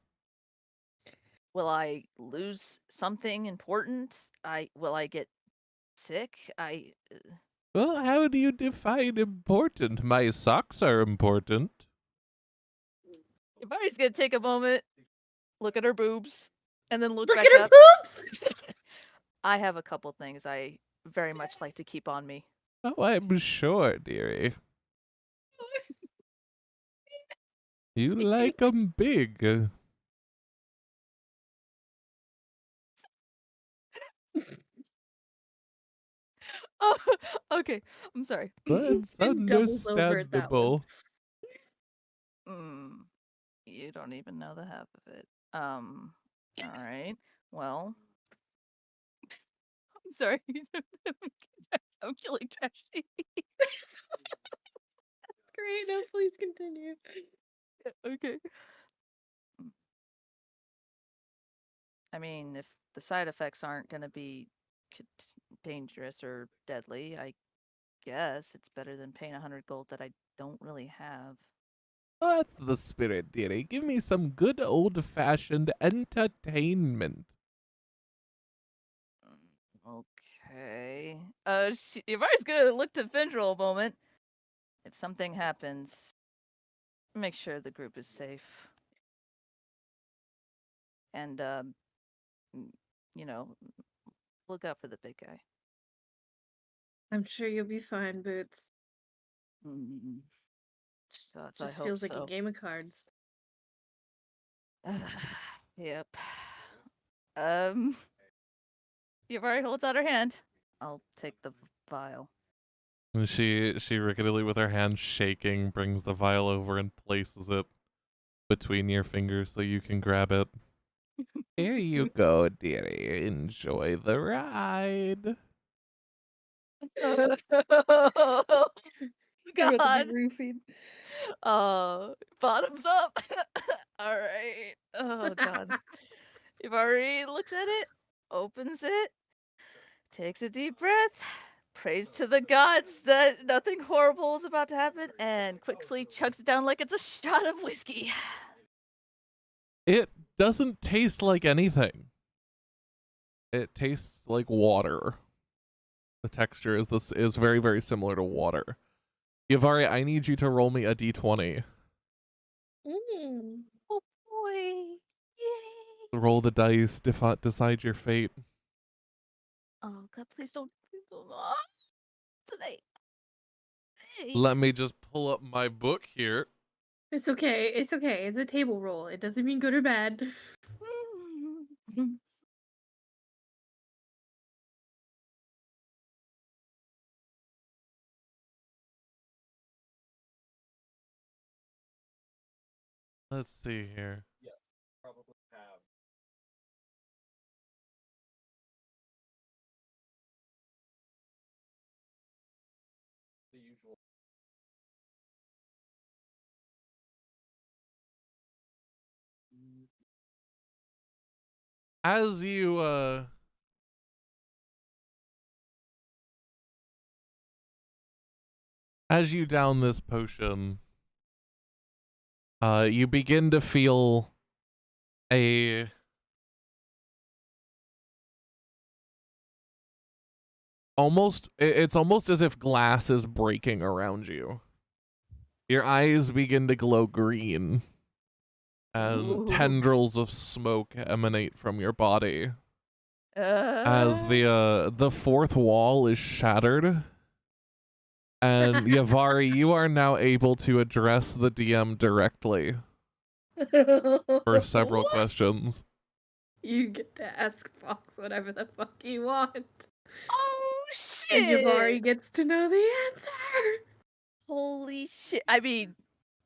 Will I lose something important? Will I get sick? Well, how do you define important? My socks are important. Everybody's gonna take a moment, look at her boobs, and then look Look back at her up. boobs! I have a couple things I very much like to keep on me. Oh, I'm sure, dearie. You like 'em big. Oh, okay. I'm sorry. That's And doubles over at that one. understandable. You don't even know the half of it. All right. Well, I'm sorry. I'm killing Trashy. That's great. No, please continue. Okay. I mean, if the side effects aren't going to be dangerous or deadly, I guess it's better than paying 100 gold that I don't really have. That's the spirit, dearie. Give me some good old-fashioned entertainment. Okay. Yvari's gonna look to Findrel a moment. If something happens, make sure the group is safe. And, look out for the big guy. I'm sure you'll be fine, Boots. Gods, Just I hope feels like so. a game of cards. Yep. Yvari holds out her hand. I'll take the vial. And she rickettily, with her hand shaking, brings the vial over and places it between your fingers so you can grab it. Here you go, dearie. Enjoy the ride. God. Roofied. Bottoms up. All right. Oh God. Ivari looks at it, opens it, takes a deep breath, prays to the gods that nothing horrible is about to happen, and quickly chugs it down like it's a shot of whiskey. It doesn't taste like anything. It tastes like water. The texture is very, very similar to water. Yavari, I need you to roll me a d20. Oh boy. Yay. Roll the dice, decide your fate. Oh God, please don't. Today. Hey. Let me just pull up my book here. It's okay. It's okay. It's a table roll. It doesn't mean good or bad. Let's see here. Yeah, probably have. The usual. As you As you down this potion, you begin to feel a it's almost as if glass is breaking around you. Your eyes begin to glow green, and Ooh. tendrils of smoke emanate from your body as the fourth wall is shattered. And Yavari, you are now able to address the DM directly for several What? questions. You get to ask Fox whatever the fuck you want. Oh And Yavari shit! gets to know the answer. Holy shit! I mean,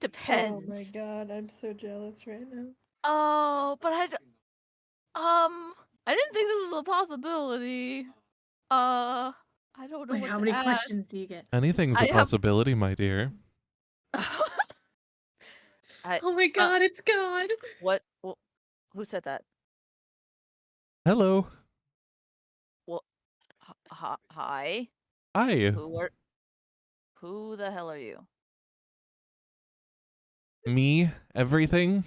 depends. Oh my god, I'm so jealous right now. Oh, but I didn't think this was a possibility. I don't know Wait, what how to many ask. questions do you get? Anything's I a have- possibility, my dear. Oh my god, it's God. What? Who said that? Hello. Well, hi. Hi. Who the hell are you? Me, everything.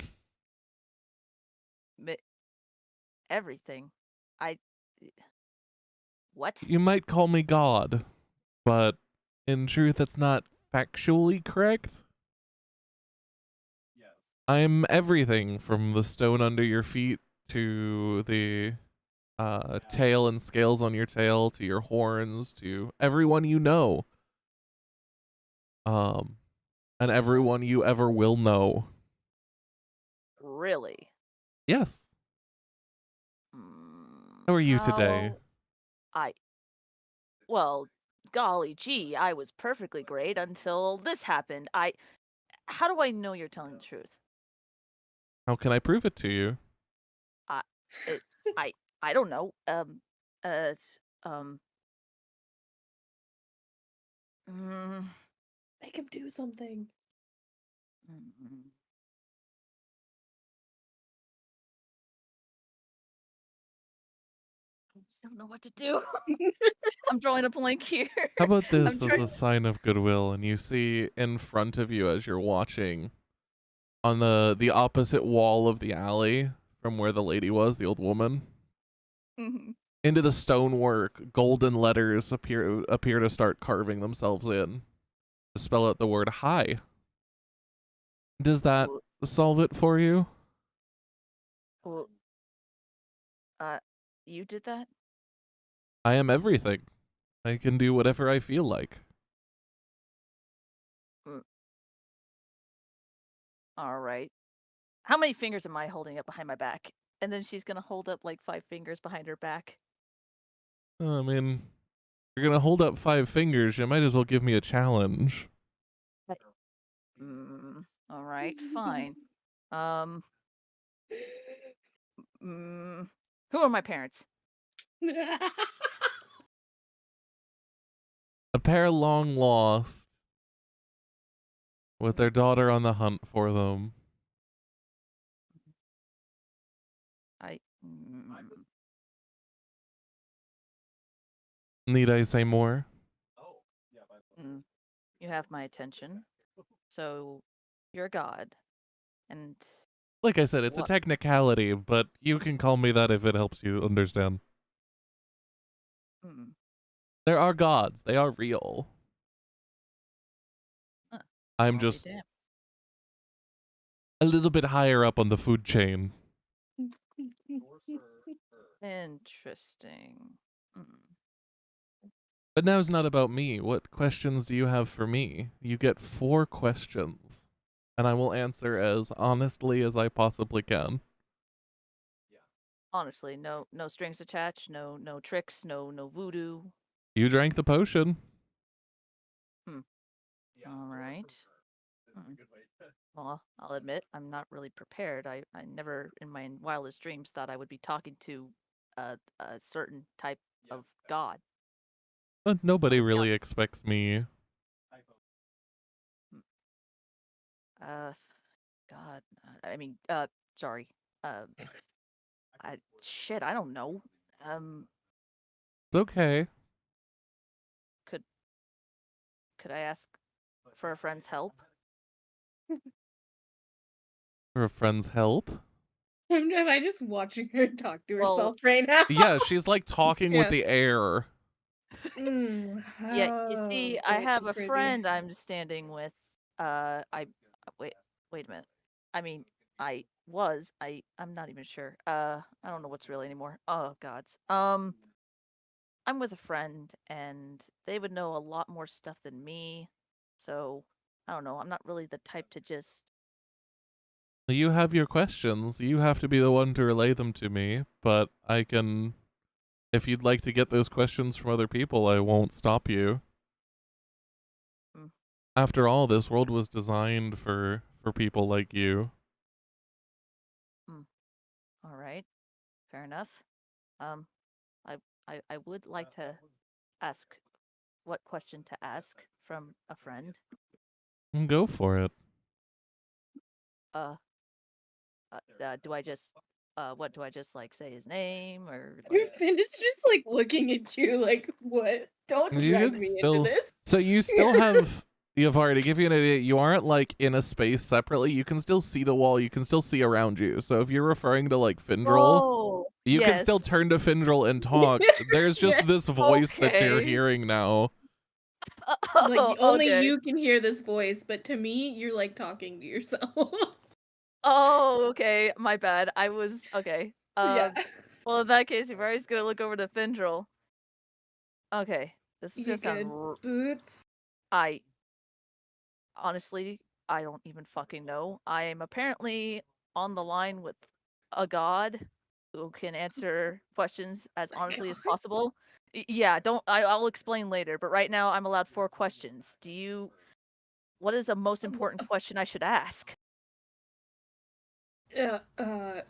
Everything. What? You might call me God, but in truth, it's not factually correct. I'm everything from the stone under your feet to the tail and scales on your tail to your horns to everyone you know. And everyone you ever will know. Really? Yes. How are you today? Well, golly gee, I was perfectly great until this happened. How do I know you're telling the truth? How can I prove it to you? I don't know. Make him do something. I just don't know what to do. I'm drawing a blank here. How about this as trying- a sign of goodwill? And you see in front of you as you're watching, on the opposite wall of the alley from where the lady was, the old woman, into the stonework, golden letters appear to start carving themselves in to spell out the word hi. Does that solve it for you? Well, you did that? I am everything. I can do whatever I feel like. All right. How many fingers am I holding up behind my back? And then she's gonna hold up like 5 fingers behind her back. I mean, you're gonna hold up 5 fingers. You might as well give me a challenge. All right, fine. Who are my parents? A pair long lost, with their daughter on the hunt for them. Need I say more? You have my attention. So you're a god. And Like I said, it's a What? technicality, but you can call me that if it helps you understand. There are gods. They are real. I'm I'll be just damned. a little bit higher up on the food chain. Interesting. But now it's not about me. What questions do you have for me? You get 4 questions, and I will answer as honestly as I possibly can. Honestly, no strings attached, no tricks, no voodoo. You drank the potion. All right. Well, I'll admit I'm not really prepared. I never in my wildest dreams thought I would be talking to a certain type of god. But nobody really expects me. God. I mean, sorry. Shit, I don't know. It's okay. Could I ask for a friend's help. For a friend's help? Am I just watching her talk to Well, herself right now? Yeah, she's like talking with Yeah. the air. Yeah, you see, I that's have a crazy. friend I'm standing with. Wait a minute. I mean, I'm not even sure. I don't know what's real anymore. Oh gods. I'm with a friend, and they would know a lot more stuff than me. So I don't know. I'm not really the type to just. You have your questions. You have to be the one to relay them to me, but I can. If you'd like to get those questions from other people, I won't stop you. Mm. After all, this world was designed for people like you. All right, fair enough. I would like to ask what question to ask from a friend. Go for it. Do I just what do I just like say his name or Your like, Finn is just like looking at you like, what? Don't You drag can me still. into this. So you still have. Yavari, to give you an idea, you aren't like in a space separately. You can still see the wall. You can still see around you. So if you're referring to like Findril, oh you can still yes. turn to Findril and talk. There's just Yeah. this voice that you're Okay. hearing now. Like only Okay. you can hear this voice, but to me, you're like talking to yourself. Oh, okay. My bad. I was okay. Yeah. Well, in that case, you're always gonna look over to Findril. Okay, this is You gonna good, sound. Boots? I honestly, I don't even fucking know. I am apparently on the line with a god who can answer questions as honestly as God. possible. Yeah, don't. I'll explain later. But right now, I'm allowed 4 questions. What is the most important question I should ask? Yeah. Finn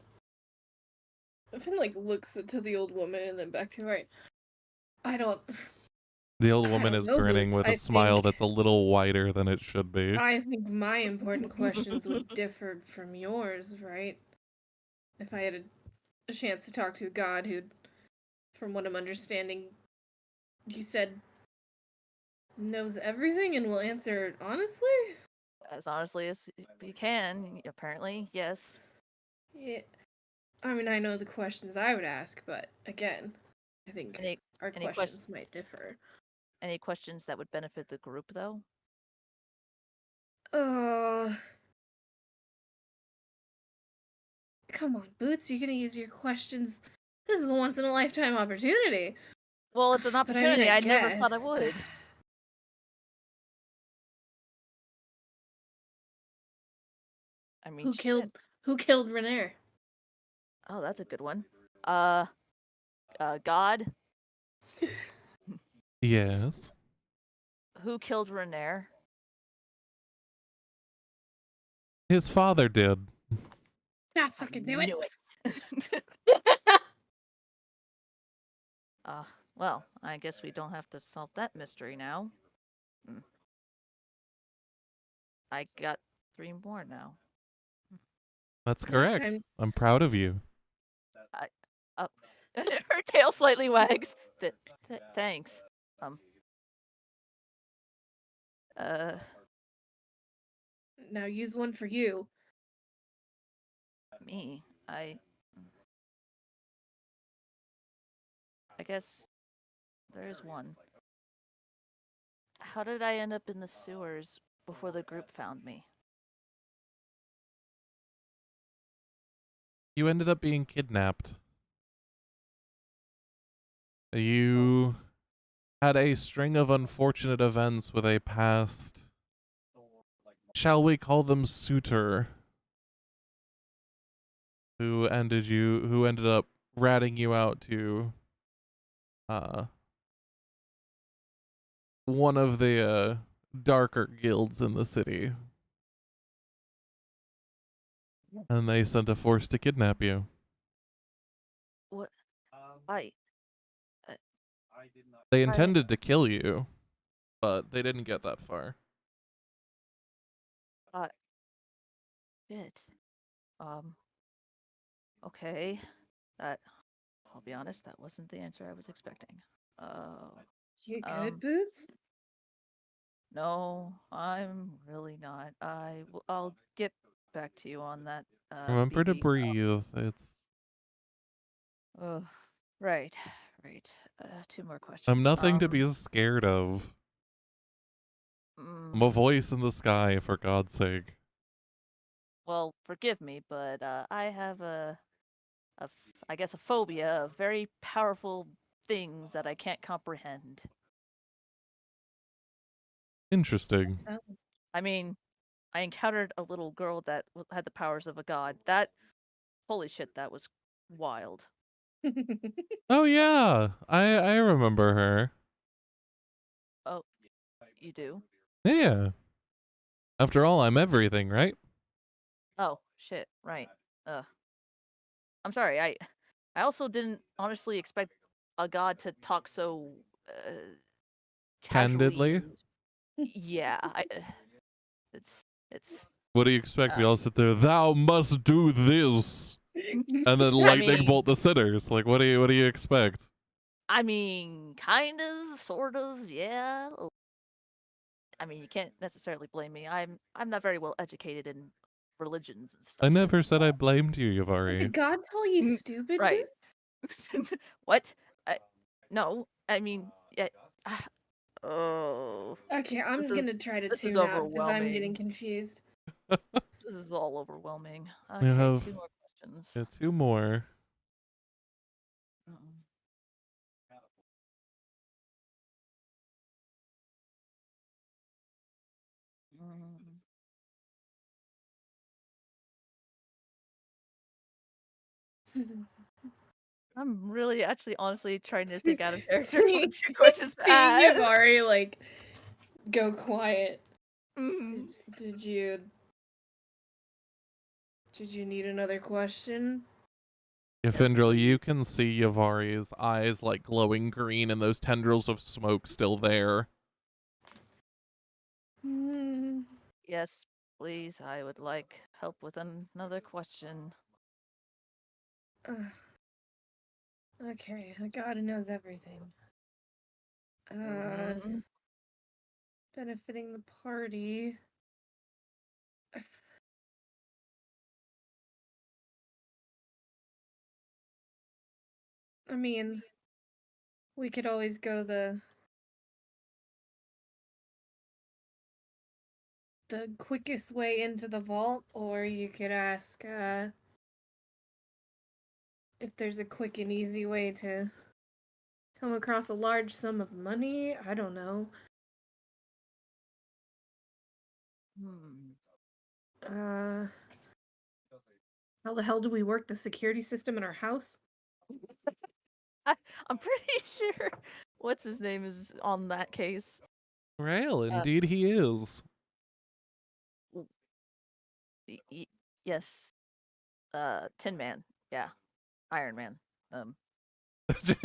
like looks to the old woman and then back to right. I don't. The old I woman don't is know, grinning Boots. with a smile that's a little wider than it should be. I think my important questions would differ from yours, right? If I had a chance to talk to a god who, from what I'm understanding, you said knows everything and will answer honestly? As honestly as you can, apparently, yes. Yeah. I mean, I know the questions I would ask, but again, I think our any questions might differ. Any questions that would benefit the group, though? Come on, Boots, you're gonna use your questions. This is a once in a lifetime opportunity. Well, it's an But I mean, opportunity. I I never thought I guess. would. I mean, Who killed Renair? Oh, that's a good one. God. Yes. Who killed Renair? His father did. I fucking knew it. Well, I guess we don't have to solve that mystery now. I got 3 more now. That's correct. I'm proud of you. Her tail slightly wags. Thanks. Now use one for you. Me. I guess there is one. How did I end up in the sewers before the group found me? You ended up being kidnapped. You had a string of unfortunate events with a past, shall we call them suitor, who ended up ratting you out to one of the darker guilds in the city. And they sent a force to kidnap you. What? They intended to kill you, but they didn't get that far. Shit. Okay. I'll be honest, that wasn't the answer I was expecting. You good, Boots? No, I'm really not. I'll get back to you on that. Remember to BB. breathe. It's. Oh, right, right. Two more questions. I'm nothing to be scared of. I'm a voice in the sky, for God's sake. Well, forgive me, but I have I guess a phobia of very powerful things that I can't comprehend. Interesting. I mean, I encountered a little girl that had the powers of a god. That, holy shit, that was wild. Oh yeah, I remember her. Oh, you do? Yeah. After all, I'm everything, right? Oh, shit, right. I'm sorry. I also didn't honestly expect a god to talk so casually. Candidly. Yeah, it's What do you expect? We all sit there. Thou must do this, and then lightning bolt the sinners. Like, what do you expect? I mean, kind of, sort of, yeah. I mean, you can't necessarily blame me. I'm not very well educated in religions and stuff. I never said I blamed you, Did Yavari. God tell you stupid? Right. Boots? What? No. I mean, yeah. Oh. Okay, I'm gonna try to This is tune out because I'm getting overwhelming. confused. This is all overwhelming. We Okay, have 2 more questions. yeah, 2 more. I'm really, actually, honestly trying to think out of character Seeing- what 2 questions to Seeing ask. Yavari like go quiet. Mhm. Did you need another question? Ifindril, you can see Yavari's eyes like glowing green and those tendrils of smoke still there. Yes, please. I would like help with another question. Okay, God knows everything. Mhm. Benefiting the party. I mean, we could always go the quickest way into the vault, or you could ask if there's a quick and easy way to come across a large sum of money. I don't know. How the hell do we work the security system in our house? I'm pretty sure what's his name is on that case. Rail, indeed he is. Yes. Tin Man. Yeah. Iron Man.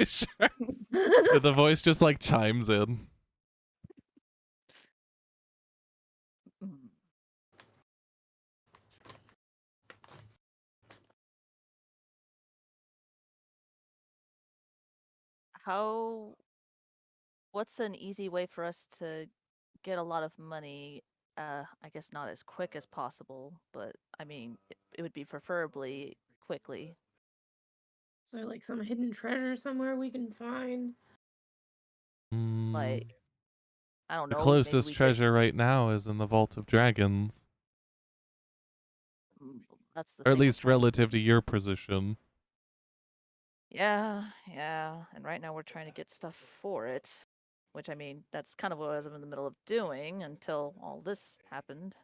Sure. Yeah, the voice just like chimes in. What's an easy way for us to get a lot of money? I guess not as quick as possible, but I mean, it would be preferably quickly. Is there like some hidden treasure somewhere we can find? Like, I don't The know. closest treasure right now is in the Vault of Dragons. That's the Or at thing. least relative to your position. Yeah, and right now we're trying to get stuff for it, which I mean, that's kind of what I was in the middle of doing until all this happened.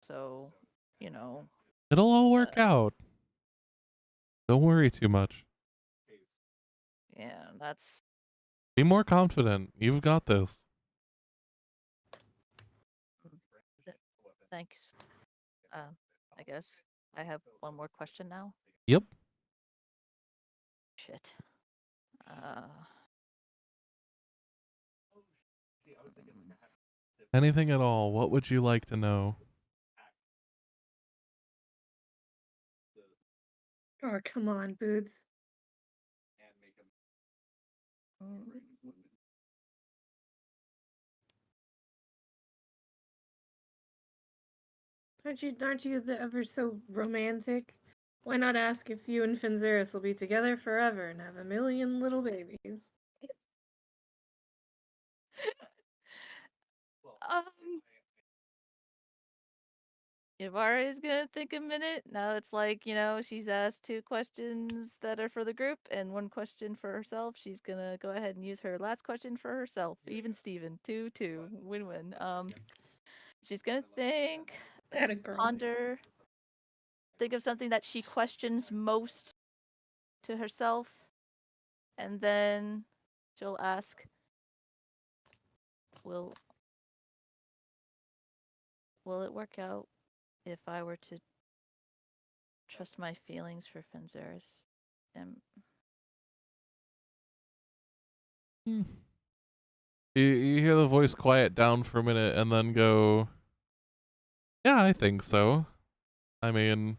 So, you know. It'll all work out. Don't worry too much. Yeah, that's. Be more confident. You've got this. Thanks. I guess I have one more question now. Yep. Shit. Anything at all, what would you like to know? Oh, come on, Boots. Aren't you ever so romantic? Why not ask if you and Finzeris will be together forever and have a million little babies? Um, Ivara's gonna think a minute. Now it's like, she's asked 2 questions that are for the group and 1 question for herself. She's gonna go ahead and use her last question for herself. Even Steven. 2-2. Win-win. She's gonna think, Atta girl. ponder, think of something that she questions most to herself, and then she'll ask, will it work out if I were to trust my feelings for Fenzeris? You hear the voice quiet down for a minute and then go, yeah, I think so. I mean,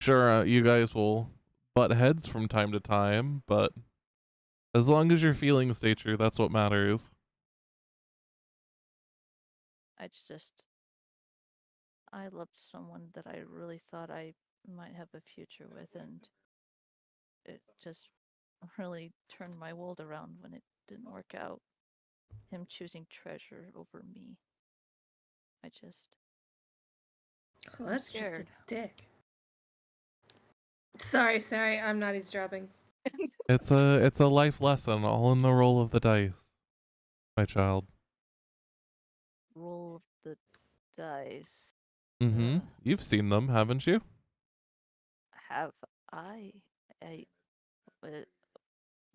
sure, you guys will butt heads from time to time, but as long as your feelings stay true, that's what matters. I loved someone that I really thought I might have a future with, and it just really turned my world around when it didn't work out. Him choosing treasure over me. Well, I'm that's just a scared. dick. Sorry, I'm not eavesdropping. It's a life lesson, all in the roll of the dice, my child. Roll of the dice. Mm-hmm. You've seen them, haven't you? Have I?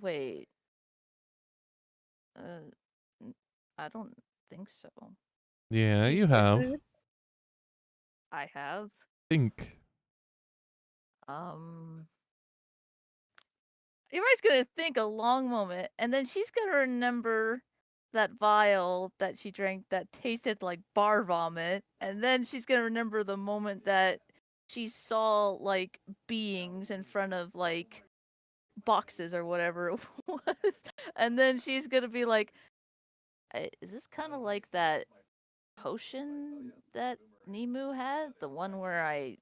Wait. I don't think so. Yeah, you have. I have. Think. Everybody's gonna think a long moment, and then she's gonna remember that vial that she drank that tasted like bar vomit, and then she's gonna remember the moment that she saw like beings in front of like boxes or whatever it was, and then she's gonna be like, "Is this kind of like that potion that Nemu had, the one where I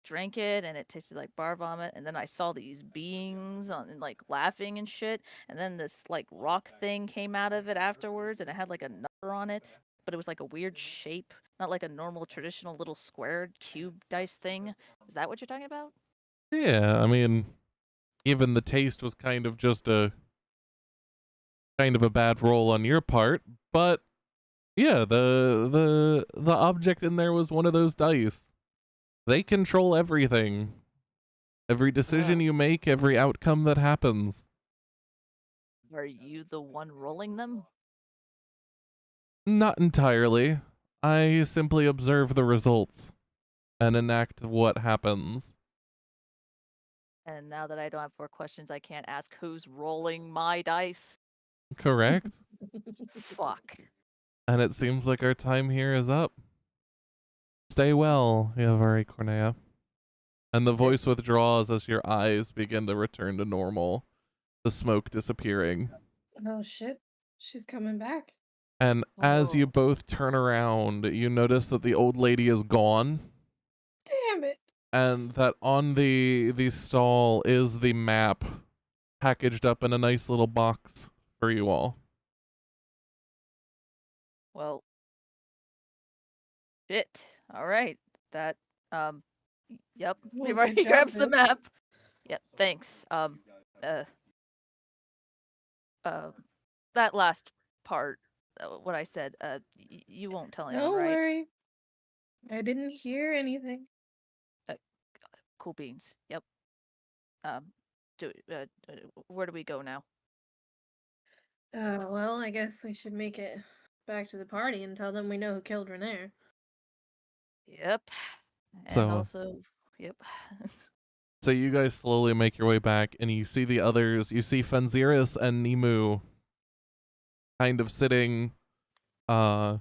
drank it and it tasted like bar vomit, and then I saw these beings and like laughing and shit, and then this like rock thing came out of it afterwards, and it had like a number on it, but it was like a weird shape, not like a normal traditional little squared cube dice thing. Is that what you're talking about?" Yeah, I mean, even the taste was kind of just a bad roll on your part, but yeah, the object in there was one of those dice. They control everything. Every decision you make, every outcome that happens. Are you the one rolling them? Not entirely. I simply observe the results and enact what happens. And now that I don't have 4 questions, I can't ask who's rolling my dice. Correct? Fuck. And it seems like our time here is up. Stay well, Yavari Cornea. And the voice withdraws as your eyes begin to return to normal, the smoke disappearing. Oh shit, she's coming back. And as you both turn around, you notice that the old lady is gone. Damn it. And that on the stall is the map packaged up in a nice little box for you all. Well, shit. All right. That, yep. Well, We've already good job, grabs the bitch. map. Yep. Thanks. That last part, what I said, you won't tell anyone, Don't right? worry. I didn't hear anything. Cool beans. Yep. Where do we go now? Well, I guess we should make it back to the party and tell them we know who killed Renair. Yep. And So- also, yep. So you guys slowly make your way back, and you see the others. You see Fenziris and Nemu kind of sitting around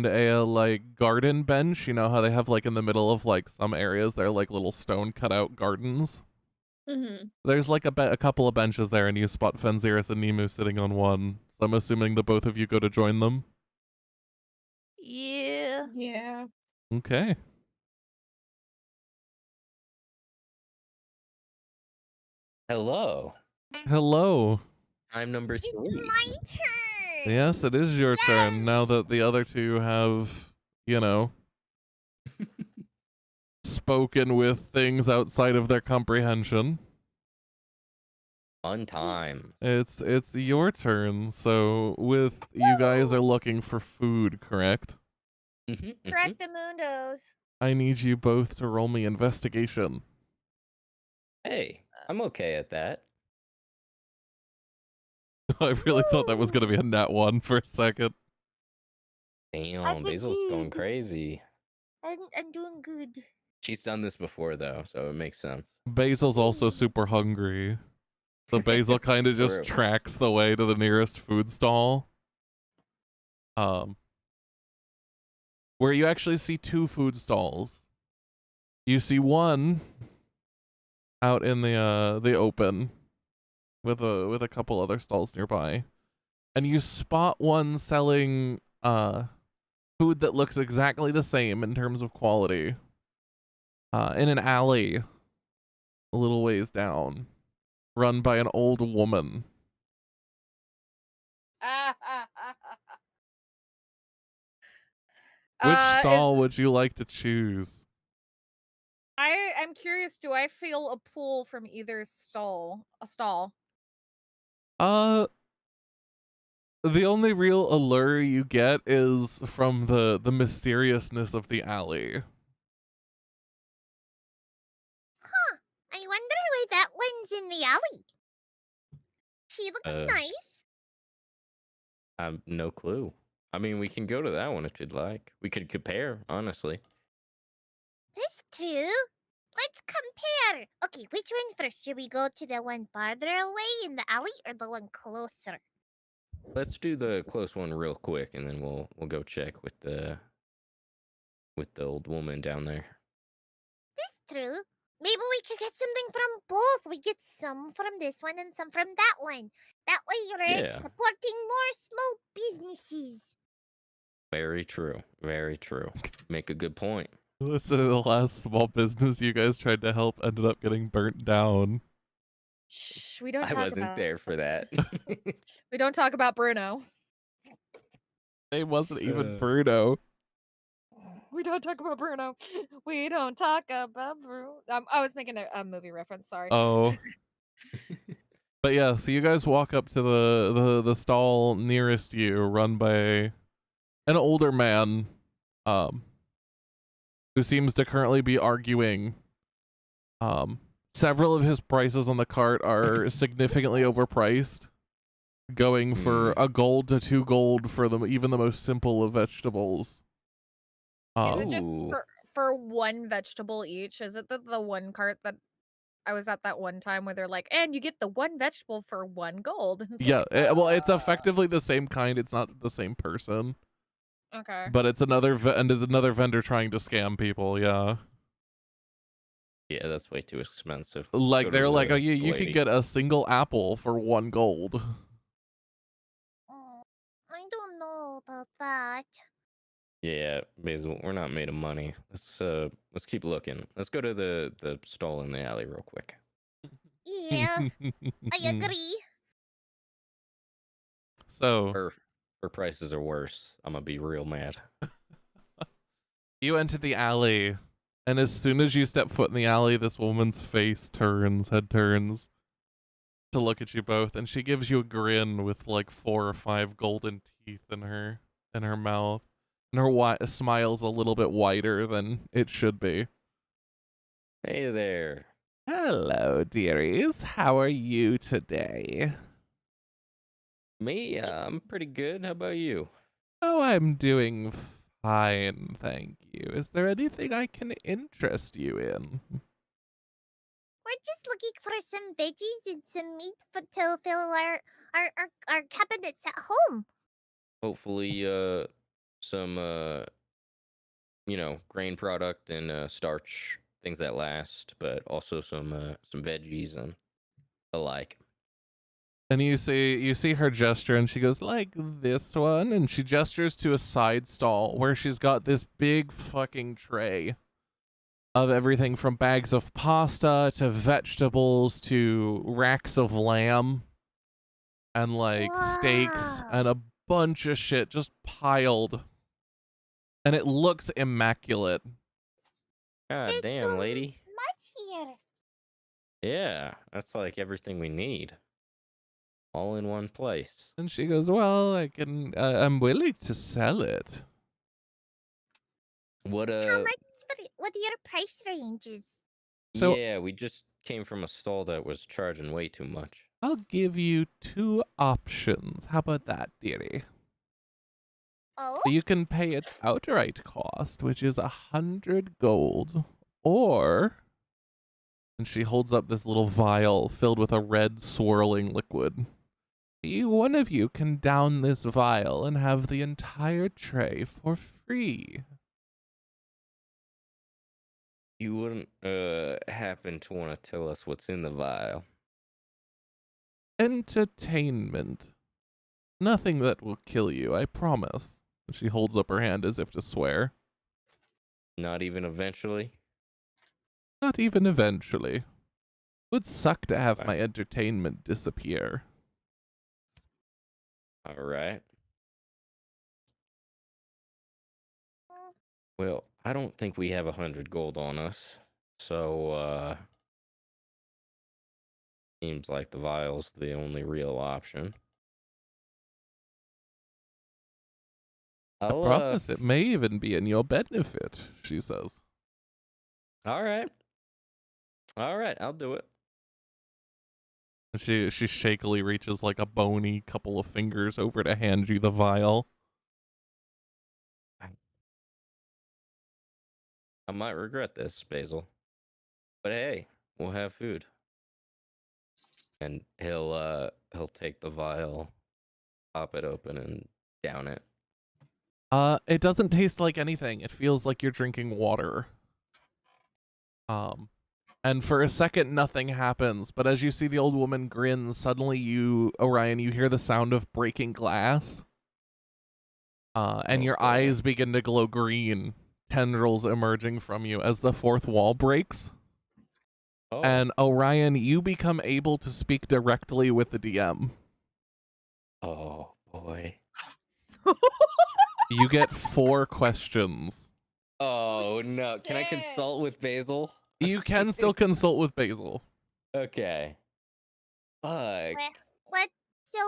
a like garden bench. You know how they have like in the middle of like some areas they're like little stone cutout gardens. Mm-hmm. There's like a couple of benches there, and you spot Fenziris and Nemu sitting on one. So I'm assuming the both of you go to join them. Yeah. Yeah. Okay. Hello. Hello. I'm number It's 3. my turn. Yes, it is your turn now that the other two have, you know, spoken with things outside of their comprehension. Fun times. It's your turn. So with you guys are looking for food, correct? Correct, Mundos. I need you both to roll me investigation. Hey, I'm okay at that. I really thought that was going to be a nat 1 for a second. Damn, Basil's going good. crazy. I'm doing good. She's done this before though, so it makes sense. Basil's also super hungry. So Basil kind of just True. tracks the way to the nearest food stall. Where you actually see 2 food stalls. You see one out in the open with a couple other stalls nearby. And you spot one selling food that looks exactly the same in terms of quality. In an alley a little ways down, run by an old woman. Which stall would you like to choose? I'm curious, do I feel a pull from either stall? The only real allure you get is from the mysteriousness of the alley. Huh. I wonder why that one's in the alley. She looks nice. I've no clue. I mean, we can go to that one if you'd like. We could compare, honestly. That's true. Let's compare. Okay, which one first? Should we go to the one farther away in the alley or the one closer? Let's do the close one real quick, and then we'll go check with the old woman down there. That's true. Maybe we could get something from both. We get some from this one and some from that one. That way you're Yeah. supporting more small businesses. Very true. Very true. Make a good point. Listen to the last small business you guys tried to help ended up getting burnt down. Shh, we don't I talk wasn't about there for that. We don't talk about Bruno. It wasn't even Bruno. We don't talk about Bruno. We don't talk about Bruno. I was making a movie reference, sorry. Oh. But yeah, so you guys walk up to the stall nearest you, run by an older man, who seems to currently be arguing. Several of his prices on the cart are significantly overpriced, going for a gold to 2 gold for even the most simple of vegetables. Is it just for one vegetable each? Is it the one cart that I was at that one time where they're like, and you get the one vegetable for 1 gold? It's Yeah, like, well, it's effectively the same kind. It's not the same person. Okay. But it's another vendor trying to scam people. Yeah. Yeah, that's way too expensive. Like they're like, oh, you lady. could get a single apple for 1 gold. I don't know about that. Yeah, Basil, we're not made of money. Let's keep looking. Let's go to the stall in the alley real quick. Yeah, I agree. So her prices are worse. I'm gonna be real mad. You enter the alley, and as soon as you step foot in the alley, this woman's head turns to look at you both, and she gives you a grin with like 4 or 5 golden teeth in her mouth, and her smile's a little bit wider than it should be. Hey there. Hello, dearies. How are you today? Me, I'm pretty good. How about you? Oh, I'm doing fine, thank you. Is there anything I can interest you in? We're just looking for some veggies and some meat to fill our cabinets at home. Hopefully, some grain product and starch, things that last, but also some veggies and alike. And you see her gesture, and she goes like this one, and she gestures to a side stall where she's got this big fucking tray of everything from bags of pasta to vegetables to racks of lamb and like steaks Wow. and a bunch of shit just piled. And it looks immaculate. God There's damn, so lady. much here. Yeah, that's like everything we need. All in one place. And she goes, "Well, I'm willing to sell it." What How much what are your price ranges? So yeah, we just came from a stall that was charging way too much. I'll give you 2 options. How about that, dearie? Oh? You can pay its outright cost, which is 100 gold, or, and she holds up this little vial filled with a red swirling liquid. One of you can down this vial and have the entire tray for free. You wouldn't happen to want to tell us what's in the vial? Entertainment. Nothing that will kill you, I promise. And she holds up her hand as if to swear. Not even eventually? Not even eventually. Would suck to have Right. my entertainment disappear. All right. Well, I don't think we have 100 gold on us. So, seems like the vial's the only real option. I promise it may even be in your benefit, she says. All right. All right, I'll do it. She shakily reaches like a bony couple of fingers over to hand you the vial. I might regret this, Basil. But hey, we'll have food. And he'll take the vial, pop it open, and down it. It doesn't taste like anything. It feels like you're drinking water. And for a second, nothing happens. But as you see the old woman grin, suddenly Orion, you hear the sound of breaking glass. And your eyes begin to glow green, tendrils emerging from you as the fourth wall breaks. Oh. And Orion, you become able to speak directly with the DM. Oh, boy. You get 4 questions. Oh, no. Can I consult with Basil? You can still consult with Basil. Okay. Fuck. What? So,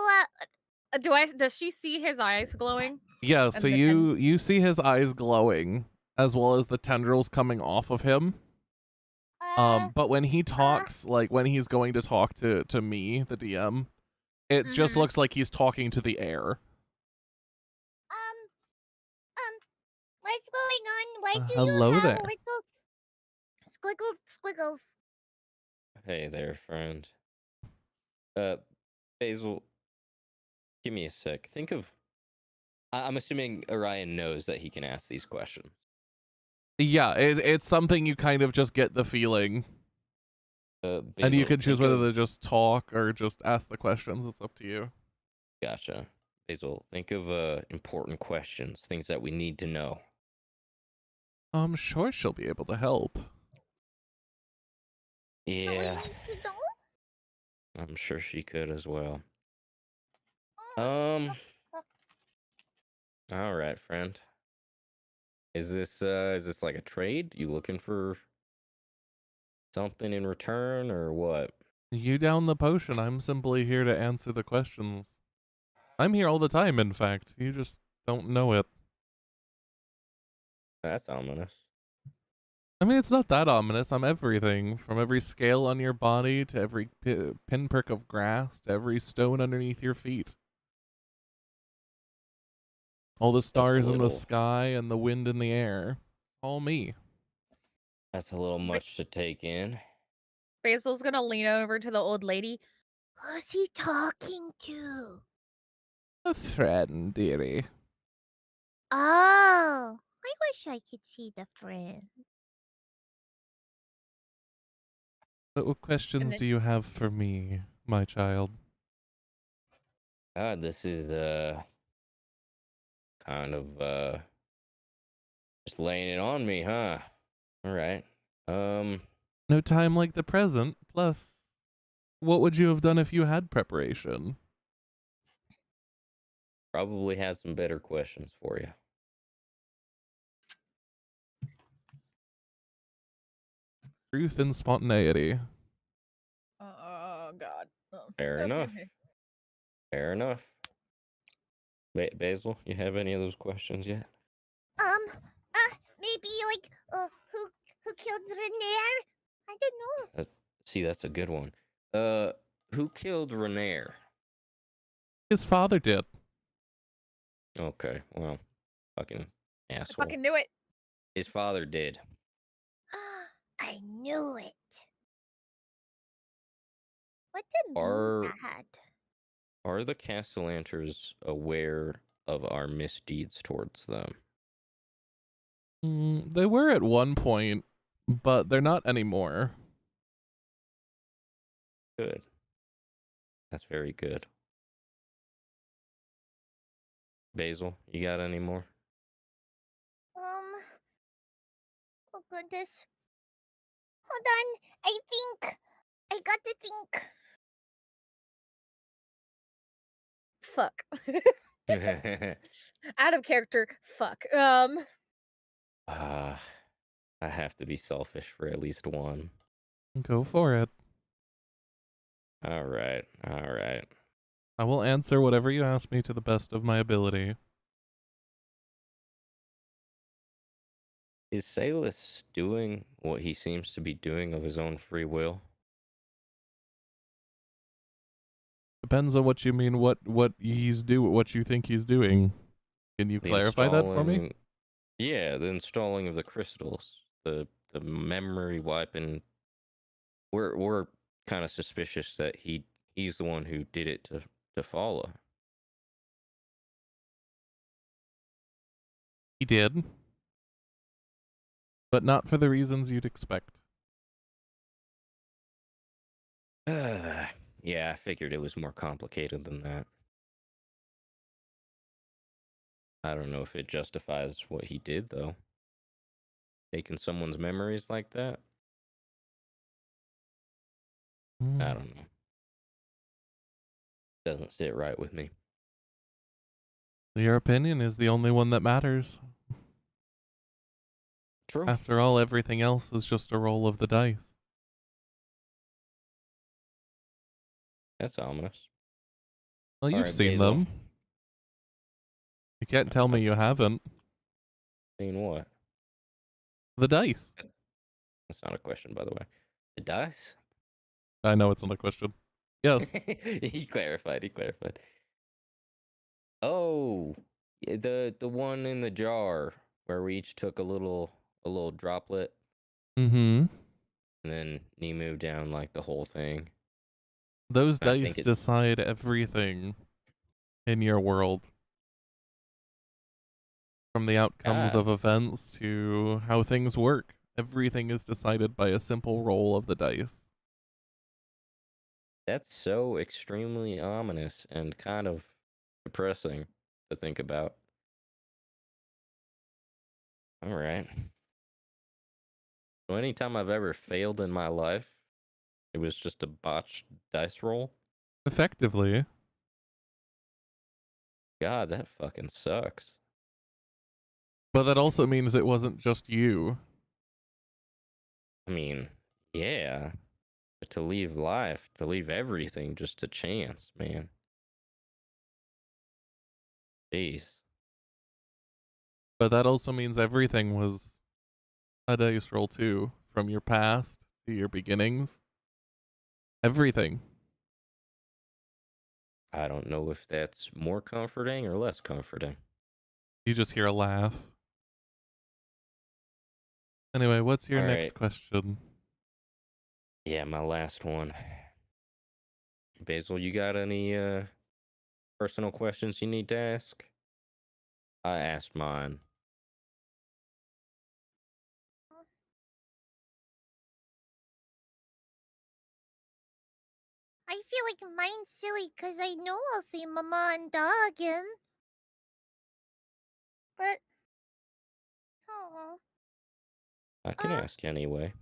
does she see his eyes glowing? Yeah, so And you see his eyes glowing, as well as the tendrils coming off of him. But when he talks, like when he's going to talk to me, the DM, it just looks like he's talking to the air. what's going on? Why do hello you have there. little squiggles? Hey there, friend. Basil, give me a sec. Think of... I'm assuming Orion knows that he can ask these questions. Yeah, it's something you kind of just get the feeling. And you Basil, can choose think whether of- to just talk or just ask the questions. It's up to you. Gotcha. Basil, think of important questions, things that we need to know. I'm sure she'll be able to help. Yeah. I'm sure she could as well. All right, friend. Is this like a trade? You looking for something in return or what? You down the potion. I'm simply here to answer the questions. I'm here all the time, in fact. You just don't know it. That's ominous. I mean, it's not that ominous. I'm everything. From every scale on your body to every pinprick of grass to every stone underneath your feet. All the stars in the little. sky and the wind in the air. All me. That's a little much to take in. Basil's gonna lean over to the old lady. Who's he talking to? A friend, dearie. Oh, I wish I could see the friend. What questions then- do you have for me, my child? God, this is kind of just laying it on me, huh? All right. No time like the present. Plus, what would you have done if you had preparation? Probably has some better questions for you. Truth and spontaneity. Oh God. Oh, Fair okay. enough. Fair enough. Basil, you have any of those questions yet? Maybe like who killed Renair? I don't know. See, that's a good one. Who killed Renair? His father did. Okay, well, fucking I asshole. fucking knew it. His father did. I knew it. What did Are Dad? are the Castellanters aware of our misdeeds towards them? They were at one point, but they're not anymore. Good. That's very good. Basil, you got any more? Oh goodness. Hold on. I think I got to think. Fuck. Out of character. Fuck. I have to be selfish for at least one. Go for it. All right. All right. I will answer whatever you ask me to the best of my ability. Is Salus doing what he seems to be doing of his own free will? Depends on what you mean. What he's what you think he's doing. Can you The clarify that for me? installing, yeah, the installing of the crystals, the memory wiping. We're kind of suspicious that he's the one who did it to follow. He did, but not for the reasons you'd expect. Yeah, I figured it was more complicated than that. I don't know if it justifies what he did, though. Taking someone's memories like that? I don't know. Doesn't sit right with me. Your opinion is the only one that matters. True. After all, everything else is just a roll of the dice. That's ominous. Well, you've Alright, seen Basil. them. You can't tell me you haven't. Seen what? The dice. That's not a question, by the way. The dice? I know it's not a question. Yes. He clarified. He clarified. Oh, yeah, the one in the jar where we each took a little droplet, Mm-hmm. and then he moved down like the whole thing. Those I dice think it. decide everything in your world. From the outcomes of events to how things work. Everything is decided by a simple roll of the dice. That's so extremely ominous and kind of depressing to think about. All right. So anytime I've ever failed in my life, it was just a botched dice roll. Effectively. God, that fucking sucks. But that also means it wasn't just you. I mean, yeah. But to leave life, to leave everything just to chance, man. Jeez. But that also means everything was a dice roll too. From your past to your beginnings. Everything. I don't know if that's more comforting or less comforting. You just hear a laugh. Anyway, what's your All next right. question? Yeah, my last one. Basil, you got any personal questions you need to ask? I asked mine. I feel like mine's silly because I know I'll see Mama and Da again. But, oh, I can ask anyway.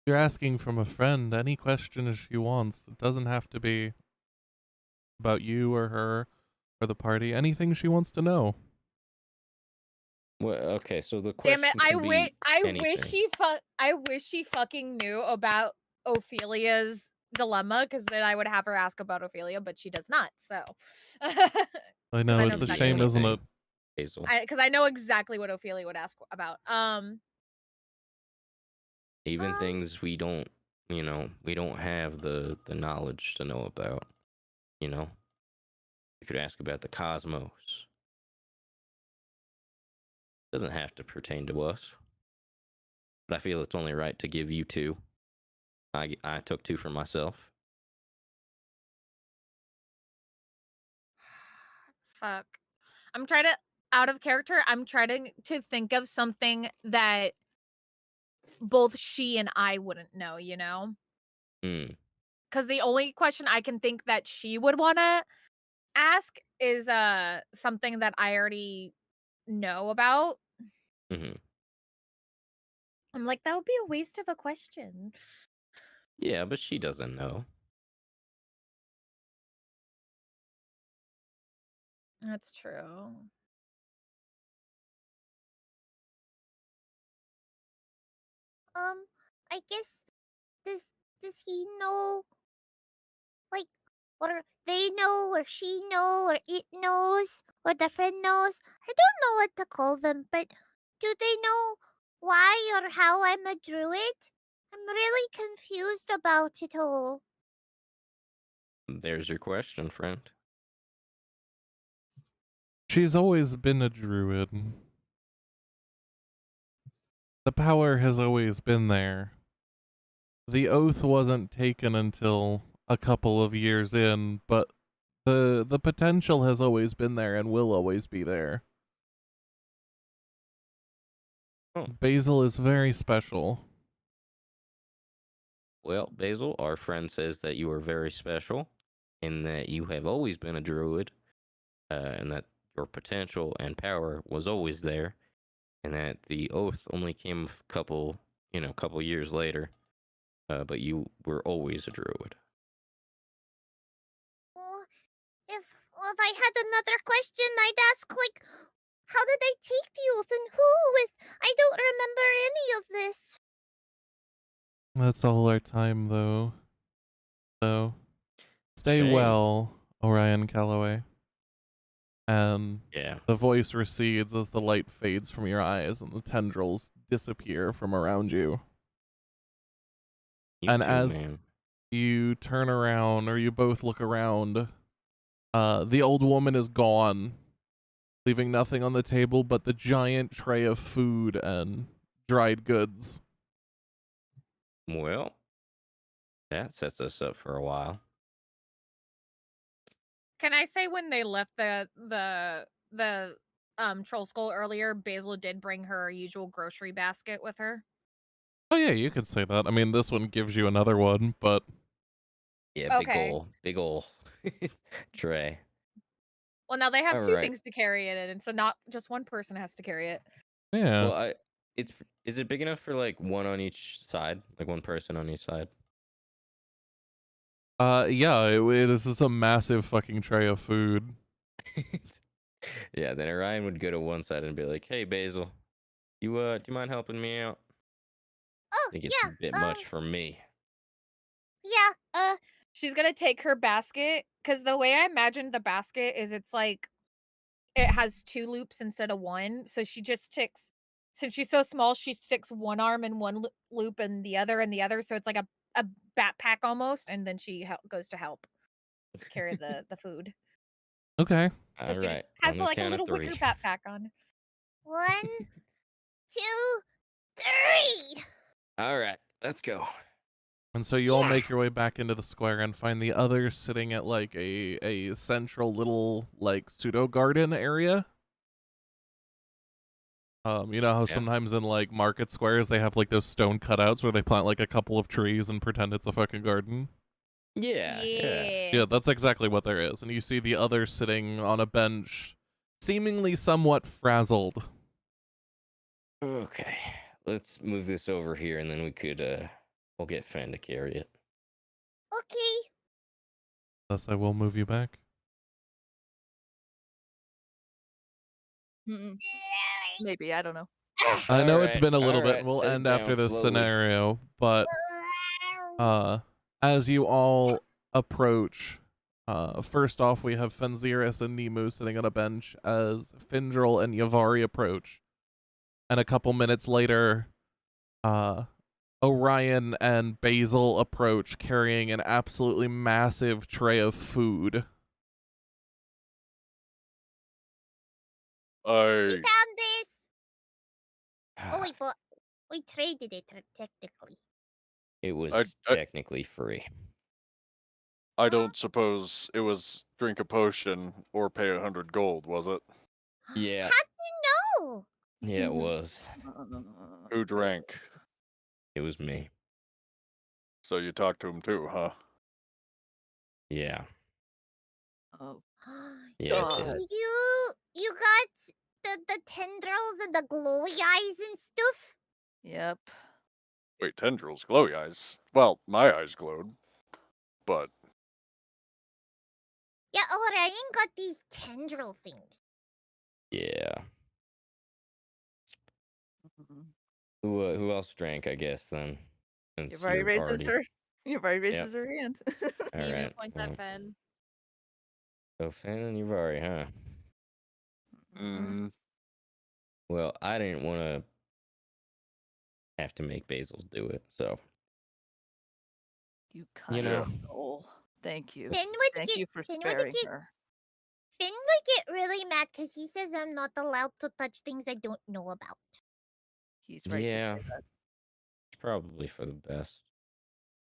You're asking from a friend. Any question she wants. It doesn't have to be about you or her or the party. Anything she wants to know. Well, okay, so the question Damn it! can be I wish she fucking knew about Ophelia's dilemma, because then I would have her ask about Ophelia, but she does not. So, I know, it's a exactly shame, what isn't it? Hazel. Because I know exactly what Ophelia would ask about. Even things we don't, we don't have the knowledge to know about. You could ask about the cosmos. Doesn't have to pertain to us. But I feel it's only right to give you 2. I took 2 for myself. Fuck. I'm trying to, out of character, I'm trying to think of something that both she and I wouldn't know, you know? Because the only question I can think that she would want to ask is something that I already know about. Mm-hmm. I'm like, that would be a waste of a question. Yeah, but she doesn't know. That's true. I guess, does he know, like, or they know, or she know, or it knows, or the friend knows? I don't know what to call them, but do they know why or how I'm a druid? I'm really confused about it all. There's your question, friend. She's always been a druid. The power has always been there. The oath wasn't taken until a couple of years in, but the potential has always been there and will always be there. Basil is very special. Well, Basil, our friend says that you are very special, and that you have always been a druid, and that your potential and power was always there, and that the oath only came a couple years later, but you were always a druid. Well, if I had another question, I'd ask, like, how did they take the oath and who? I don't remember any of this. That's all our time, though. So, stay Shame. well, Orion Calloway. And Yeah. the voice recedes as the light fades from your eyes and the tendrils disappear from around you. You and too, as man. you turn around, or you both look around, the old woman is gone, leaving nothing on the table but the giant tray of food and dried goods. Well, that sets us up for a while. Can I say when they left the troll skull earlier, Basil did bring her usual grocery basket with her? Oh yeah, you could say that. I mean, this one gives you another one, but Yeah, Okay. big ol' tray. Well, now they have All two right. things to carry it in, and so not just one person has to carry it. yeah. Well, is it big enough for like one on each side, like one person on each side? Yeah, this is a massive fucking tray of food. Yeah, then Orion would go to one side and be like, "Hey, Basil, do you mind helping me out? Oh, I think it's yeah, a bit much for me." yeah, She's gonna take her basket, because the way I imagined the basket is it's like it has 2 loops instead of 1, so she just sticks, since she's so small, she sticks one arm in one loop and the other in the other, so it's like a backpack almost, and then she goes to help carry the food. Okay. So All she just right, has on the like a count of little 3. wicker backpack on. 1, 2, 3. All right, let's go. And so you all make your way back into the square and find the others sitting at like a central little like pseudo garden area. You know how sometimes in like market squares they have like those stone cutouts where they plant like a couple of trees and pretend it's a fucking garden? Yeah. Yeah, that's exactly what there is. And you see the other sitting on a bench, seemingly somewhat frazzled. Okay. Let's move this over here, and then we'll get Fen to carry it. Okay. Thus, I will move you back. Mm-mm. Maybe, I don't know. I know it's been a little bit. Alright, We'll set it end after down this slowly. scenario, but as you all approach, first off we have Fenziris and Nemu sitting on a bench as Findril and Yavari approach. And a couple minutes later, Orion and Basil approach carrying an absolutely massive tray of food. We found this. Oh wait, but we traded it technically. It was technically free. I don't suppose it was drink a potion or pay 100 gold, was it? Yeah. How'd you know? Yeah, it was. Who drank? It was me. So you talked to him too, huh? Yeah. Oh. You Yeah, I mean did. you got the tendrils and the glowy eyes and stuff? Yep. Wait, tendrils, glowy eyes. Well, my eyes glowed, but Yeah, Orion got these tendril things. Yeah. Who else drank, I guess, then? Since You've already you're raises her. You've already Yep. raises her hand. All Nemu right. points at Fen. So Fen and Yuvari, huh? mm, Well, I didn't want to have to make Basil do it, so You kind know. soul. Thank you. Finn would Thank get you for Finn would sparing get her. Finn would get really mad because he says I'm not allowed to touch things I don't know about. He's right to say Yeah, that. it's probably for the best.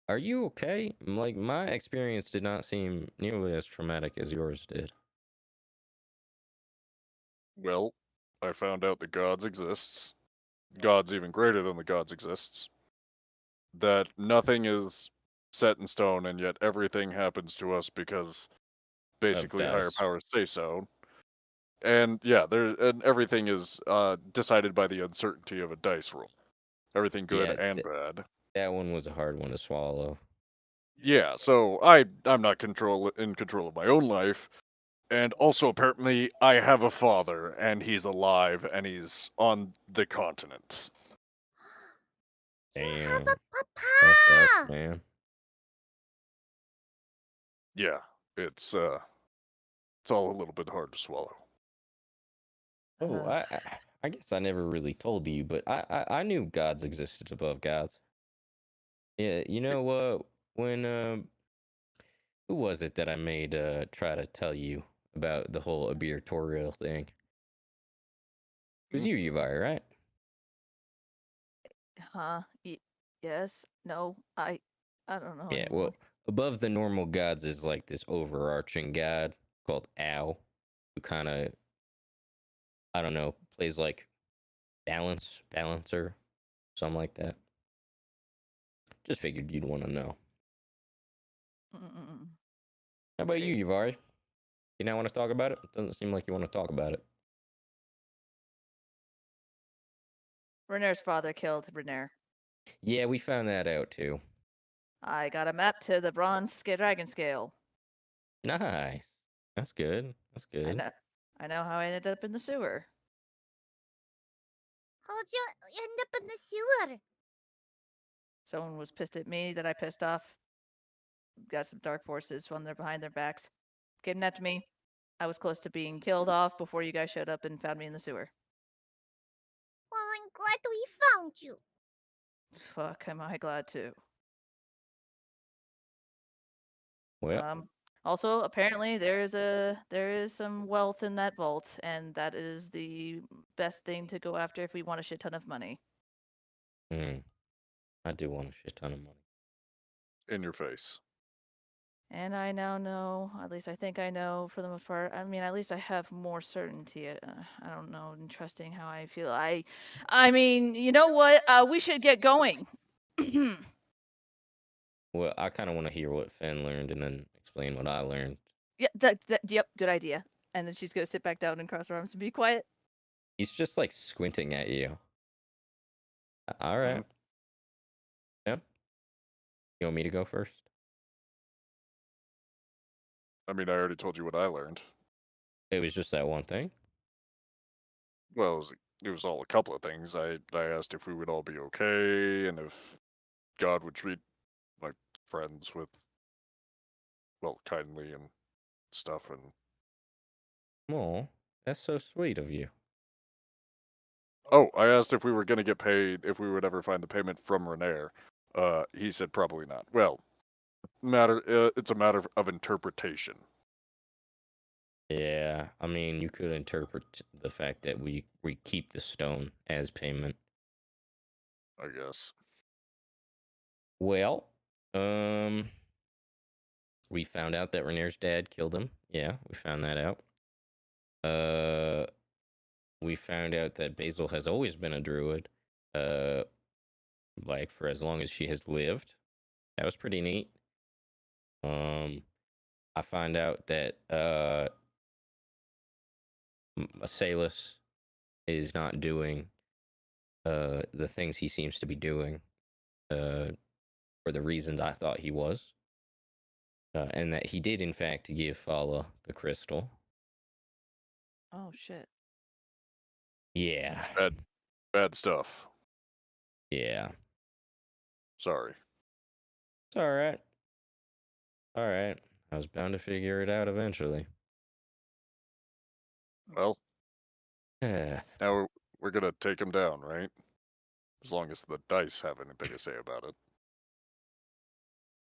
Are you okay? Like, my experience did not seem nearly as traumatic as yours did. well, I found out the gods exists. Gods even greater than the gods exists. That nothing is set in stone, and yet everything happens to us because basically higher dice. powers say so. And yeah, and everything is decided by the uncertainty of a dice roll. Everything good Yeah, and bad. That one was a hard one to swallow. Yeah, so I'm not in control of my own life, and also apparently I have a father, and he's alive, and he's on the continent. You have Damn. a That papa. sucks, man. Yeah, it's all a little bit hard to swallow. Oh, I guess I never really told you, but I knew gods existed above gods. Yeah, you know when who was it that I made try to tell you about the whole Abiratorial thing? It was you, Yuvari, right? Huh? Yes. No. I don't know Yeah, anymore. well, above the normal gods is like this overarching god called Ao, who kind of, I don't know, plays like balancer, something like that. Just figured you'd want to know. Mm-mm. How about you, Yuvari? You not want to talk about it? Doesn't seem like you want to talk about it. Renair's father killed Renair. Yeah, we found that out too. I got a map to the bronze dragon scale. Nice. That's good. That's good. I know how I ended up in the sewer. How'd you end up in the sewer? Someone was pissed at me that I pissed off. Got some dark forces from behind their backs. Kidnapped me. I was close to being killed off before you guys showed up and found me in the sewer. Well, I'm glad we found you. Fuck, am I glad too. Well, also, apparently there is some wealth in that vault, and that is the best thing to go after if we want a shit ton of money. I do want a shit ton of money. In your face. And I now know, at least I think I know for the most part. I mean, at least I have more certainty. I don't know, in trusting how I feel. I mean, you know what? We should get going. Well, I kind of want to hear what Finn learned and then explain what I learned. Yeah, yep, good idea. And then she's gonna sit back down and cross her arms and be quiet. He's just like squinting at you. All right. Mhm. Yeah. You want me to go first? I mean, I already told you what I learned. It was just that one thing. Well, it was all a couple of things. I asked if we would all be okay and if God would treat my friends with, well, kindly and stuff. And Oh, that's so sweet of you. oh, I asked if we were gonna get paid, if we would ever find the payment from Renair. He said probably not. Well, it's a matter of interpretation. Yeah, I mean, you could interpret the fact that we keep the stone as payment. I guess. Well, we found out that Renair's dad killed him. Yeah, we found that out. We found out that Basil has always been a druid. Like for as long as she has lived. That was pretty neat. I find out that Salus is not doing the things he seems to be doing for the reasons I thought he was. And that he did in fact give Fala the crystal. Oh shit. Yeah. Bad stuff. Yeah. Sorry. It's alright. Alright. I was bound to figure it out eventually. Well, Yeah. now we're gonna take him down, right? As long as the dice have anything to say about it.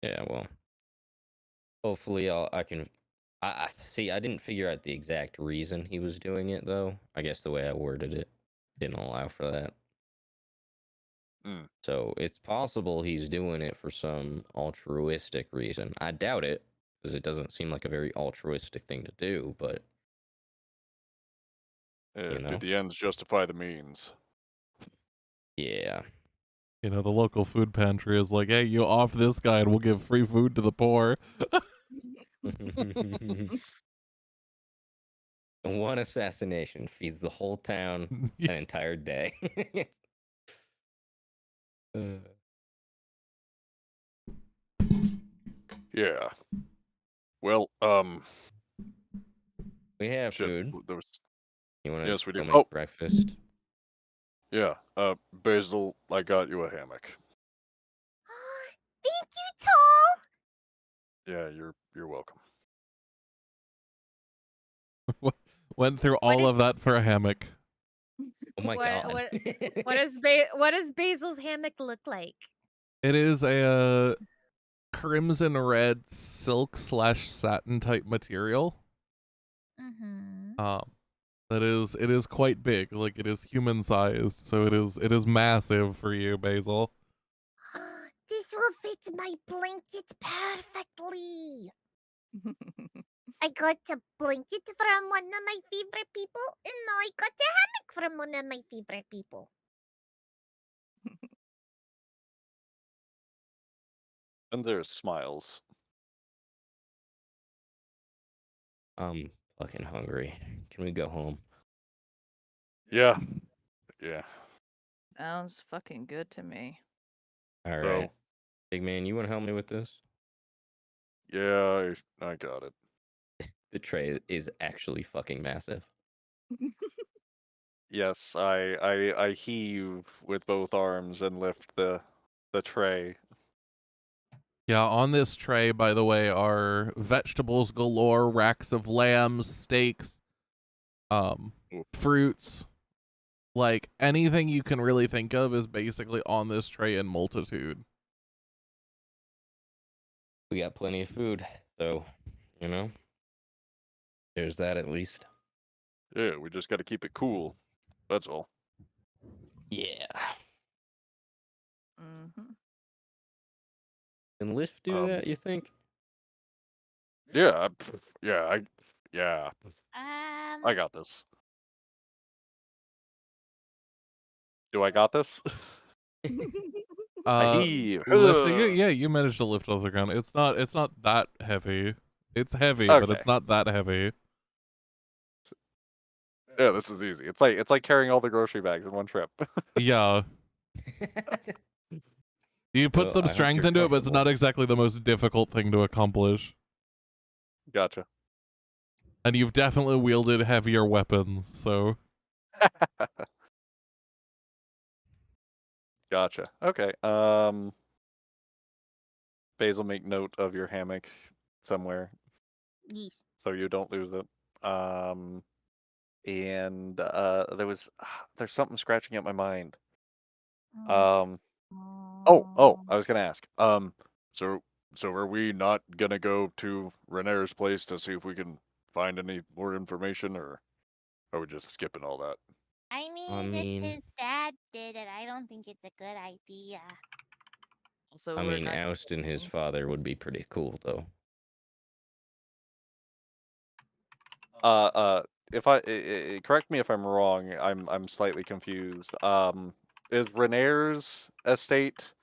Yeah, well. Hopefully I can I see I didn't figure out the exact reason he was doing it though. I guess the way I worded it didn't allow for that. Mm. So it's possible he's doing it for some altruistic reason. I doubt it, because it doesn't seem like a very altruistic thing to do, but you know. Did the ends justify the means? Yeah. You know, the local food pantry is like, hey, you off this guy and we'll give free food to the poor. One assassination feeds the whole town Yeah. an entire day. Yeah. Well, We have shit. food. There was, You want to yes, we go do. make Oh, breakfast? yeah. Basil, I got you a hammock. Thank you, Tom. Yeah, you're welcome. Went through What all is- of that for a hammock. Oh my god. What does Basil's hammock look like? It is a crimson red silk / satin type material. Mm-hmm. It is quite big, like it is human sized, so it is massive for you, Basil. This will fit my blanket perfectly. I got a blanket from one of my favorite people, and now I got a hammock from one of my favorite people. And there's smiles. I'm fucking hungry. Can we go home? Yeah. Yeah. Sounds fucking good to me. All So- right. Big man, you want to help me with this? Yeah, I got it. The tray is actually fucking massive. Yes, I heave with both arms and lift the tray. Yeah, on this tray, by the way, are vegetables galore, racks of lambs, steaks, fruits. Like anything you can really think of is basically on this tray in multitude. We got plenty of food, so, you know, there's that at least. Yeah, we just got to keep it cool. That's all. Yeah. Mm-hmm. Can Lift do that, you think? Yeah, yeah, I got this. Do I got this? Aye. Lifting it, Ugh. yeah, you managed to lift off the ground. It's not that heavy. It's heavy, but Okay. it's not that heavy. Yeah, this is easy. It's like carrying all the grocery bags in one trip. Yeah. You put Well, some I hope strength you're into it, but it's comfortable. not exactly the most difficult thing to accomplish. Gotcha. And you've definitely wielded heavier weapons, so Gotcha. Okay. Basil, make note of your hammock somewhere Yes. so you don't lose it. And there's something scratching at my mind. I was gonna ask. So are we not gonna go to Renere's place to see if we can find any more information, or are we just skipping all that? I mean, mean- if his dad did it, I don't think it's a good idea. Also, I we're mean, not ousting his father would be pretty cool, though. If correct me if I'm wrong, I'm slightly confused. Is Renere's estate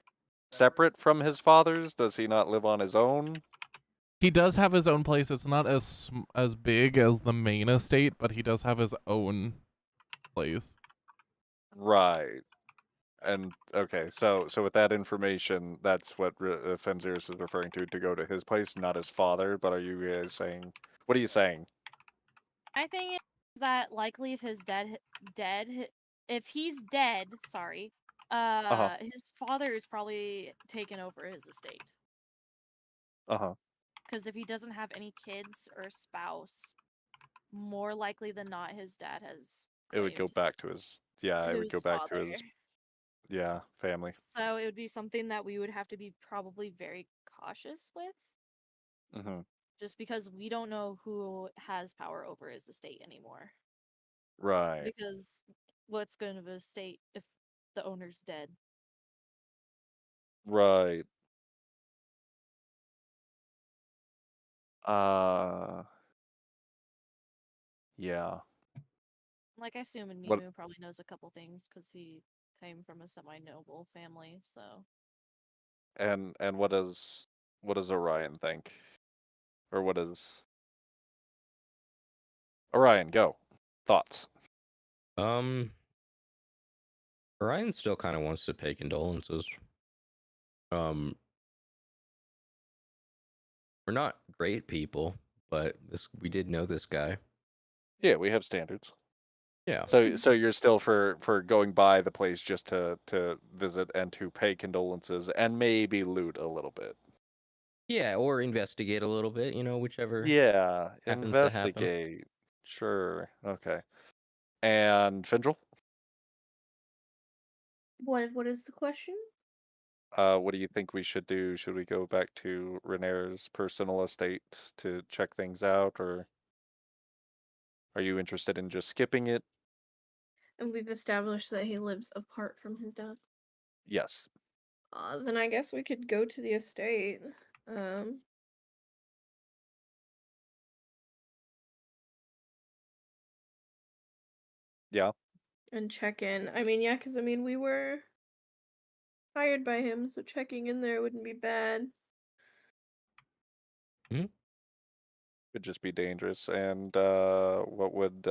separate from his father's? Does he not live on his own? he does have his own place. It's not as big as the main estate, but he does have his own place. Right. And okay, so with that information, that's what Fenziris is referring to go to his place, not his father. But are you guys saying? What are you saying? I think it's that likely if his if he's dead, sorry, his father is probably taken over his estate. Because if he doesn't have any kids or spouse, more likely than not, his dad has. It would go back to his. Yeah, it would go back to his. Yeah, family. So it would be something that we would have to be probably very cautious with. Mm-hmm. Just because we don't know who has power over his estate anymore. Right. Because what's going to estate if the owner's dead? Right. Yeah. Like, I assume What Ninu probably knows a couple things because he came from a semi-noble family, so. and what does Orion think? Or what does Orion go? Thoughts? Ryan still kind of wants to pay condolences. We're not great people, but we did know this guy. Yeah, we have standards. Yeah. So you're still for going by the place just to visit and to pay condolences and maybe loot a little bit. Yeah, or investigate a little bit, whichever Yeah, happens to happen. investigate. Sure. Okay. And Findrel? What is the question? What do you think we should do? Should we go back to Renere's personal estate to check things out, or are you interested in just skipping it? And we've established that he lives apart from his dad. Yes. Then I guess we could go to the estate. Yeah. And check in. I mean, yeah, because we were hired by him, so checking in there wouldn't be bad. Could just be dangerous. And what would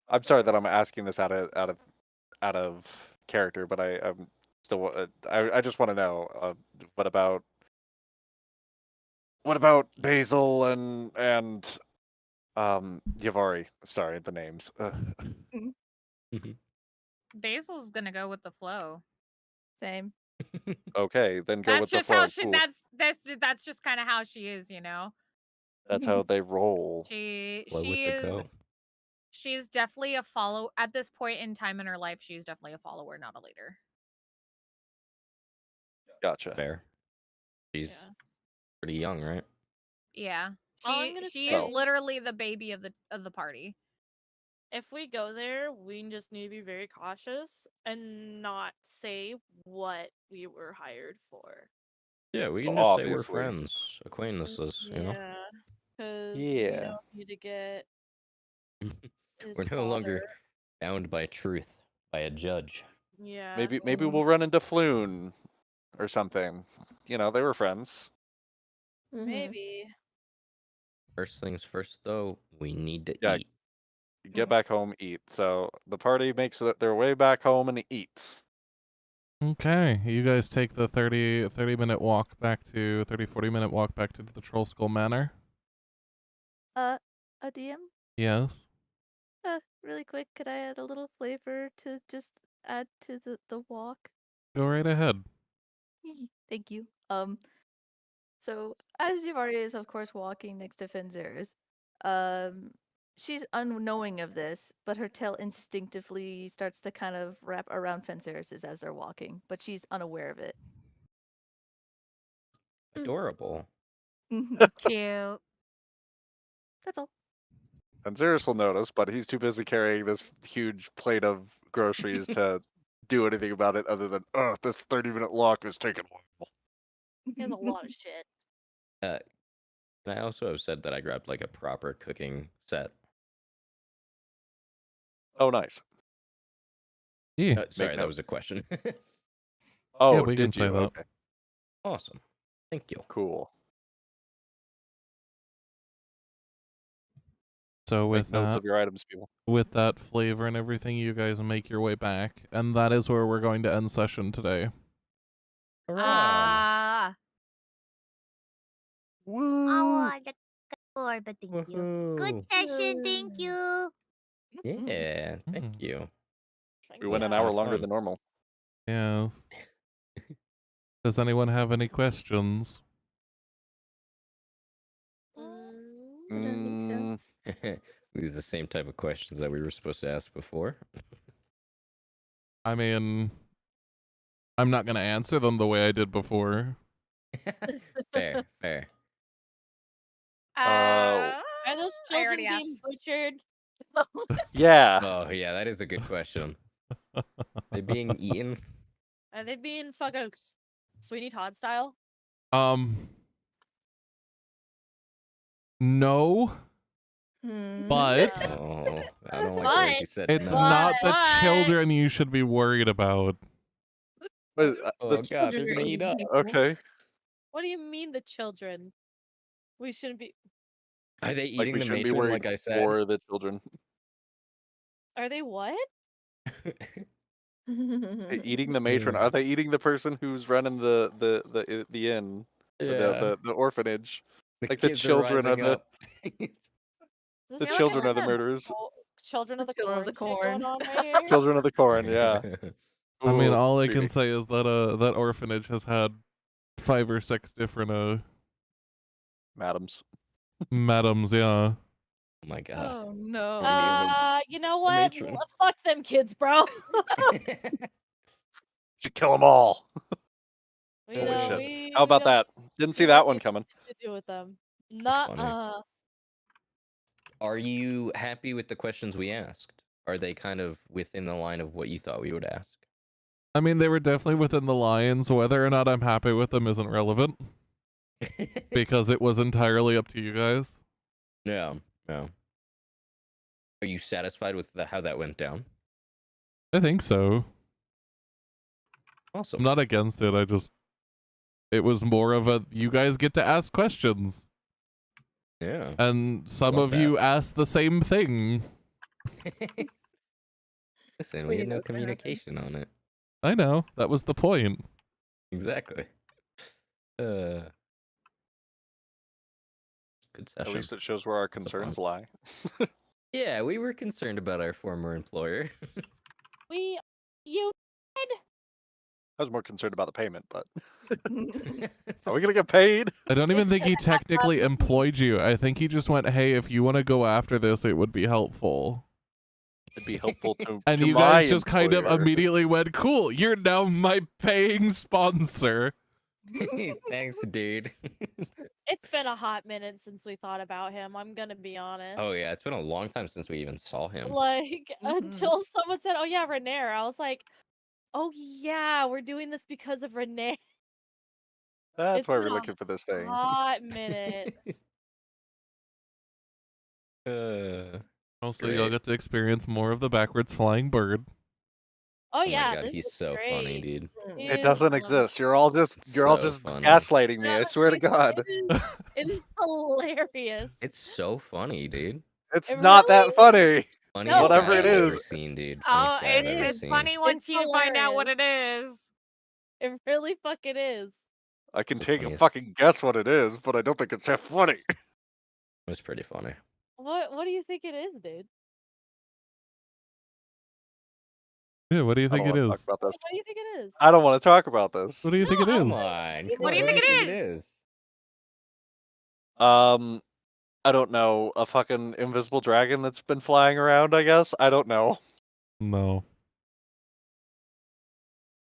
I'm sorry that I'm asking this out of character, but I'm still I just want to know what about Basil and Yavari? Sorry, the names. Basil's gonna go with the flow. Same. Okay, then go That's with the just flow. how she. Cool. That's just kind of how she is, you know. That's how they roll. Flow with the go. She's definitely a follow at this point in time in her life. She's definitely a follower, not a leader. Gotcha. Fair. She's pretty young, right? Yeah, All I'm gonna she say- is literally the baby of the party. If we go there, we just need to be very cautious and not say what we were hired for. Yeah, we can just say we're Obviously. friends, acquaintances, Yeah, because we Yeah. don't need to get his We're no father. longer bound by truth by a judge. Yeah. Maybe we'll run into Floon or something. You know, they were friends. Maybe. First things first, though, we need to Yeah. eat. Get back home, eat. So the party makes their way back home and eats. Okay, you guys take the 30-minute walk back to 40-minute walk back to the Troll Skull Manor. A DM? Yes. Really quick, could I add a little flavor to just add to the walk? Go right ahead. Thank you. So as Yuvari is of course walking next to Fenzer's, she's unknowing of this, but her tail instinctively starts to kind of wrap around Fenzer's as they're walking, but she's unaware of it. Adorable. Cute. That's all. And Xeris will notice, but he's too busy carrying this huge plate of groceries to do anything about it other than, oh, this 30-minute walk is taking a while. He has a lot of shit. And I also have said that I grabbed like a proper cooking set. Oh, nice. Yeah. Sorry, that note. was a question. Oh, Yeah, we can did say you? that. Okay, Awesome. Thank you. cool. So Make notes of your items, people. with that flavor and everything, you guys make your way back, and that is where we're going to end session today. Ah. Woo! I want the door, but thank you. Good Woohoo. session, thank you. Yeah, thank you. We went an Yeah. hour longer Fun. than normal. Yes. Does anyone have any questions? I don't think so. These are the same type of questions that we were supposed to ask before. I mean, I'm not going to answer them the way I did before. Fair, fair. Are those I children already being asked. butchered? Yeah. Oh, yeah, that is a good question. They're being eaten? Are they being fucking Sweeney Todd style? No, but Oh, I don't like the way she said it's no. not the But- children you should be worried about. Wait, Oh god, they're gonna eat up. okay. What do you mean the children? We shouldn't be. Are they Like eating we the shouldn't be matron worried like I said? for the children. Are they what? Hey, eating the matron. Are they eating the person who's running the inn? Or Yeah. the orphanage? Like the kids children are rising the up. Does the this children like are the a murderers. Children of the Children of corn the shit going corn. on right here? Children of the corn, yeah. I mean, Ooh, all I can creepy. say is that that orphanage has had 5 or 6 different Madams. madams. Yeah. Oh my god. Oh no. You know what? matron. Fuck them kids, bro. Should kill them all. You Holy know, shit. we- How we about don't- that? Didn't see we that don't one need coming. To do with them. funny. Not Are you happy with the questions we asked? Are they kind of within the line of what you thought we would ask? I mean, they were definitely within the lines. Whether or not I'm happy with them isn't relevant because it was entirely up to you guys. Yeah, yeah. Are you satisfied with how that went down? I think so. Awesome. I'm not against it. It was more of a, you guys get to ask questions. Yeah. And some Love of you asked the same thing. Listen, We we had know no what happened. communication on it. I know. That was the point. Exactly. Good At session. least it shows where our It's a concerns fun. lie. Yeah, we were concerned about our former employer. you. I was more concerned about the payment, but It's are we gonna get paid? I don't even think he technically employed you. I think he just went, hey, if you want to go after this, it would be helpful. It'd be helpful to And to you my guys just kind of employer. immediately went, cool, you're now my paying sponsor. Thanks, dude. It's been a hot minute since we thought about him. I'm gonna be honest. Oh yeah, it's been a long time since we even saw him. Like until someone said, "Oh yeah, Renair," I was like, "Oh yeah, we're doing this because of Renair." That's It's why been we're a looking for this thing. hot minute. Also, you'll get to experience more of the backwards flying bird. Oh Oh yeah, my god, this he's is so funny, great. dude. It doesn't exist. You're all just So funny. gaslighting me. I swear to It God. is hilarious. It's so funny, dude. It's It not really that funny. Funniest Whatever guy it I've ever is. seen, dude. Oh, Funniest guy I've ever it's seen. funny once It's you find out what hilarious. it is. It really fucking is. I can It's the take a funniest. fucking guess what it is, but I don't think it's that funny. It was pretty funny. What do you think it is, dude? Yeah, what do you I don't think it want to talk is? about this. What do you think it is? I don't want to talk about this. What do you think it No, is? Come on. What do you think it is? I don't know. A fucking invisible dragon that's been flying around, I guess? I don't know. No.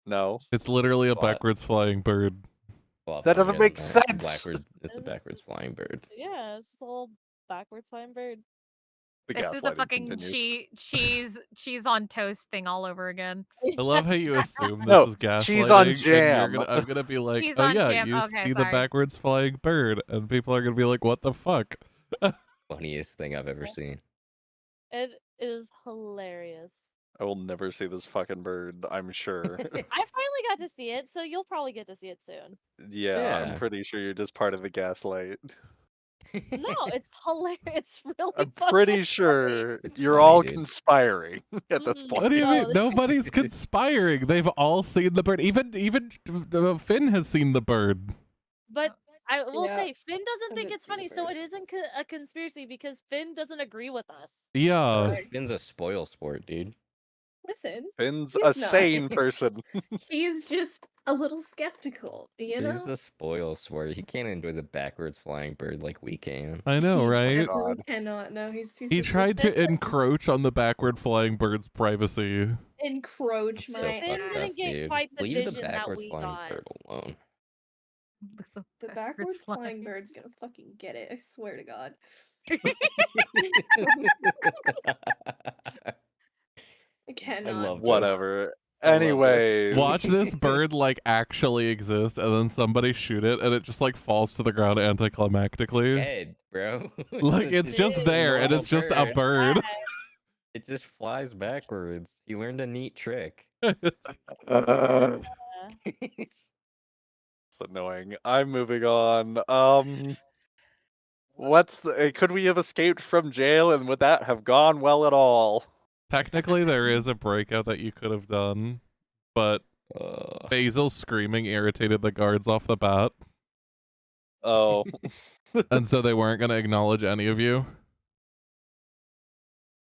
No. It's literally a What? backwards flying bird. Well, That doesn't funnier make than sense. It's a backwards flying bird. Yeah, it's just a little backwards flying bird. The This is the gaslighting fucking continues. cheese on toast thing all over again. I love how you assume this No, is gaslighting. cheese on And jam. I'm gonna be like, Cheese oh on yeah, jam. you Okay, see the sorry. backwards flying bird, and people are gonna be like, what the fuck? Funniest thing I've ever seen. It is hilarious. I will never see this fucking bird, I'm sure. I finally got to see it, so you'll probably get to see it soon. Yeah, I'm Yeah. pretty sure you're just part of the gaslight. No, it's hilarious. It's really I'm fucking pretty funny. sure It's you're funny, all dude. conspiring at this Mm, point. What do you No, mean? this- Nobody's conspiring. They've all seen the bird. Even Finn has seen the bird. But I will Yeah, say, Finn doesn't I think did it's see the funny, so bird. it isn't a conspiracy because Finn doesn't agree with us. Yeah. Because Finn's a spoil sport, dude. Listen, Finn's he's a not. sane person. He's just a little skeptical, you know? He's a spoil sport. He can't enjoy the backwards flying bird like we can. I know, He right? definitely God. cannot. No, he's He tried to encroach on the backward flying bird's privacy. encroach That's my so Finn fucked didn't up, get dude. quite the Leave the vision that backwards we flying got. bird alone. The backwards flying bird's gonna fucking get it. I swear to God. I cannot. love this. Whatever. I love this. Anyways. Watch this bird like actually exist, and then somebody shoot it, and it just like falls to the ground anticlimactically. Dead, bro. Like it's just Dude, there, and normal it's just a bird. bird. It just flies backwards. He learned a neat trick. It's annoying. I'm moving on. Could we have escaped from jail and would that have gone well at all? Technically, there is a breakout that you could have done, but Basil's screaming irritated the guards off the bat, Oh. and so they weren't going to acknowledge any of you.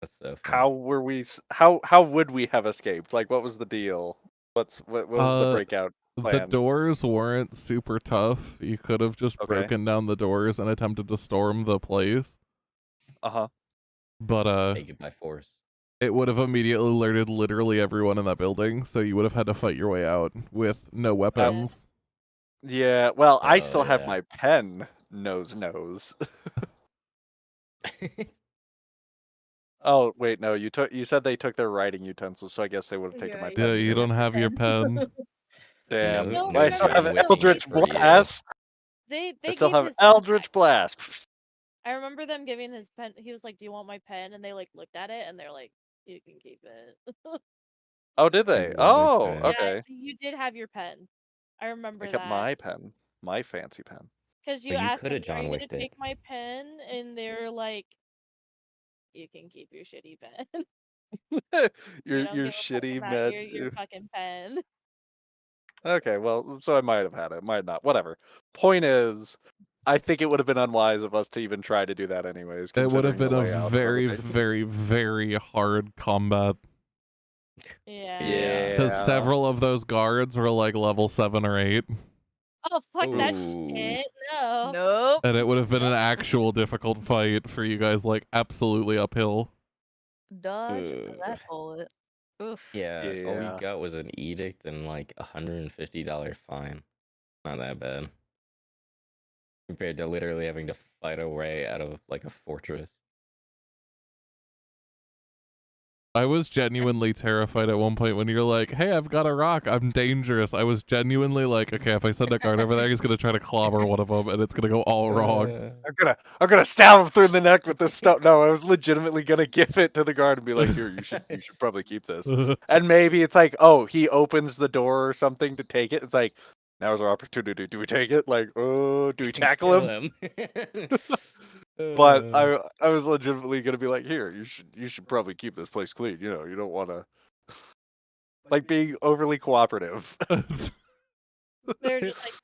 That's so funny. How were we how would we have escaped? Like what was the deal? What was the breakout The plan? doors weren't super tough. You could have just Okay. broken down the doors and attempted to storm the place, Uh-huh. but Take it by force. it would have immediately alerted literally everyone in that building, so you would have had to fight your way out with no weapons. Yeah, well, I Oh, still have yeah. my pen nose. Oh, wait, no, you said they took their writing utensils, so I guess they would have taken my Yeah, pen. Yeah, you too. don't have your pen. Damn. No, I still have no, no, Eldritch for you. Blast. They I still gave have his pen Eldritch back. Blast. I remember them giving his pen. He was like, "Do you want my pen?" And they like looked at it and they're like, "You can keep it." Oh, did they? You want my Oh, pen? okay. Yeah, you did have your pen. I remember I kept that. my pen, my fancy pen. Because you But you asked coulda them, "Are John you gonna Wicked it. take my pen?" And they're like, "You can keep your shitty pen. your We don't your give a fuck shitty about meds. your fucking pen." Okay, well, so I might have had it, might not. Whatever. Point is, I think it would have been unwise of us to even try to do that anyways. It would have considering been the a layout and very, everything. very, very hard combat. Yeah. Because Yeah. several of those guards were like level 7 or 8. Oh fuck that Ooh. shit! No. Nope. And it would have been an actual difficult fight for you guys, like absolutely uphill. Dodge Ugh. that bullet. Oof. Yeah, all we Yeah. got was an edict and like $150 fine. Not that bad. Compared to literally having to fight our way out of like a fortress. I was genuinely terrified at one point when you're like, hey, I've got a rock. I'm dangerous. I was genuinely like, okay, if I send a guard over there, he's going to try to clobber one of them and it's going to go all wrong. I'm gonna stab him through the neck with this stuff. No, I was legitimately gonna give it to the guard and be like, here, you should probably keep this. And maybe it's like, oh, he opens the door or something to take it. It's like, now's our opportunity. Do we take it? Like, oh, do we tackle him? But I was legitimately gonna be like, here, you should probably keep this place clean. You know, you don't want to like being overly cooperative. They're just like,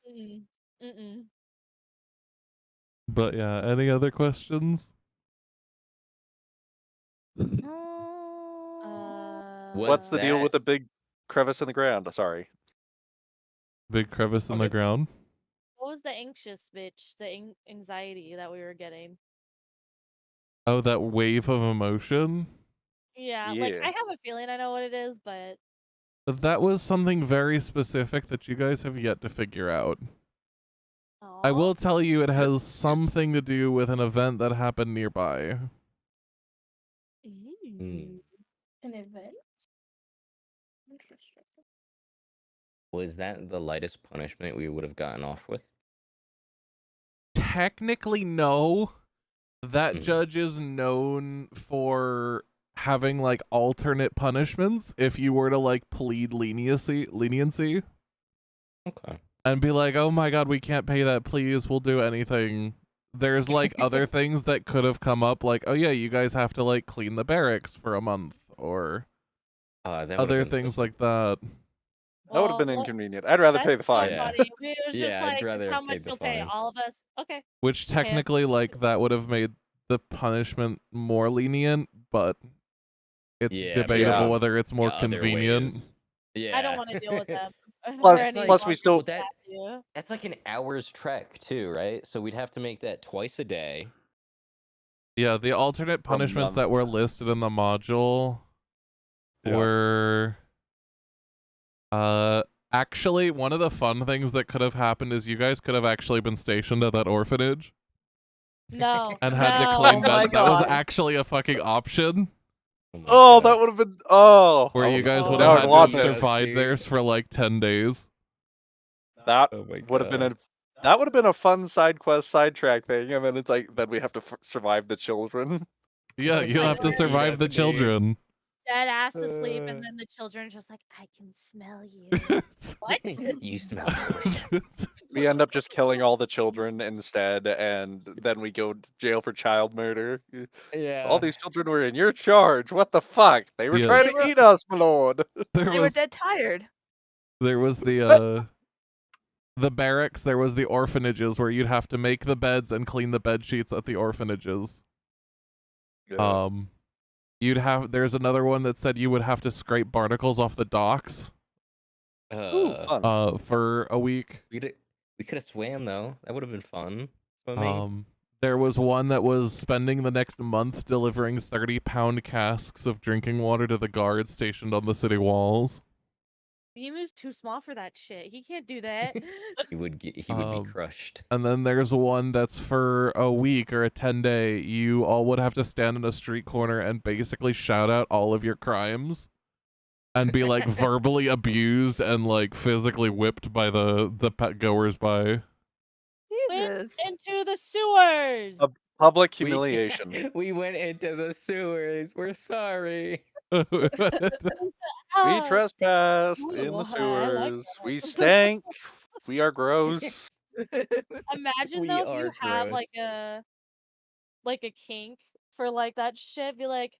mm-mm. But yeah, any other questions? What's the deal with the big crevice in the ground? Sorry. Big crevice in the ground? What was the anxious bitch? The anxiety that we were getting? Oh, that wave of emotion? Yeah, like I have a feeling I know what it is, but That was something very specific that you guys have yet to figure out. I will tell you it has something to do with an event that happened nearby. An event? Interesting. Was that the lightest punishment we would have gotten off with? Technically, no. That judge is known for having like alternate punishments if you were to like plead leniency. Okay. And be like, oh my god, we can't pay that, please, we'll do anything. There's like other things that could have come up, like, oh yeah, you guys have to like clean the barracks for a month, or other things like that. That would have been inconvenient. I'd rather pay the fine. It was just I'd like, rather how have much paid the you'll pay? fine. All of us? Okay. Which technically, like, that would have made the punishment more lenient, but it's debatable whether it's more convenient. Yeah. I don't want to deal with them. Plus we still that's like an hour's trek too, right? So we'd have to make that twice a day. Yeah, the alternate punishments that were listed in the module were actually one of the fun things that could have happened is you guys could have actually been stationed at that orphanage. No. And had to clean beds. That was actually a fucking option. Oh, that would have been where you guys would that have would had to have survive theirs for like 10 days. That would have been a fun side quest, sidetrack thing, and then it's like then we have to survive the children. Yeah, you have to survive the children. Dead ass asleep, and then the children are just like, I can smell you. What? You smell We end up just killing all the children instead, and then we go to jail for child murder. Yeah. All these children were in your charge. What the fuck? They were Yeah. trying to eat us, my lord. They were dead tired. There was the barracks, there was the orphanages where you'd have to make the beds and clean the bed sheets at the orphanages. There's another one that said you would have to scrape barnacles off the docks. For a week. We could have swam though. That would have been fun. Swimming. There was one that was spending the next month delivering 30-pound casks of drinking water to the guards stationed on the city walls. Emu's too small for that shit. He can't do that. He would be crushed. And then there's one that's for a week or a 10-day. You all would have to stand in a street corner and basically shout out all of your crimes. And be like verbally abused and like physically whipped by the pet goers by. Jesus. Into the sewers. Public humiliation. We went into the sewers. We're sorry. We trespassed in the sewers. We stank. We are gross. Imagine though if you have like a kink for like that shit. Be like,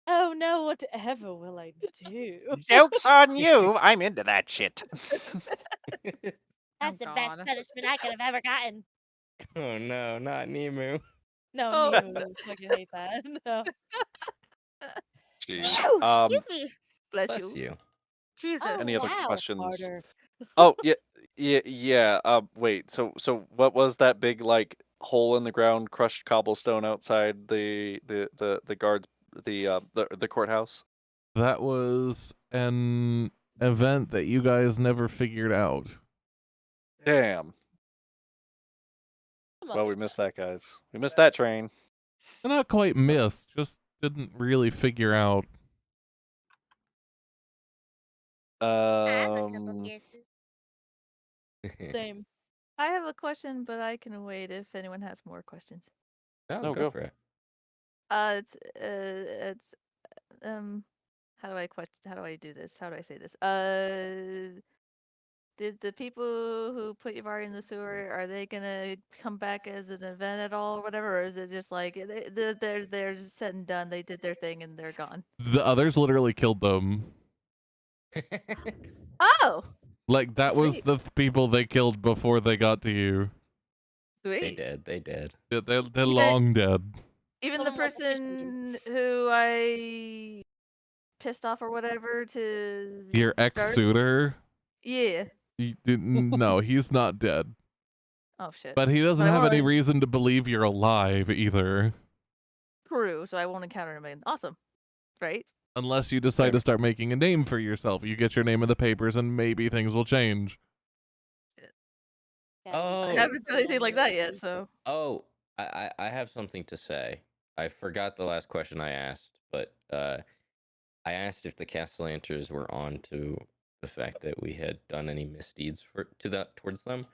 oh no, whatever will I do? Joke's on you. I'm into that shit. That's the best punishment I could have ever gotten. Oh no, not Nemu. No, Oh. Nemu. I fucking hate that. No. Jeez. Excuse me. Bless you. Jesus. Any other Wow, questions? Carter. Oh yeah. Wait. So what was that big like hole in the ground, crushed cobblestone outside the guards, the courthouse? That was an event that you guys never figured out. Damn. Well, we missed that, guys. We missed that train. Not quite missed, just didn't really figure out. I have a couple Um, guesses. Same. I have a question, but I can wait if anyone has more questions. No, No, go go. for it. It's how do I do this? How do I say this? Did the people who put Yavari in the sewer, are they gonna come back as an event at all or whatever, or is it just like they're just said and done, they did their thing and they're gone? The others literally killed them. Oh, Like that was Sweet. the people they killed before they got to you. They sweet. did. They did. They're Even- long dead. Even the Someone wants person who I pissed off or whatever to Your start- ex-suitor? Yeah. No, he's not dead. Oh shit. But he doesn't But I have any wanna- reason to believe you're alive either. True, so I won't encounter him again. Awesome. Right? Unless you decide Fair. to start making a name for yourself. You get your name in the papers and maybe things will change. Oh. I haven't done anything like that yet, so Oh, I have something to say. I forgot the last question I asked, but I asked if the Castellanters were on to the fact that we had done any misdeeds towards them.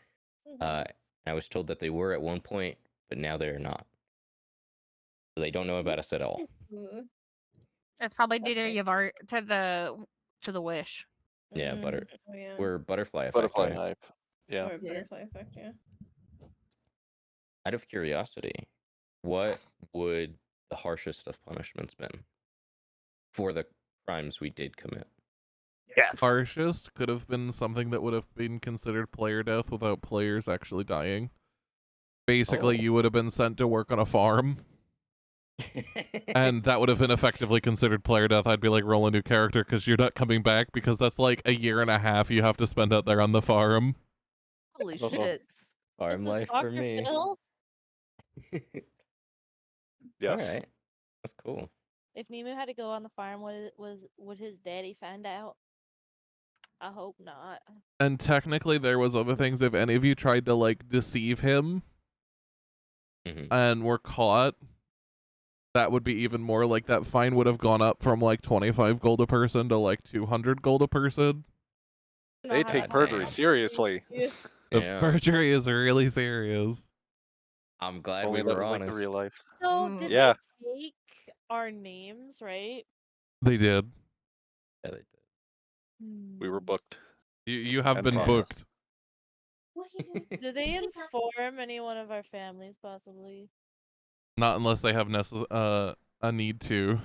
I was told that they were at one point, but now they are not. So they don't know about us at all. It's probably due That's to nice. Yavar to the wish. Yeah, Oh, yeah. we're butterfly effect. Butterfly right? hype. Yeah. Or Yeah. butterfly effect, yeah. Out of curiosity, what would the harshest of punishments been for the crimes we did commit? Harshest could have been something that would have been considered player death without players actually dying. Basically, Oh. you would have been sent to work on a farm, and that would have been effectively considered player death. I'd be like, roll a new character because you're not coming back, because that's like a year and a half you have to spend out there on the farm. holy Uh-huh. shit. Farm Is this life for Dr. me. Phil? Yes. All right, that's cool. If Nemu had to go on the farm, would his daddy find out? I hope not. And technically, there was other things. If any of you tried to like deceive him Mhm. and were caught, that would be even more. Like that fine would have gone up from like 25 gold a person to like 200 gold a person. Know They how to take God perjury damn. seriously. The Yeah. perjury is really serious. I'm glad Only we that were was like honest. the real life. So did Yeah. they take our names, right? They did. Yeah, they did. We were booked. You have And been promised. booked. Do they inform any one of our families, possibly? Not unless they have a need to.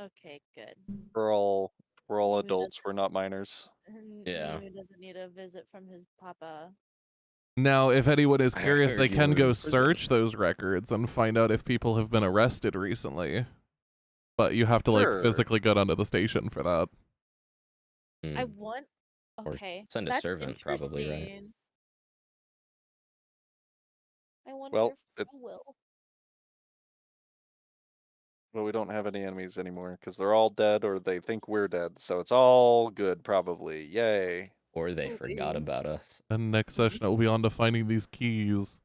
Okay, good. We're all Nemu adults. We're not minors. Yeah. Nemu doesn't need a visit from his papa. Now, if anyone is I curious, heard they you can were go in prison. search those records and find out if people have been arrested recently. But you have to like Sure. physically go down to the station for that. I Mm. want. Or Okay, send a that's servant, probably, right? interesting. I wonder Well, if I will. Well, we don't have any enemies anymore because they're all dead or they think we're dead. So it's all good, probably. Yay. Or they forgot Please. about us. And next session, it will be on to finding these keys.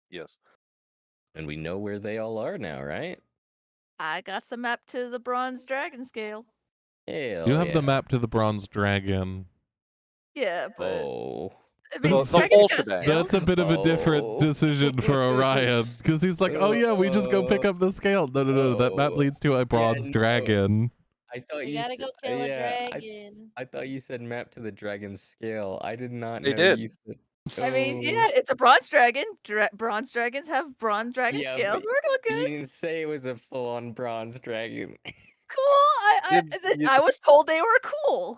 Yes. And we know where they all are now, right? I got some map to the bronze dragon scale. Hell You have the yeah. map to the bronze dragon. Yeah, but Oh. I mean, The dragons whole got shebang. scales. That's a bit of a different Oh. decision for Orion, because he's like, oh yeah, we just go pick up the scale. No, that map Oh. leads to a bronze no. dragon. I thought We you gotta said, go kill a yeah, dragon. I thought you said map to the dragon's scale. I did not They know did. you said. I mean, Oh. yeah, it's a bronze dragon. Bronze dragons have bronze dragon Yeah, scales. but We're You doing good. didn't say it was a full-on bronze dragon. Cool. You- I was told they were cool.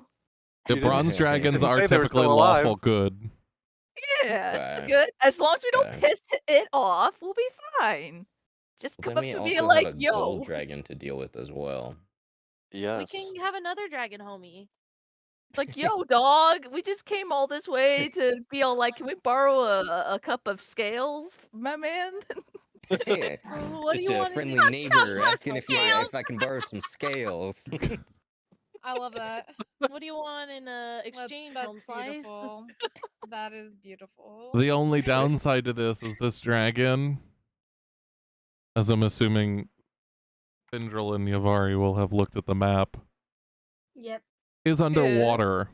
The You didn't bronze s- dragons didn't are say they were typically still alive. lawful good. Yeah, it's Okay. good. As long as we don't Okay. piss it off, we'll be fine. Just Well, come then up we to also me have like, a yo. gold dragon to deal with as well. We Yes. can have another dragon, homie. Like, yo, dog, we just came all this way to be all like, can we borrow a cup of scales, my man? Yeah, What do just you a want? friendly neighbor asking if I can borrow some scales. I love that. What do you want in exchange, home That's slice? beautiful. That is beautiful. The only downside to this is this dragon, as I'm assuming Tindril and Yavari will have looked at the map. Yep. is underwater.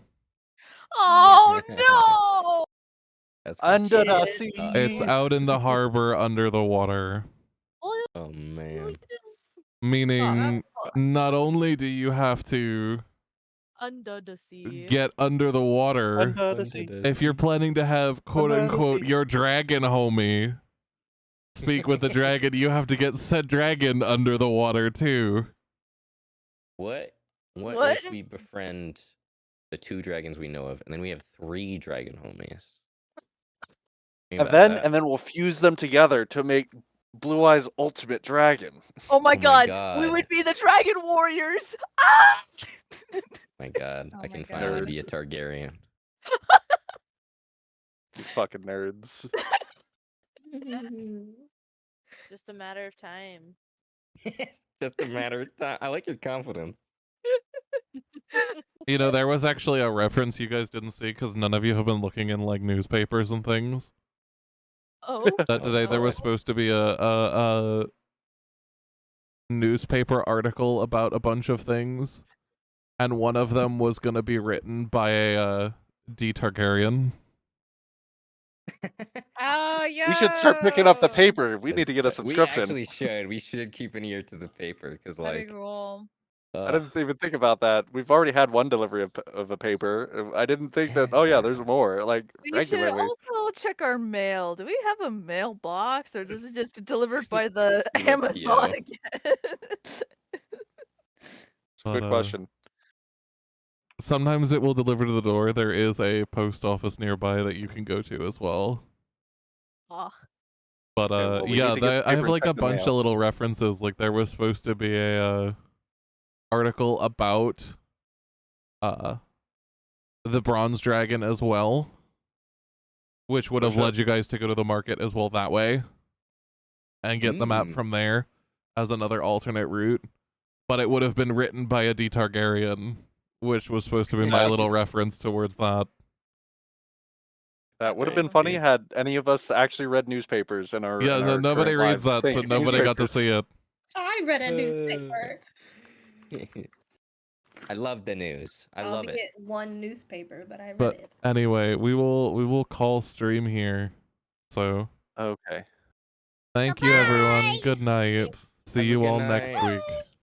Oh no! That's Under the Shit. sea. It's out in the harbor under the water. Well, Oh we man. could just Meaning, not only do you have to under the sea. get under the water, Under the sea. if you're planning to have quote Under the unquote sea. your dragon homie speak with the dragon, you have to get said dragon under the water too. What What? if we befriend the 2 dragons we know of, and then we have 3 dragon homies? Think about that. And then we'll fuse them together to make Blue Eye's ultimate dragon. Oh my Oh my god. We God. would be the Dragon Warriors. Ah! My God, Oh I my can finally God. be a Targaryen. You fucking nerds. Just a matter of time. Just a matter of time. I like your confidence. You know, there was actually a reference you guys didn't see because none of you have been looking in like newspapers and things. Oh. That today there was supposed to be a newspaper article about a bunch of things, and one of them was gonna be written by a D Targaryen. Oh yeah. We should start picking up the paper. We need to get a We subscription. actually should. We should keep an ear to the paper because, That'd like, be cool. I didn't even think about that. We've already had one delivery of a paper. I didn't think that. Oh yeah, there's more. Like We regularly. should also check our mail. Do we have a mailbox, or does it just get delivered by the Do a Amazon PO. again? It's a But, good question. Sometimes it will deliver to the door. There is a post office nearby that you can go to as well. Ah. But well, we need yeah, to get the I have paper like a checked in the bunch mail. of little references. Like there was supposed to be a article about the bronze dragon as well, which would Oh, have shit. led you guys to go to the market as well that way and get the map Mm. from there as another alternate route. But it would have been written by a D Targaryen, which was supposed to be my Yeah. little reference towards that. That That's would have been awesome. funny had any of us actually read newspapers in our. Yeah, in no, our nobody current reads lives. that, so Think nobody got to newspapers. see it. I read a newspaper. I love the news. I love it. Albeit one newspaper, but I read But it. anyway, we will call stream here. So Okay. thank you everyone. Good night. See Have a you good all next night. week.